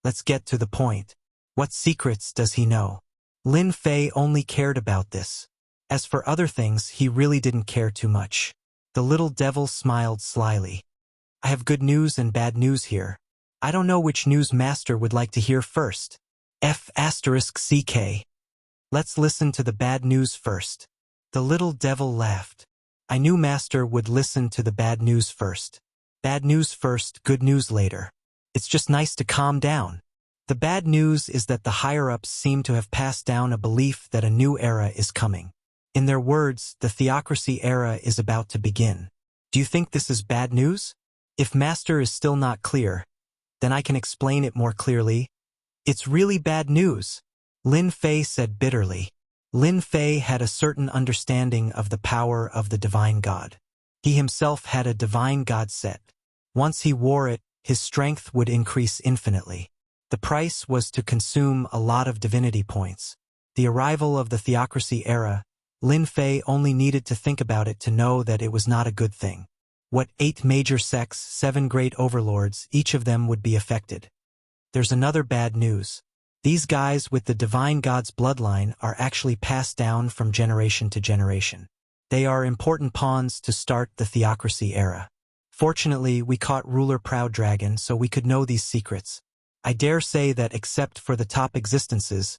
Let's get to the point. What secrets does he know? Lin Fei only cared about this. As for other things, he really didn't care too much. The little devil smiled slyly. I have good news and bad news here. I don't know which news Master would like to hear first. F***CK. Let's listen to the bad news first. The little devil laughed. I knew Master would listen to the bad news first. Bad news first, good news later. It's just nice to calm down. The bad news is that the higher-ups seem to have passed down a belief that a new era is coming. In their words, the theocracy era is about to begin. Do you think this is bad news? If Master is still not clear, then I can explain it more clearly. It's really bad news, Lin Fei said bitterly. Lin Fei had a certain understanding of the power of the Divine God. He himself had a Divine God set. Once he wore it, his strength would increase infinitely. The price was to consume a lot of divinity points. The arrival of the theocracy era, Lin Fei only needed to think about it to know that it was not a good thing. What 8 major sects, 7 great overlords, each of them would be affected. There's another bad news. These guys with the Divine God's bloodline are actually passed down from generation to generation. They are important pawns to start the theocracy era. Fortunately, we caught Ruler Proud Dragon so we could know these secrets. I dare say that except for the top existences,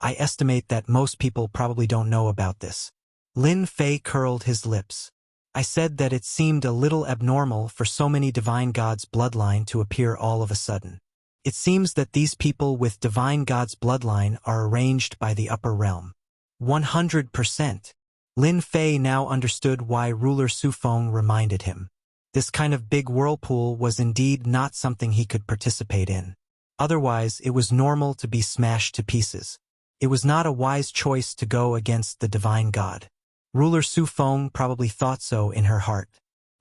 I estimate that most people probably don't know about this. Lin Fei curled his lips. I said that it seemed a little abnormal for so many Divine God's bloodline to appear all of a sudden. It seems that these people with Divine God's bloodline are arranged by the upper realm. 100%. Lin Fei now understood why Ruler Sufeng reminded him. This kind of big whirlpool was indeed not something he could participate in. Otherwise, it was normal to be smashed to pieces. It was not a wise choice to go against the divine god. Ruler Su Feng probably thought so in her heart.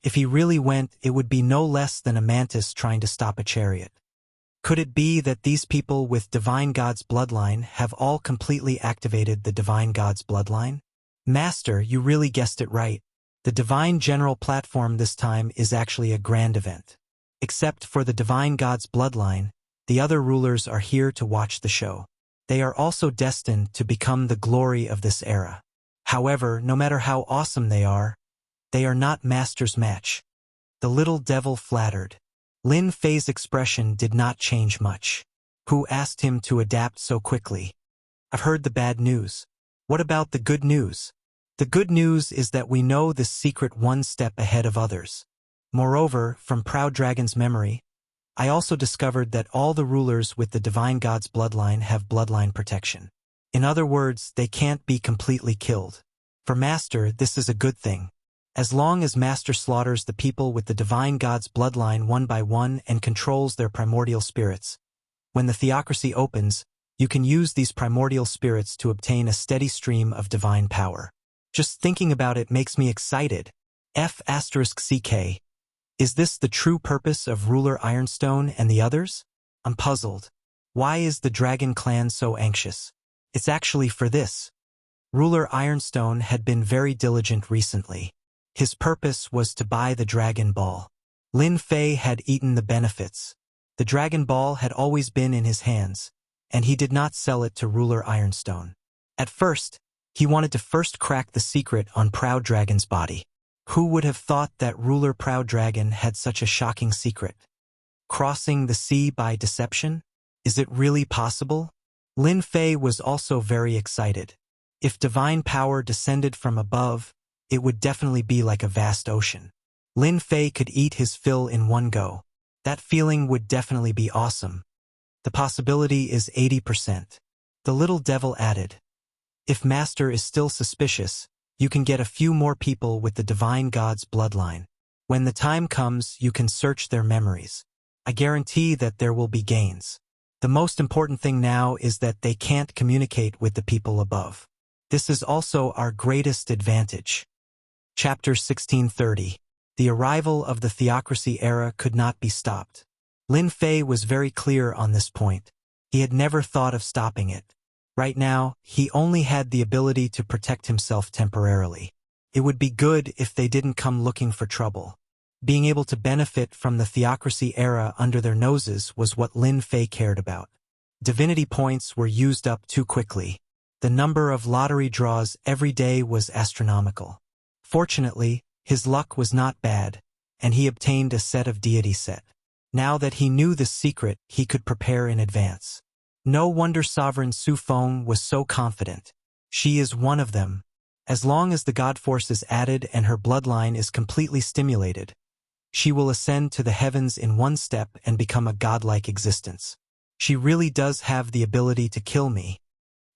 If he really went, it would be no less than a mantis trying to stop a chariot. Could it be that these people with divine god's bloodline have all completely activated the divine god's bloodline? Master, you really guessed it right. The divine general platform this time is actually a grand event. Except for the divine god's bloodline, the other rulers are here to watch the show. They are also destined to become the glory of this era. However, no matter how awesome they are not Master's match. The little devil flattered. Lin Fei's expression did not change much. Who asked him to adapt so quickly? I've heard the bad news. What about the good news? The good news is that we know this secret one step ahead of others. Moreover, from Proud Dragon's memory, I also discovered that all the rulers with the divine god's bloodline have bloodline protection. In other words, they can't be completely killed. For Master, this is a good thing. As long as Master slaughters the people with the divine god's bloodline one by one and controls their primordial spirits, when the theocracy opens, you can use these primordial spirits to obtain a steady stream of divine power. Just thinking about it makes me excited. F***CK. Is this the true purpose of Ruler Ironstone and the others? I'm puzzled. Why is the Dragon Clan so anxious? It's actually for this. Ruler Ironstone had been very diligent recently. His purpose was to buy the Dragon Ball. Lin Fei had eaten the benefits. The Dragon Ball had always been in his hands, and he did not sell it to Ruler Ironstone. At first, he wanted to first crack the secret on Proud Dragon's body. Who would have thought that Ruler Proud Dragon had such a shocking secret? Crossing the sea by deception? Is it really possible? Lin Fei was also very excited. If divine power descended from above, it would definitely be like a vast ocean. Lin Fei could eat his fill in one go. That feeling would definitely be awesome. The possibility is 80%. The little devil added. If Master is still suspicious, you can get a few more people with the divine god's bloodline. When the time comes, you can search their memories. I guarantee that there will be gains. The most important thing now is that they can't communicate with the people above. This is also our greatest advantage. Chapter 1630. The arrival of the theocracy era could not be stopped. Lin Fei was very clear on this point. He had never thought of stopping it. Right now, he only had the ability to protect himself temporarily. It would be good if they didn't come looking for trouble. Being able to benefit from the theocracy era under their noses was what Lin Fei cared about. Divinity points were used up too quickly. The number of lottery draws every day was astronomical. Fortunately, his luck was not bad, and he obtained a set of deity set. Now that he knew this secret, he could prepare in advance. No wonder Sovereign Su Feng was so confident. She is one of them. As long as the God Force is added and her bloodline is completely stimulated, she will ascend to the heavens in one step and become a godlike existence. She really does have the ability to kill me.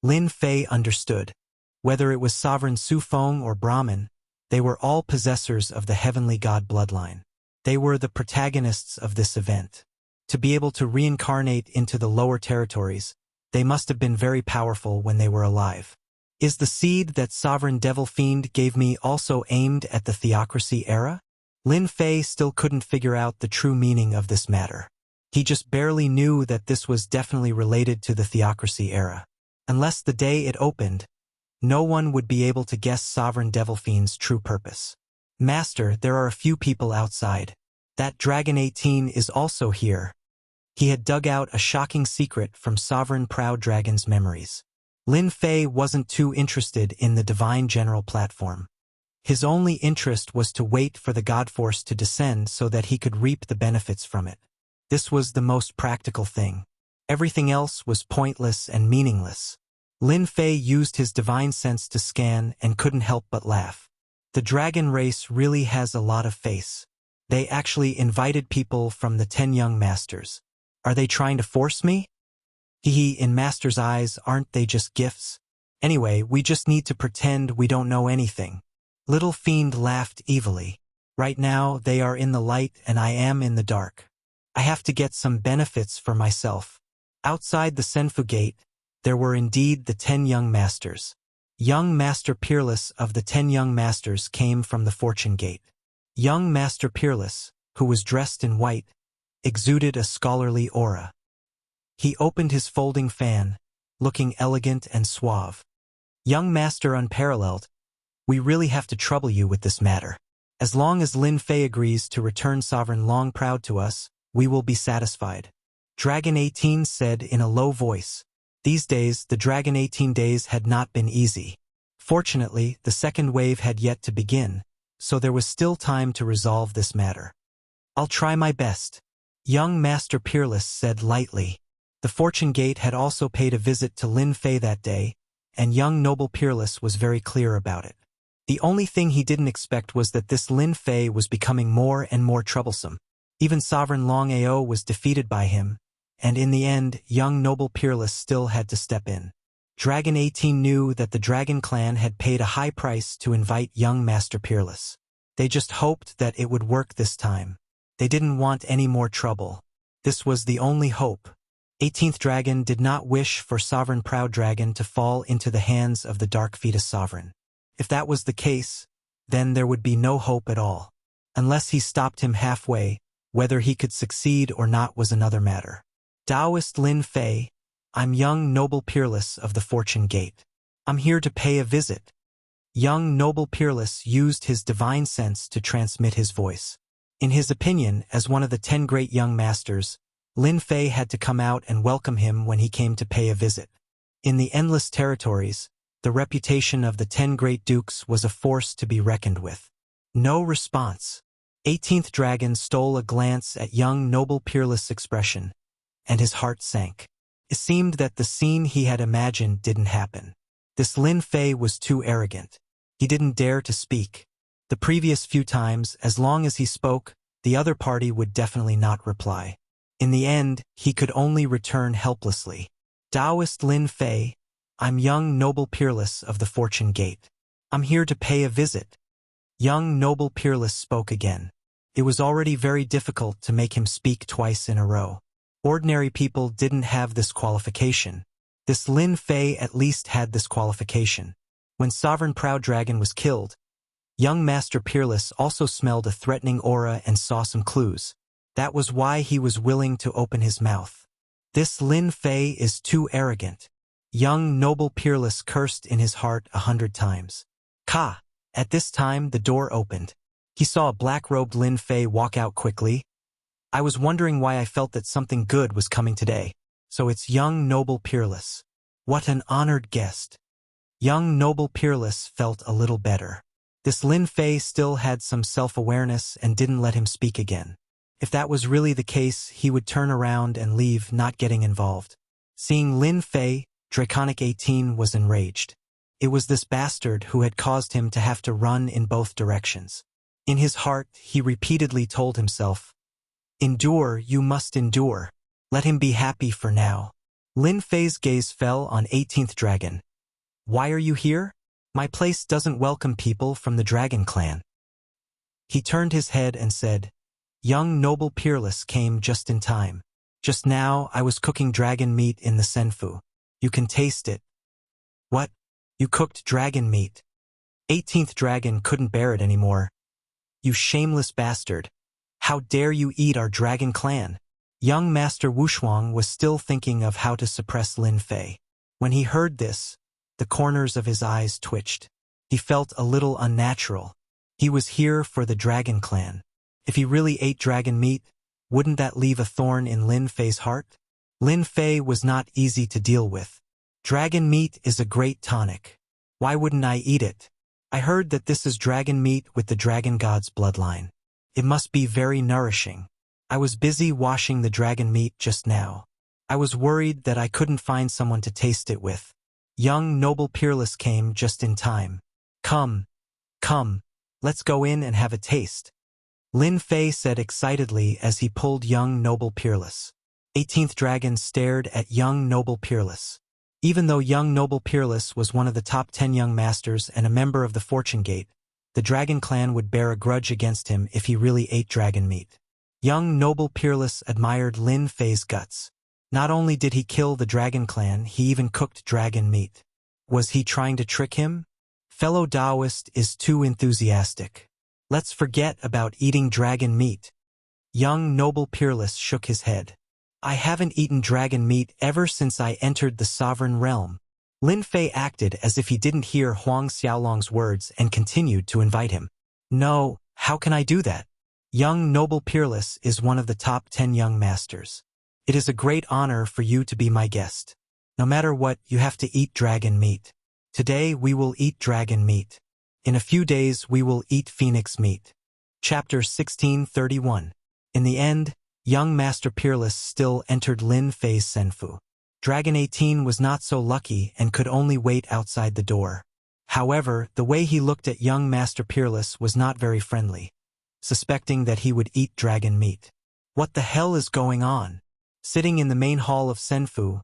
Lin Fei understood. Whether it was Sovereign Su Feng or Brahmin, they were all possessors of the heavenly god bloodline. They were the protagonists of this event. To be able to reincarnate into the lower territories, they must have been very powerful when they were alive. Is the seed that Sovereign Devil Fiend gave me also aimed at the theocracy era? Lin Fei still couldn't figure out the true meaning of this matter. He just barely knew that this was definitely related to the theocracy era. Unless the day it opened, no one would be able to guess Sovereign Devil Fiend's true purpose. Master, there are a few people outside. That Dragon 18 is also here. He had dug out a shocking secret from Sovereign Proud Dragon's memories. Lin Fei wasn't too interested in the divine general platform. His only interest was to wait for the God Force to descend so that he could reap the benefits from it. This was the most practical thing. Everything else was pointless and meaningless. Lin Fei used his divine sense to scan and couldn't help but laugh. The dragon race really has a lot of face. They actually invited people from the 10 young masters. Are they trying to force me? In Master's eyes, aren't they just gifts? Anyway, we just need to pretend we don't know anything. Little Fiend laughed evilly. Right now, they are in the light and I am in the dark. I have to get some benefits for myself. Outside the Senfu gate, there were indeed the 10 young masters. Young Master Peerless of the 10 young masters came from the Fortune Gate. Young Master Peerless, who was dressed in white, exuded a scholarly aura. He opened his folding fan, looking elegant and suave. Young Master Unparalleled, we really have to trouble you with this matter. As long as Lin Fei agrees to return Sovereign Long Proud to us, we will be satisfied. Dragon 18 said in a low voice. These days, the Dragon 18 days had not been easy. Fortunately, the second wave had yet to begin, so there was still time to resolve this matter. I'll try my best. Young Master Peerless said lightly. The Fortune Gate had also paid a visit to Lin Fei that day, and young Noble Peerless was very clear about it. The only thing he didn't expect was that this Lin Fei was becoming more and more troublesome. Even Sovereign Long Ao was defeated by him, and in the end, young Noble Peerless still had to step in. Dragon 18 knew that the Dragon Clan had paid a high price to invite young Master Peerless. They just hoped that it would work this time. They didn't want any more trouble. This was the only hope. 18th Dragon did not wish for Sovereign Proud Dragon to fall into the hands of the Dark Fetus Sovereign. If that was the case, then there would be no hope at all. Unless he stopped him halfway, whether he could succeed or not was another matter. Taoist Lin Fei, I'm young Noble Peerless of the Fortune Gate. I'm here to pay a visit. Young Noble Peerless used his divine sense to transmit his voice. In his opinion, as one of the 10 great young masters, Lin Fei had to come out and welcome him when he came to pay a visit. In the endless territories, the reputation of the 10 great dukes was a force to be reckoned with. No response. 18th Dragon stole a glance at young Noble Peerless' expression, and his heart sank. It seemed that the scene he had imagined didn't happen. This Lin Fei was too arrogant. He didn't dare to speak. The previous few times, as long as he spoke, the other party would definitely not reply. In the end, he could only return helplessly. Taoist Lin Fei, I'm young Noble Peerless of the Fortune Gate. I'm here to pay a visit. Young Noble Peerless spoke again. It was already very difficult to make him speak twice in a row. Ordinary people didn't have this qualification. This Lin Fei at least had this qualification. When Sovereign Proud Dragon was killed, young Master Peerless also smelled a threatening aura and saw some clues. That was why he was willing to open his mouth. This Lin Fei is too arrogant. Young Noble Peerless cursed in his heart 100 times. Ka! At this time, the door opened. He saw a black-robed Lin Fei walk out quickly. I was wondering why I felt that something good was coming today. So it's young Noble Peerless. What an honored guest. Young Noble Peerless felt a little better. This Lin Fei still had some self-awareness and didn't let him speak again. If that was really the case, he would turn around and leave, not getting involved. Seeing Lin Fei, Draconic 18 was enraged. It was this bastard who had caused him to have to run in both directions. In his heart, he repeatedly told himself, "Endure, you must endure. Let him be happy for now." Lin Fei's gaze fell on 18th Dragon. "Why are you here? My place doesn't welcome people from the Dragon Clan." He turned his head and said, "Young Noble Peerless came just in time. Just now I was cooking dragon meat in the Senfu. You can taste it." "What? You cooked dragon meat?" 18th Dragon couldn't bear it anymore. "You shameless bastard. How dare you eat our Dragon Clan?" Young Master Wushuang was still thinking of how to suppress Lin Fei. When he heard this, the corners of his eyes twitched. He felt a little unnatural. He was here for the Dragon Clan. If he really ate dragon meat, wouldn't that leave a thorn in Lin Fei's heart? Lin Fei was not easy to deal with. Dragon meat is a great tonic. Why wouldn't I eat it? I heard that this is dragon meat with the dragon god's bloodline. It must be very nourishing. I was busy washing the dragon meat just now. I was worried that I couldn't find someone to taste it with. Young Noble Peerless came just in time. Come, let's go in and have a taste," Lin Fei said excitedly as he pulled young Noble Peerless. 18th Dragon stared at young Noble Peerless. Even though young Noble Peerless was one of the top 10 young masters and a member of the Fortune Gate, the Dragon Clan would bear a grudge against him if he really ate dragon meat. Young Noble Peerless admired Lin Fei's guts. Not only did he kill the Dragon Clan, he even cooked dragon meat. Was he trying to trick him? Fellow Taoist is too enthusiastic. Let's forget about eating dragon meat. Young Noble Peerless shook his head. I haven't eaten dragon meat ever since I entered the sovereign realm. Lin Fei acted as if he didn't hear Huang Xiaolong's words and continued to invite him. No, how can I do that? Young Noble Peerless is one of the top 10 young masters. It is a great honor for you to be my guest. No matter what, you have to eat dragon meat. Today we will eat dragon meat. In a few days we will eat phoenix meat. Chapter 1631. In the end, young Master Peerless still entered Lin Fei's senfu. Dragon 18 was not so lucky and could only wait outside the door. However, the way he looked at young Master Peerless was not very friendly, suspecting that he would eat dragon meat. What the hell is going on? Sitting in the main hall of senfu,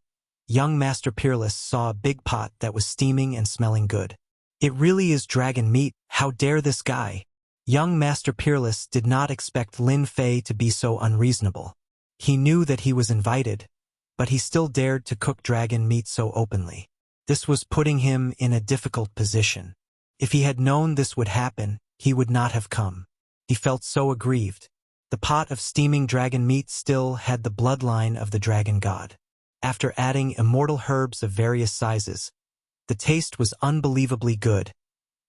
young Master Peerless saw a big pot that was steaming and smelling good. It really is dragon meat, how dare this guy? Young Master Peerless did not expect Lin Fei to be so unreasonable. He knew that he was invited, but he still dared to cook dragon meat so openly. This was putting him in a difficult position. If he had known this would happen, he would not have come. He felt so aggrieved. The pot of steaming dragon meat still had the bloodline of the dragon god. After adding immortal herbs of various sizes, the taste was unbelievably good,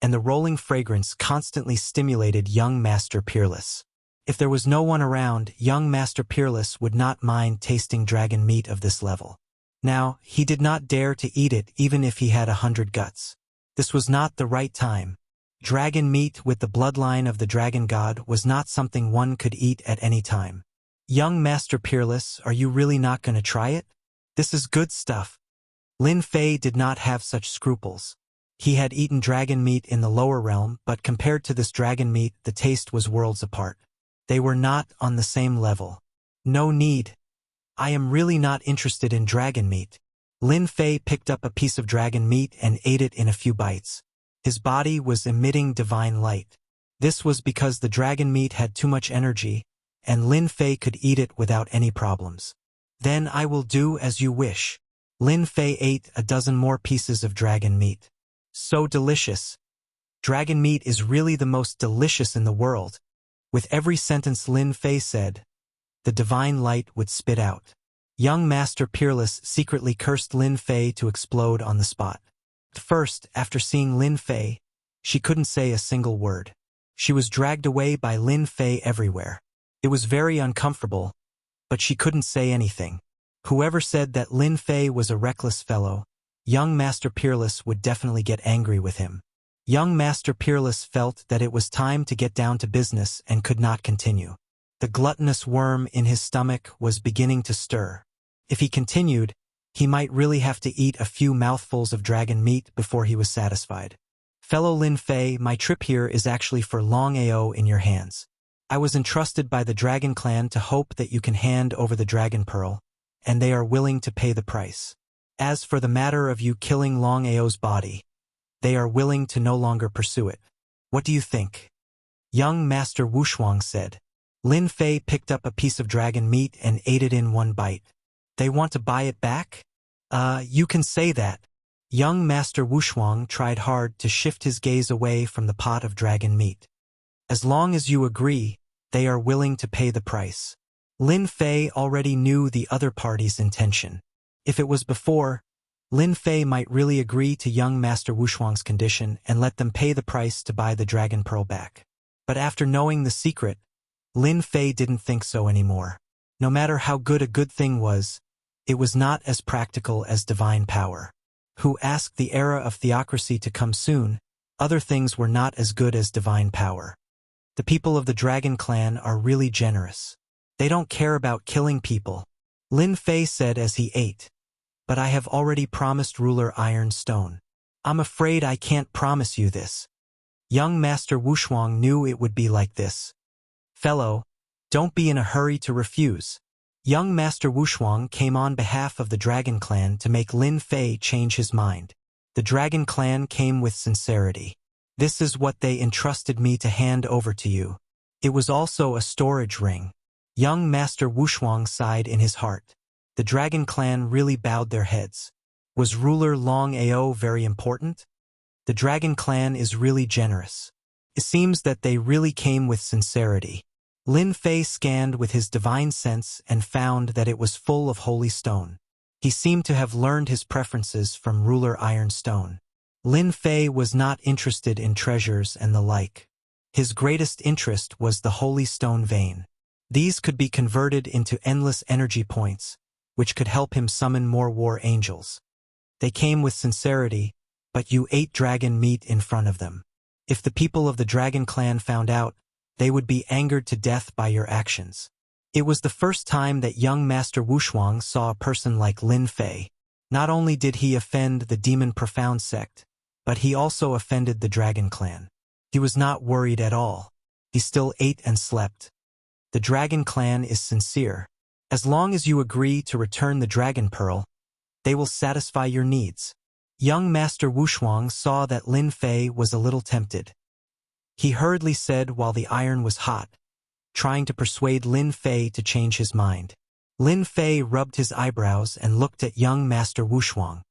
and the rolling fragrance constantly stimulated young Master Peerless. If there was no one around, young Master Peerless would not mind tasting dragon meat of this level. Now, he did not dare to eat it even if he had 100 guts. This was not the right time. Dragon meat with the bloodline of the dragon god was not something one could eat at any time. Young Master Peerless, are you really not going to try it? This is good stuff. Lin Fei did not have such scruples. He had eaten dragon meat in the lower realm, but compared to this dragon meat, the taste was worlds apart. They were not on the same level. No need. I am really not interested in dragon meat. Lin Fei picked up a piece of dragon meat and ate it in a few bites. His body was emitting divine light. This was because the dragon meat had too much energy, and Lin Fei could eat it without any problems. Then I will do as you wish. Lin Fei ate a dozen more pieces of dragon meat. So delicious. Dragon meat is really the most delicious in the world. With every sentence Lin Fei said, the divine light would spit out. Young Master Peerless secretly cursed Lin Fei to explode on the spot. At first, after seeing Lin Fei, she couldn't say a single word. She was dragged away by Lin Fei everywhere. It was very uncomfortable, but she couldn't say anything. Whoever said that Lin Fei was a reckless fellow, young Master Peerless would definitely get angry with him. Young Master Peerless felt that it was time to get down to business and could not continue. The gluttonous worm in his stomach was beginning to stir. If he continued, he might really have to eat a few mouthfuls of dragon meat before he was satisfied. Fellow Lin Fei, my trip here is actually for Long Ao in your hands. I was entrusted by the Dragon Clan to hope that you can hand over the Dragon Pearl, and they are willing to pay the price. As for the matter of you killing Long Ao's body, they are willing to no longer pursue it. What do you think? Young Master Wushuang said. Lin Fei picked up a piece of dragon meat and ate it in one bite. They want to buy it back? You can say that. Young Master Wushuang tried hard to shift his gaze away from the pot of dragon meat. As long as you agree, they are willing to pay the price. Lin Fei already knew the other party's intention. If it was before, Lin Fei might really agree to young Master Wushuang's condition and let them pay the price to buy the Dragon Pearl back. But after knowing the secret, Lin Fei didn't think so anymore. No matter how good a good thing was, it was not as practical as divine power. Who asked the era of theocracy to come soon, other things were not as good as divine power. The people of the Dragon Clan are really generous. They don't care about killing people, Lin Fei said as he ate. But I have already promised ruler Ironstone. I'm afraid I can't promise you this. Young Master Wushuang knew it would be like this. Fellow, don't be in a hurry to refuse. Young Master Wushuang came on behalf of the Dragon Clan to make Lin Fei change his mind. The Dragon Clan came with sincerity. This is what they entrusted me to hand over to you. It was also a storage ring. Young Master Wushuang sighed in his heart. The Dragon Clan really bowed their heads. Was ruler Long Ao very important? The Dragon Clan is really generous. It seems that they really came with sincerity. Lin Fei scanned with his divine sense and found that it was full of holy stone. He seemed to have learned his preferences from ruler Iron Stone. Lin Fei was not interested in treasures and the like. His greatest interest was the holy stone vein. These could be converted into endless energy points, which could help him summon more war angels. They came with sincerity, but you ate dragon meat in front of them. If the people of the Dragon Clan found out, they would be angered to death by your actions. It was the first time that young Master Wushuang saw a person like Lin Fei. Not only did he offend the Demon Profound sect, but he also offended the Dragon Clan. He was not worried at all. He still ate and slept. The Dragon Clan is sincere. As long as you agree to return the Dragon Pearl, they will satisfy your needs. Young Master Wushuang saw that Lin Fei was a little tempted. He hurriedly said while the iron was hot, trying to persuade Lin Fei to change his mind. Lin Fei rubbed his eyebrows and looked at young Master Wushuang.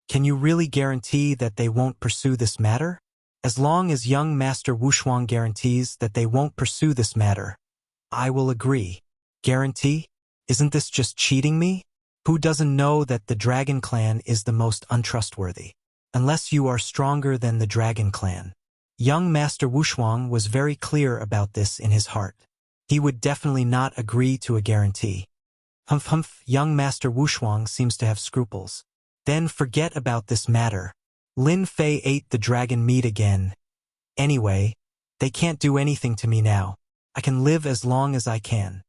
Can you really guarantee that they won't pursue this matter? As long as young Master Wushuang guarantees that they won't pursue this matter, I will agree. Guarantee? Isn't this just cheating me? Who doesn't know that the Dragon Clan is the most untrustworthy? Unless you are stronger than the Dragon Clan. Young Master Wushuang was very clear about this in his heart. He would definitely not agree to a guarantee. Humph, young Master Wushuang seems to have scruples. Then forget about this matter. Lin Fei ate the dragon meat again. Anyway, they can't do anything to me now. I can live as long as I can.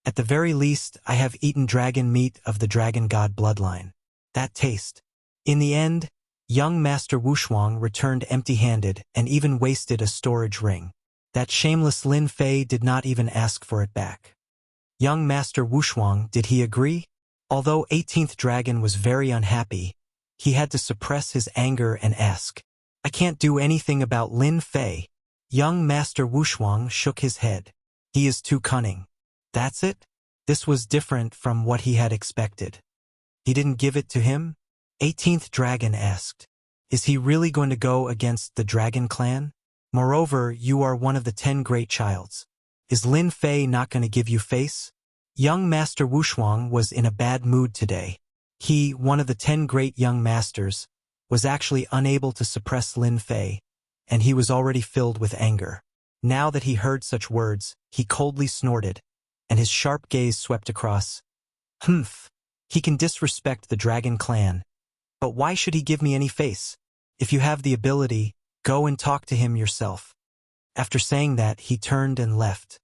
At the very least, I have eaten dragon meat of the dragon god bloodline. That taste. In the end, young Master Wushuang returned empty-handed and even wasted a storage ring. That shameless Lin Fei did not even ask for it back. Young Master Wushuang, did he agree? Although 18th Dragon was very unhappy, he had to suppress his anger and ask, I can't do anything about Lin Fei. Young Master Wushuang shook his head. He is too cunning. That's it? This was different from what he had expected. He didn't give it to him? 18th Dragon asked. Is he really going to go against the Dragon Clan? Moreover, you are one of the 10 great childs. Is Lin Fei not going to give you face? Young Master Wushuang was in a bad mood today. He, one of the 10 great young masters, was actually unable to suppress Lin Fei, and he was already filled with anger. Now that he heard such words, he coldly snorted, and his sharp gaze swept across. Humph, he can disrespect the Dragon Clan. But why should he give me any face? If you have the ability, go and talk to him yourself. After saying that, he turned and left.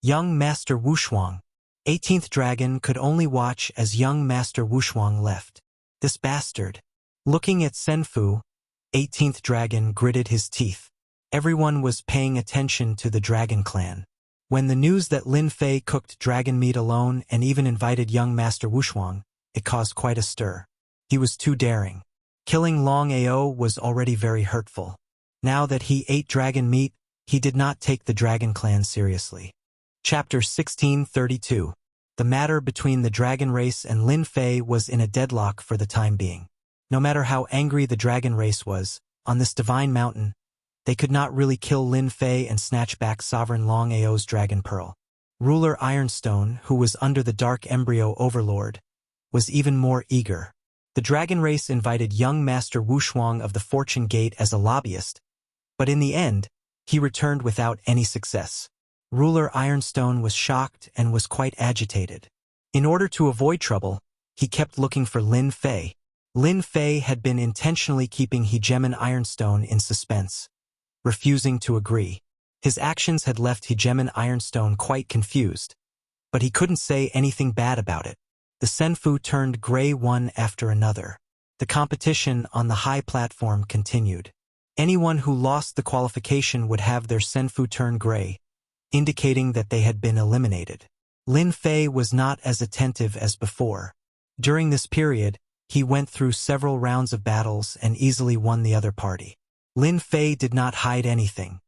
Young Master Wushuang. 18th Dragon could only watch as young Master Wushuang left. This bastard. Looking at Senfu, 18th Dragon gritted his teeth. Everyone was paying attention to the Dragon Clan. When the news that Lin Fei cooked dragon meat alone and even invited young Master Wushuang, it caused quite a stir. He was too daring. Killing Long Ao was already very hurtful. Now that he ate dragon meat, he did not take the Dragon Clan seriously. Chapter 1632. The matter between the dragon race and Lin Fei was in a deadlock for the time being. No matter how angry the dragon race was, on this divine mountain, they could not really kill Lin Fei and snatch back Sovereign Long Ao's Dragon Pearl. Ruler Ironstone, who was under the Dark Embryo Overlord, was even more eager. The dragon race invited young Master Wushuang of the Fortune Gate as a lobbyist, but in the end, he returned without any success. Ruler Ironstone was shocked and was quite agitated. In order to avoid trouble, he kept looking for Lin Fei. Lin Fei had been intentionally keeping Hegemon Ironstone in suspense, refusing to agree. His actions had left Hegemon Ironstone quite confused, but he couldn't say anything bad about it. The Senfu turned gray one after another. The competition on the high platform continued. Anyone who lost the qualification would have their Senfu turn gray, indicating that they had been eliminated. Lin Fei was not as attentive as before. During this period, he went through several rounds of battles and easily won the other party. Lin Fei did not hide anything.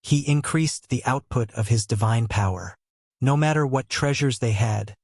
He increased the output of his divine power. No matter what treasures they had,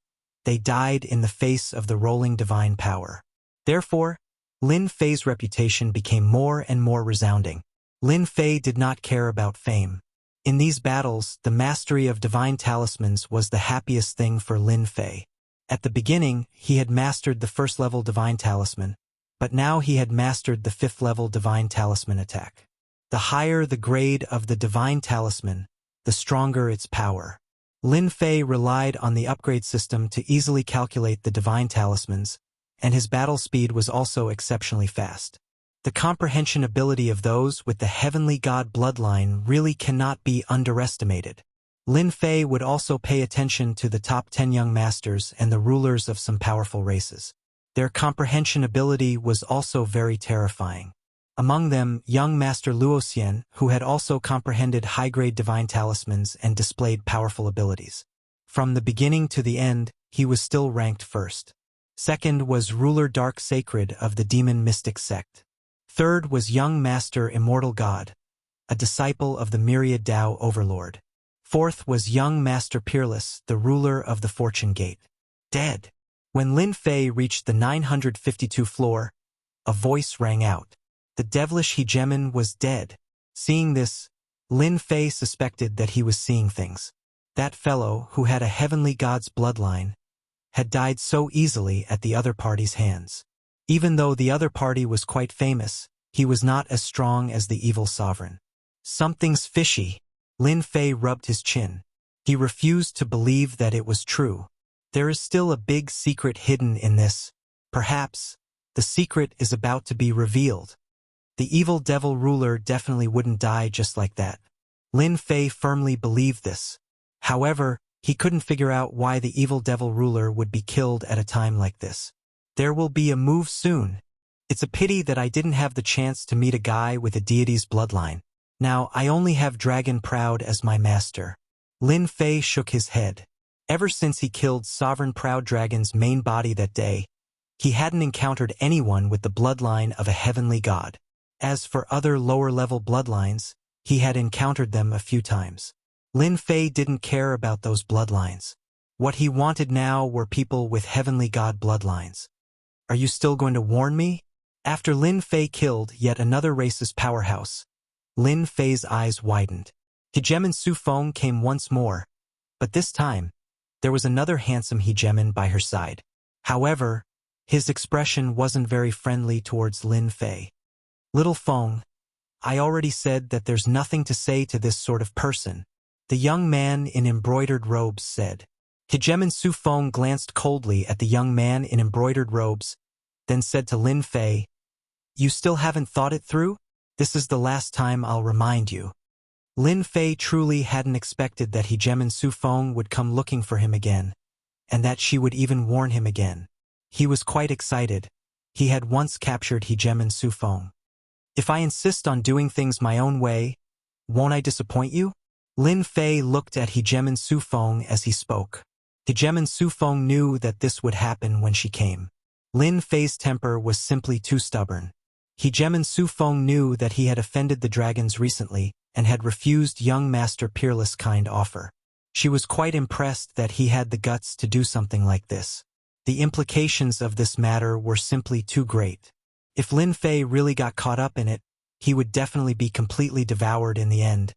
they died in the face of the rolling divine power. Therefore, Lin Fei's reputation became more and more resounding. Lin Fei did not care about fame. In these battles, the mastery of divine talismans was the happiest thing for Lin Fei. At the beginning, he had mastered the first-level divine talisman, but now he had mastered the fifth-level divine talisman attack. The higher the grade of the divine talisman, the stronger its power. Lin Fei relied on the upgrade system to easily calculate the divine talismans, and his battle speed was also exceptionally fast. The comprehension ability of those with the heavenly god bloodline really cannot be underestimated. Lin Fei would also pay attention to the top 10 young masters and the rulers of some powerful races. Their comprehension ability was also very terrifying. Among them, young Master Luoxian, who had also comprehended high-grade divine talismans and displayed powerful abilities. From the beginning to the end, he was still ranked first. Second was Ruler Dark Sacred of the Demon Mystic Sect. Third was young Master Immortal God, a disciple of the Myriad Tao Overlord. Fourth was young Master Peerless, the ruler of the Fortune Gate. Dead. When Lin Fei reached the 952 floor, a voice rang out. The devilish hegemon was dead. Seeing this, Lin Fei suspected that he was seeing things. That fellow, who had a heavenly god's bloodline, had died so easily at the other party's hands. Even though the other party was quite famous, he was not as strong as the evil sovereign. Something's fishy. Lin Fei rubbed his chin. He refused to believe that it was true. There is still a big secret hidden in this. Perhaps, the secret is about to be revealed. The evil devil ruler definitely wouldn't die just like that. Lin Fei firmly believed this. However, he couldn't figure out why the evil devil ruler would be killed at a time like this. There will be a move soon. It's a pity that I didn't have the chance to meet a guy with a deity's bloodline. Now I only have Dragon Proud as my master. Lin Fei shook his head. Ever since he killed Sovereign Proud Dragon's main body that day, he hadn't encountered anyone with the bloodline of a heavenly god. As for other lower-level bloodlines, he had encountered them a few times. Lin Fei didn't care about those bloodlines. What he wanted now were people with heavenly god bloodlines. Are you still going to warn me? After Lin Fei killed yet another racist powerhouse, Lin Fei's eyes widened. Hegemon Su Feng came once more, but this time, there was another handsome hegemon by her side. However, his expression wasn't very friendly towards Lin Fei. Little Feng, I already said that there's nothing to say to this sort of person, the young man in embroidered robes said. Hegemon Su Feng glanced coldly at the young man in embroidered robes, then said to Lin Fei, "You still haven't thought it through? This is the last time I'll remind you." Lin Fei truly hadn't expected that Hegemon Su Feng would come looking for him again, and that she would even warn him again. He was quite excited. He had once captured Hegemon Su Feng. If I insist on doing things my own way, won't I disappoint you? Lin Fei looked at Hegemon Su Feng as he spoke. Hegemon Su Feng knew that this would happen when she came. Lin Fei's temper was simply too stubborn. Hegemon Su Feng knew that he had offended the dragons recently and had refused young Master Peerless' kind offer. She was quite impressed that he had the guts to do something like this. The implications of this matter were simply too great. If Lin Fei really got caught up in it, he would definitely be completely devoured in the end,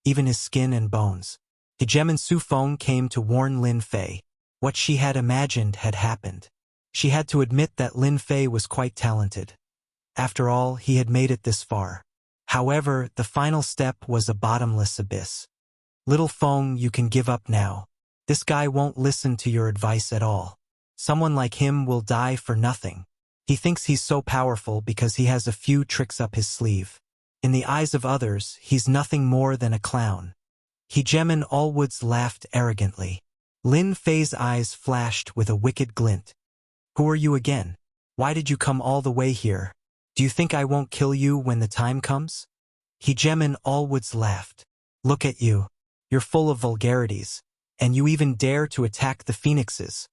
even his skin and bones. Hegemon Su Feng came to warn Lin Fei. What she had imagined had happened. She had to admit that Lin Fei was quite talented. After all, he had made it this far. However, the final step was a bottomless abyss. Little Feng, you can give up now. This guy won't listen to your advice at all. Someone like him will die for nothing. He thinks he's so powerful because he has a few tricks up his sleeve. In the eyes of others, he's nothing more than a clown. Hegemon Allwoods laughed arrogantly. Lin Fei's eyes flashed with a wicked glint. Who are you again? Why did you come all the way here? Do you think I won't kill you when the time comes? Hegemon Allwoods laughed. Look at you. You're full of vulgarities, and you even dare to attack the phoenixes.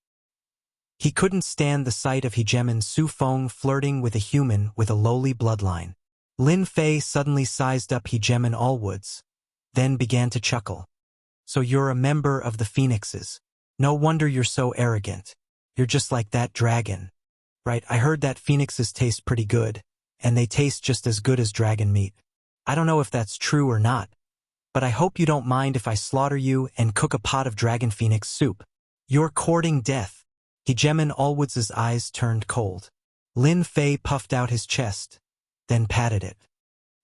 He couldn't stand the sight of Hegemon Su Feng flirting with a human with a lowly bloodline. Lin Fei suddenly sized up Hegemon Allwoods, then began to chuckle. So you're a member of the Phoenixes. No wonder you're so arrogant. You're just like that dragon. Right, I heard that Phoenixes taste pretty good, and they taste just as good as dragon meat. I don't know if that's true or not, but I hope you don't mind if I slaughter you and cook a pot of dragon phoenix soup. You're courting death. Hegemon Allwoods' eyes turned cold. Lin Fei puffed out his chest, then patted it.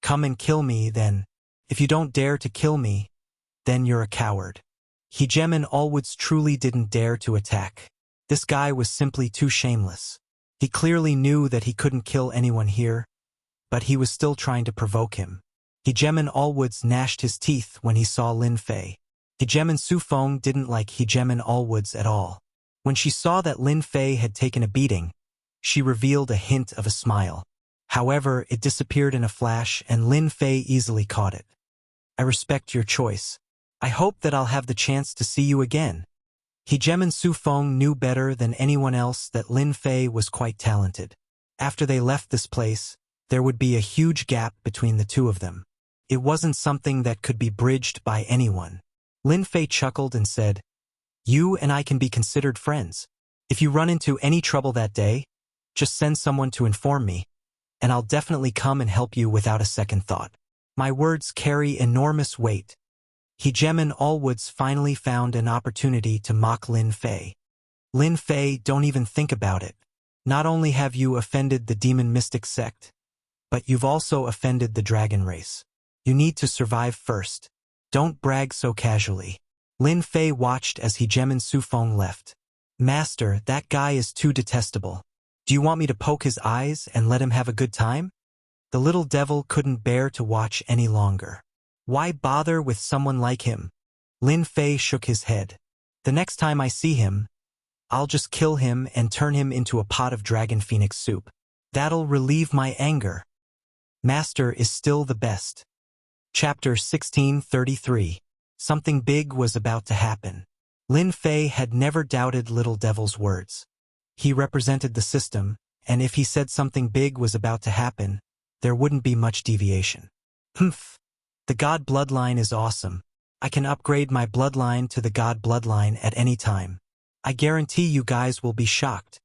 Come and kill me, then. If you don't dare to kill me, then you're a coward. Hegemon Allwoods truly didn't dare to attack. This guy was simply too shameless. He clearly knew that he couldn't kill anyone here, but he was still trying to provoke him. Hegemon Allwoods gnashed his teeth when he saw Lin Fei. Hegemon Sufeng didn't like Hegemon Allwoods at all. When she saw that Lin Fei had taken a beating, she revealed a hint of a smile. However, it disappeared in a flash and Lin Fei easily caught it. I respect your choice. I hope that I'll have the chance to see you again. Hegemon Sufeng knew better than anyone else that Lin Fei was quite talented. After they left this place, there would be a huge gap between the two of them. It wasn't something that could be bridged by anyone. Lin Fei chuckled and said, You and I can be considered friends. If you run into any trouble that day, just send someone to inform me, and I'll definitely come and help you without a second thought. My words carry enormous weight. Hegemon Allwoods finally found an opportunity to mock Lin Fei. Lin Fei, don't even think about it. Not only have you offended the demon mystic sect, but you've also offended the dragon race. You need to survive first. Don't brag so casually. Lin Fei watched as Hegemon Sufeng left. Master, that guy is too detestable. Do you want me to poke his eyes and let him have a good time? The little devil couldn't bear to watch any longer. Why bother with someone like him? Lin Fei shook his head. The next time I see him, I'll just kill him and turn him into a pot of dragon phoenix soup. That'll relieve my anger. Master is still the best. Chapter 1633. Something big was about to happen. Lin Fei had never doubted Little Devil's words. He represented the system, and if he said something big was about to happen, there wouldn't be much deviation. Humph. The God bloodline is awesome. I can upgrade my bloodline to the God bloodline at any time. I guarantee you guys will be shocked.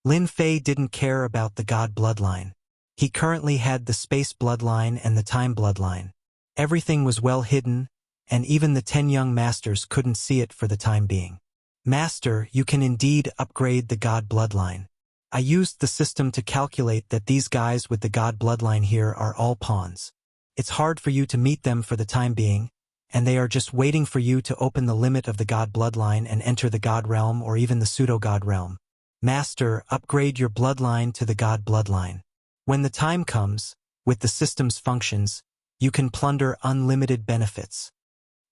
Lin Fei didn't care about the God bloodline. He currently had the space bloodline and the time bloodline. Everything was well hidden, and even the 10 young masters couldn't see it for the time being. Master, you can indeed upgrade the God bloodline. I used the system to calculate that these guys with the God bloodline here are all pawns. It's hard for you to meet them for the time being, and they are just waiting for you to open the limit of the God bloodline and enter the God realm or even the pseudo-God realm. Master, upgrade your bloodline to the God bloodline. When the time comes, with the system's functions, you can plunder unlimited benefits.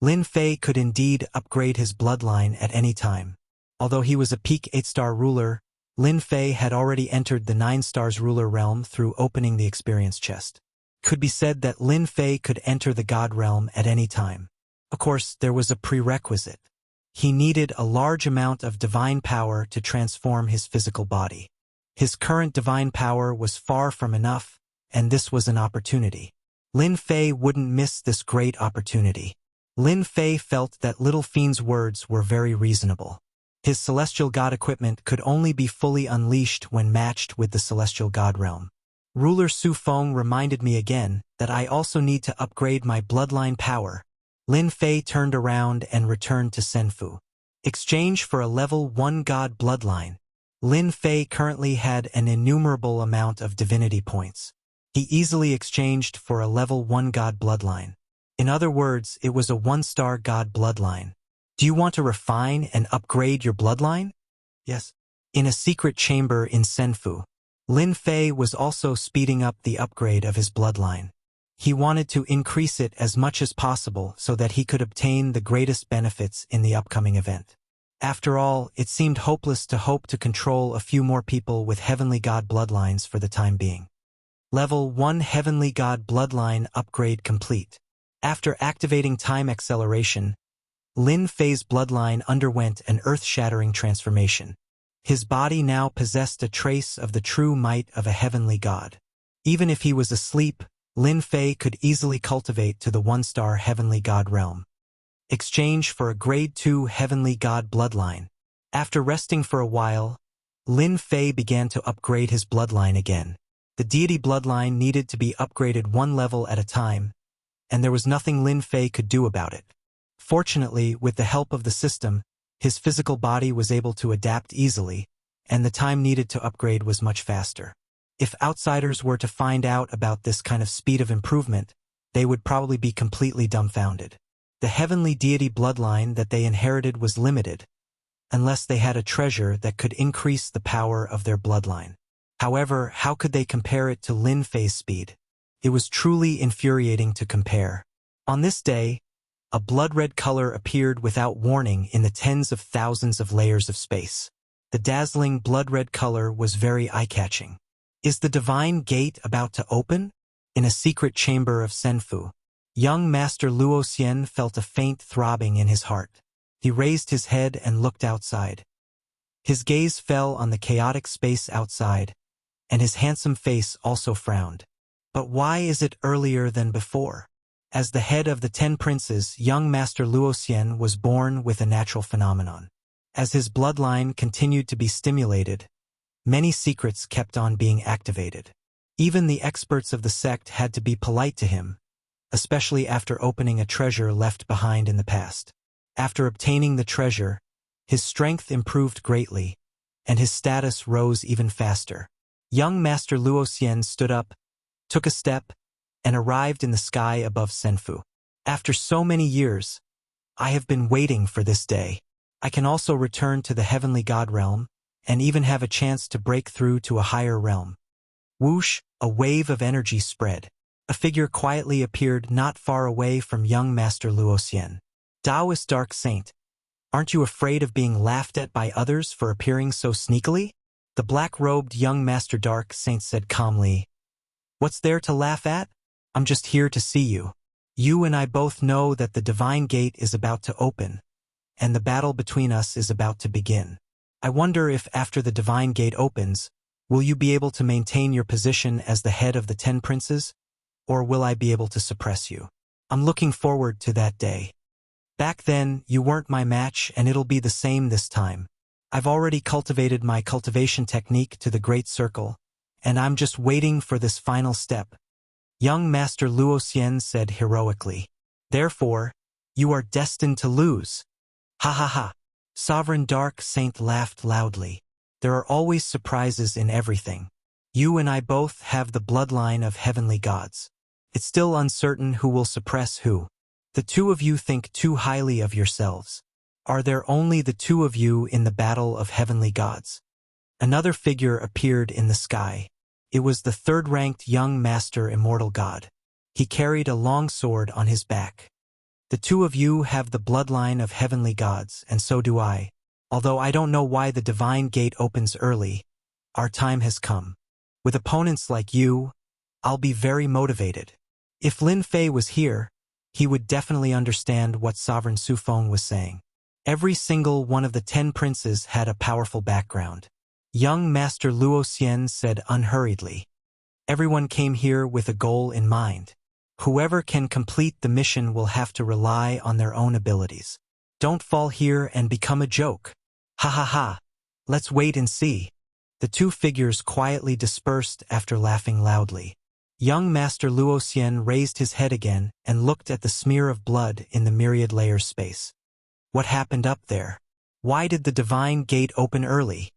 Lin Fei could indeed upgrade his bloodline at any time. Although he was a peak 8-star ruler, Lin Fei had already entered the 9 stars ruler realm through opening the experience chest. Could be said that Lin Fei could enter the God realm at any time. Of course, there was a prerequisite. He needed a large amount of divine power to transform his physical body. His current divine power was far from enough, and this was an opportunity. Lin Fei wouldn't miss this great opportunity. Lin Fei felt that Little Fiend's words were very reasonable. His celestial god equipment could only be fully unleashed when matched with the celestial god realm. Ruler Sufeng reminded me again that I also need to upgrade my bloodline power. Lin Fei turned around and returned to Senfu. Exchange for a level 1 god bloodline. Lin Fei currently had an innumerable amount of divinity points. He easily exchanged for a level 1 god bloodline. In other words, it was a 1-star god bloodline. Do you want to refine and upgrade your bloodline? Yes. In a secret chamber in Senfu, Lin Fei was also speeding up the upgrade of his bloodline. He wanted to increase it as much as possible so that he could obtain the greatest benefits in the upcoming event. After all, it seemed hopeless to hope to control a few more people with Heavenly God bloodlines for the time being. Level 1 Heavenly God bloodline upgrade complete. After activating time acceleration, Lin Fei's bloodline underwent an earth-shattering transformation. His body now possessed a trace of the true might of a heavenly god. Even if he was asleep, Lin Fei could easily cultivate to the 1-star Heavenly God realm. Exchange for a Grade 2 Heavenly God bloodline. After resting for a while, Lin Fei began to upgrade his bloodline again. The deity bloodline needed to be upgraded 1 level at a time, and there was nothing Lin Fei could do about it. Fortunately, with the help of the system, his physical body was able to adapt easily, and the time needed to upgrade was much faster. If outsiders were to find out about this kind of speed of improvement, they would probably be completely dumbfounded. The heavenly deity bloodline that they inherited was limited, unless they had a treasure that could increase the power of their bloodline. However, how could they compare it to Lin Fei's speed? It was truly infuriating to compare. On this day, a blood-red color appeared without warning in the tens of thousands of layers of space. The dazzling blood-red color was very eye-catching. Is the divine gate about to open? In a secret chamber of Senfu, young Master Luo Xian felt a faint throbbing in his heart. He raised his head and looked outside. His gaze fell on the chaotic space outside, and his handsome face also frowned. But why is it earlier than before? As the head of the 10 princes, young Master Luo Xian was born with a natural phenomenon. As his bloodline continued to be stimulated, many secrets kept on being activated. Even the experts of the sect had to be polite to him, especially after opening a treasure left behind in the past. After obtaining the treasure, his strength improved greatly, and his status rose even faster. Young Master Luo Xian stood up, took a step, and arrived in the sky above Senfu. After so many years, I have been waiting for this day. I can also return to the heavenly God realm, and even have a chance to break through to a higher realm. Whoosh, a wave of energy spread. A figure quietly appeared not far away from young Master Luo Xian. Taoist Dark Saint, aren't you afraid of being laughed at by others for appearing so sneakily? The black-robed young Master Dark Saint said calmly, "What's there to laugh at? I'm just here to see you. You and I both know that the divine gate is about to open, and the battle between us is about to begin. I wonder if after the divine gate opens, will you be able to maintain your position as the head of the 10 princes, or will I be able to suppress you? I'm looking forward to that day. Back then, you weren't my match, and it'll be the same this time. I've already cultivated my cultivation technique to the Great Circle, and I'm just waiting for this final step," young Master Luo Xian said heroically. "Therefore, you are destined to lose." Ha ha ha. Sovereign Dark Saint laughed loudly. "There are always surprises in everything. You and I both have the bloodline of heavenly gods. It's still uncertain who will suppress who. The two of you think too highly of yourselves. Are there only the two of you in the battle of heavenly gods?" Another figure appeared in the sky. It was the 3rd-ranked young Master Immortal God. He carried a long sword on his back. "The two of you have the bloodline of heavenly gods, and so do I. Although I don't know why the divine gate opens early, our time has come. With opponents like you, I'll be very motivated." If Lin Fei was here, he would definitely understand what Sovereign Su Feng was saying. Every single one of the 10 princes had a powerful background. Young Master Luo Xian said unhurriedly, "Everyone came here with a goal in mind. Whoever can complete the mission will have to rely on their own abilities. Don't fall here and become a joke. Ha ha ha. Let's wait and see." The two figures quietly dispersed after laughing loudly. Young Master Luo Xian raised his head again and looked at the smear of blood in the myriad layers space. What happened up there? Why did the divine gate open early?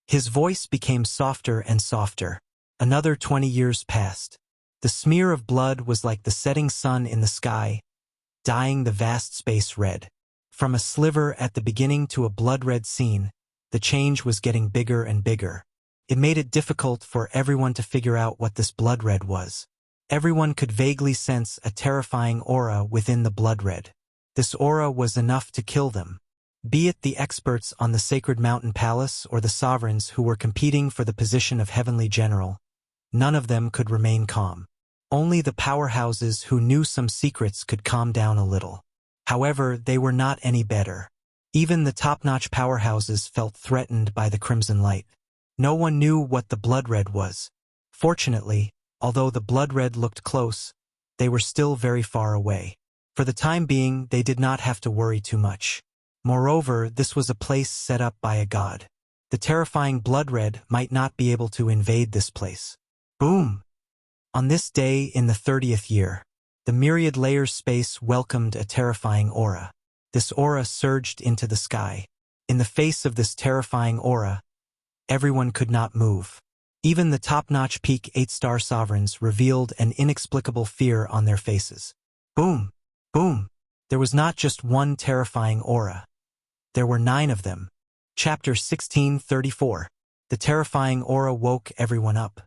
His voice became softer and softer. Another 20 years passed. The smear of blood was like the setting sun in the sky, dyeing the vast space red. From a sliver at the beginning to a blood-red scene, the change was getting bigger and bigger. It made it difficult for everyone to figure out what this blood red was. Everyone could vaguely sense a terrifying aura within the blood red. This aura was enough to kill them. Be it the experts on the Sacred Mountain Palace or the sovereigns who were competing for the position of Heavenly General, none of them could remain calm. Only the powerhouses who knew some secrets could calm down a little. However, they were not any better. Even the top-notch powerhouses felt threatened by the crimson light. No one knew what the blood red was. Fortunately, Although the blood red looked close, they were still very far away. For the time being, they did not have to worry too much. Moreover, this was a place set up by a god. The terrifying blood red might not be able to invade this place. Boom! On this day in the 30th year, the myriad layers space welcomed a terrifying aura. This aura surged into the sky. In the face of this terrifying aura, everyone could not move. Even the top-notch peak 8-star sovereigns revealed an inexplicable fear on their faces. Boom! Boom! There was not just one terrifying aura. There were 9 of them. Chapter 1634. The terrifying aura woke everyone up.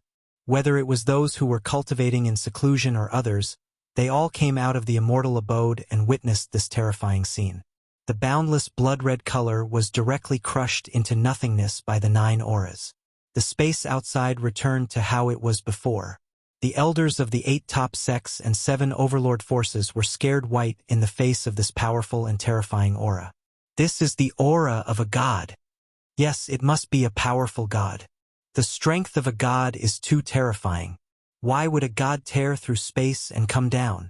Whether it was those who were cultivating in seclusion or others, they all came out of the immortal abode and witnessed this terrifying scene. The boundless blood-red color was directly crushed into nothingness by the 9 auras. The space outside returned to how it was before. The elders of the 8 top sects and 7 overlord forces were scared white in the face of this powerful and terrifying aura. This is the aura of a god. Yes, it must be a powerful god. The strength of a god is too terrifying. Why would a god tear through space and come down?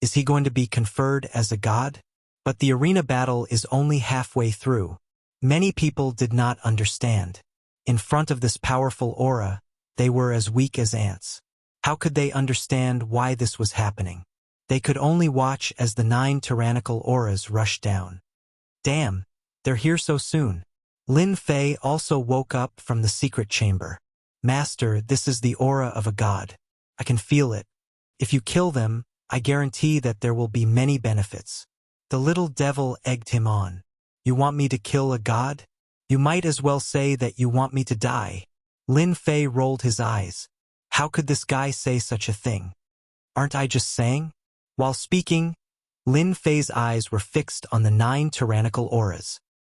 Is he going to be conferred as a god? But the arena battle is only halfway through. Many people did not understand. In front of this powerful aura, they were as weak as ants. How could they understand why this was happening? They could only watch as the 9 tyrannical auras rushed down. Damn, they're here so soon. Lin Fei also woke up from the secret chamber. Master, this is the aura of a god. I can feel it. If you kill them, I guarantee that there will be many benefits. The little devil egged him on. You want me to kill a god? You might as well say that you want me to die. Lin Fei rolled his eyes. How could this guy say such a thing? Aren't I just saying? While speaking, Lin Fei's eyes were fixed on the 9 tyrannical auras.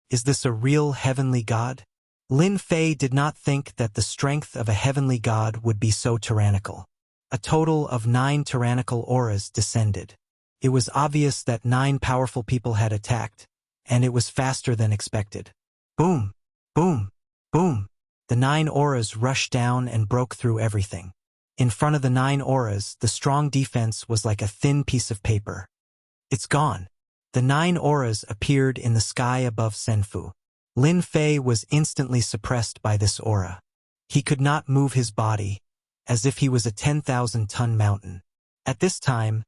Is this a real heavenly god? Lin Fei did not think that the strength of a heavenly god would be so tyrannical. A total of 9 tyrannical auras descended. It was obvious that 9 powerful people had attacked, and it was faster than expected. Boom! Boom! Boom! The 9 auras rushed down and broke through everything. In front of the 9 auras, the strong defense was like a thin piece of paper. It's gone. The 9 auras appeared in the sky above Senfu. Lin Fei was instantly suppressed by this aura. He could not move his body, as if he was a 10,000-ton mountain. At this time,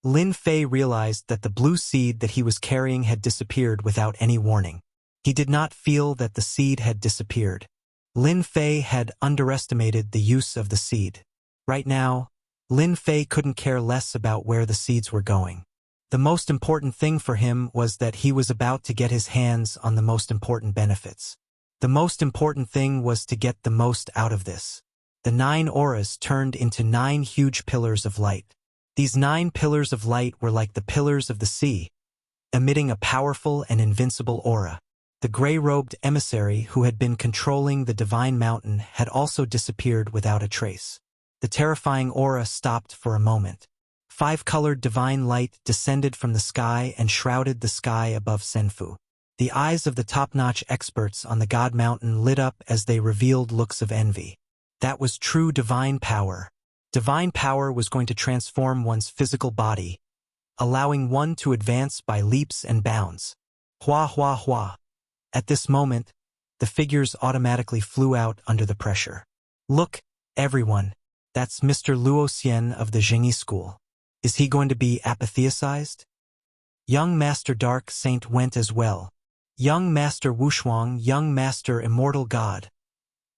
Lin Fei realized that the blue seed that he was carrying had disappeared without any warning. He did not feel that the seed had disappeared. Lin Fei had underestimated the use of the seed. Right now, Lin Fei couldn't care less about where the seeds were going. The most important thing for him was that he was about to get his hands on the most important benefits. The most important thing was to get the most out of this. The 9 auras turned into 9 huge pillars of light. These 9 pillars of light were like the pillars of the sea, emitting a powerful and invincible aura. The gray-robed emissary who had been controlling the divine mountain had also disappeared without a trace. The terrifying aura stopped for a moment. 5-colored divine light descended from the sky and shrouded the sky above Senfu. The eyes of the top-notch experts on the God Mountain lit up as they revealed looks of envy. That was true divine power. Divine power was going to transform one's physical body, allowing one to advance by leaps and bounds. Hua hua hua. At this moment, the figures automatically flew out under the pressure. Look, everyone, that's Mr. Luo Xian of the Jingyi School. Is he going to be apotheosized? Young Master Dark Saint went as well. Young Master Wushuang, Young Master Immortal God.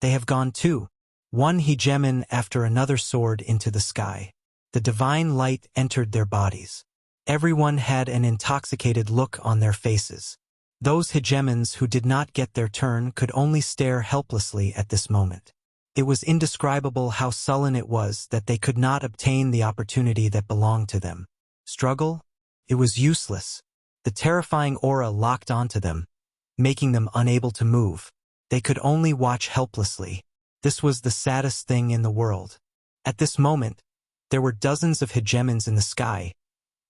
They have gone too. One hegemon after another soared into the sky. The divine light entered their bodies. Everyone had an intoxicated look on their faces. Those hegemons who did not get their turn could only stare helplessly at this moment. It was indescribable how sullen it was that they could not obtain the opportunity that belonged to them. Struggle? It was useless. The terrifying aura locked onto them, making them unable to move. They could only watch helplessly. This was the saddest thing in the world. At this moment, there were dozens of hegemons in the sky,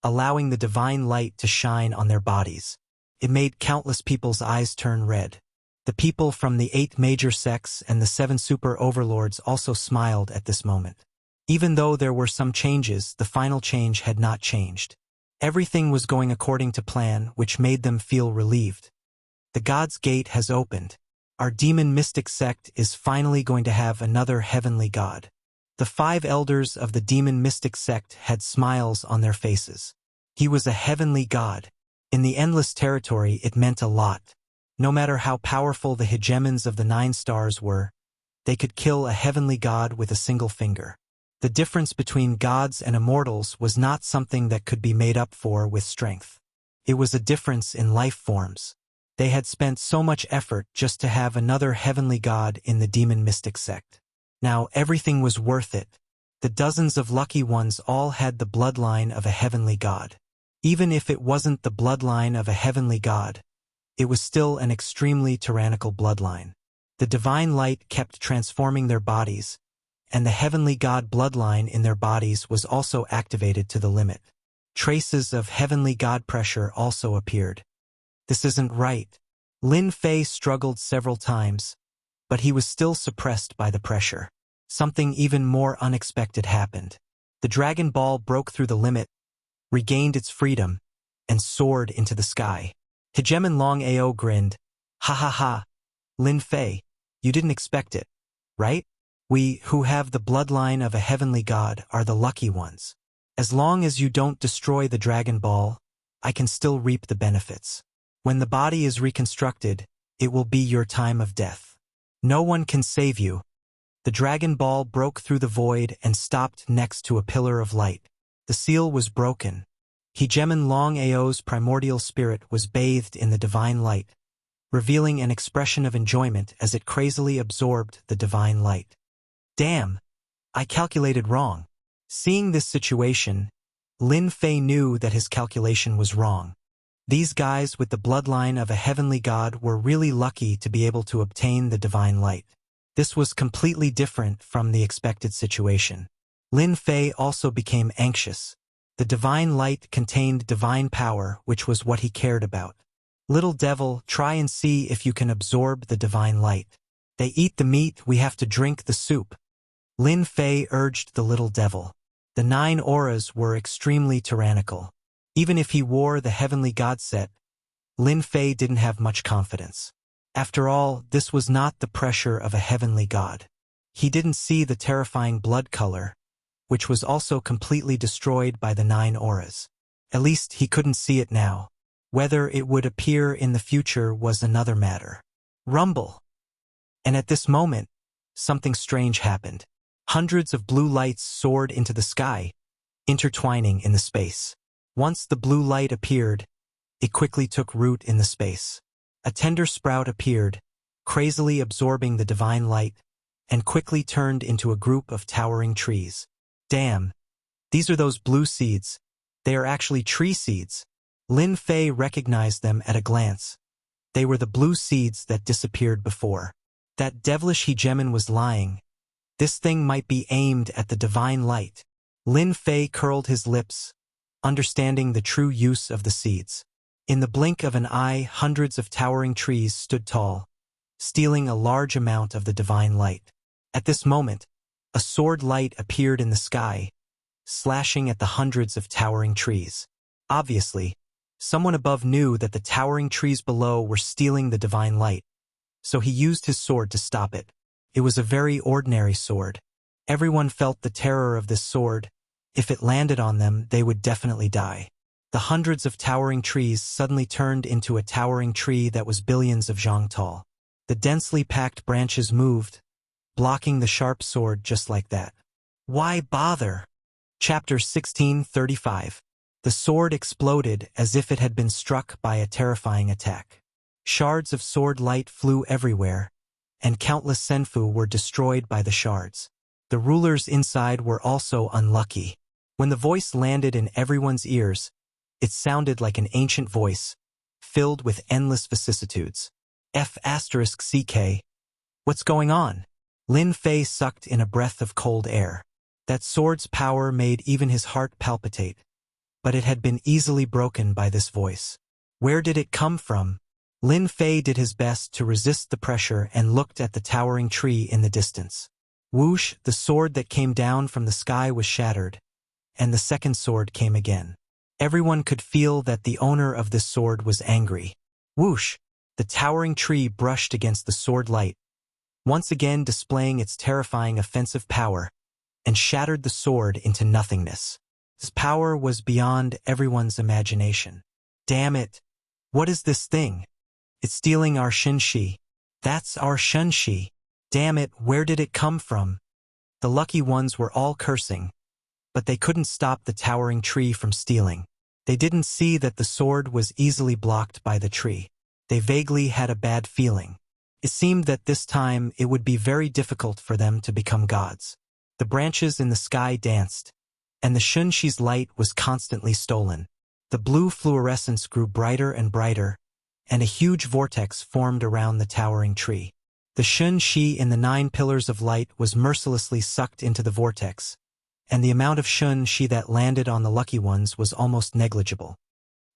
allowing the divine light to shine on their bodies. It made countless people's eyes turn red. The people from the 8 major sects and the 7 super overlords also smiled at this moment. Even though there were some changes, the final change had not changed. Everything was going according to plan, which made them feel relieved. The God's Gate has opened. Our demon mystic sect is finally going to have another heavenly god. The 5 elders of the demon mystic sect had smiles on their faces. He was a heavenly god. In the endless territory, it meant a lot. No matter how powerful the hegemons of the 9 stars were, they could kill a heavenly god with a single finger. The difference between gods and immortals was not something that could be made up for with strength. It was a difference in life forms. They had spent so much effort just to have another heavenly god in the demon mystic sect. Now everything was worth it. The dozens of lucky ones all had the bloodline of a heavenly god. Even if it wasn't the bloodline of a heavenly god, it was still an extremely tyrannical bloodline. The divine light kept transforming their bodies, and the heavenly god bloodline in their bodies was also activated to the limit. Traces of heavenly god pressure also appeared. This isn't right. Lin Fei struggled several times, but he was still suppressed by the pressure. Something even more unexpected happened. The Dragon Ball broke through the limit, regained its freedom, and soared into the sky. Hegemon Long Ao grinned. Ha ha ha. Lin Fei, you didn't expect it, right? We, who have the bloodline of a heavenly god, are the lucky ones. As long as you don't destroy the Dragon Ball, I can still reap the benefits. When the body is reconstructed, it will be your time of death. No one can save you. The Dragon Ball broke through the void and stopped next to a pillar of light. The seal was broken. Hegemon Long Ao's primordial spirit was bathed in the divine light, revealing an expression of enjoyment as it crazily absorbed the divine light. Damn! I calculated wrong. Seeing this situation, Lin Fei knew that his calculation was wrong. These guys with the bloodline of a heavenly god were really lucky to be able to obtain the divine light. This was completely different from the expected situation. Lin Fei also became anxious. The divine light contained divine power, which was what he cared about. Little devil, try and see if you can absorb the divine light. They eat the meat, we have to drink the soup. Lin Fei urged the little devil. The 9 auras were extremely tyrannical. Even if he wore the heavenly god set, Lin Fei didn't have much confidence. After all, this was not the pressure of a heavenly god. He didn't see the terrifying blood color, which was also completely destroyed by the 9 auras. At least he couldn't see it now. Whether it would appear in the future was another matter. Rumble! And at this moment, something strange happened. Hundreds of blue lights soared into the sky, intertwining in the space. Once the blue light appeared, it quickly took root in the space. A tender sprout appeared, crazily absorbing the divine light, and quickly turned into a group of towering trees. Damn! These are those blue seeds. They are actually tree seeds. Lin Fei recognized them at a glance. They were the blue seeds that disappeared before. That devilish hegemon was lying. This thing might be aimed at the divine light. Lin Fei curled his lips, understanding the true use of the seeds. In the blink of an eye, hundreds of towering trees stood tall, stealing a large amount of the divine light. At this moment, a sword light appeared in the sky, slashing at the hundreds of towering trees. Obviously, someone above knew that the towering trees below were stealing the divine light, so he used his sword to stop it. It was a very ordinary sword. Everyone felt the terror of this sword. If it landed on them, they would definitely die. The hundreds of towering trees suddenly turned into a towering tree that was billions of zhang tall. The densely packed branches moved, blocking the sharp sword just like that. Why bother? Chapter 1635. The sword exploded as if it had been struck by a terrifying attack. Shards of sword light flew everywhere, and countless senfu were destroyed by the shards. The rulers inside were also unlucky. When the voice landed in everyone's ears, it sounded like an ancient voice, filled with endless vicissitudes. F***CK. What's going on? Lin Fei sucked in a breath of cold air. That sword's power made even his heart palpitate, but it had been easily broken by this voice. Where did it come from? Lin Fei did his best to resist the pressure and looked at the towering tree in the distance. Whoosh, the sword that came down from the sky was shattered, and the second sword came again. Everyone could feel that the owner of this sword was angry. Whoosh, the towering tree brushed against the sword light, once again displaying its terrifying offensive power, and shattered the sword into nothingness. Its power was beyond everyone's imagination. Damn it! What is this thing? It's stealing our Shenshi. That's our Shenshi. Damn it, where did it come from? The lucky ones were all cursing, but they couldn't stop the towering tree from stealing. They didn't see that the sword was easily blocked by the tree. They vaguely had a bad feeling. It seemed that this time it would be very difficult for them to become gods. The branches in the sky danced, and the Shunshi's light was constantly stolen. The blue fluorescence grew brighter and brighter, and a huge vortex formed around the towering tree. The Shunshi in the 9 pillars of light was mercilessly sucked into the vortex, and the amount of Shunshi that landed on the lucky ones was almost negligible.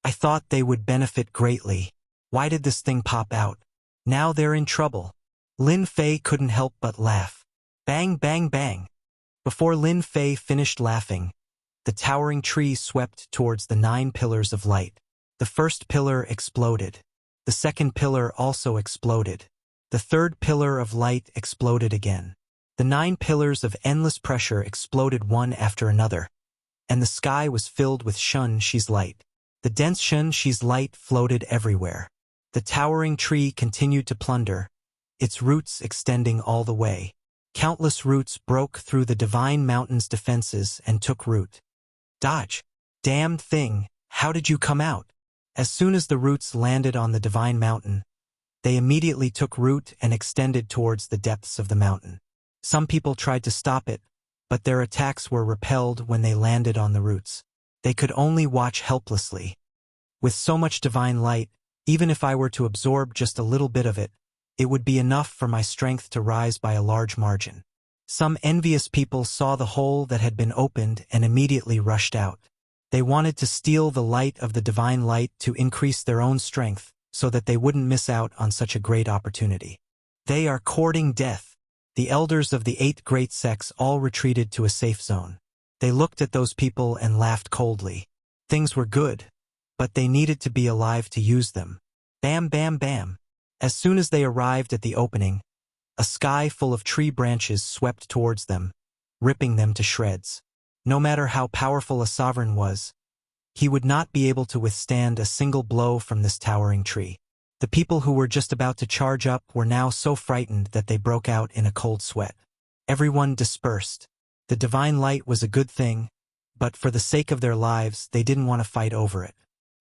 I thought they would benefit greatly. Why did this thing pop out? Now they're in trouble. Lin Fei couldn't help but laugh. Bang, bang, bang. Before Lin Fei finished laughing, the towering tree swept towards the 9 pillars of light. The first pillar exploded. The second pillar also exploded. The third pillar of light exploded again. The 9 pillars of endless pressure exploded one after another, and the sky was filled with Shunshi's light. The dense Shunshi's light floated everywhere. The towering tree continued to plunder, its roots extending all the way. Countless roots broke through the divine mountain's defenses and took root. Dodge! Damned thing, how did you come out? As soon as the roots landed on the divine mountain, they immediately took root and extended towards the depths of the mountain. Some people tried to stop it, but their attacks were repelled when they landed on the roots. They could only watch helplessly. With so much divine light, even if I were to absorb just a little bit of it, it would be enough for my strength to rise by a large margin. Some envious people saw the hole that had been opened and immediately rushed out. They wanted to steal the light of the divine light to increase their own strength, so that they wouldn't miss out on such a great opportunity. They are courting death. The elders of the 8 great sects all retreated to a safe zone. They looked at those people and laughed coldly. Things were good, but they needed to be alive to use them. Bam, bam, bam. As soon as they arrived at the opening, a sky full of tree branches swept towards them, ripping them to shreds. No matter how powerful a sovereign was, he would not be able to withstand a single blow from this towering tree. The people who were just about to charge up were now so frightened that they broke out in a cold sweat. Everyone dispersed. The divine light was a good thing, but for the sake of their lives, they didn't want to fight over it.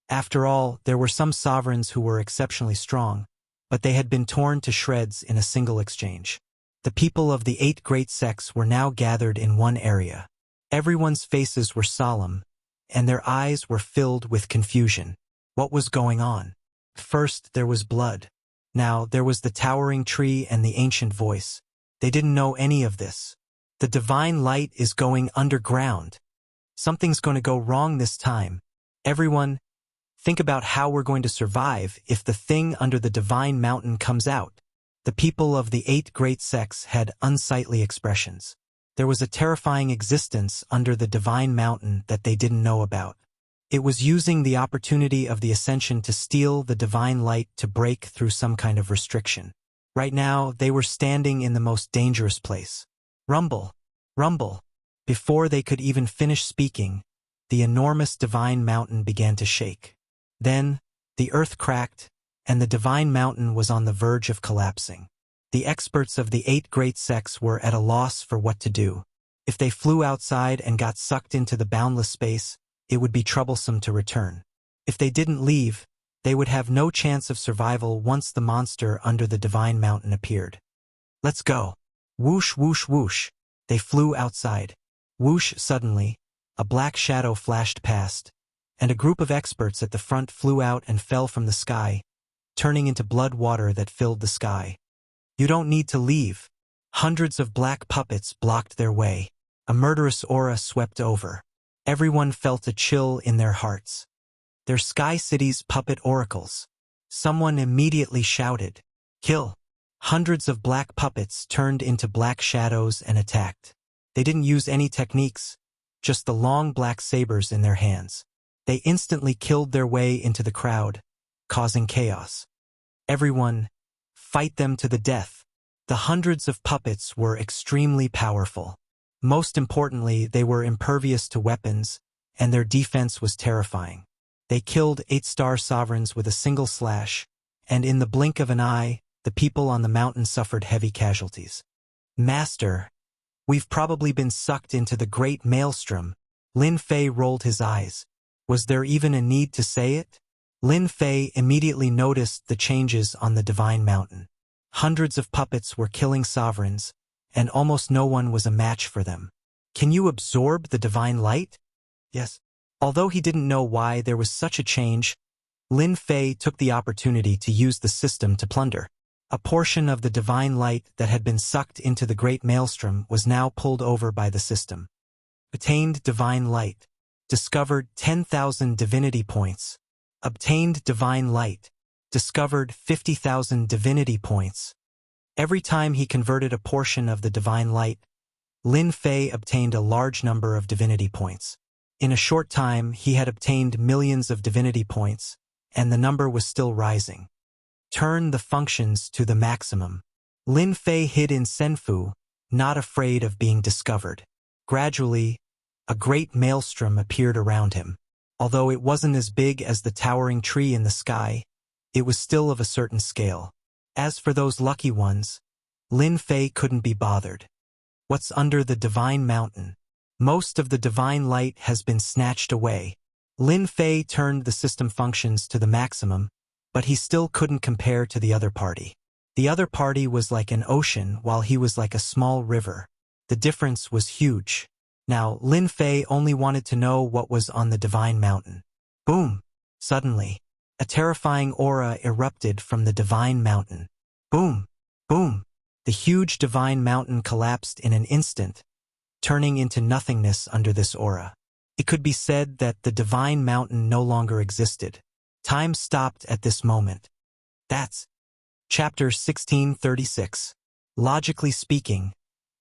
After all, there were some sovereigns who were exceptionally strong, but they had been torn to shreds in a single exchange. The people of the 8 great sects were now gathered in one area. Everyone's faces were solemn, and their eyes were filled with confusion. What was going on? First, there was blood. Now, there was the towering tree and the ancient voice. They didn't know any of this. The divine light is going underground. Something's going to go wrong this time. Everyone, think about how we're going to survive if the thing under the divine mountain comes out. The people of the 8 great sects had unsightly expressions. There was a terrifying existence under the divine mountain that they didn't know about. It was using the opportunity of the ascension to steal the divine light to break through some kind of restriction. Right now, they were standing in the most dangerous place. Rumble, rumble. Before they could even finish speaking, the enormous divine mountain began to shake. Then, the earth cracked, and the divine mountain was on the verge of collapsing. The experts of the 8 great sects were at a loss for what to do. If they flew outside and got sucked into the boundless space, it would be troublesome to return. If they didn't leave, they would have no chance of survival once the monster under the divine mountain appeared. Let's go. Whoosh, whoosh, whoosh. They flew outside. Whoosh, suddenly, a black shadow flashed past, and a group of experts at the front flew out and fell from the sky, turning into blood water that filled the sky. You don't need to leave. Hundreds of black puppets blocked their way. A murderous aura swept over. Everyone felt a chill in their hearts. They're Sky City's puppet oracles. Someone immediately shouted, "Kill!" Hundreds of black puppets turned into black shadows and attacked. They didn't use any techniques, just the long black sabers in their hands. They instantly killed their way into the crowd, causing chaos. Everyone, fight them to the death. The hundreds of puppets were extremely powerful. Most importantly, they were impervious to weapons, and their defense was terrifying. They killed 8-star sovereigns with a single slash, and in the blink of an eye, the people on the mountain suffered heavy casualties. Master, we've probably been sucked into the great maelstrom. Lin Fei rolled his eyes. Was there even a need to say it? Lin Fei immediately noticed the changes on the divine mountain. Hundreds of puppets were killing sovereigns, and almost no one was a match for them. Can you absorb the divine light? Yes. Although he didn't know why there was such a change, Lin Fei took the opportunity to use the system to plunder. A portion of the divine light that had been sucked into the great maelstrom was now pulled over by the system. Attained divine light. Discovered 10,000 divinity points. Obtained divine light. Discovered 50,000 divinity points. Every time he converted a portion of the divine light, Lin Fei obtained a large number of divinity points. In a short time, he had obtained millions of divinity points, and the number was still rising. Turn the functions to the maximum. Lin Fei hid in Senfu, not afraid of being discovered. Gradually, a great maelstrom appeared around him. Although it wasn't as big as the towering tree in the sky, it was still of a certain scale. As for those lucky ones, Lin Fei couldn't be bothered. What's under the divine mountain? Most of the divine light has been snatched away. Lin Fei turned the system functions to the maximum, but he still couldn't compare to the other party. The other party was like an ocean while he was like a small river. The difference was huge. Now, Lin Fei only wanted to know what was on the divine mountain. Boom! Suddenly, a terrifying aura erupted from the divine mountain. Boom! Boom! The huge divine mountain collapsed in an instant, turning into nothingness under this aura. It could be said that the divine mountain no longer existed. Time stopped at this moment. That's Chapter 1636. Logically speaking,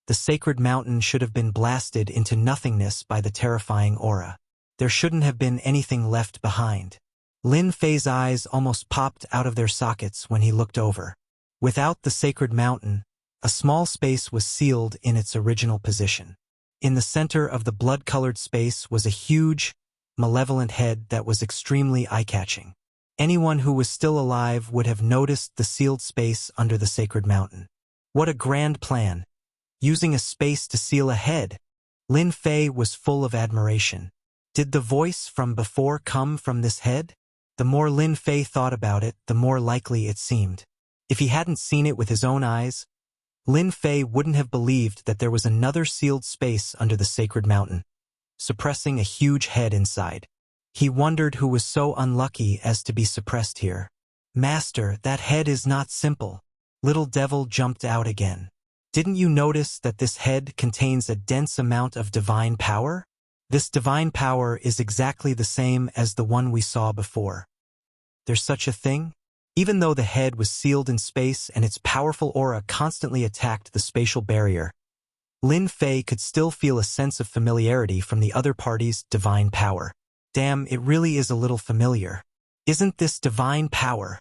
the sacred mountain should have been blasted into nothingness by the terrifying aura. There shouldn't have been anything left behind. Lin Fei's eyes almost popped out of their sockets when he looked over. Without the sacred mountain, a small space was sealed in its original position. In the center of the blood-colored space was a huge, malevolent head that was extremely eye-catching. Anyone who was still alive would have noticed the sealed space under the sacred mountain. What a grand plan! Using a space to seal a head! Lin Fei was full of admiration. Did the voice from before come from this head? The more Lin Fei thought about it, the more likely it seemed. If he hadn't seen it with his own eyes, Lin Fei wouldn't have believed that there was another sealed space under the sacred mountain, suppressing a huge head inside. He wondered who was so unlucky as to be suppressed here. Master, that head is not simple. Little Devil jumped out again. Didn't you notice that this head contains a dense amount of divine power? This divine power is exactly the same as the one we saw before. There's such a thing? Even though the head was sealed in space and its powerful aura constantly attacked the spatial barrier, Lin Fei could still feel a sense of familiarity from the other party's divine power. Damn, it really is a little familiar. Isn't this divine power?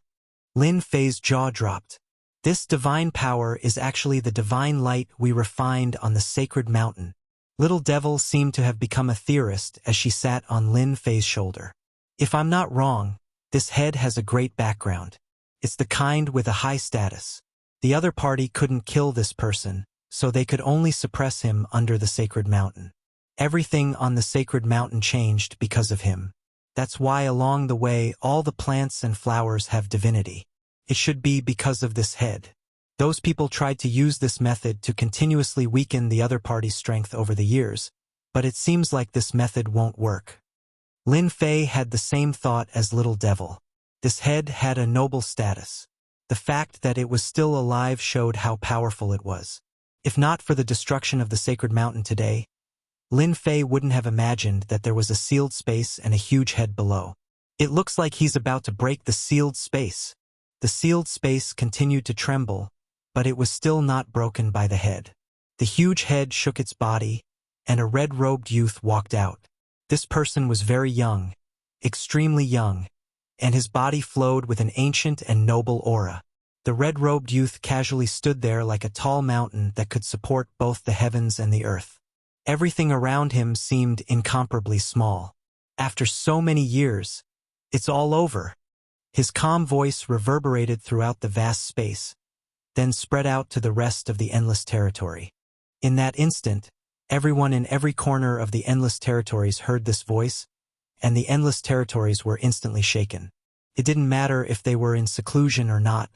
Lin Fei's jaw dropped. This divine power is actually the divine light we refined on the sacred mountain. Little Devil seemed to have become a theorist as she sat on Lin Fei's shoulder. If I'm not wrong, this head has a great background. It's the kind with a high status. The other party couldn't kill this person, so they could only suppress him under the sacred mountain. Everything on the sacred mountain changed because of him. That's why along the way all the plants and flowers have divinity. It should be because of this head. Those people tried to use this method to continuously weaken the other party's strength over the years, but it seems like this method won't work. Lin Fei had the same thought as Little Devil. This head had a noble status. The fact that it was still alive showed how powerful it was. If not for the destruction of the sacred mountain today, Lin Fei wouldn't have imagined that there was a sealed space and a huge head below. It looks like he's about to break the sealed space. The sealed space continued to tremble, but it was still not broken by the head. The huge head shook its body, and a red-robed youth walked out. This person was very young, extremely young, and his body flowed with an ancient and noble aura. The red-robed youth casually stood there like a tall mountain that could support both the heavens and the earth. Everything around him seemed incomparably small. After so many years, it's all over. His calm voice reverberated throughout the vast space, then spread out to the rest of the endless territory. In that instant, everyone in every corner of the endless territories heard this voice, and the endless territories were instantly shaken. It didn't matter if they were in seclusion or not.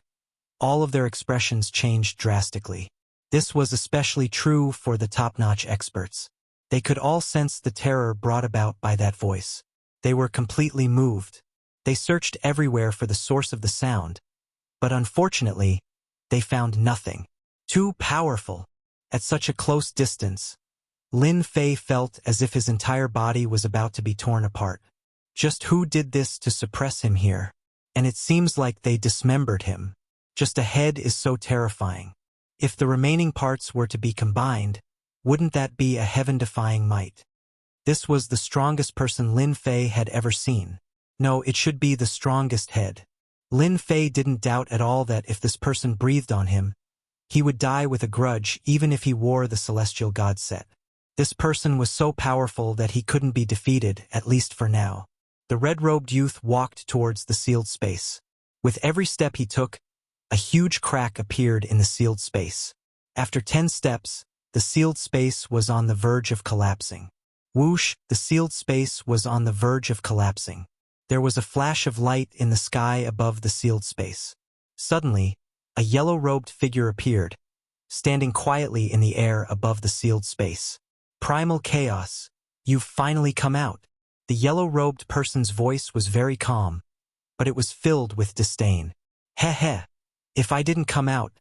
All of their expressions changed drastically. This was especially true for the top-notch experts. They could all sense the terror brought about by that voice. They were completely moved. They searched everywhere for the source of the sound, but unfortunately, they found nothing. Too powerful. At such a close distance, Lin Fei felt as if his entire body was about to be torn apart. Just who did this to suppress him here? And it seems like they dismembered him. Just a head is so terrifying. If the remaining parts were to be combined, wouldn't that be a heaven-defying might? This was the strongest person Lin Fei had ever seen. No, it should be the strongest head. Lin Fei didn't doubt at all that if this person breathed on him, he would die with a grudge even if he wore the celestial god set. This person was so powerful that he couldn't be defeated, at least for now. The red-robed youth walked towards the sealed space. With every step he took, a huge crack appeared in the sealed space. After 10 steps, the sealed space was on the verge of collapsing. Whoosh, the sealed space was on the verge of collapsing. There was a flash of light in the sky above the sealed space. Suddenly, a yellow-robed figure appeared, standing quietly in the air above the sealed space. Primal Chaos, you've finally come out. The yellow-robed person's voice was very calm, but it was filled with disdain. Heh. If I didn't come out,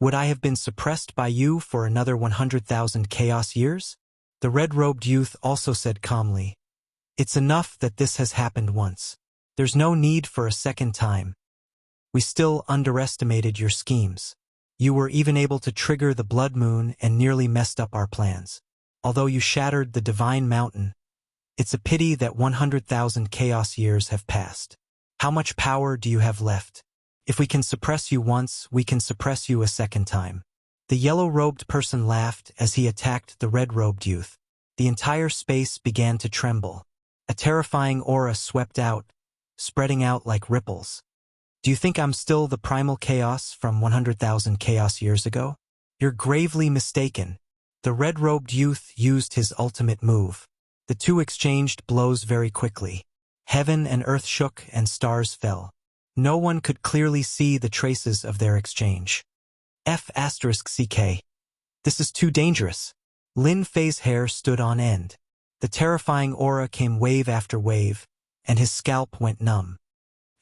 would I have been suppressed by you for another 100,000 chaos years? The red-robed youth also said calmly, it's enough that this has happened once. There's no need for a second time. We still underestimated your schemes. You were even able to trigger the blood moon and nearly messed up our plans. Although you shattered the divine mountain, it's a pity that 100,000 chaos years have passed. How much power do you have left? If we can suppress you once, we can suppress you a second time. The yellow-robed person laughed as he attacked the red-robed youth. The entire space began to tremble. A terrifying aura swept out, spreading out like ripples. Do you think I'm still the primal chaos from 100,000 chaos years ago? You're gravely mistaken. The red-robed youth used his ultimate move. The two exchanged blows very quickly. Heaven and earth shook and stars fell. No one could clearly see the traces of their exchange. F***CK. This is too dangerous. Lin Fei's hair stood on end. The terrifying aura came wave after wave, and his scalp went numb.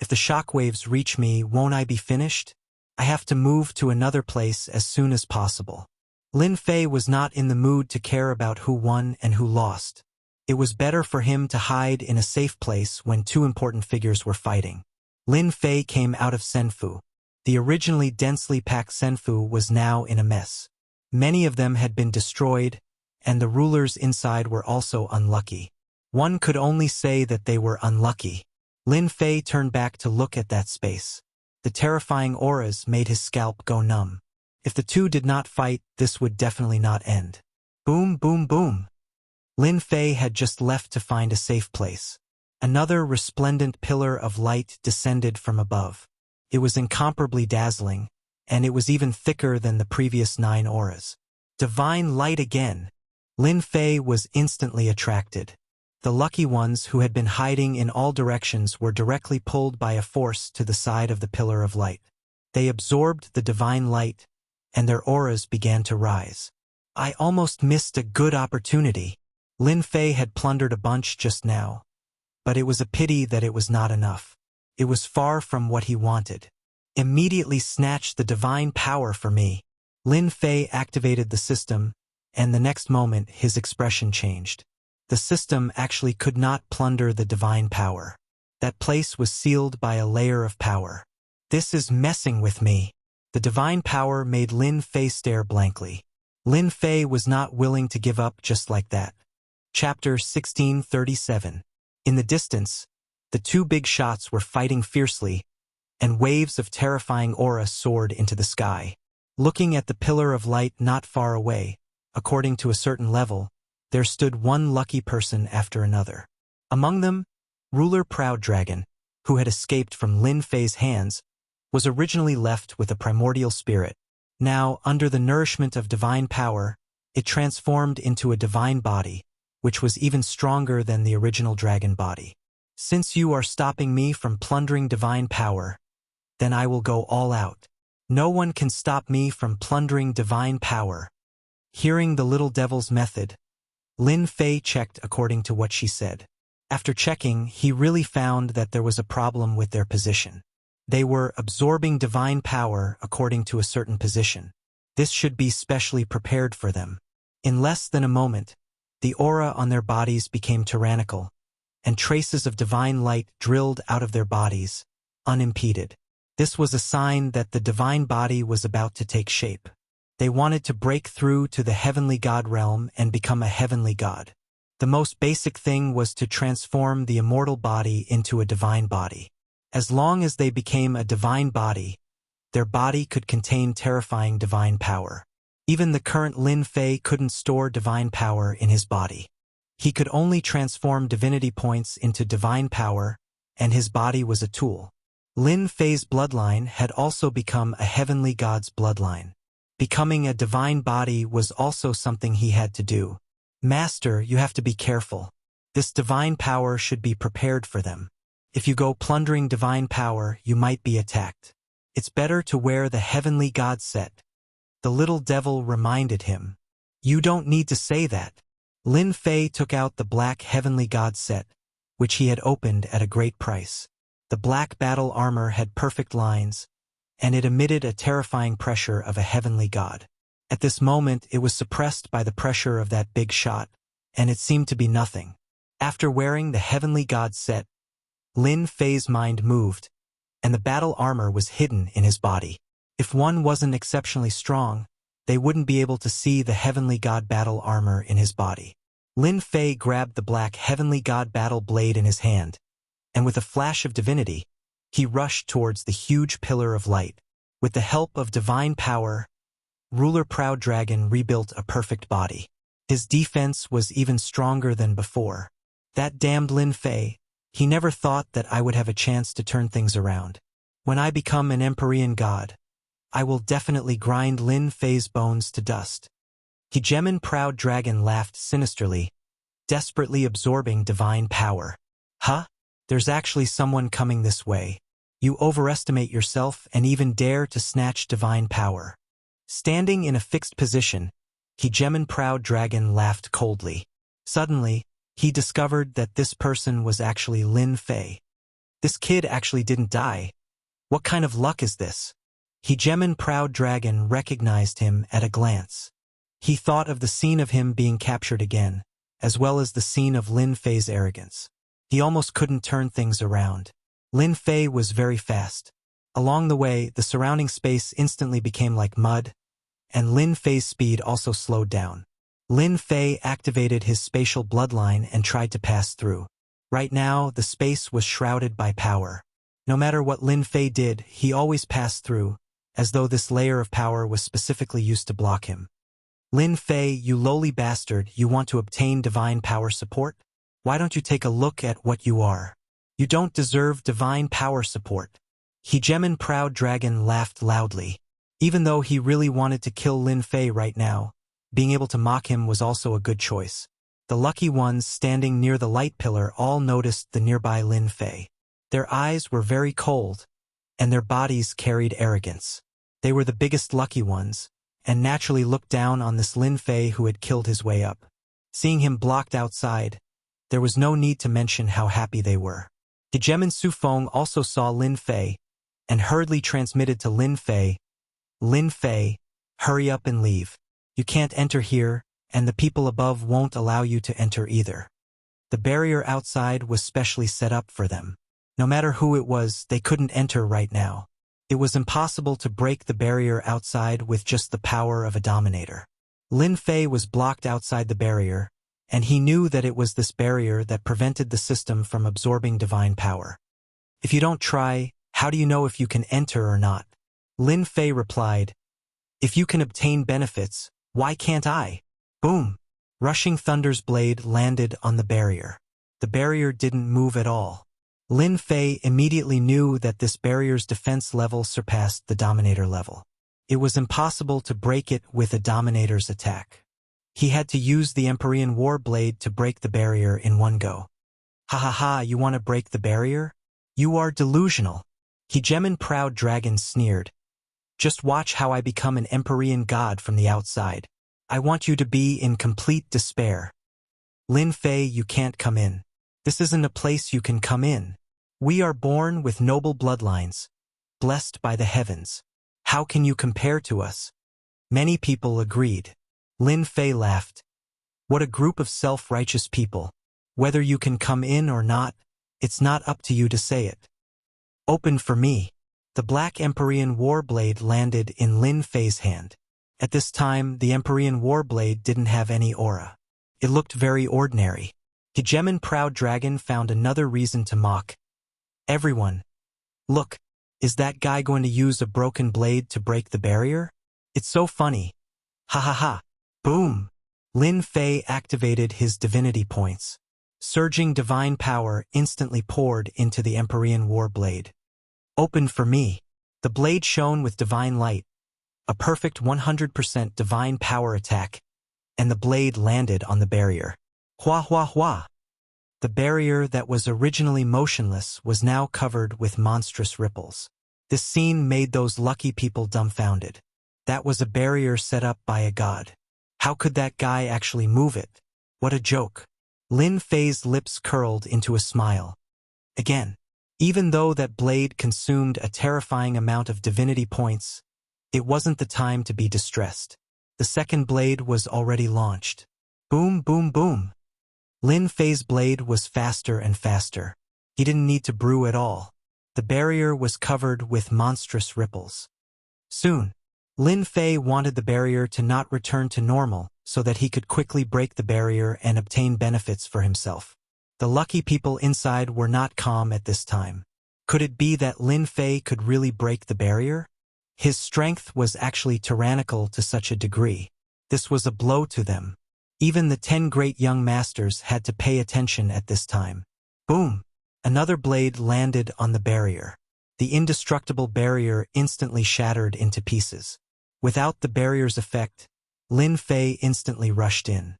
If the shockwaves reach me, won't I be finished? I have to move to another place as soon as possible. Lin Fei was not in the mood to care about who won and who lost. It was better for him to hide in a safe place when two important figures were fighting. Lin Fei came out of Senfu. The originally densely packed Senfu was now in a mess. Many of them had been destroyed, and the rulers inside were also unlucky. One could only say that they were unlucky. Lin Fei turned back to look at that space. The terrifying auras made his scalp go numb. If the two did not fight, this would definitely not end. Boom, boom, boom. Lin Fei had just left to find a safe place. Another resplendent pillar of light descended from above. It was incomparably dazzling, and it was even thicker than the previous 9 auras. Divine light again. Lin Fei was instantly attracted. The lucky ones who had been hiding in all directions were directly pulled by a force to the side of the pillar of light. They absorbed the divine light, and their auras began to rise. I almost missed a good opportunity. Lin Fei had plundered a bunch just now, but it was a pity that it was not enough. It was far from what he wanted. Immediately snatch the divine power for me. Lin Fei activated the system, and the next moment his expression changed. The system actually could not plunder the divine power. That place was sealed by a layer of power. This is messing with me. The divine power made Lin Fei stare blankly. Lin Fei was not willing to give up just like that. Chapter 1637. In the distance, the two big shots were fighting fiercely, and waves of terrifying aura soared into the sky. Looking at the pillar of light not far away, according to a certain level, there stood one lucky person after another. Among them, ruler Proud Dragon, who had escaped from Lin Fei's hands, was originally left with a primordial spirit. Now, under the nourishment of divine power, it transformed into a divine body, which was even stronger than the original dragon body. Since you are stopping me from plundering divine power, then I will go all out. No one can stop me from plundering divine power. Hearing the little devil's method, Lin Fei checked according to what she said. After checking, he really found that there was a problem with their position. They were absorbing divine power according to a certain position. This should be specially prepared for them. In less than a moment, the aura on their bodies became tyrannical, and traces of divine light drilled out of their bodies, unimpeded. This was a sign that the divine body was about to take shape. They wanted to break through to the heavenly god realm and become a heavenly god. The most basic thing was to transform the immortal body into a divine body. As long as they became a divine body, their body could contain terrifying divine power. Even the current Lin Fei couldn't store divine power in his body. He could only transform divinity points into divine power, and his body was a tool. Lin Fei's bloodline had also become a heavenly god's bloodline. Becoming a divine body was also something he had to do. Master, you have to be careful. This divine power should be prepared for them. If you go plundering divine power, you might be attacked. It's better to wear the heavenly god set. The little devil reminded him. You don't need to say that. Lin Fei took out the black heavenly god set, which he had opened at a great price. The black battle armor had perfect lines, and it emitted a terrifying pressure of a heavenly god. At this moment, it was suppressed by the pressure of that big shot, and it seemed to be nothing. After wearing the heavenly god set, Lin Fei's mind moved, and the battle armor was hidden in his body. If one wasn't exceptionally strong, they wouldn't be able to see the heavenly god battle armor in his body. Lin Fei grabbed the black heavenly god battle blade in his hand, and with a flash of divinity, he rushed towards the huge pillar of light. With the help of divine power, ruler Proud Dragon rebuilt a perfect body. His defense was even stronger than before. That damned Lin Fei, he never thought that I would have a chance to turn things around. When I become an Empyrean god, I will definitely grind Lin Fei's bones to dust. Hegemon Proud Dragon laughed sinisterly, desperately absorbing divine power. Huh? There's actually someone coming this way. You overestimate yourself and even dare to snatch divine power. Standing in a fixed position, Hegemon Proud Dragon laughed coldly. Suddenly, he discovered that this person was actually Lin Fei. This kid actually didn't die. What kind of luck is this? Hegemon Proud Dragon recognized him at a glance. He thought of the scene of him being captured again, as well as the scene of Lin Fei's arrogance. He almost couldn't turn things around. Lin Fei was very fast. Along the way, the surrounding space instantly became like mud, and Lin Fei's speed also slowed down. Lin Fei activated his spatial bloodline and tried to pass through. Right now, the space was shrouded by power. No matter what Lin Fei did, he always passed through, as though this layer of power was specifically used to block him. Lin Fei, you lowly bastard, you want to obtain divine power support? Why don't you take a look at what you are? You don't deserve divine power support. Hegemon Proud Dragon laughed loudly. Even though he really wanted to kill Lin Fei right now, being able to mock him was also a good choice. The lucky ones standing near the light pillar all noticed the nearby Lin Fei. Their eyes were very cold, and their bodies carried arrogance. They were the biggest lucky ones, and naturally looked down on this Lin Fei who had killed his way up. Seeing him blocked outside, there was no need to mention how happy they were. Hegemon Sufeng also saw Lin Fei, and hurriedly transmitted to Lin Fei, "Lin Fei, hurry up and leave. You can't enter here, and the people above won't allow you to enter either." The barrier outside was specially set up for them. No matter who it was, they couldn't enter right now. It was impossible to break the barrier outside with just the power of a dominator. Lin Fei was blocked outside the barrier, and he knew that it was this barrier that prevented the system from absorbing divine power. If you don't try, how do you know if you can enter or not? Lin Fei replied, if you can obtain benefits, why can't I? Boom! Rushing Thunder's blade landed on the barrier. The barrier didn't move at all. Lin Fei immediately knew that this barrier's defense level surpassed the Dominator level. It was impossible to break it with a Dominator's attack. He had to use the Empyrean War Blade to break the barrier in one go. Ha ha ha, you want to break the barrier? You are delusional. Hegemon Proud Dragon sneered. Just watch how I become an Empyrean god from the outside. I want you to be in complete despair. Lin Fei, you can't come in. This isn't a place you can come in. We are born with noble bloodlines, blessed by the heavens. How can you compare to us? Many people agreed. Lin Fei laughed. What a group of self-righteous people. Whether you can come in or not, it's not up to you to say it. Open for me. The black Empyrean Warblade landed in Lin Fei's hand. At this time, the Empyrean Warblade didn't have any aura. It looked very ordinary. Hegemon Proud Dragon found another reason to mock. Everyone, look, is that guy going to use a broken blade to break the barrier? It's so funny. Ha ha ha. Boom! Lin Fei activated his divinity points. Surging divine power instantly poured into the Empyrean Warblade. Open for me. The blade shone with divine light. A perfect 100% divine power attack, and the blade landed on the barrier. Hua hua hua. The barrier that was originally motionless was now covered with monstrous ripples. This scene made those lucky people dumbfounded. That was a barrier set up by a god. How could that guy actually move it? What a joke. Lin Fei's lips curled into a smile. Again, even though that blade consumed a terrifying amount of divinity points, it wasn't the time to be distressed. The second blade was already launched. Boom, boom, boom. Lin Fei's blade was faster and faster. He didn't need to brew at all. The barrier was covered with monstrous ripples. Soon, Lin Fei wanted the barrier to not return to normal so that he could quickly break the barrier and obtain benefits for himself. The lucky people inside were not calm at this time. Could it be that Lin Fei could really break the barrier? His strength was actually tyrannical to such a degree. This was a blow to them. Even the 10 great young masters had to pay attention at this time. Boom! Another blade landed on the barrier. The indestructible barrier instantly shattered into pieces. Without the barrier's effect, Lin Fei instantly rushed in.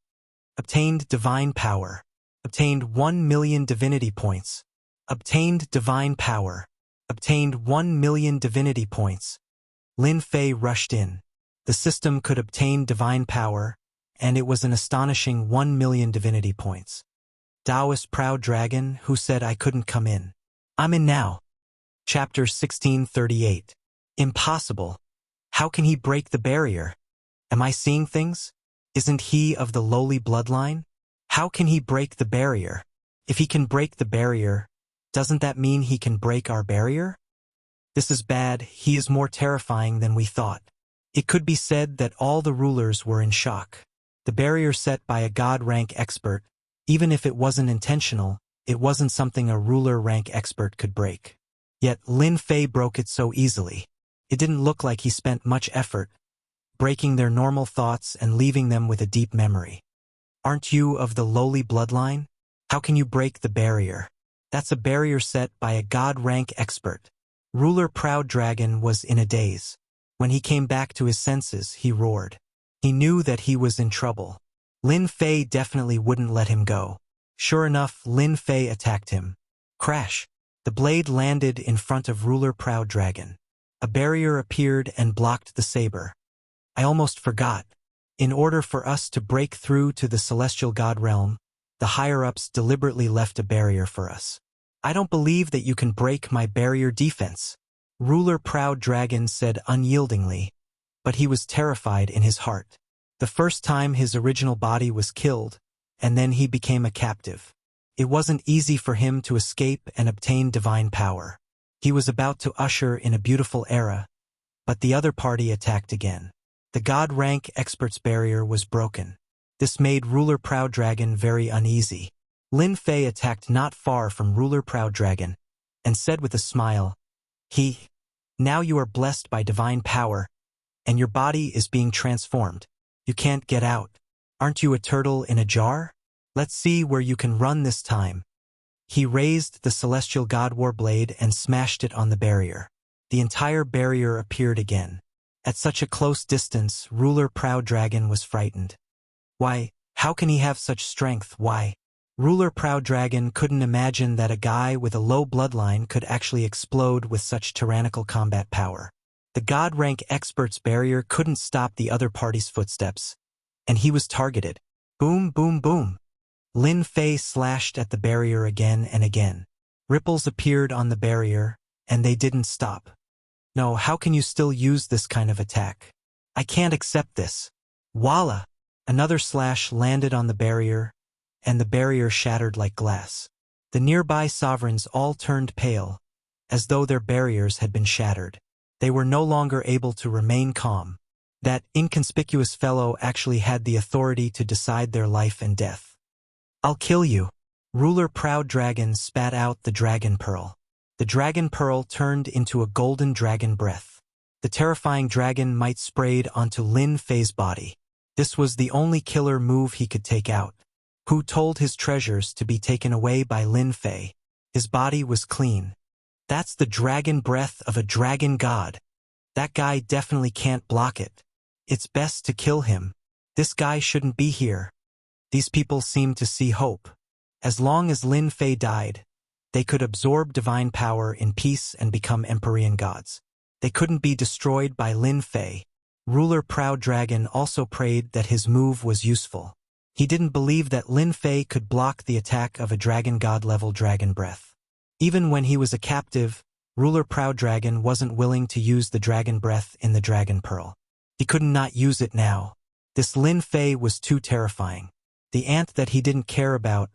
Obtained divine power. Obtained 1 million divinity points. Obtained divine power. Obtained 1 million divinity points. Lin Fei rushed in. The system could obtain divine power, and it was an astonishing 1 million divinity points. Taoist Proud Dragon, who said I couldn't come in. I'm in now. Chapter 1638. Impossible. How can he break the barrier? Am I seeing things? Isn't he of the lowly bloodline? How can he break the barrier? If he can break the barrier, doesn't that mean he can break our barrier? This is bad. He is more terrifying than we thought. It could be said that all the rulers were in shock. The barrier set by a god-rank expert, even if it wasn't intentional, it wasn't something a ruler-rank expert could break. Yet Lin Fei broke it so easily. It didn't look like he spent much effort, breaking their normal thoughts and leaving them with a deep memory. Aren't you of the lowly bloodline? How can you break the barrier? That's a barrier set by a god-rank expert. Ruler Proud Dragon was in a daze. When he came back to his senses, he roared. He knew that he was in trouble. Lin Fei definitely wouldn't let him go. Sure enough, Lin Fei attacked him. Crash! The blade landed in front of Ruler Proud Dragon. A barrier appeared and blocked the saber. I almost forgot. In order for us to break through to the celestial god realm, the higher-ups deliberately left a barrier for us. I don't believe that you can break my barrier defense, Ruler Proud Dragon said unyieldingly, but he was terrified in his heart. The first time his original body was killed, and then he became a captive. It wasn't easy for him to escape and obtain divine power. He was about to usher in a beautiful era, but the other party attacked again. The God rank expert's barrier was broken. This made Ruler Proud Dragon very uneasy. Lin Fei attacked not far from Ruler Proud Dragon, and said with a smile, Now you are blessed by divine power, and your body is being transformed. You can't get out. Aren't you a turtle in a jar? Let's see where you can run this time. He raised the celestial God War blade and smashed it on the barrier. The entire barrier appeared again. At such a close distance, Ruler Proud Dragon was frightened. Why, how can he have such strength? Why? Ruler Proud Dragon couldn't imagine that a guy with a low bloodline could actually explode with such tyrannical combat power. The God rank expert's barrier couldn't stop the other party's footsteps, and he was targeted. Boom, boom, boom. Lin Fei slashed at the barrier again and again. Ripples appeared on the barrier, and they didn't stop. No, how can you still use this kind of attack? I can't accept this. Voila! Another slash landed on the barrier, and the barrier shattered like glass. The nearby sovereigns all turned pale, as though their barriers had been shattered. They were no longer able to remain calm. That inconspicuous fellow actually had the authority to decide their life and death. I'll kill you. Ruler Proud Dragon spat out the dragon pearl. The dragon pearl turned into a golden dragon breath. The terrifying dragon might sprayed onto Lin Fei's body. This was the only killer move he could take out. Who told his treasures to be taken away by Lin Fei? His body was clean. That's the dragon breath of a dragon god. That guy definitely can't block it. It's best to kill him. This guy shouldn't be here. These people seemed to see hope. As long as Lin Fei died, they could absorb divine power in peace and become Empyrean gods. They couldn't be destroyed by Lin Fei. Ruler Proud Dragon also prayed that his move was useful. He didn't believe that Lin Fei could block the attack of a dragon god-level dragon breath. Even when he was a captive, Ruler Proud Dragon wasn't willing to use the dragon breath in the dragon pearl. He couldn't not use it now. This Lin Fei was too terrifying. The ant that he didn't care about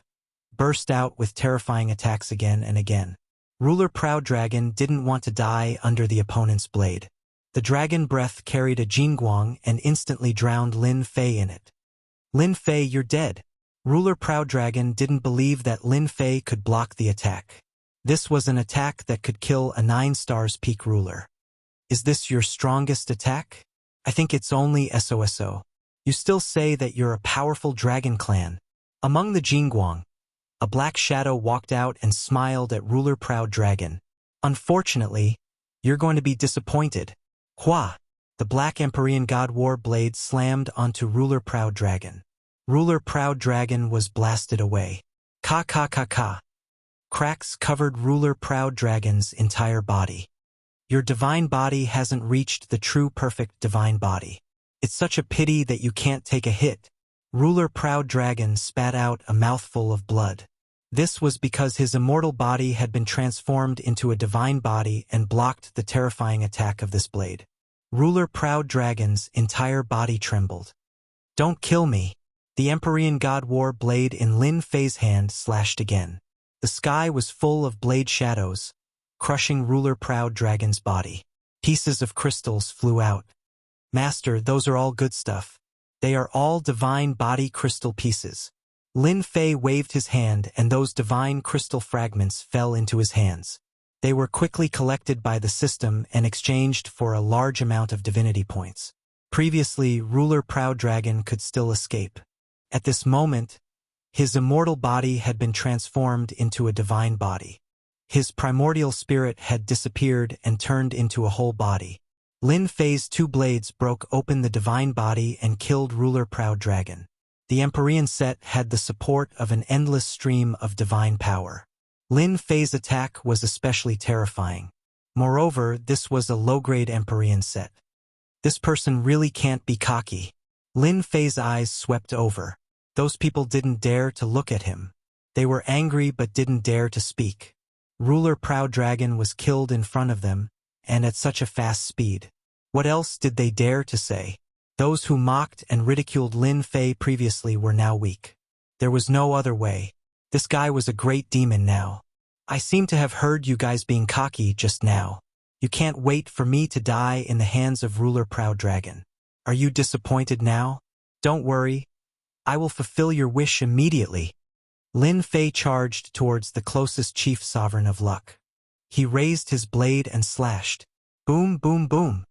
burst out with terrifying attacks again and again. Ruler Proud Dragon didn't want to die under the opponent's blade. The dragon breath carried a Jingguang and instantly drowned Lin Fei in it. Lin Fei, you're dead. Ruler Proud Dragon didn't believe that Lin Fei could block the attack. This was an attack that could kill a 9-stars peak ruler. Is this your strongest attack? I think it's only SOSO. You still say that you're a powerful dragon clan. Among the Jingguang, a black shadow walked out and smiled at Ruler Proud Dragon. Unfortunately, you're going to be disappointed. Hua! The black Empyrean God War blade slammed onto Ruler Proud Dragon. Ruler Proud Dragon was blasted away. Ka ka ka ka. Cracks covered Ruler Proud Dragon's entire body. Your divine body hasn't reached the true perfect divine body. It's such a pity that you can't take a hit. Ruler Proud Dragon spat out a mouthful of blood. This was because his immortal body had been transformed into a divine body and blocked the terrifying attack of this blade. Ruler Proud Dragon's entire body trembled. Don't kill me. The Empyrean God War blade in Lin Fei's hand slashed again. The sky was full of blade shadows, crushing Ruler Proud Dragon's body. Pieces of crystals flew out. Master, those are all good stuff. They are all divine body crystal pieces. Lin Fei waved his hand and those divine crystal fragments fell into his hands. They were quickly collected by the system and exchanged for a large amount of divinity points. Previously, Ruler Proud Dragon could still escape. At this moment, his immortal body had been transformed into a divine body. His primordial spirit had disappeared and turned into a whole body. Lin Fei's 2 blades broke open the divine body and killed Ruler Proud Dragon. The Empyrean set had the support of an endless stream of divine power. Lin Fei's attack was especially terrifying. Moreover, this was a low-grade Empyrean set. This person really can't be cocky. Lin Fei's eyes swept over. Those people didn't dare to look at him. They were angry but didn't dare to speak. Ruler Proud Dragon was killed in front of them, and at such a fast speed. What else did they dare to say? Those who mocked and ridiculed Lin Fei previously were now weak. There was no other way. This guy was a great demon now. I seem to have heard you guys being cocky just now. You can't wait for me to die in the hands of ruler Proud Dragon. Are you disappointed now? Don't worry. I will fulfill your wish immediately. Lin Fei charged towards the closest chief sovereign of luck. He raised his blade and slashed. Boom, boom, boom.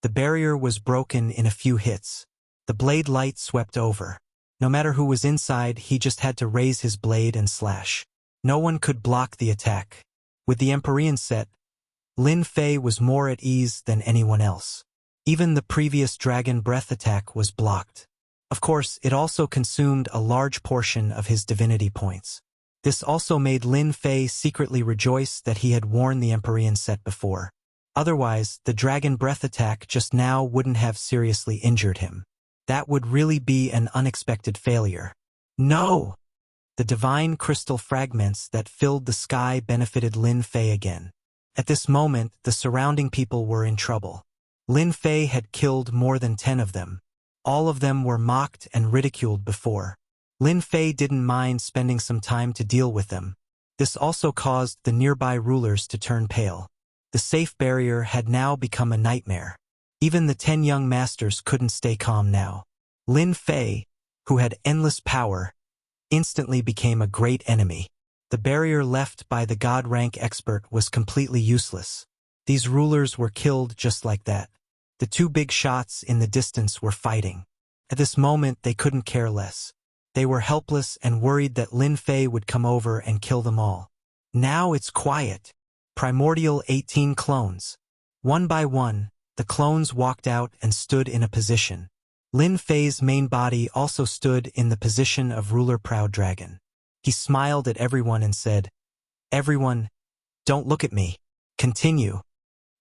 The barrier was broken in a few hits. The blade light swept over. No matter who was inside, he just had to raise his blade and slash. No one could block the attack. With the Empyrean set, Lin Fei was more at ease than anyone else. Even the previous dragon breath attack was blocked. Of course, it also consumed a large portion of his divinity points. This also made Lin Fei secretly rejoice that he had worn the Empyrean set before. Otherwise, the dragon breath attack just now wouldn't have seriously injured him. That would really be an unexpected failure. No! The divine crystal fragments that filled the sky benefited Lin Fei again. At this moment, the surrounding people were in trouble. Lin Fei had killed more than 10 of them. All of them were mocked and ridiculed before. Lin Fei didn't mind spending some time to deal with them. This also caused the nearby rulers to turn pale. The safe barrier had now become a nightmare. Even the 10 young masters couldn't stay calm now. Lin Fei, who had endless power, instantly became a great enemy. The barrier left by the God rank expert was completely useless. These rulers were killed just like that. The 2 big shots in the distance were fighting. At this moment, they couldn't care less. They were helpless and worried that Lin Fei would come over and kill them all. Now it's quiet. Primordial 18 clones. One by one, the clones walked out and stood in a position. Lin Fei's main body also stood in the position of ruler Proud Dragon. He smiled at everyone and said, "Everyone, don't look at me. Continue."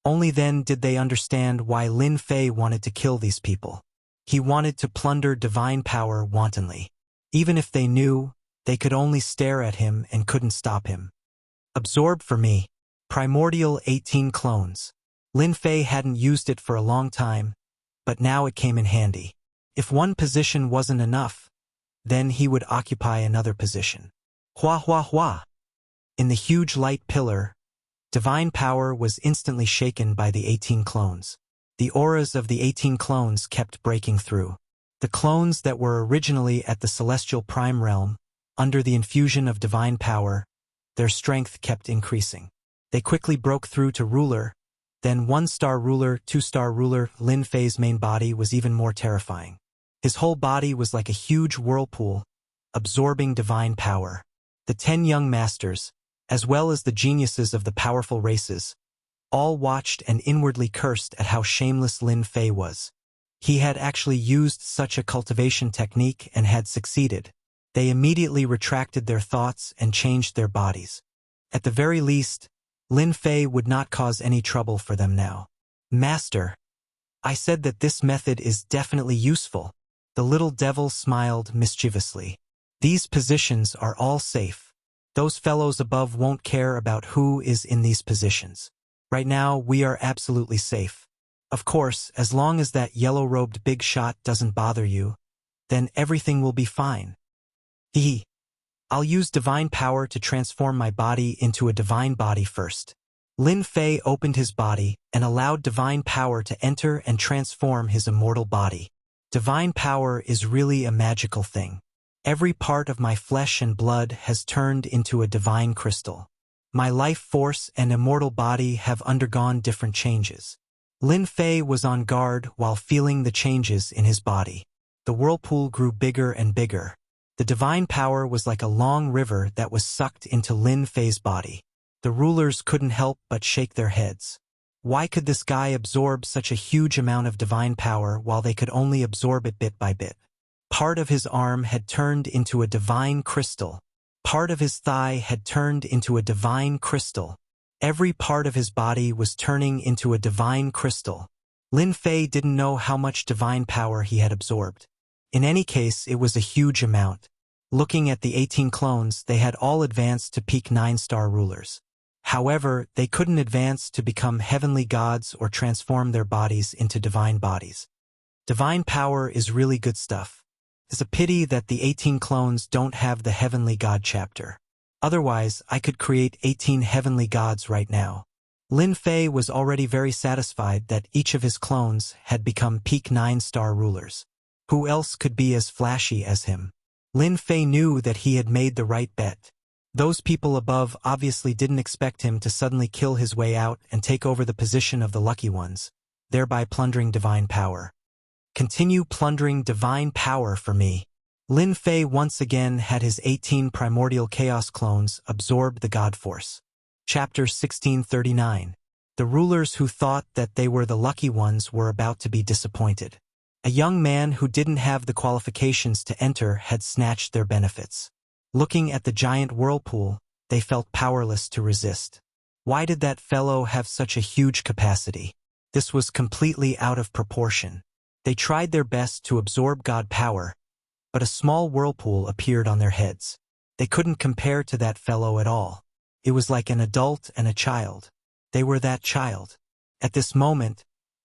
Only then did they understand why Lin Fei wanted to kill these people. He wanted to plunder divine power wantonly. Even if they knew, they could only stare at him and couldn't stop him. Absorb for me. Primordial 18 clones. Lin Fei hadn't used it for a long time, but now it came in handy. If one position wasn't enough, then he would occupy another position. Hua hua hua. In the huge light pillar, divine power was instantly shaken by the 18 clones. The auras of the 18 clones kept breaking through. The clones that were originally at the celestial prime realm, under the infusion of divine power, their strength kept increasing. They quickly broke through to ruler, then 1-star ruler, 2-star ruler. Lin Fei's main body was even more terrifying. His whole body was like a huge whirlpool, absorbing divine power. The 10 young masters, as well as the geniuses of the powerful races, all watched and inwardly cursed at how shameless Lin Fei was. He had actually used such a cultivation technique and had succeeded. They immediately retracted their thoughts and changed their bodies. At the very least, Lin Fei would not cause any trouble for them now. "Master, I said that this method is definitely useful." The little devil smiled mischievously. "These positions are all safe. Those fellows above won't care about who is in these positions. Right now, we are absolutely safe. Of course, as long as that yellow-robed big shot doesn't bother you, then everything will be fine. Hee. I'll use divine power to transform my body into a divine body first." Lin Fei opened his body and allowed divine power to enter and transform his immortal body. Divine power is really a magical thing. Every part of my flesh and blood has turned into a divine crystal. My life force and immortal body have undergone different changes. Lin Fei was on guard while feeling the changes in his body. The whirlpool grew bigger and bigger. The divine power was like a long river that was sucked into Lin Fei's body. The rulers couldn't help but shake their heads. Why could this guy absorb such a huge amount of divine power while they could only absorb it bit by bit? Part of his arm had turned into a divine crystal. Part of his thigh had turned into a divine crystal. Every part of his body was turning into a divine crystal. Lin Fei didn't know how much divine power he had absorbed. In any case, it was a huge amount. Looking at the 18 clones, they had all advanced to peak 9-star rulers. However, they couldn't advance to become heavenly gods or transform their bodies into divine bodies. Divine power is really good stuff. It's a pity that the 18 clones don't have the heavenly god chapter. Otherwise, I could create 18 heavenly gods right now. Lin Fei was already very satisfied that each of his clones had become peak 9-star rulers. Who else could be as flashy as him? Lin Fei knew that he had made the right bet. Those people above obviously didn't expect him to suddenly kill his way out and take over the position of the lucky ones, thereby plundering divine power. Continue plundering divine power for me. Lin Fei once again had his 18 primordial chaos clones absorb the God Force. Chapter 1639. The rulers who thought that they were the lucky ones were about to be disappointed. A young man who didn't have the qualifications to enter had snatched their benefits. Looking at the giant whirlpool, they felt powerless to resist. Why did that fellow have such a huge capacity? This was completely out of proportion. They tried their best to absorb God power, but a small whirlpool appeared on their heads. They couldn't compare to that fellow at all. It was like an adult and a child. They were that child. At this moment,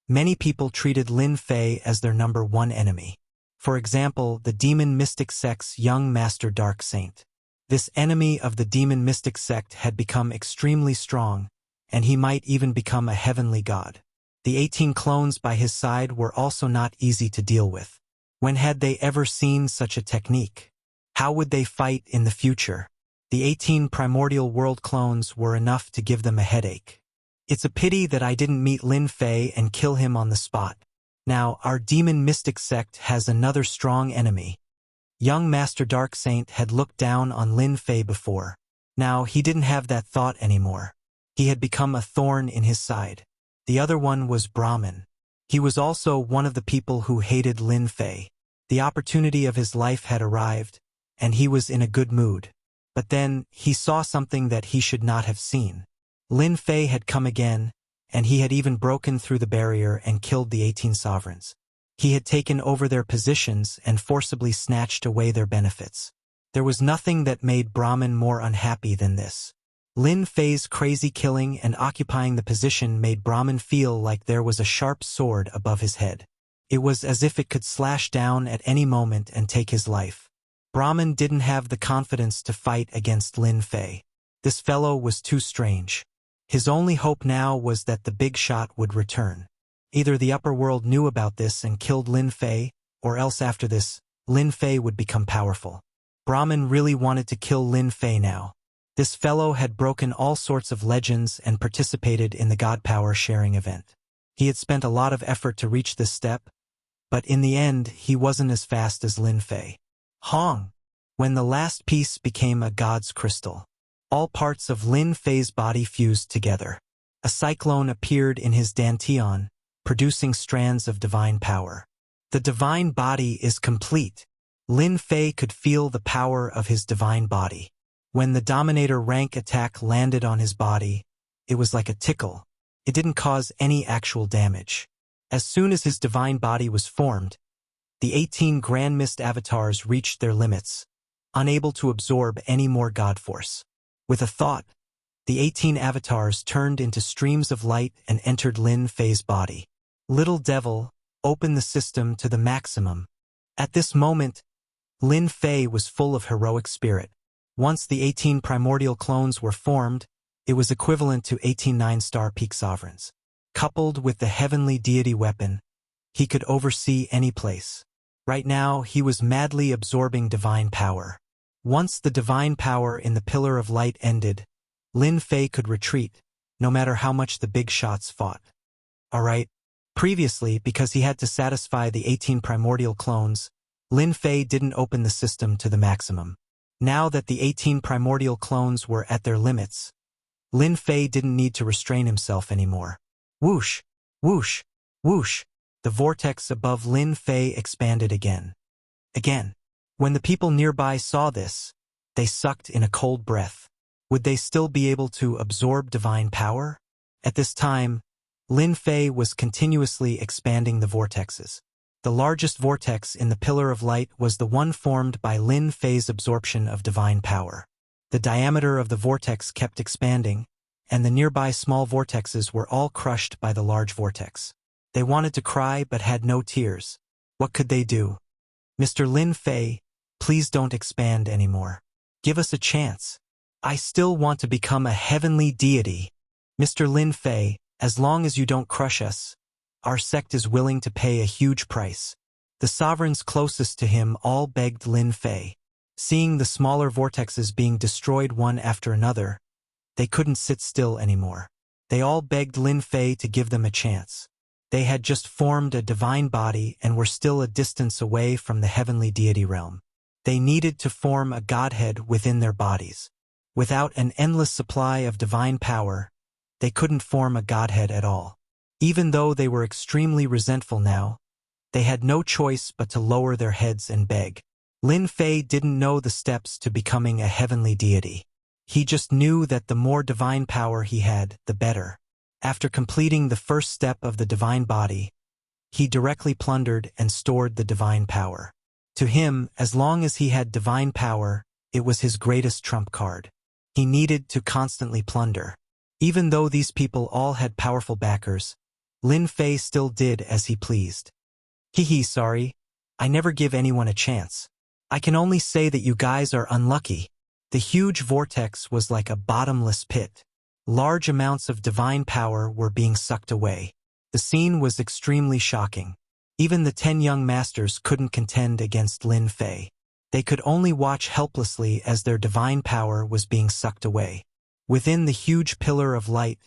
many people treated Lin Fei as their number one enemy. For example, the demon mystic sect's young master Dark Saint. This enemy of the demon mystic sect had become extremely strong, and he might even become a heavenly god. The 18 clones by his side were also not easy to deal with. When had they ever seen such a technique? How would they fight in the future? The 18 primordial world clones were enough to give them a headache. It's a pity that I didn't meet Lin Fei and kill him on the spot. Now, our demon mystic sect has another strong enemy. Young Master Dark Saint had looked down on Lin Fei before. Now, he didn't have that thought anymore. He had become a thorn in his side. The other one was Brahmin. He was also one of the people who hated Lin Fei. The opportunity of his life had arrived, and he was in a good mood. But then, he saw something that he should not have seen. Lin Fei had come again, and he had even broken through the barrier and killed the 18 sovereigns. He had taken over their positions and forcibly snatched away their benefits. There was nothing that made Brahmin more unhappy than this. Lin Fei's crazy killing and occupying the position made Brahmin feel like there was a sharp sword above his head. It was as if it could slash down at any moment and take his life. Brahmin didn't have the confidence to fight against Lin Fei. This fellow was too strange. His only hope now was that the big shot would return. Either the upper world knew about this and killed Lin Fei, or else after this, Lin Fei would become powerful. Brahmin really wanted to kill Lin Fei now. This fellow had broken all sorts of legends and participated in the God Power sharing event. He had spent a lot of effort to reach this step, but in the end, he wasn't as fast as Lin Fei. Hong! When the last piece became a god's crystal, all parts of Lin Fei's body fused together. A cyclone appeared in his dantian, producing strands of divine power. The divine body is complete. Lin Fei could feel the power of his divine body. When the Dominator rank attack landed on his body, it was like a tickle. It didn't cause any actual damage. As soon as his divine body was formed, the 18 Grand Mist avatars reached their limits, unable to absorb any more God Force. With a thought, the 18 avatars turned into streams of light and entered Lin Fei's body. Little Devil, open the system to the maximum. At this moment, Lin Fei was full of heroic spirit. Once the 18 primordial clones were formed, it was equivalent to 18 9-star peak sovereigns. Coupled with the heavenly deity weapon, he could oversee any place. Right now, he was madly absorbing divine power. Once the divine power in the Pillar of Light ended, Lin Fei could retreat, no matter how much the big shots fought. Alright. Previously, because he had to satisfy the 18 primordial clones, Lin Fei didn't open the system to the maximum. Now that the 18 primordial clones were at their limits, Lin Fei didn't need to restrain himself anymore. Whoosh! Whoosh! Whoosh! The vortex above Lin Fei expanded again. Again. When the people nearby saw this, they sucked in a cold breath. Would they still be able to absorb divine power? At this time, Lin Fei was continuously expanding the vortexes. The largest vortex in the Pillar of Light was the one formed by Lin Fei's absorption of divine power. The diameter of the vortex kept expanding, and the nearby small vortexes were all crushed by the large vortex. They wanted to cry but had no tears. What could they do? Mr. Lin Fei, please don't expand anymore. Give us a chance. I still want to become a heavenly deity. Mr. Lin Fei, as long as you don't crush us, our sect is willing to pay a huge price. The sovereigns closest to him all begged Lin Fei. Seeing the smaller vortexes being destroyed one after another, they couldn't sit still anymore. They all begged Lin Fei to give them a chance. They had just formed a divine body and were still a distance away from the heavenly deity realm. They needed to form a godhead within their bodies. Without an endless supply of divine power, they couldn't form a godhead at all. Even though they were extremely resentful now, they had no choice but to lower their heads and beg. Lin Fei didn't know the steps to becoming a heavenly deity. He just knew that the more divine power he had, the better. After completing the first step of the divine body, he directly plundered and stored the divine power. To him, as long as he had divine power, it was his greatest trump card. He needed to constantly plunder. Even though these people all had powerful backers, Lin Fei still did as he pleased. Sorry. I never give anyone a chance. I can only say that you guys are unlucky. The huge vortex was like a bottomless pit. Large amounts of divine power were being sucked away. The scene was extremely shocking. Even the 10 young masters couldn't contend against Lin Fei. They could only watch helplessly as their divine power was being sucked away. Within the huge pillar of light,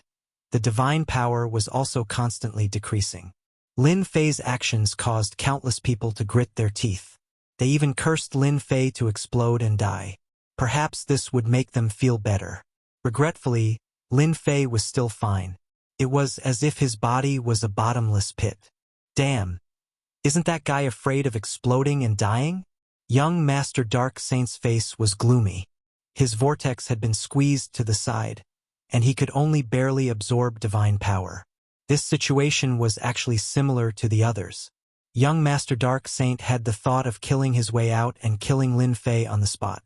the divine power was also constantly decreasing. Lin Fei's actions caused countless people to grit their teeth. They even cursed Lin Fei to explode and die. Perhaps this would make them feel better. Regretfully, Lin Fei was still fine. It was as if his body was a bottomless pit. Damn! Isn't that guy afraid of exploding and dying? Young Master Dark Saint's face was gloomy. His vortex had been squeezed to the side, and he could only barely absorb divine power. This situation was actually similar to the others. Young Master Dark Saint had the thought of killing his way out and killing Lin Fei on the spot.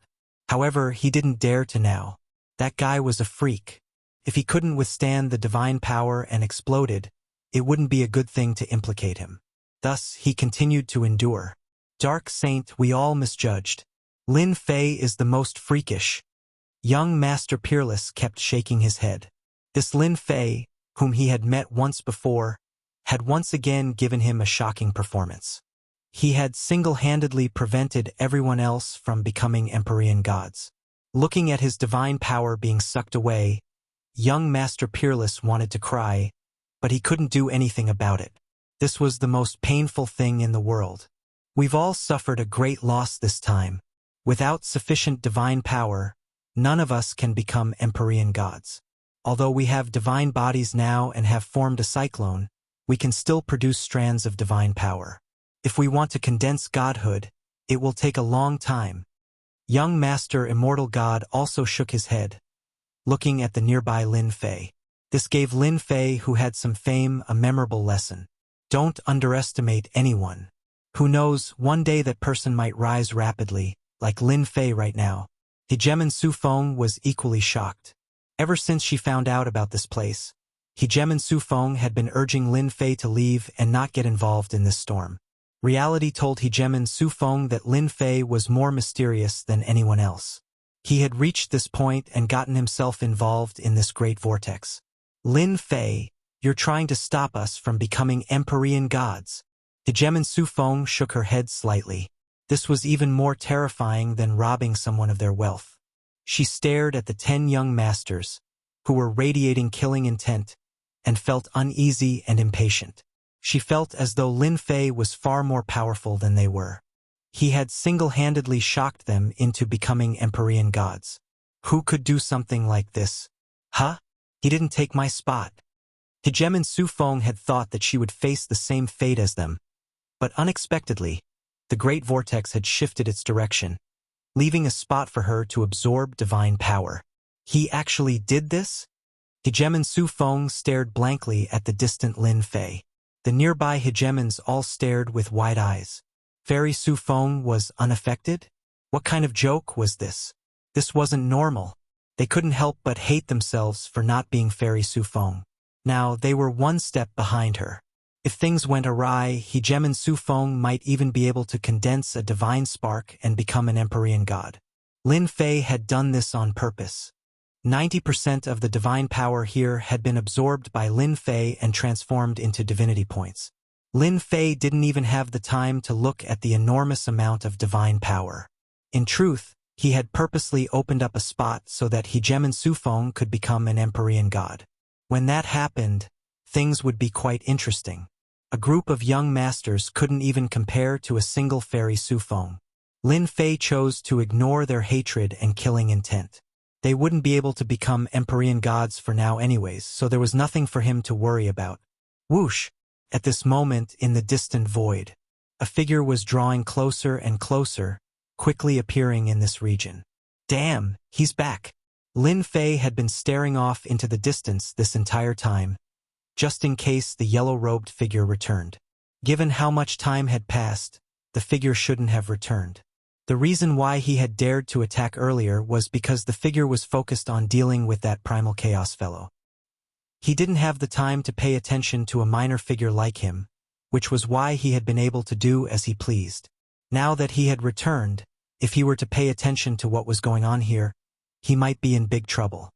However, he didn't dare to now. That guy was a freak. If he couldn't withstand the divine power and exploded, it wouldn't be a good thing to implicate him. Thus, he continued to endure. Dark Saint, we all misjudged. Lin Fei is the most freakish. Young Master Peerless kept shaking his head. This Lin Fei, whom he had met once before, had once again given him a shocking performance. He had single-handedly prevented everyone else from becoming Empyrean gods. Looking at his divine power being sucked away, young Master Peerless wanted to cry, but he couldn't do anything about it. This was the most painful thing in the world. We've all suffered a great loss this time. Without sufficient divine power, none of us can become Empyrean gods. Although we have divine bodies now and have formed a cyclone, we can still produce strands of divine power. If we want to condense godhood, it will take a long time. Young Master Immortal God also shook his head, looking at the nearby Lin Fei. This gave Lin Fei, who had some fame, a memorable lesson. Don't underestimate anyone. Who knows, one day that person might rise rapidly, like Lin Fei right now. Hegemen Su Feng was equally shocked. Ever since she found out about this place, Hegemen Su Feng had been urging Lin Fei to leave and not get involved in this storm. Reality told Hegemen Su Feng that Lin Fei was more mysterious than anyone else. He had reached this point and gotten himself involved in this great vortex. Lin Fei, you're trying to stop us from becoming Empyrean gods. Hegemen Su Feng shook her head slightly. This was even more terrifying than robbing someone of their wealth. She stared at the 10 young masters, who were radiating killing intent, and felt uneasy and impatient. She felt as though Lin Fei was far more powerful than they were. He had single-handedly shocked them into becoming Empyrean gods. Who could do something like this? Huh? He didn't take my spot. Hegemen Su Feng had thought that she would face the same fate as them. But unexpectedly, the great vortex had shifted its direction, leaving a spot for her to absorb divine power. He actually did this? Hegemen Su Feng stared blankly at the distant Lin Fei. The nearby hegemons all stared with wide eyes. Fairy Su Feng was unaffected? What kind of joke was this? This wasn't normal. They couldn't help but hate themselves for not being Fairy Su Feng. Now they were one step behind her. If things went awry, Hegemen Su Feng might even be able to condense a divine spark and become an Empyrean god. Lin Fei had done this on purpose. 90% of the divine power here had been absorbed by Lin Fei and transformed into divinity points. Lin Fei didn't even have the time to look at the enormous amount of divine power. In truth, he had purposely opened up a spot so that Hegemon Sufeng could become an Empyrean god. When that happened, things would be quite interesting. A group of young masters couldn't even compare to a single fairy Sufeng. Lin Fei chose to ignore their hatred and killing intent. They wouldn't be able to become Empyrean gods for now anyways, so there was nothing for him to worry about. Whoosh! At this moment, in the distant void, a figure was drawing closer and closer, quickly appearing in this region. Damn, he's back! Lin Fei had been staring off into the distance this entire time, just in case the yellow-robed figure returned. Given how much time had passed, the figure shouldn't have returned. The reason why he had dared to attack earlier was because the figure was focused on dealing with that primal chaos fellow. He didn't have the time to pay attention to a minor figure like him, which was why he had been able to do as he pleased. Now that he had returned, if he were to pay attention to what was going on here, he might be in big trouble.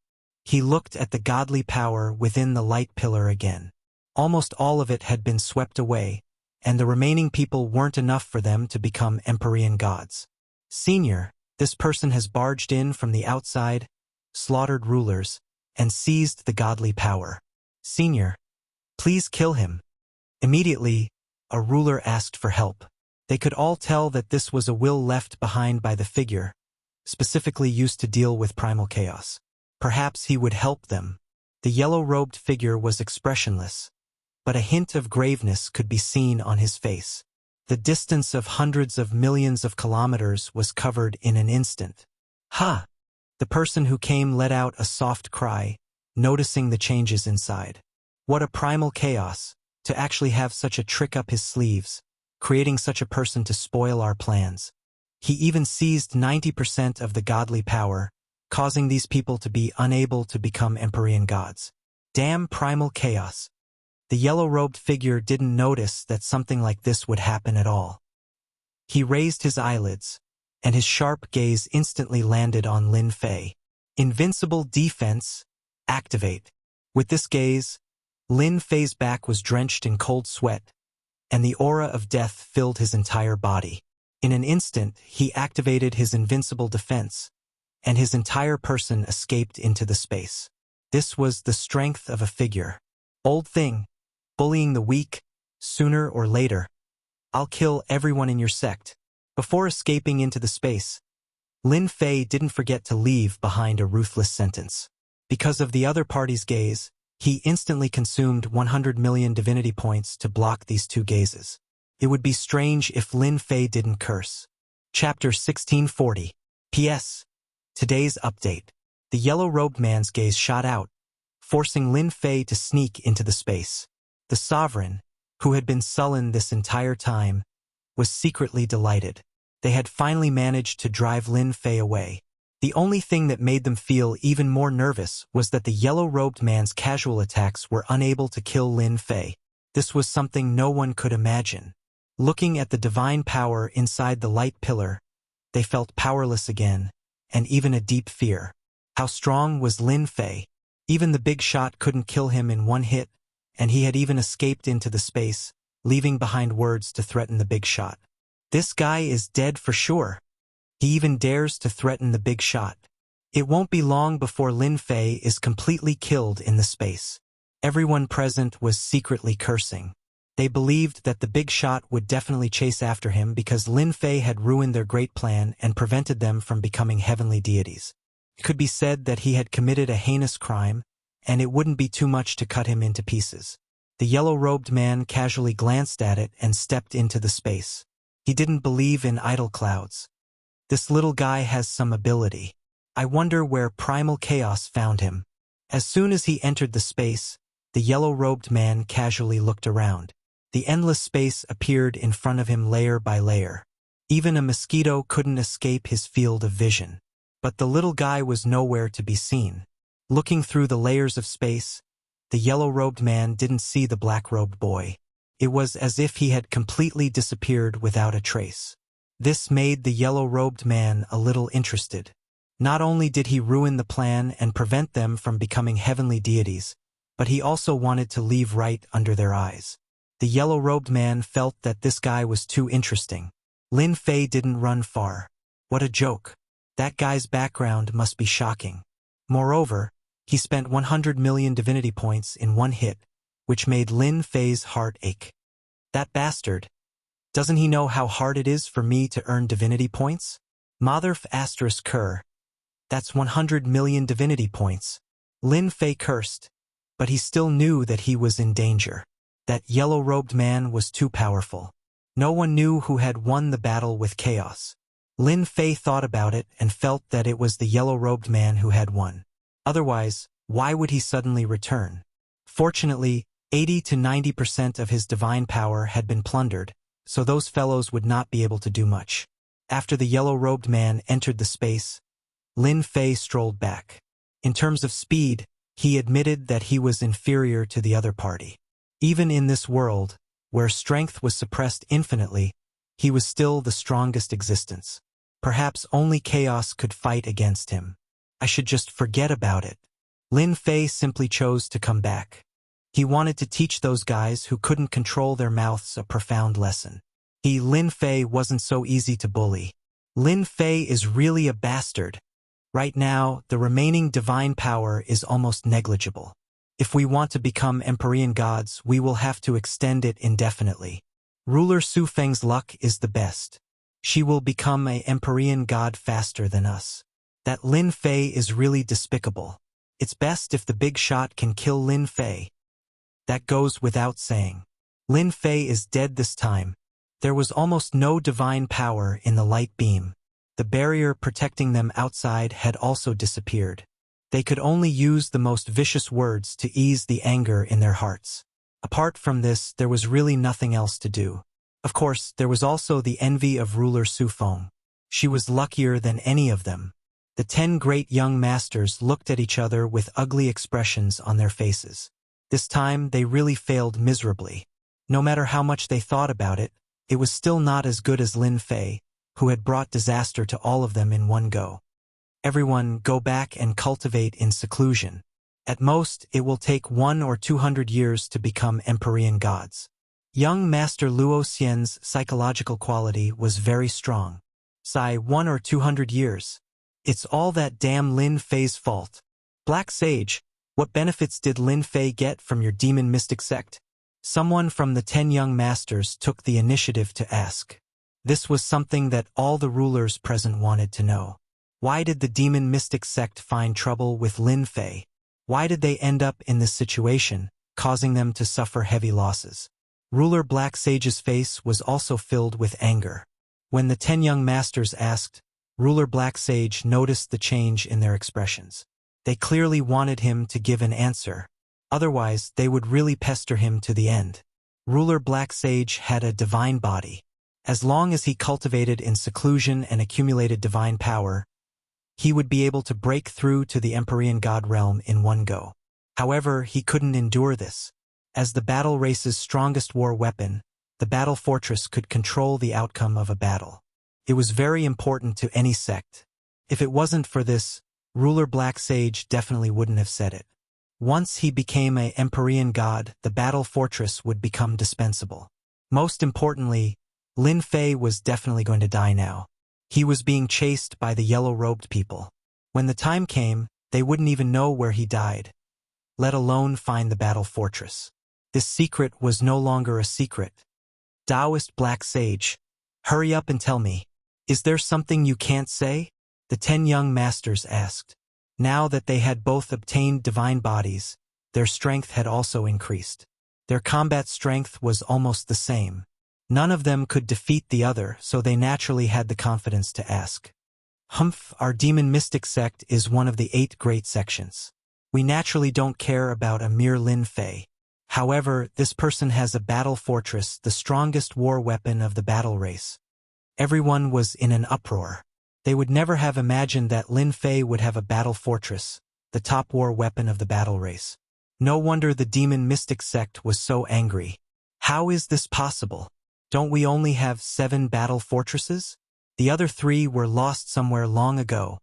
He looked at the godly power within the light pillar again. Almost all of it had been swept away, and the remaining people weren't enough for them to become Empyrean gods. Senior, this person has barged in from the outside, slaughtered rulers, and seized the godly power. Senior, please kill him. Immediately, a ruler asked for help. They could all tell that this was a will left behind by the figure, specifically used to deal with primal chaos. Perhaps he would help them. The yellow-robed figure was expressionless, but a hint of graveness could be seen on his face. The distance of hundreds of millions of kilometers was covered in an instant. Ha! The person who came let out a soft cry, noticing the changes inside. What a primal chaos, to actually have such a trick up his sleeves, creating such a person to spoil our plans. He even seized 90% of the godly power, causing these people to be unable to become Empyrean gods. Damn primal chaos. The yellow-robed figure didn't notice that something like this would happen at all. He raised his eyelids, and his sharp gaze instantly landed on Lin Fei. Invincible defense, activate. With this gaze, Lin Fei's back was drenched in cold sweat, and the aura of death filled his entire body. In an instant, he activated his invincible defense, and his entire person escaped into the space. This was the strength of a figure. Old thing, bullying the weak, sooner or later. I'll kill everyone in your sect. Before escaping into the space, Lin Fei didn't forget to leave behind a ruthless sentence. Because of the other party's gaze, he instantly consumed 100 million divinity points to block these two gazes. It would be strange if Lin Fei didn't curse. Chapter 1640. P.S. Today's update. The yellow-robed man's gaze shot out, forcing Lin Fei to sneak into the space. The sovereign, who had been sullen this entire time, was secretly delighted. They had finally managed to drive Lin Fei away. The only thing that made them feel even more nervous was that the yellow-robed man's casual attacks were unable to kill Lin Fei. This was something no one could imagine. Looking at the divine power inside the light pillar, they felt powerless again, and even a deep fear. How strong was Lin Fei? Even the big shot couldn't kill him in one hit, and he had even escaped into the space, leaving behind words to threaten the big shot. This guy is dead for sure. He even dares to threaten the big shot. It won't be long before Lin Fei is completely killed in the space. Everyone present was secretly cursing. They believed that the big shot would definitely chase after him because Lin Fei had ruined their great plan and prevented them from becoming heavenly deities. It could be said that he had committed a heinous crime, and it wouldn't be too much to cut him into pieces. The yellow-robed man casually glanced at it and stepped into the space. He didn't believe in idle clouds. This little guy has some ability. I wonder where primal chaos found him. As soon as he entered the space, the yellow-robed man casually looked around. The endless space appeared in front of him layer by layer. Even a mosquito couldn't escape his field of vision. But the little guy was nowhere to be seen. Looking through the layers of space, the yellow-robed man didn't see the black-robed boy. It was as if he had completely disappeared without a trace. This made the yellow-robed man a little interested. Not only did he ruin the plan and prevent them from becoming heavenly deities, but he also wanted to leave right under their eyes. The yellow-robed man felt that this guy was too interesting. Lin Fei didn't run far. What a joke. That guy's background must be shocking. Moreover, he spent 100 million divinity points in one hit, which made Lin Fei's heart ache. That bastard. Doesn't he know how hard it is for me to earn divinity points? Motherf asterisk cur. That's 100 million divinity points. Lin Fei cursed, but he still knew that he was in danger. That yellow-robed man was too powerful. No one knew who had won the battle with chaos. Lin Fei thought about it and felt that it was the yellow-robed man who had won. Otherwise, why would he suddenly return? Fortunately, 80 to 90% of his divine power had been plundered, so those fellows would not be able to do much. After the yellow-robed man entered the space, Lin Fei strolled back. In terms of speed, he admitted that he was inferior to the other party. Even in this world, where strength was suppressed infinitely, he was still the strongest existence. Perhaps only chaos could fight against him. I should just forget about it. Lin Fei simply chose to come back. He wanted to teach those guys who couldn't control their mouths a profound lesson. Lin Fei wasn't so easy to bully. Lin Fei is really a bastard. Right now, the remaining divine power is almost negligible. If we want to become Empyrean gods, we will have to extend it indefinitely. Ruler Su Feng's luck is the best. She will become an Empyrean god faster than us. That Lin Fei is really despicable. It's best if the big shot can kill Lin Fei. That goes without saying. Lin Fei is dead this time. There was almost no divine power in the light beam. The barrier protecting them outside had also disappeared. They could only use the most vicious words to ease the anger in their hearts. Apart from this, there was really nothing else to do. Of course, there was also the envy of ruler Su Feng. She was luckier than any of them. The 10 great young masters looked at each other with ugly expressions on their faces. This time, they really failed miserably. No matter how much they thought about it, it was still not as good as Lin Fei, who had brought disaster to all of them in one go. Everyone go back and cultivate in seclusion. At most, it will take 100 or 200 years to become Empyrean gods. Young Master Luo Xian's psychological quality was very strong. Sigh 100 or 200 years. It's all that damn Lin Fei's fault. Black Sage, what benefits did Lin Fei get from your demon mystic sect? Someone from the 10 young masters took the initiative to ask. This was something that all the rulers present wanted to know. Why did the demon mystic sect find trouble with Lin Fei? Why did they end up in this situation, causing them to suffer heavy losses? Ruler Black Sage's face was also filled with anger. When the 10 young masters asked, Ruler Black Sage noticed the change in their expressions. They clearly wanted him to give an answer. Otherwise, they would really pester him to the end. Ruler Black Sage had a divine body. As long as he cultivated in seclusion and accumulated divine power, he would be able to break through to the Empyrean god realm in one go. However, he couldn't endure this. As the battle race's strongest war weapon, the battle fortress could control the outcome of a battle. It was very important to any sect. If it wasn't for this, Ruler Black Sage definitely wouldn't have said it. Once he became an Empyrean god, the battle fortress would become dispensable. Most importantly, Lin Fei was definitely going to die now. He was being chased by the yellow-robed people. When the time came, they wouldn't even know where he died, let alone find the battle fortress. This secret was no longer a secret. Taoist Black Sage, hurry up and tell me. Is there something you can't say? The 10 young masters asked. Now that they had both obtained divine bodies, their strength had also increased. Their combat strength was almost the same. None of them could defeat the other, so they naturally had the confidence to ask. Our demon mystic sect is one of the 8 great sections. We naturally don't care about a mere Lin Fei. However, this person has a battle fortress, the strongest war weapon of the battle race. Everyone was in an uproar. They would never have imagined that Lin Fei would have a battle fortress, the top war weapon of the battle race. No wonder the demon mystic sect was so angry. How is this possible? Don't we only have 7 battle fortresses? The other 3 were lost somewhere long ago.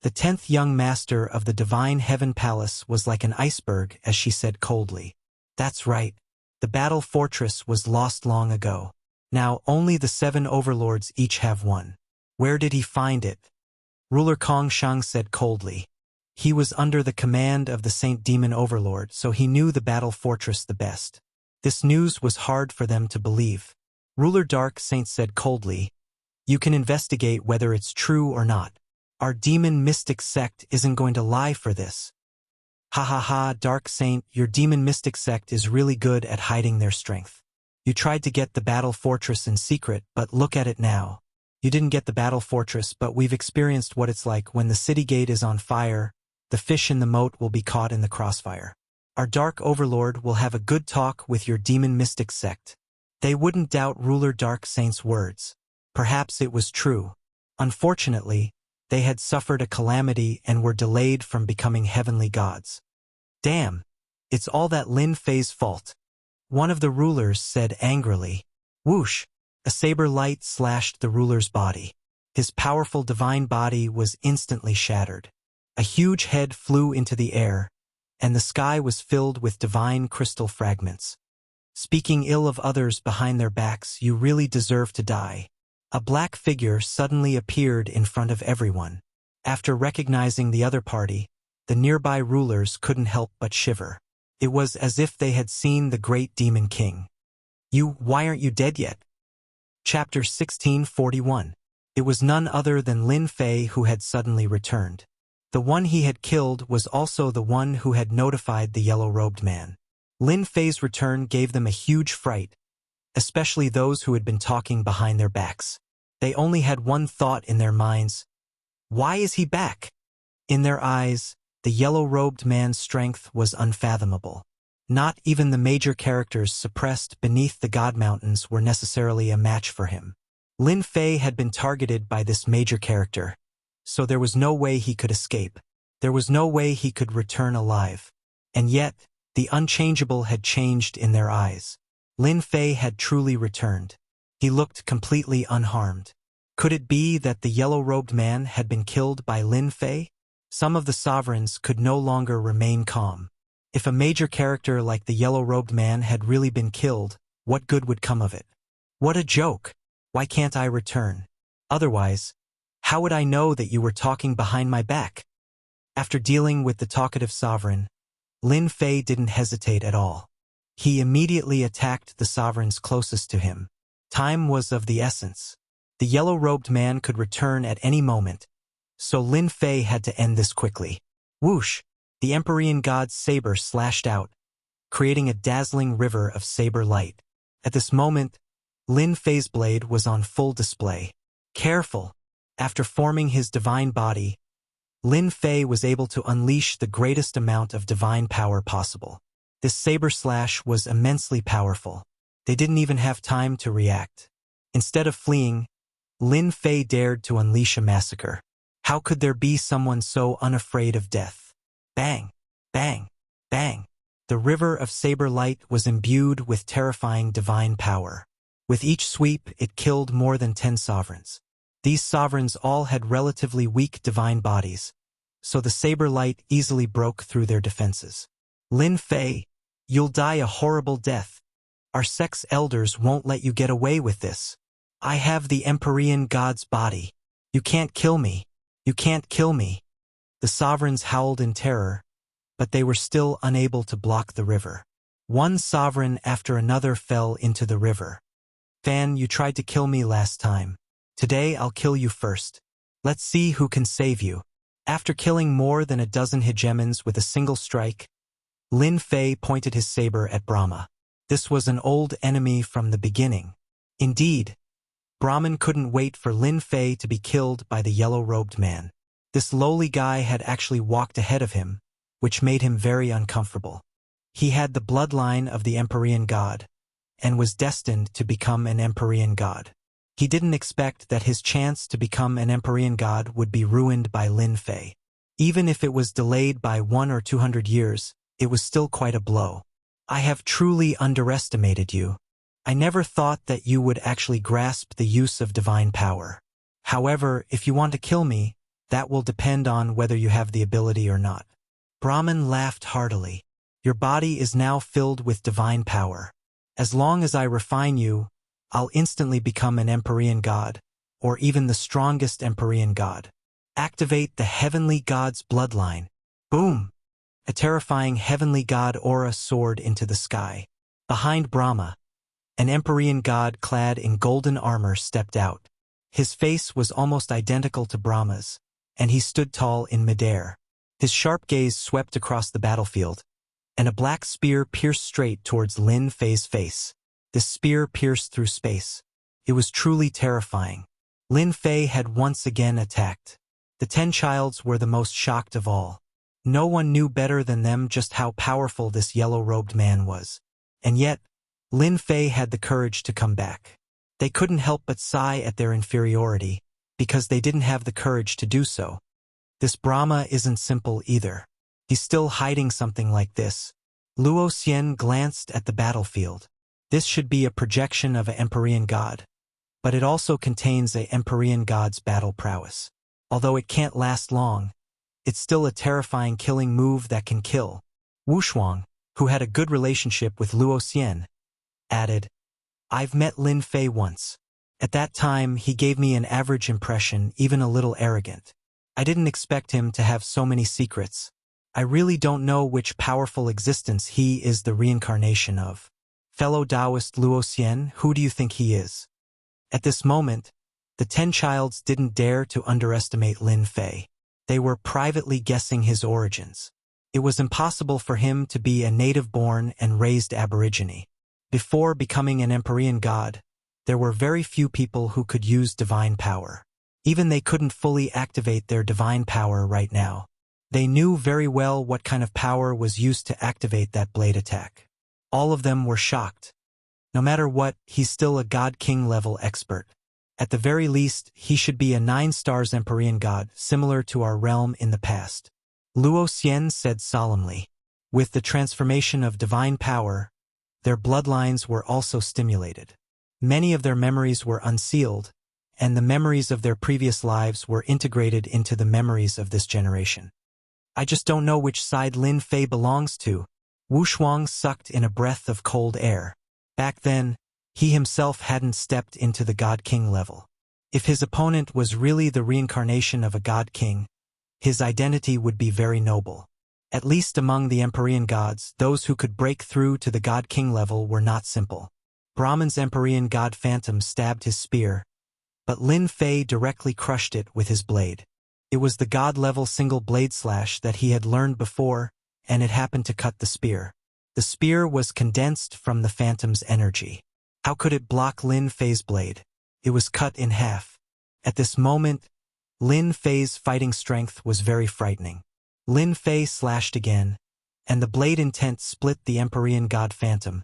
The 10th young master of the divine heaven palace was like an iceberg as she said coldly. That's right. The battle fortress was lost long ago. Now only the 7 overlords each have one. Where did he find it? Ruler Kong Shang said coldly. He was under the command of the Saint Demon Overlord, so he knew the battle fortress the best. This news was hard for them to believe. Ruler Dark Saint said coldly, "You can investigate whether it's true or not. Our demon mystic sect isn't going to lie for this." Ha ha ha, Dark Saint, your demon mystic sect is really good at hiding their strength. You tried to get the battle fortress in secret, but look at it now. You didn't get the battle fortress, but we've experienced what it's like when the city gate is on fire. The fish in the moat will be caught in the crossfire. Our Dark Overlord will have a good talk with your demon mystic sect. They wouldn't doubt Ruler Dark Saint's words. Perhaps it was true. Unfortunately, they had suffered a calamity and were delayed from becoming heavenly gods. Damn, it's all that Lin Fei's fault. One of the rulers said angrily. Whoosh! A saber light slashed the ruler's body. His powerful divine body was instantly shattered. A huge head flew into the air, and the sky was filled with divine crystal fragments. Speaking ill of others behind their backs, you really deserve to die. A black figure suddenly appeared in front of everyone. After recognizing the other party, the nearby rulers couldn't help but shiver. It was as if they had seen the great demon king. Why aren't you dead yet? Chapter 1641. It was none other than Lin Fei who had suddenly returned. The one he had killed was also the one who had notified the yellow-robed man. Lin Fei's return gave them a huge fright, especially those who had been talking behind their backs. They only had one thought in their minds. Why is he back? In their eyes, the yellow-robed man's strength was unfathomable. Not even the major characters suppressed beneath the God Mountains were necessarily a match for him. Lin Fei had been targeted by this major character, so there was no way he could escape. There was no way he could return alive. And yet, the unchangeable had changed in their eyes. Lin Fei had truly returned. He looked completely unharmed. Could it be that the yellow-robed man had been killed by Lin Fei? Some of the sovereigns could no longer remain calm. If a major character like the yellow-robed man had really been killed, what good would come of it? What a joke! Why can't I return? Otherwise, how would I know that you were talking behind my back? After dealing with the talkative sovereign, Lin Fei didn't hesitate at all. He immediately attacked the sovereigns closest to him. Time was of the essence. The yellow-robed man could return at any moment, so Lin Fei had to end this quickly. Whoosh! The Empyrean god's saber slashed out, creating a dazzling river of saber light. At this moment, Lin Fei's blade was on full display. Careful! After forming his divine body, Lin Fei was able to unleash the greatest amount of divine power possible. This saber slash was immensely powerful. They didn't even have time to react. Instead of fleeing, Lin Fei dared to unleash a massacre. How could there be someone so unafraid of death? Bang! Bang! Bang! The river of saber light was imbued with terrifying divine power. With each sweep, it killed more than 10 sovereigns. These sovereigns all had relatively weak divine bodies, so the saber light easily broke through their defenses. Lin Fei, you'll die a horrible death. Our sect's elders won't let you get away with this. I have the Empyrean god's body. You can't kill me. You can't kill me. The sovereigns howled in terror, but they were still unable to block the river. One sovereign after another fell into the river. Fan, you tried to kill me last time. Today I'll kill you first. Let's see who can save you. After killing more than a dozen hegemons with a single strike, Lin Fei pointed his saber at Brahma. This was an old enemy from the beginning. Indeed, Brahman couldn't wait for Lin Fei to be killed by the yellow-robed man. This lowly guy had actually walked ahead of him, which made him very uncomfortable. He had the bloodline of the Empyrean god, and was destined to become an Empyrean god. He didn't expect that his chance to become an Empyrean god would be ruined by Lin Fei. Even if it was delayed by 100 or 200 years, it was still quite a blow. I have truly underestimated you. I never thought that you would actually grasp the use of divine power. However, if you want to kill me, That will depend on whether you have the ability or not. Brahman laughed heartily. Your body is now filled with divine power. As long as I refine you, I'll instantly become an Empyrean god, or even the strongest Empyrean god. Activate the heavenly god's bloodline. Boom! A terrifying heavenly god aura soared into the sky. Behind Brahma, an Empyrean god clad in golden armor stepped out. His face was almost identical to Brahma's, and he stood tall in midair. His sharp gaze swept across the battlefield, and a black spear pierced straight towards Lin Fei's face. The spear pierced through space. It was truly terrifying. Lin Fei had once again attacked. The 10 childs were the most shocked of all. No one knew better than them just how powerful this yellow-robed man was. And yet, Lin Fei had the courage to come back. They couldn't help but sigh at their inferiority, because they didn't have the courage to do so. This Brahma isn't simple either. He's still hiding something like this. Luo Xian glanced at the battlefield. This should be a projection of an Empyrean god, but it also contains an Empyrean god's battle prowess. Although it can't last long, it's still a terrifying killing move that can kill. Wuxia, who had a good relationship with Luo Xian, added, I've met Lin Fei once. At that time, he gave me an average impression, even a little arrogant. I didn't expect him to have so many secrets. I really don't know which powerful existence he is the reincarnation of. Fellow Taoist Luo Xian, who do you think he is? At this moment, the 10 childs didn't dare to underestimate Lin Fei. They were privately guessing his origins. It was impossible for him to be a native-born and raised aborigine. Before becoming an Empyrean god, there were very few people who could use divine power. Even they couldn't fully activate their divine power right now. They knew very well what kind of power was used to activate that blade attack. All of them were shocked. No matter what, he's still a god-king level expert. At the very least, he should be a 9 stars Empyrean god, similar to our realm in the past. Luo Xian said solemnly. With the transformation of divine power, their bloodlines were also stimulated. Many of their memories were unsealed, and the memories of their previous lives were integrated into the memories of this generation. I just don't know which side Lin Fei belongs to. Wu Shuang sucked in a breath of cold air. Back then, he himself hadn't stepped into the God-King level. If his opponent was really the reincarnation of a God-King, his identity would be very noble. At least among the Empyrean gods, those who could break through to the God-King level were not simple. Brahman's Empyrean god Phantom stabbed his spear, but Lin Fei directly crushed it with his blade. It was the god-level single blade slash that he had learned before, and it happened to cut the spear. The spear was condensed from the Phantom's energy. How could it block Lin Fei's blade? It was cut in half. At this moment, Lin Fei's fighting strength was very frightening. Lin Fei slashed again, and the blade intent split the Empyrean god Phantom,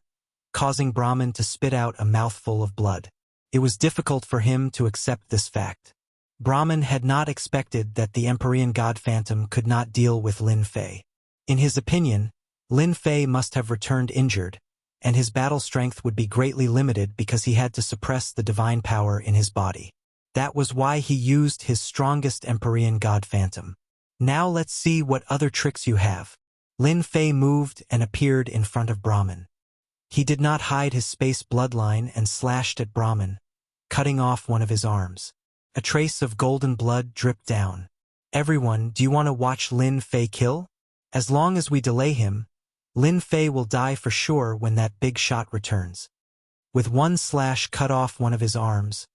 causing Brahman to spit out a mouthful of blood. It was difficult for him to accept this fact. Brahman had not expected that the Empyrean god Phantom could not deal with Lin Fei. In his opinion, Lin Fei must have returned injured, and his battle strength would be greatly limited because he had to suppress the divine power in his body. That was why he used his strongest Empyrean god Phantom. Now let's see what other tricks you have. Lin Fei moved and appeared in front of Brahman. He did not hide his space bloodline and slashed at Brahman, cutting off one of his arms. A trace of golden blood dripped down. Everyone, do you want to watch Lin Fei kill? As long as we delay him, Lin Fei will die for sure when that big shot returns. With one slash cut off one of his arms,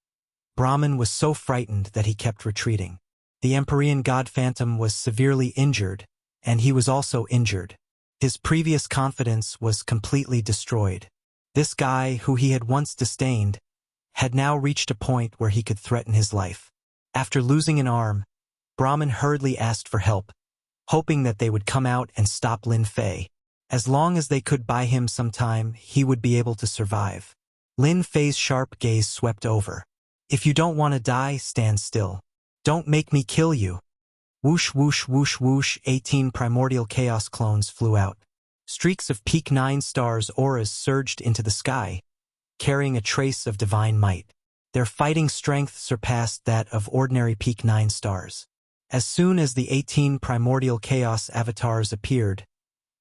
Brahman was so frightened that he kept retreating. The Empyrean god Phantom was severely injured, and he was also injured. His previous confidence was completely destroyed. This guy, who he had once disdained, had now reached a point where he could threaten his life. After losing an arm, Brahman hurriedly asked for help, hoping that they would come out and stop Lin Fei. As long as they could buy him some time, he would be able to survive. Lin Fei's sharp gaze swept over. If you don't want to die, stand still. Don't make me kill you. Whoosh whoosh whoosh whoosh, 18 primordial chaos clones flew out. Streaks of peak 9 stars auras surged into the sky, carrying a trace of divine might. Their fighting strength surpassed that of ordinary peak 9 stars. As soon as the 18 primordial chaos avatars appeared,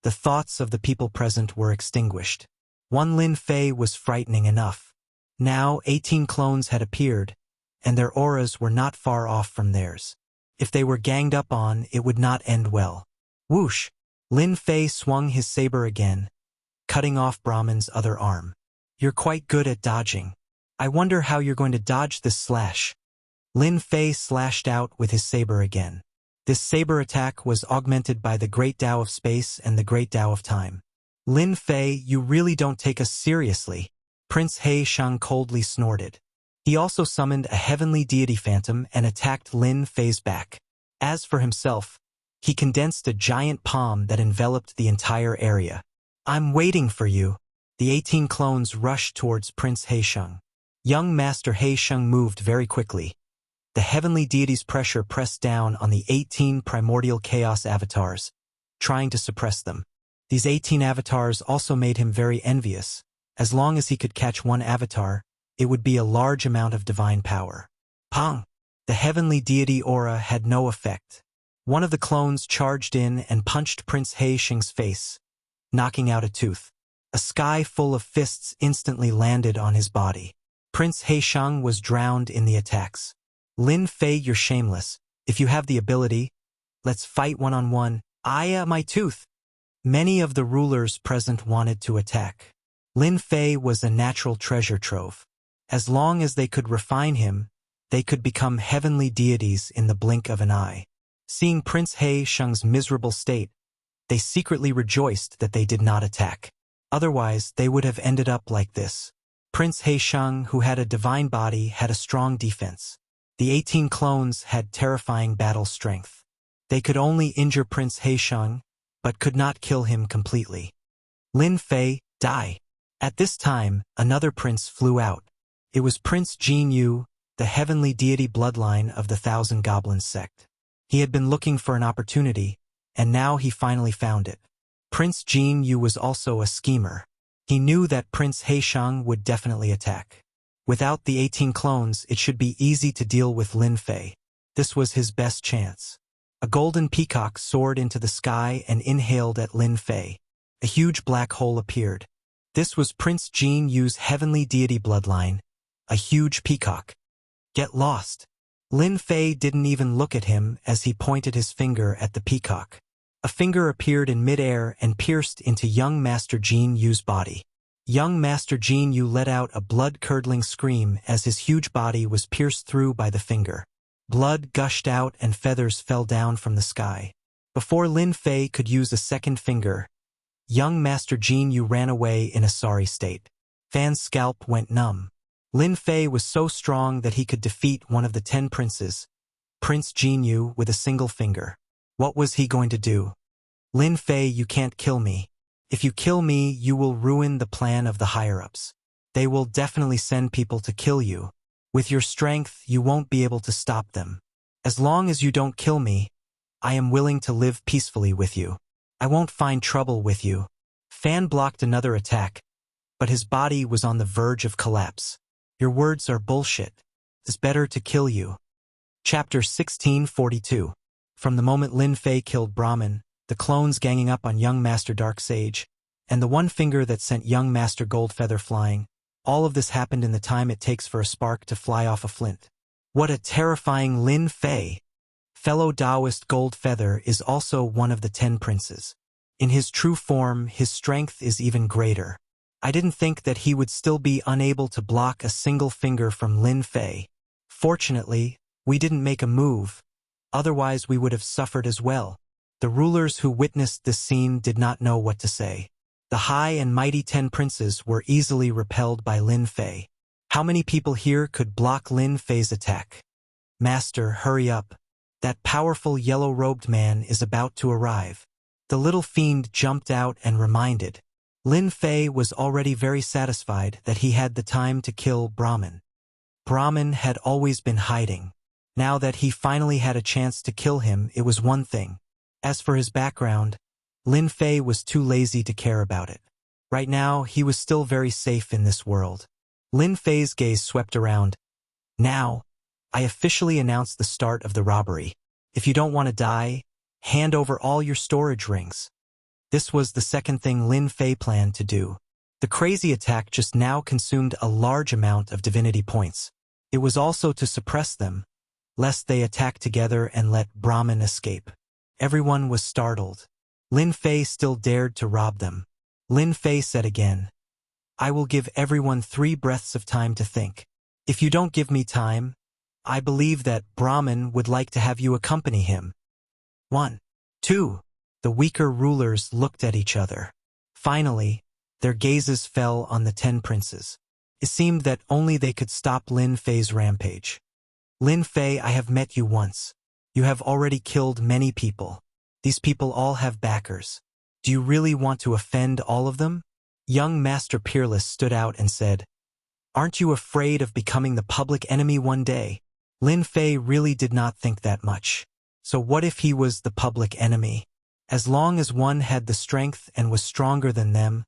the thoughts of the people present were extinguished. One Lin Fei was frightening enough. Now 18 clones had appeared, and their auras were not far off from theirs. If they were ganged up on, it would not end well. Whoosh! Lin Fei swung his saber again, cutting off Brahman's other arm. You're quite good at dodging. I wonder how you're going to dodge this slash. Lin Fei slashed out with his saber again. This saber attack was augmented by the Great Tao of Space and the Great Tao of Time. Lin Fei, you really don't take us seriously, Prince He Shang coldly snorted. He also summoned a heavenly deity phantom and attacked Lin Fei's back. As for himself, he condensed a giant palm that enveloped the entire area. I'm waiting for you. The 18 clones rushed towards Prince He Shang. Young Master He Shang moved very quickly. The heavenly deity's pressure pressed down on the 18 primordial chaos avatars, trying to suppress them. These 18 avatars also made him very envious. As long as he could catch one avatar, it would be a large amount of divine power. Pong! The heavenly deity aura had no effect. One of the clones charged in and punched Prince He Shang's face, knocking out a tooth. A sky full of fists instantly landed on his body. Prince He Shang was drowned in the attacks. Lin Fei, you're shameless. If you have the ability, let's fight one-on-one. My tooth! Many of the rulers present wanted to attack. Lin Fei was a natural treasure trove. As long as they could refine him, they could become heavenly deities in the blink of an eye. Seeing Prince He Shang's miserable state, they secretly rejoiced that they did not attack. Otherwise, they would have ended up like this. Prince He Shang, who had a divine body, had a strong defense. The 18 clones had terrifying battle strength. They could only injure Prince He Shang, but could not kill him completely. Lin Fei, die. At this time, another prince flew out. It was Prince Jin Yu, the heavenly deity bloodline of the Thousand Goblins sect. He had been looking for an opportunity, and now he finally found it. Prince Jin Yu was also a schemer. He knew that Prince He Shang would definitely attack. Without the 18 clones, it should be easy to deal with Lin Fei. This was his best chance. A golden peacock soared into the sky and inhaled at Lin Fei. A huge black hole appeared. This was Prince Jin Yu's heavenly deity bloodline, a huge peacock. Get lost. Lin Fei didn't even look at him as he pointed his finger at the peacock. A finger appeared in midair and pierced into young Master Jin Yu's body. Young Master Jin Yu let out a blood-curdling scream as his huge body was pierced through by the finger. Blood gushed out and feathers fell down from the sky. Before Lin Fei could use a second finger, young Master Jin Yu ran away in a sorry state. Fan's scalp went numb. Lin Fei was so strong that he could defeat one of the 10 princes, Prince Jin Yu, with a single finger. What was he going to do? Lin Fei, you can't kill me. If you kill me, you will ruin the plan of the higher-ups. They will definitely send people to kill you. With your strength, you won't be able to stop them. As long as you don't kill me, I am willing to live peacefully with you. I won't find trouble with you. Fan blocked another attack, but his body was on the verge of collapse. Your words are bullshit. It's better to kill you. Chapter 1642. From the moment Lin Fei killed Brahman, the clones ganging up on young Master Darksage, and the one finger that sent young Master Goldfeather flying, all of this happened in the time it takes for a spark to fly off a flint. What a terrifying Lin Fei! Fellow Taoist Goldfeather is also one of the 10 princes. In his true form, his strength is even greater. I didn't think that he would still be unable to block a single finger from Lin Fei. Fortunately, we didn't make a move. Otherwise we would have suffered as well. The rulers who witnessed this scene did not know what to say. The high and mighty 10 princes were easily repelled by Lin Fei. How many people here could block Lin Fei's attack? Master, hurry up. That powerful yellow-robed man is about to arrive. The little fiend jumped out and reminded. Lin Fei was already very satisfied that he had the time to kill Brahman. Brahman had always been hiding. Now that he finally had a chance to kill him, it was one thing. As for his background, Lin Fei was too lazy to care about it. Right now, he was still very safe in this world. Lin Fei's gaze swept around. Now, I officially announce the start of the robbery. If you don't want to die, hand over all your storage rings. This was the second thing Lin Fei planned to do. The crazy attack just now consumed a large amount of divinity points. It was also to suppress them, lest they attack together and let Brahman escape. Everyone was startled. Lin Fei still dared to rob them. Lin Fei said again, I will give everyone 3 breaths of time to think. If you don't give me time, I believe that Brahman would like to have you accompany him. 1. 2. The weaker rulers looked at each other. Finally, their gazes fell on the 10 princes. It seemed that only they could stop Lin Fei's rampage. Lin Fei, I have met you once. You have already killed many people. These people all have backers. Do you really want to offend all of them? Young Master Peerless stood out and said, Aren't you afraid of becoming the public enemy one day? Lin Fei really did not think that much. So what if he was the public enemy? As long as one had the strength and was stronger than them,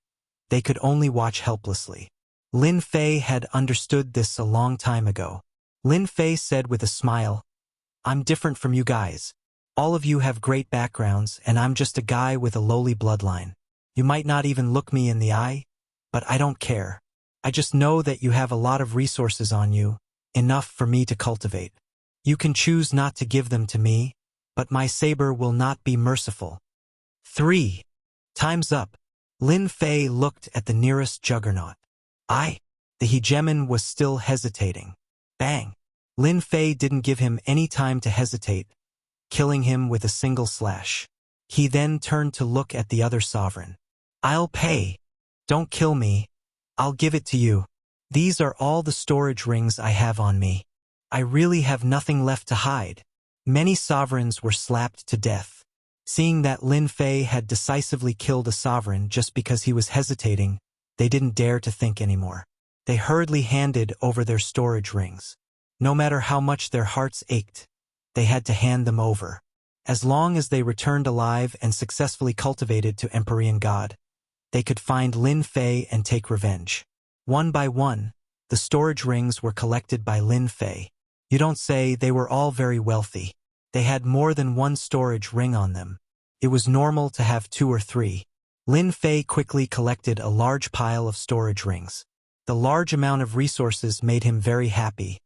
they could only watch helplessly. Lin Fei had understood this a long time ago. Lin Fei said with a smile, I'm different from you guys. All of you have great backgrounds, and I'm just a guy with a lowly bloodline. You might not even look me in the eye, but I don't care. I just know that you have a lot of resources on you, enough for me to cultivate. You can choose not to give them to me, but my saber will not be merciful. 3. Time's up. Lin Fei looked at the nearest juggernaut. The hegemon was still hesitating. Bang! Lin Fei didn't give him any time to hesitate, killing him with a single slash. He then turned to look at the other sovereign. I'll pay. Don't kill me. I'll give it to you. These are all the storage rings I have on me. I really have nothing left to hide. Many sovereigns were slapped to death. Seeing that Lin Fei had decisively killed a sovereign just because he was hesitating, they didn't dare to think anymore. They hurriedly handed over their storage rings. No matter how much their hearts ached, they had to hand them over. As long as they returned alive and successfully cultivated to Empyrean God, they could find Lin Fei and take revenge. One by one, the storage rings were collected by Lin Fei. You don't say, they were all very wealthy. They had more than one storage ring on them. It was normal to have 2 or 3. Lin Fei quickly collected a large pile of storage rings. The large amount of resources made him very happy,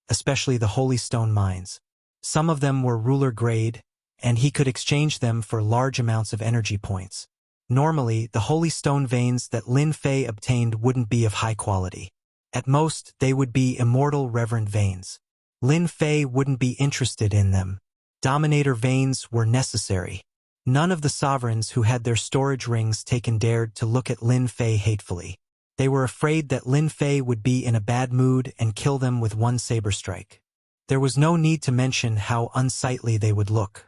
especially the holy stone mines. Some of them were ruler grade, and he could exchange them for large amounts of energy points. Normally, the holy stone veins that Lin Fei obtained wouldn't be of high quality. At most, they would be immortal reverend veins. Lin Fei wouldn't be interested in them. Dominator veins were necessary. None of the sovereigns who had their storage rings taken dared to look at Lin Fei hatefully. They were afraid that Lin Fei would be in a bad mood and kill them with one saber strike. There was no need to mention how unsightly they would look.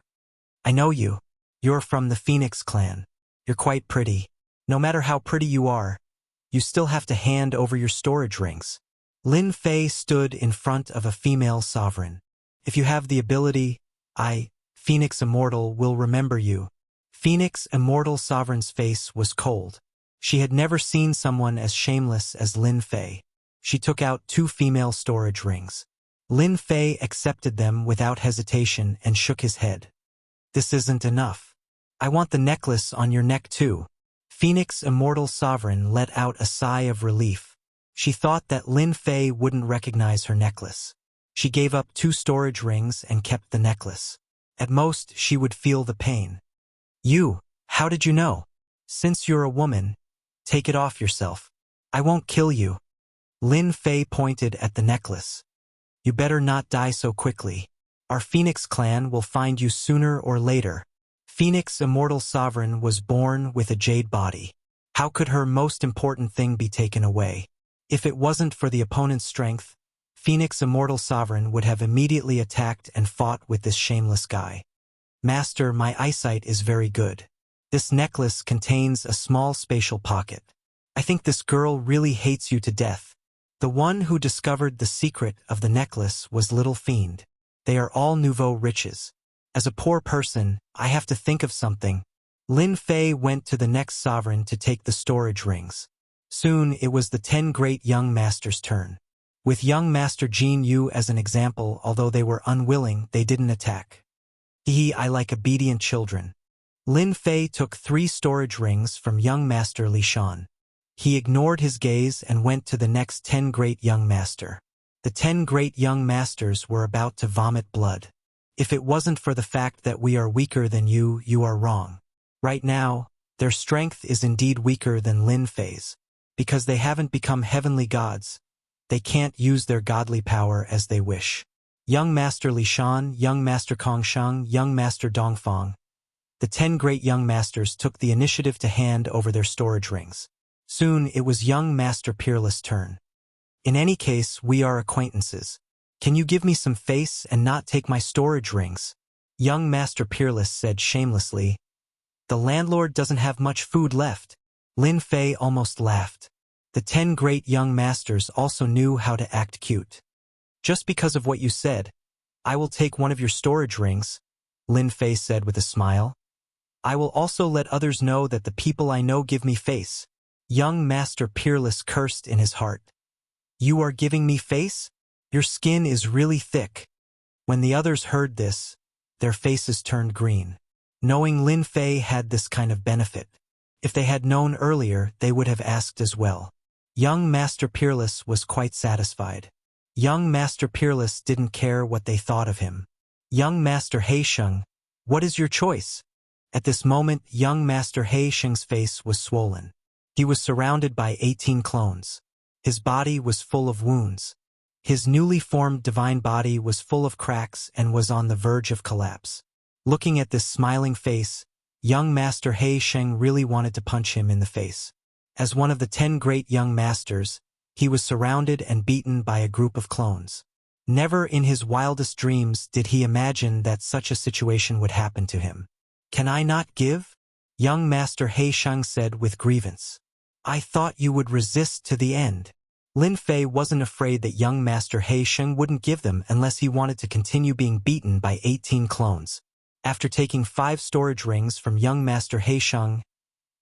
I know you. You're from the Phoenix clan. You're quite pretty. No matter how pretty you are, you still have to hand over your storage rings. Lin Fei stood in front of a female sovereign. If you have the ability, Phoenix Immortal, will remember you. Phoenix Immortal Sovereign's face was cold. She had never seen someone as shameless as Lin Fei. She took out 2 female storage rings. Lin Fei accepted them without hesitation and shook his head. This isn't enough. I want the necklace on your neck too. Phoenix Immortal Sovereign let out a sigh of relief. She thought that Lin Fei wouldn't recognize her necklace. She gave up 2 storage rings and kept the necklace. At most, she would feel the pain. How did you know? Since you're a woman, take it off yourself. I won't kill you. Lin Fei pointed at the necklace. You better not die so quickly. Our Phoenix clan will find you sooner or later. Phoenix Immortal Sovereign was born with a jade body. How could her most important thing be taken away? If it wasn't for the opponent's strength, Phoenix Immortal Sovereign would have immediately attacked and fought with this shameless guy. Master, my eyesight is very good. This necklace contains a small spatial pocket. I think this girl really hates you to death. The one who discovered the secret of the necklace was Little Fiend. They are all nouveau riches. As a poor person, I have to think of something. Lin Fei went to the next sovereign to take the storage rings. Soon it was the 10 great young masters' turn. With young master Jin Yu as an example, although they were unwilling, they didn't attack. I like obedient children. Lin Fei took 3 storage rings from young master Li Shan. He ignored his gaze and went to the next 10 great young master. The 10 great young masters were about to vomit blood. If it wasn't for the fact that we are weaker than you, you are wrong. Right now, their strength is indeed weaker than Lin Fei's. Because they haven't become heavenly gods, they can't use their godly power as they wish. Young Master Li Shan, Young Master Kong Shang, Young Master Dongfang. The 10 great young masters took the initiative to hand over their storage rings. Soon it was young Master Peerless' turn. In any case, we are acquaintances. Can you give me some face and not take my storage rings? Young Master Peerless said shamelessly. The landlord doesn't have much food left. Lin Fei almost laughed. The 10 great young masters also knew how to act cute. Just because of what you said, I will take one of your storage rings, Lin Fei said with a smile. I will also let others know that the people I know give me face. Young Master Peerless cursed in his heart. You are giving me face? Your skin is really thick. When the others heard this, their faces turned green. Knowing Lin Fei had this kind of benefit. If they had known earlier, they would have asked as well. Young Master Peerless was quite satisfied. Young Master Peerless didn't care what they thought of him. Young Master Heisheng, what is your choice? At this moment, young Master Heisheng's face was swollen. He was surrounded by 18 clones. His body was full of wounds. His newly formed divine body was full of cracks and was on the verge of collapse. Looking at this smiling face, young Master Heisheng really wanted to punch him in the face. As one of the 10 great young masters, he was surrounded and beaten by a group of clones. Never in his wildest dreams did he imagine that such a situation would happen to him. Can I not give? Young Master Heisheng said with grievance. I thought you would resist to the end. Lin Fei wasn't afraid that young Master Heisheng wouldn't give them unless he wanted to continue being beaten by 18 clones. After taking 5 storage rings from young Master Heisheng,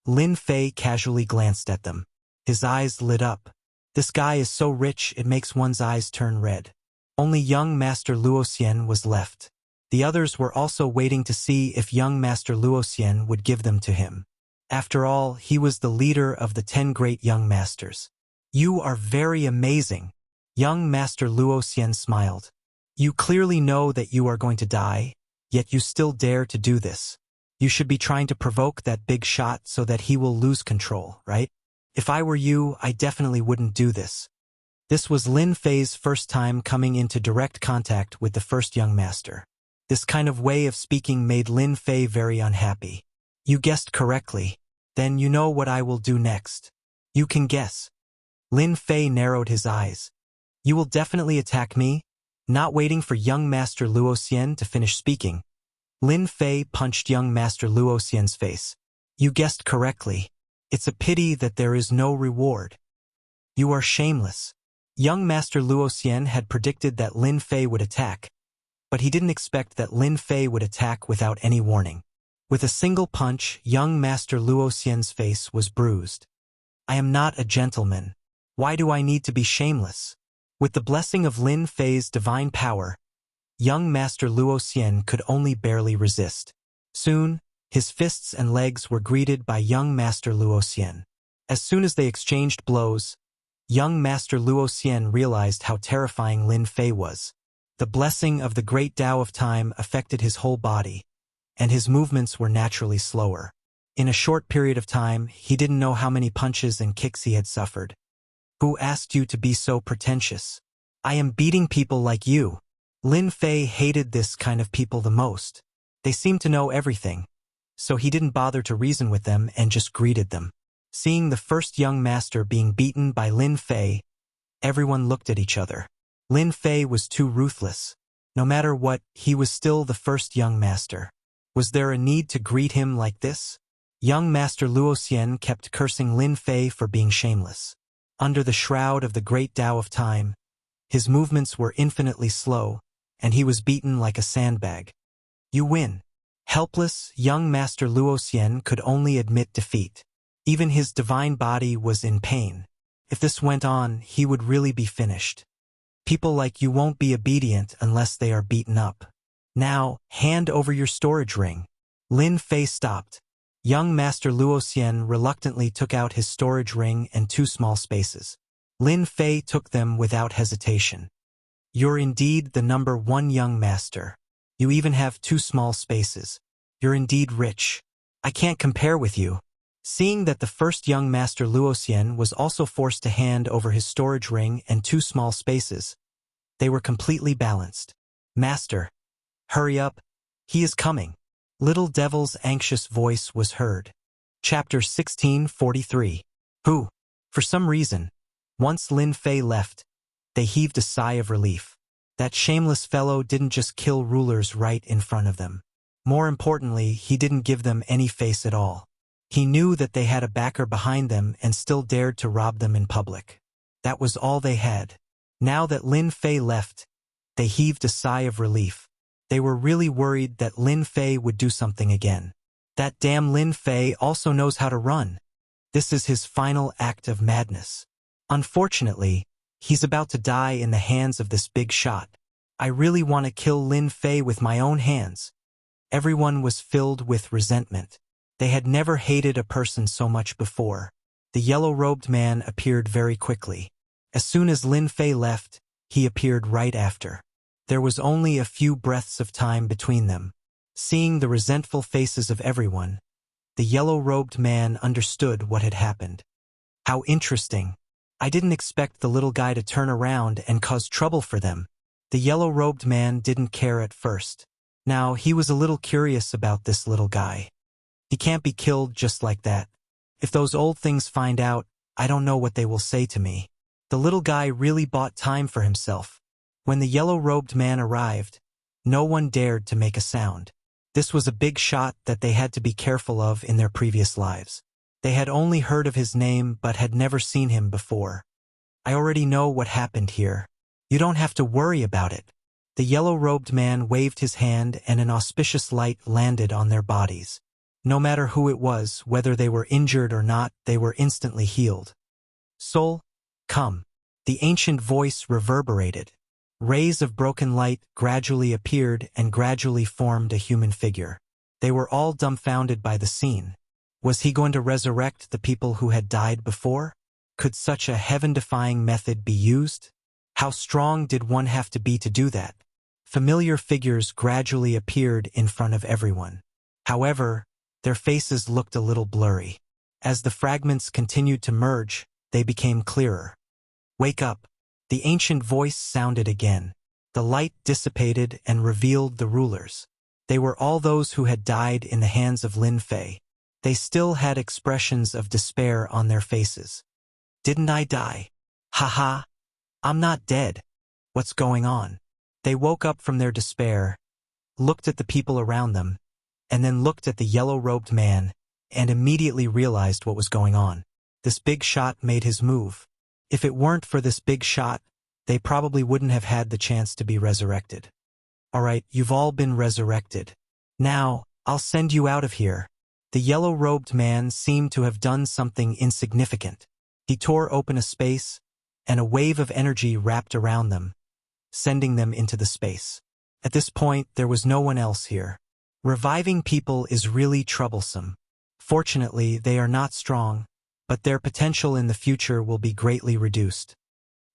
Lin Fei casually glanced at them. His eyes lit up. This guy is so rich it makes one's eyes turn red. Only young Master Luoxian was left. The others were also waiting to see if young Master Luoxian would give them to him. After all, he was the leader of the 10 great young masters. You are very amazing. Young Master Luoxian smiled. You clearly know that you are going to die, yet you still dare to do this. You should be trying to provoke that big shot so that he will lose control, right? If I were you, I definitely wouldn't do this. This was Lin Fei's first time coming into direct contact with the first young master. This kind of way of speaking made Lin Fei very unhappy. You guessed correctly. Then you know what I will do next. You can guess. Lin Fei narrowed his eyes. You will definitely attack me? Not waiting for young Master Luoxian to finish speaking, Lin Fei punched young Master Luoxian's face. You guessed correctly. It's a pity that there is no reward. You are shameless. Young Master Luoxian had predicted that Lin Fei would attack, but he didn't expect that Lin Fei would attack without any warning. With a single punch, young Master Luoxian's face was bruised. I am not a gentleman. Why do I need to be shameless? With the blessing of Lin Fei's divine power, young Master Luoxian could only barely resist. Soon, his fists and legs were greeted by young Master Luoxian. As soon as they exchanged blows, young Master Luoxian realized how terrifying Lin Fei was. The blessing of the great Tao of time affected his whole body, and his movements were naturally slower. In a short period of time, he didn't know how many punches and kicks he had suffered. Who asked you to be so pretentious? I am beating people like you. Lin Fei hated this kind of people the most. They seemed to know everything, so he didn't bother to reason with them and just greeted them. Seeing the first young master being beaten by Lin Fei, everyone looked at each other. Lin Fei was too ruthless. No matter what, he was still the first young master. Was there a need to greet him like this? Young Master Luoxian kept cursing Lin Fei for being shameless. Under the shroud of the great Tao of time, his movements were infinitely slow, and he was beaten like a sandbag. You win. Helpless, young Master Luoxian could only admit defeat. Even his divine body was in pain. If this went on, he would really be finished. People like you won't be obedient unless they are beaten up. Now, hand over your storage ring. Lin Fei stopped. Young Master Luoxian reluctantly took out his storage ring and 2 small spaces. Lin Fei took them without hesitation. You're indeed the number 1 young master. You even have 2 small spaces. You're indeed rich. I can't compare with you. Seeing that the first young master Luoxian was also forced to hand over his storage ring and 2 small spaces, they were completely balanced. Master, hurry up. He is coming. Little Devil's anxious voice was heard. Chapter 1643. Who? For some reason, once Lin Fei left, they heaved a sigh of relief. That shameless fellow didn't just kill rulers right in front of them. More importantly, he didn't give them any face at all. He knew that they had a backer behind them and still dared to rob them in public. That was all they had. Now that Lin Fei left, they heaved a sigh of relief. They were really worried that Lin Fei would do something again. That damn Lin Fei also knows how to run. This is his final act of madness. Unfortunately, he's about to die in the hands of this big shot. I really want to kill Lin Fei with my own hands. Everyone was filled with resentment. They had never hated a person so much before. The yellow-robed man appeared very quickly. As soon as Lin Fei left, he appeared right after. There was only a few breaths of time between them. Seeing the resentful faces of everyone, the yellow-robed man understood what had happened. How interesting. I didn't expect the little guy to turn around and cause trouble for them. The yellow-robed man didn't care at first. Now, he was a little curious about this little guy. He can't be killed just like that. If those old things find out, I don't know what they will say to me. The little guy really bought time for himself. When the yellow-robed man arrived, no one dared to make a sound. This was a big shot that they had to be careful of in their previous lives. They had only heard of his name but had never seen him before. I already know what happened here. You don't have to worry about it. The yellow-robed man waved his hand and an auspicious light landed on their bodies. No matter who it was, whether they were injured or not, they were instantly healed. Soul, come. The ancient voice reverberated. Rays of broken light gradually appeared and gradually formed a human figure. They were all dumbfounded by the scene. Was he going to resurrect the people who had died before? Could such a heaven-defying method be used? How strong did one have to be to do that? Familiar figures gradually appeared in front of everyone. However, their faces looked a little blurry. As the fragments continued to merge, they became clearer. Wake up. The ancient voice sounded again. The light dissipated and revealed the rulers. They were all those who had died in the hands of Lin Fei. They still had expressions of despair on their faces. Didn't I die? Haha. I'm not dead. What's going on? They woke up from their despair, looked at the people around them, and then looked at the yellow-robed man, and immediately realized what was going on. This big shot made his move. If it weren't for this big shot, they probably wouldn't have had the chance to be resurrected. All right, you've all been resurrected. Now, I'll send you out of here. The yellow-robed man seemed to have done something insignificant. He tore open a space, and a wave of energy wrapped around them, sending them into the space. At this point, there was no one else here. Reviving people is really troublesome. Fortunately, they are not strong, but their potential in the future will be greatly reduced.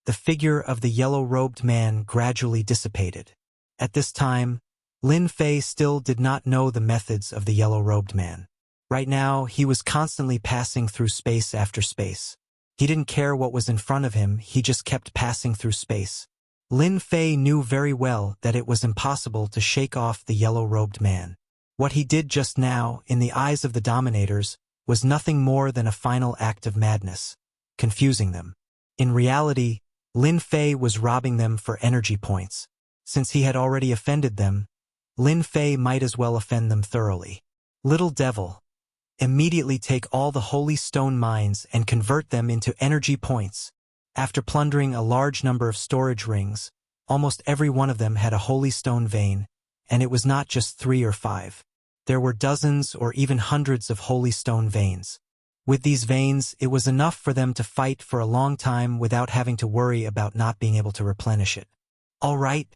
The figure of the yellow-robed man gradually dissipated. At this time, Lin Fei still did not know the methods of the yellow-robed man. Right now, he was constantly passing through space after space. He didn't care what was in front of him, he just kept passing through space. Lin Fei knew very well that it was impossible to shake off the yellow-robed man. What he did just now, in the eyes of the dominators, was nothing more than a final act of madness, confusing them. In reality, Lin Fei was robbing them for energy points. Since he had already offended them, Lin Fei might as well offend them thoroughly. Little devil, immediately take all the holy stone mines and convert them into energy points. After plundering a large number of storage rings, almost every one of them had a holy stone vein, and it was not just 3 or 5. There were dozens or even hundreds of holy stone veins. With these veins, it was enough for them to fight for a long time without having to worry about not being able to replenish it. All right,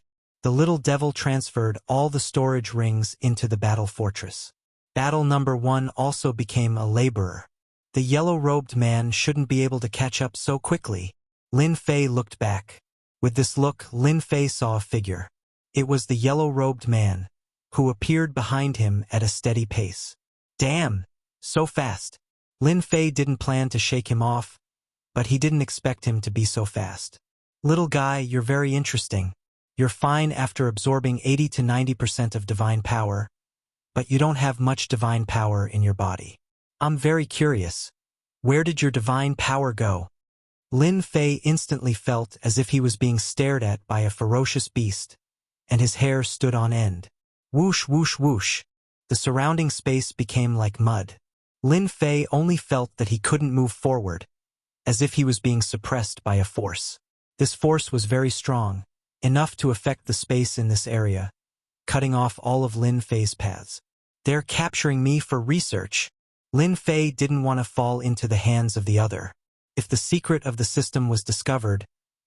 The little devil transferred all the storage rings into the battle fortress. Battle number 1 also became a laborer. The yellow-robed man shouldn't be able to catch up so quickly. Lin Fei looked back. With this look, Lin Fei saw a figure. It was the yellow-robed man, who appeared behind him at a steady pace. Damn! So fast! Lin Fei didn't plan to shake him off, but he didn't expect him to be so fast. Little guy, you're very interesting. You're fine after absorbing 80 to 90% of divine power, but you don't have much divine power in your body. I'm very curious. Where did your divine power go? Lin Fei instantly felt as if he was being stared at by a ferocious beast, and his hair stood on end. Whoosh, whoosh, whoosh. The surrounding space became like mud. Lin Fei only felt that he couldn't move forward, as if he was being suppressed by a force. This force was very strong, enough to affect the space in this area, cutting off all of Lin Fei's paths. They're capturing me for research. Lin Fei didn't want to fall into the hands of the other. If the secret of the system was discovered,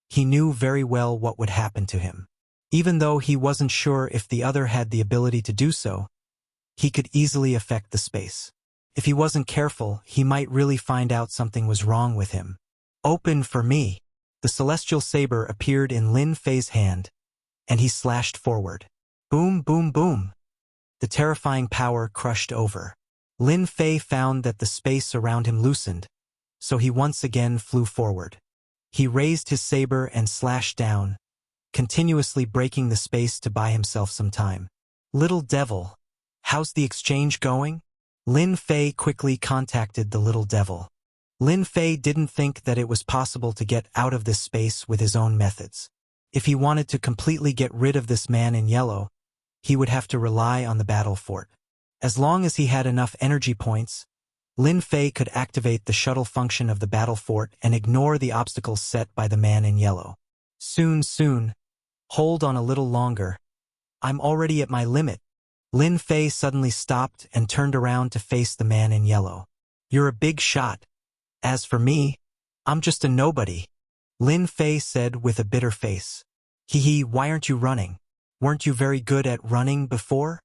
he knew very well what would happen to him. Even though he wasn't sure if the other had the ability to do so, he could easily affect the space. If he wasn't careful, he might really find out something was wrong with him. Open for me. The celestial saber appeared in Lin Fei's hand, and he slashed forward. Boom, boom, boom. The terrifying power crushed over. Lin Fei found that the space around him loosened, so he once again flew forward. He raised his saber and slashed down, continuously breaking the space to buy himself some time. Little devil, how's the exchange going? Lin Fei quickly contacted the little devil. Lin Fei didn't think that it was possible to get out of this space with his own methods. If he wanted to completely get rid of this man in yellow, he would have to rely on the battle fort. As long as he had enough energy points, Lin Fei could activate the shuttle function of the battle fort and ignore the obstacles set by the man in yellow. Soon. Hold on a little longer. I'm already at my limit. Lin Fei suddenly stopped and turned around to face the man in yellow. You're a big shot. As for me, I'm just a nobody, Lin Fei said with a bitter face. Hee, why aren't you running? Weren't you very good at running before?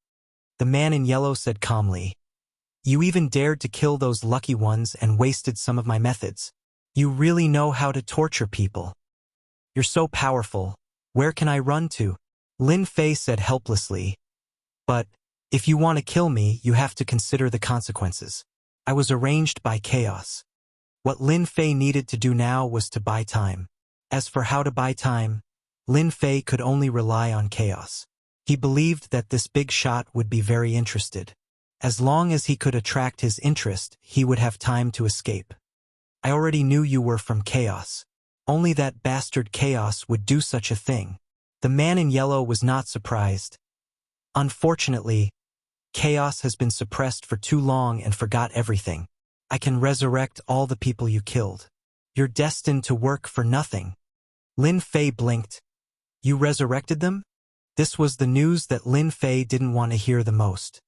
The man in yellow said calmly. You even dared to kill those lucky ones and wasted some of my methods. You really know how to torture people. You're so powerful. Where can I run to? Lin Fei said helplessly. But if you want to kill me, you have to consider the consequences. I was arranged by chaos. What Lin Fei needed to do now was to buy time. As for how to buy time, Lin Fei could only rely on chaos. He believed that this big shot would be very interested. As long as he could attract his interest, he would have time to escape. I already knew you were from chaos. Only that bastard chaos would do such a thing. The man in yellow was not surprised. Unfortunately, chaos has been suppressed for too long and forgot everything. I can resurrect all the people you killed. You're destined to work for nothing. Lin Fei blinked. You resurrected them? This was the news that Lin Fei didn't want to hear the most.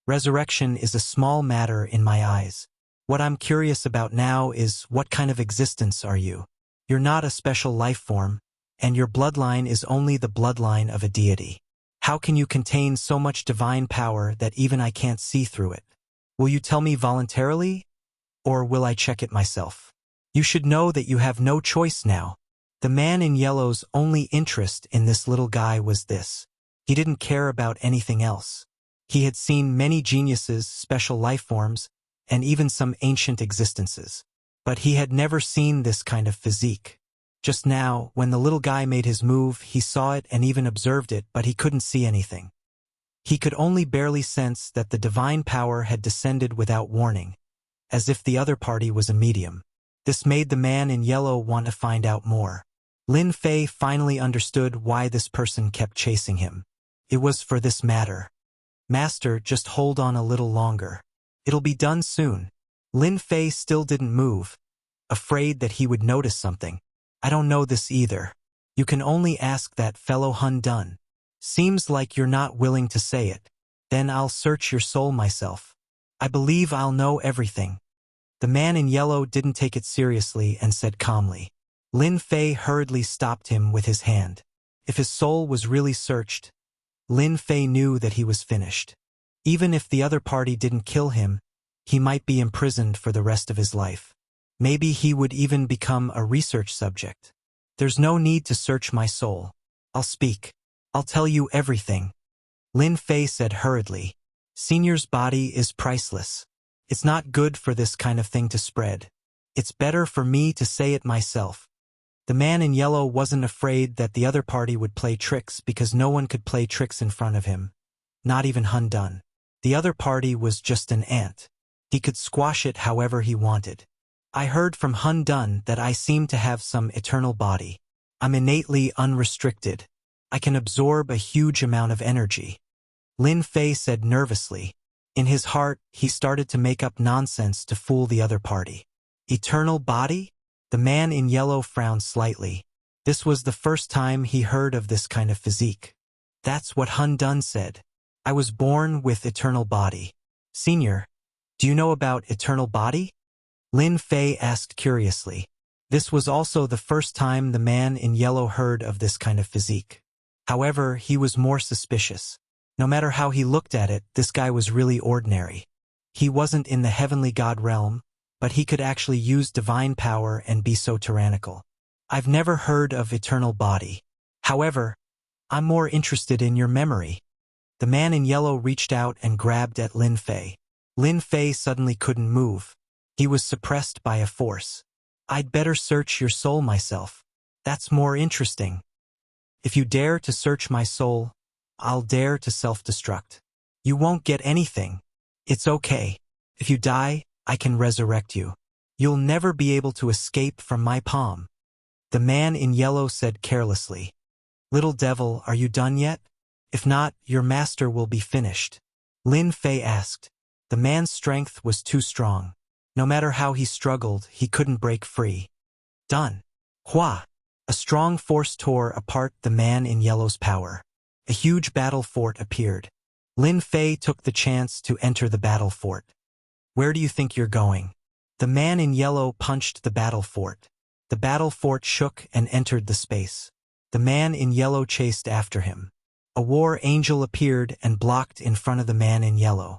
Resurrection is a small matter in my eyes. What I'm curious about now is, what kind of existence are you? You're not a special life form, and your bloodline is only the bloodline of a deity. How can you contain so much divine power that even I can't see through it? Will you tell me voluntarily, or will I check it myself? You should know that you have no choice now. The man in yellow's only interest in this little guy was this. He didn't care about anything else. He had seen many geniuses, special life forms, and even some ancient existences. But he had never seen this kind of physique. Just now, when the little guy made his move, he saw it and even observed it, but he couldn't see anything. He could only barely sense that the divine power had descended without warning, as if the other party was a medium. This made the man in yellow want to find out more. Lin Fei finally understood why this person kept chasing him. It was for this matter. Master, just hold on a little longer. It'll be done soon. Lin Fei still didn't move, afraid that he would notice something. I don't know this either. You can only ask that fellow Hun Dun. Seems like you're not willing to say it. Then I'll search your soul myself. I believe I'll know everything. The man in yellow didn't take it seriously and said calmly. Lin Fei hurriedly stopped him with his hand. If his soul was really searched, Lin Fei knew that he was finished. Even if the other party didn't kill him, he might be imprisoned for the rest of his life. Maybe he would even become a research subject. There's no need to search my soul. I'll speak. I'll tell you everything. Lin Fei said hurriedly. Senior's body is priceless. It's not good for this kind of thing to spread. It's better for me to say it myself. The man in yellow wasn't afraid that the other party would play tricks because no one could play tricks in front of him. Not even Hun Dun. The other party was just an ant. He could squash it however he wanted. I heard from Hun Dun that I seem to have some eternal body. I'm innately unrestricted. I can absorb a huge amount of energy. Lin Fei said nervously. In his heart, he started to make up nonsense to fool the other party. Eternal body? The man in yellow frowned slightly. This was the first time he heard of this kind of physique. That's what Hun Dun said. I was born with eternal body. Senior, do you know about eternal body? Lin Fei asked curiously. This was also the first time the man in yellow heard of this kind of physique. However, he was more suspicious. No matter how he looked at it, this guy was really ordinary. He wasn't in the heavenly god realm, but he could actually use divine power and be so tyrannical. I've never heard of eternal body. However, I'm more interested in your memory. The man in yellow reached out and grabbed at Lin Fei. Lin Fei suddenly couldn't move. He was suppressed by a force. I'd better search your soul myself. That's more interesting. If you dare to search my soul, I'll dare to self-destruct. You won't get anything. It's okay. If you die, I can resurrect you. You'll never be able to escape from my palm. The man in yellow said carelessly. Little devil, are you done yet? If not, your master will be finished. Lin Fei asked. The man's strength was too strong. No matter how he struggled, he couldn't break free. Done. Hua! A strong force tore apart the man in yellow's power. A huge battle fort appeared. Lin Fei took the chance to enter the battle fort. Where do you think you're going? The man in yellow punched the battle fort. The battle fort shook and entered the space. The man in yellow chased after him. A war angel appeared and blocked in front of the man in yellow.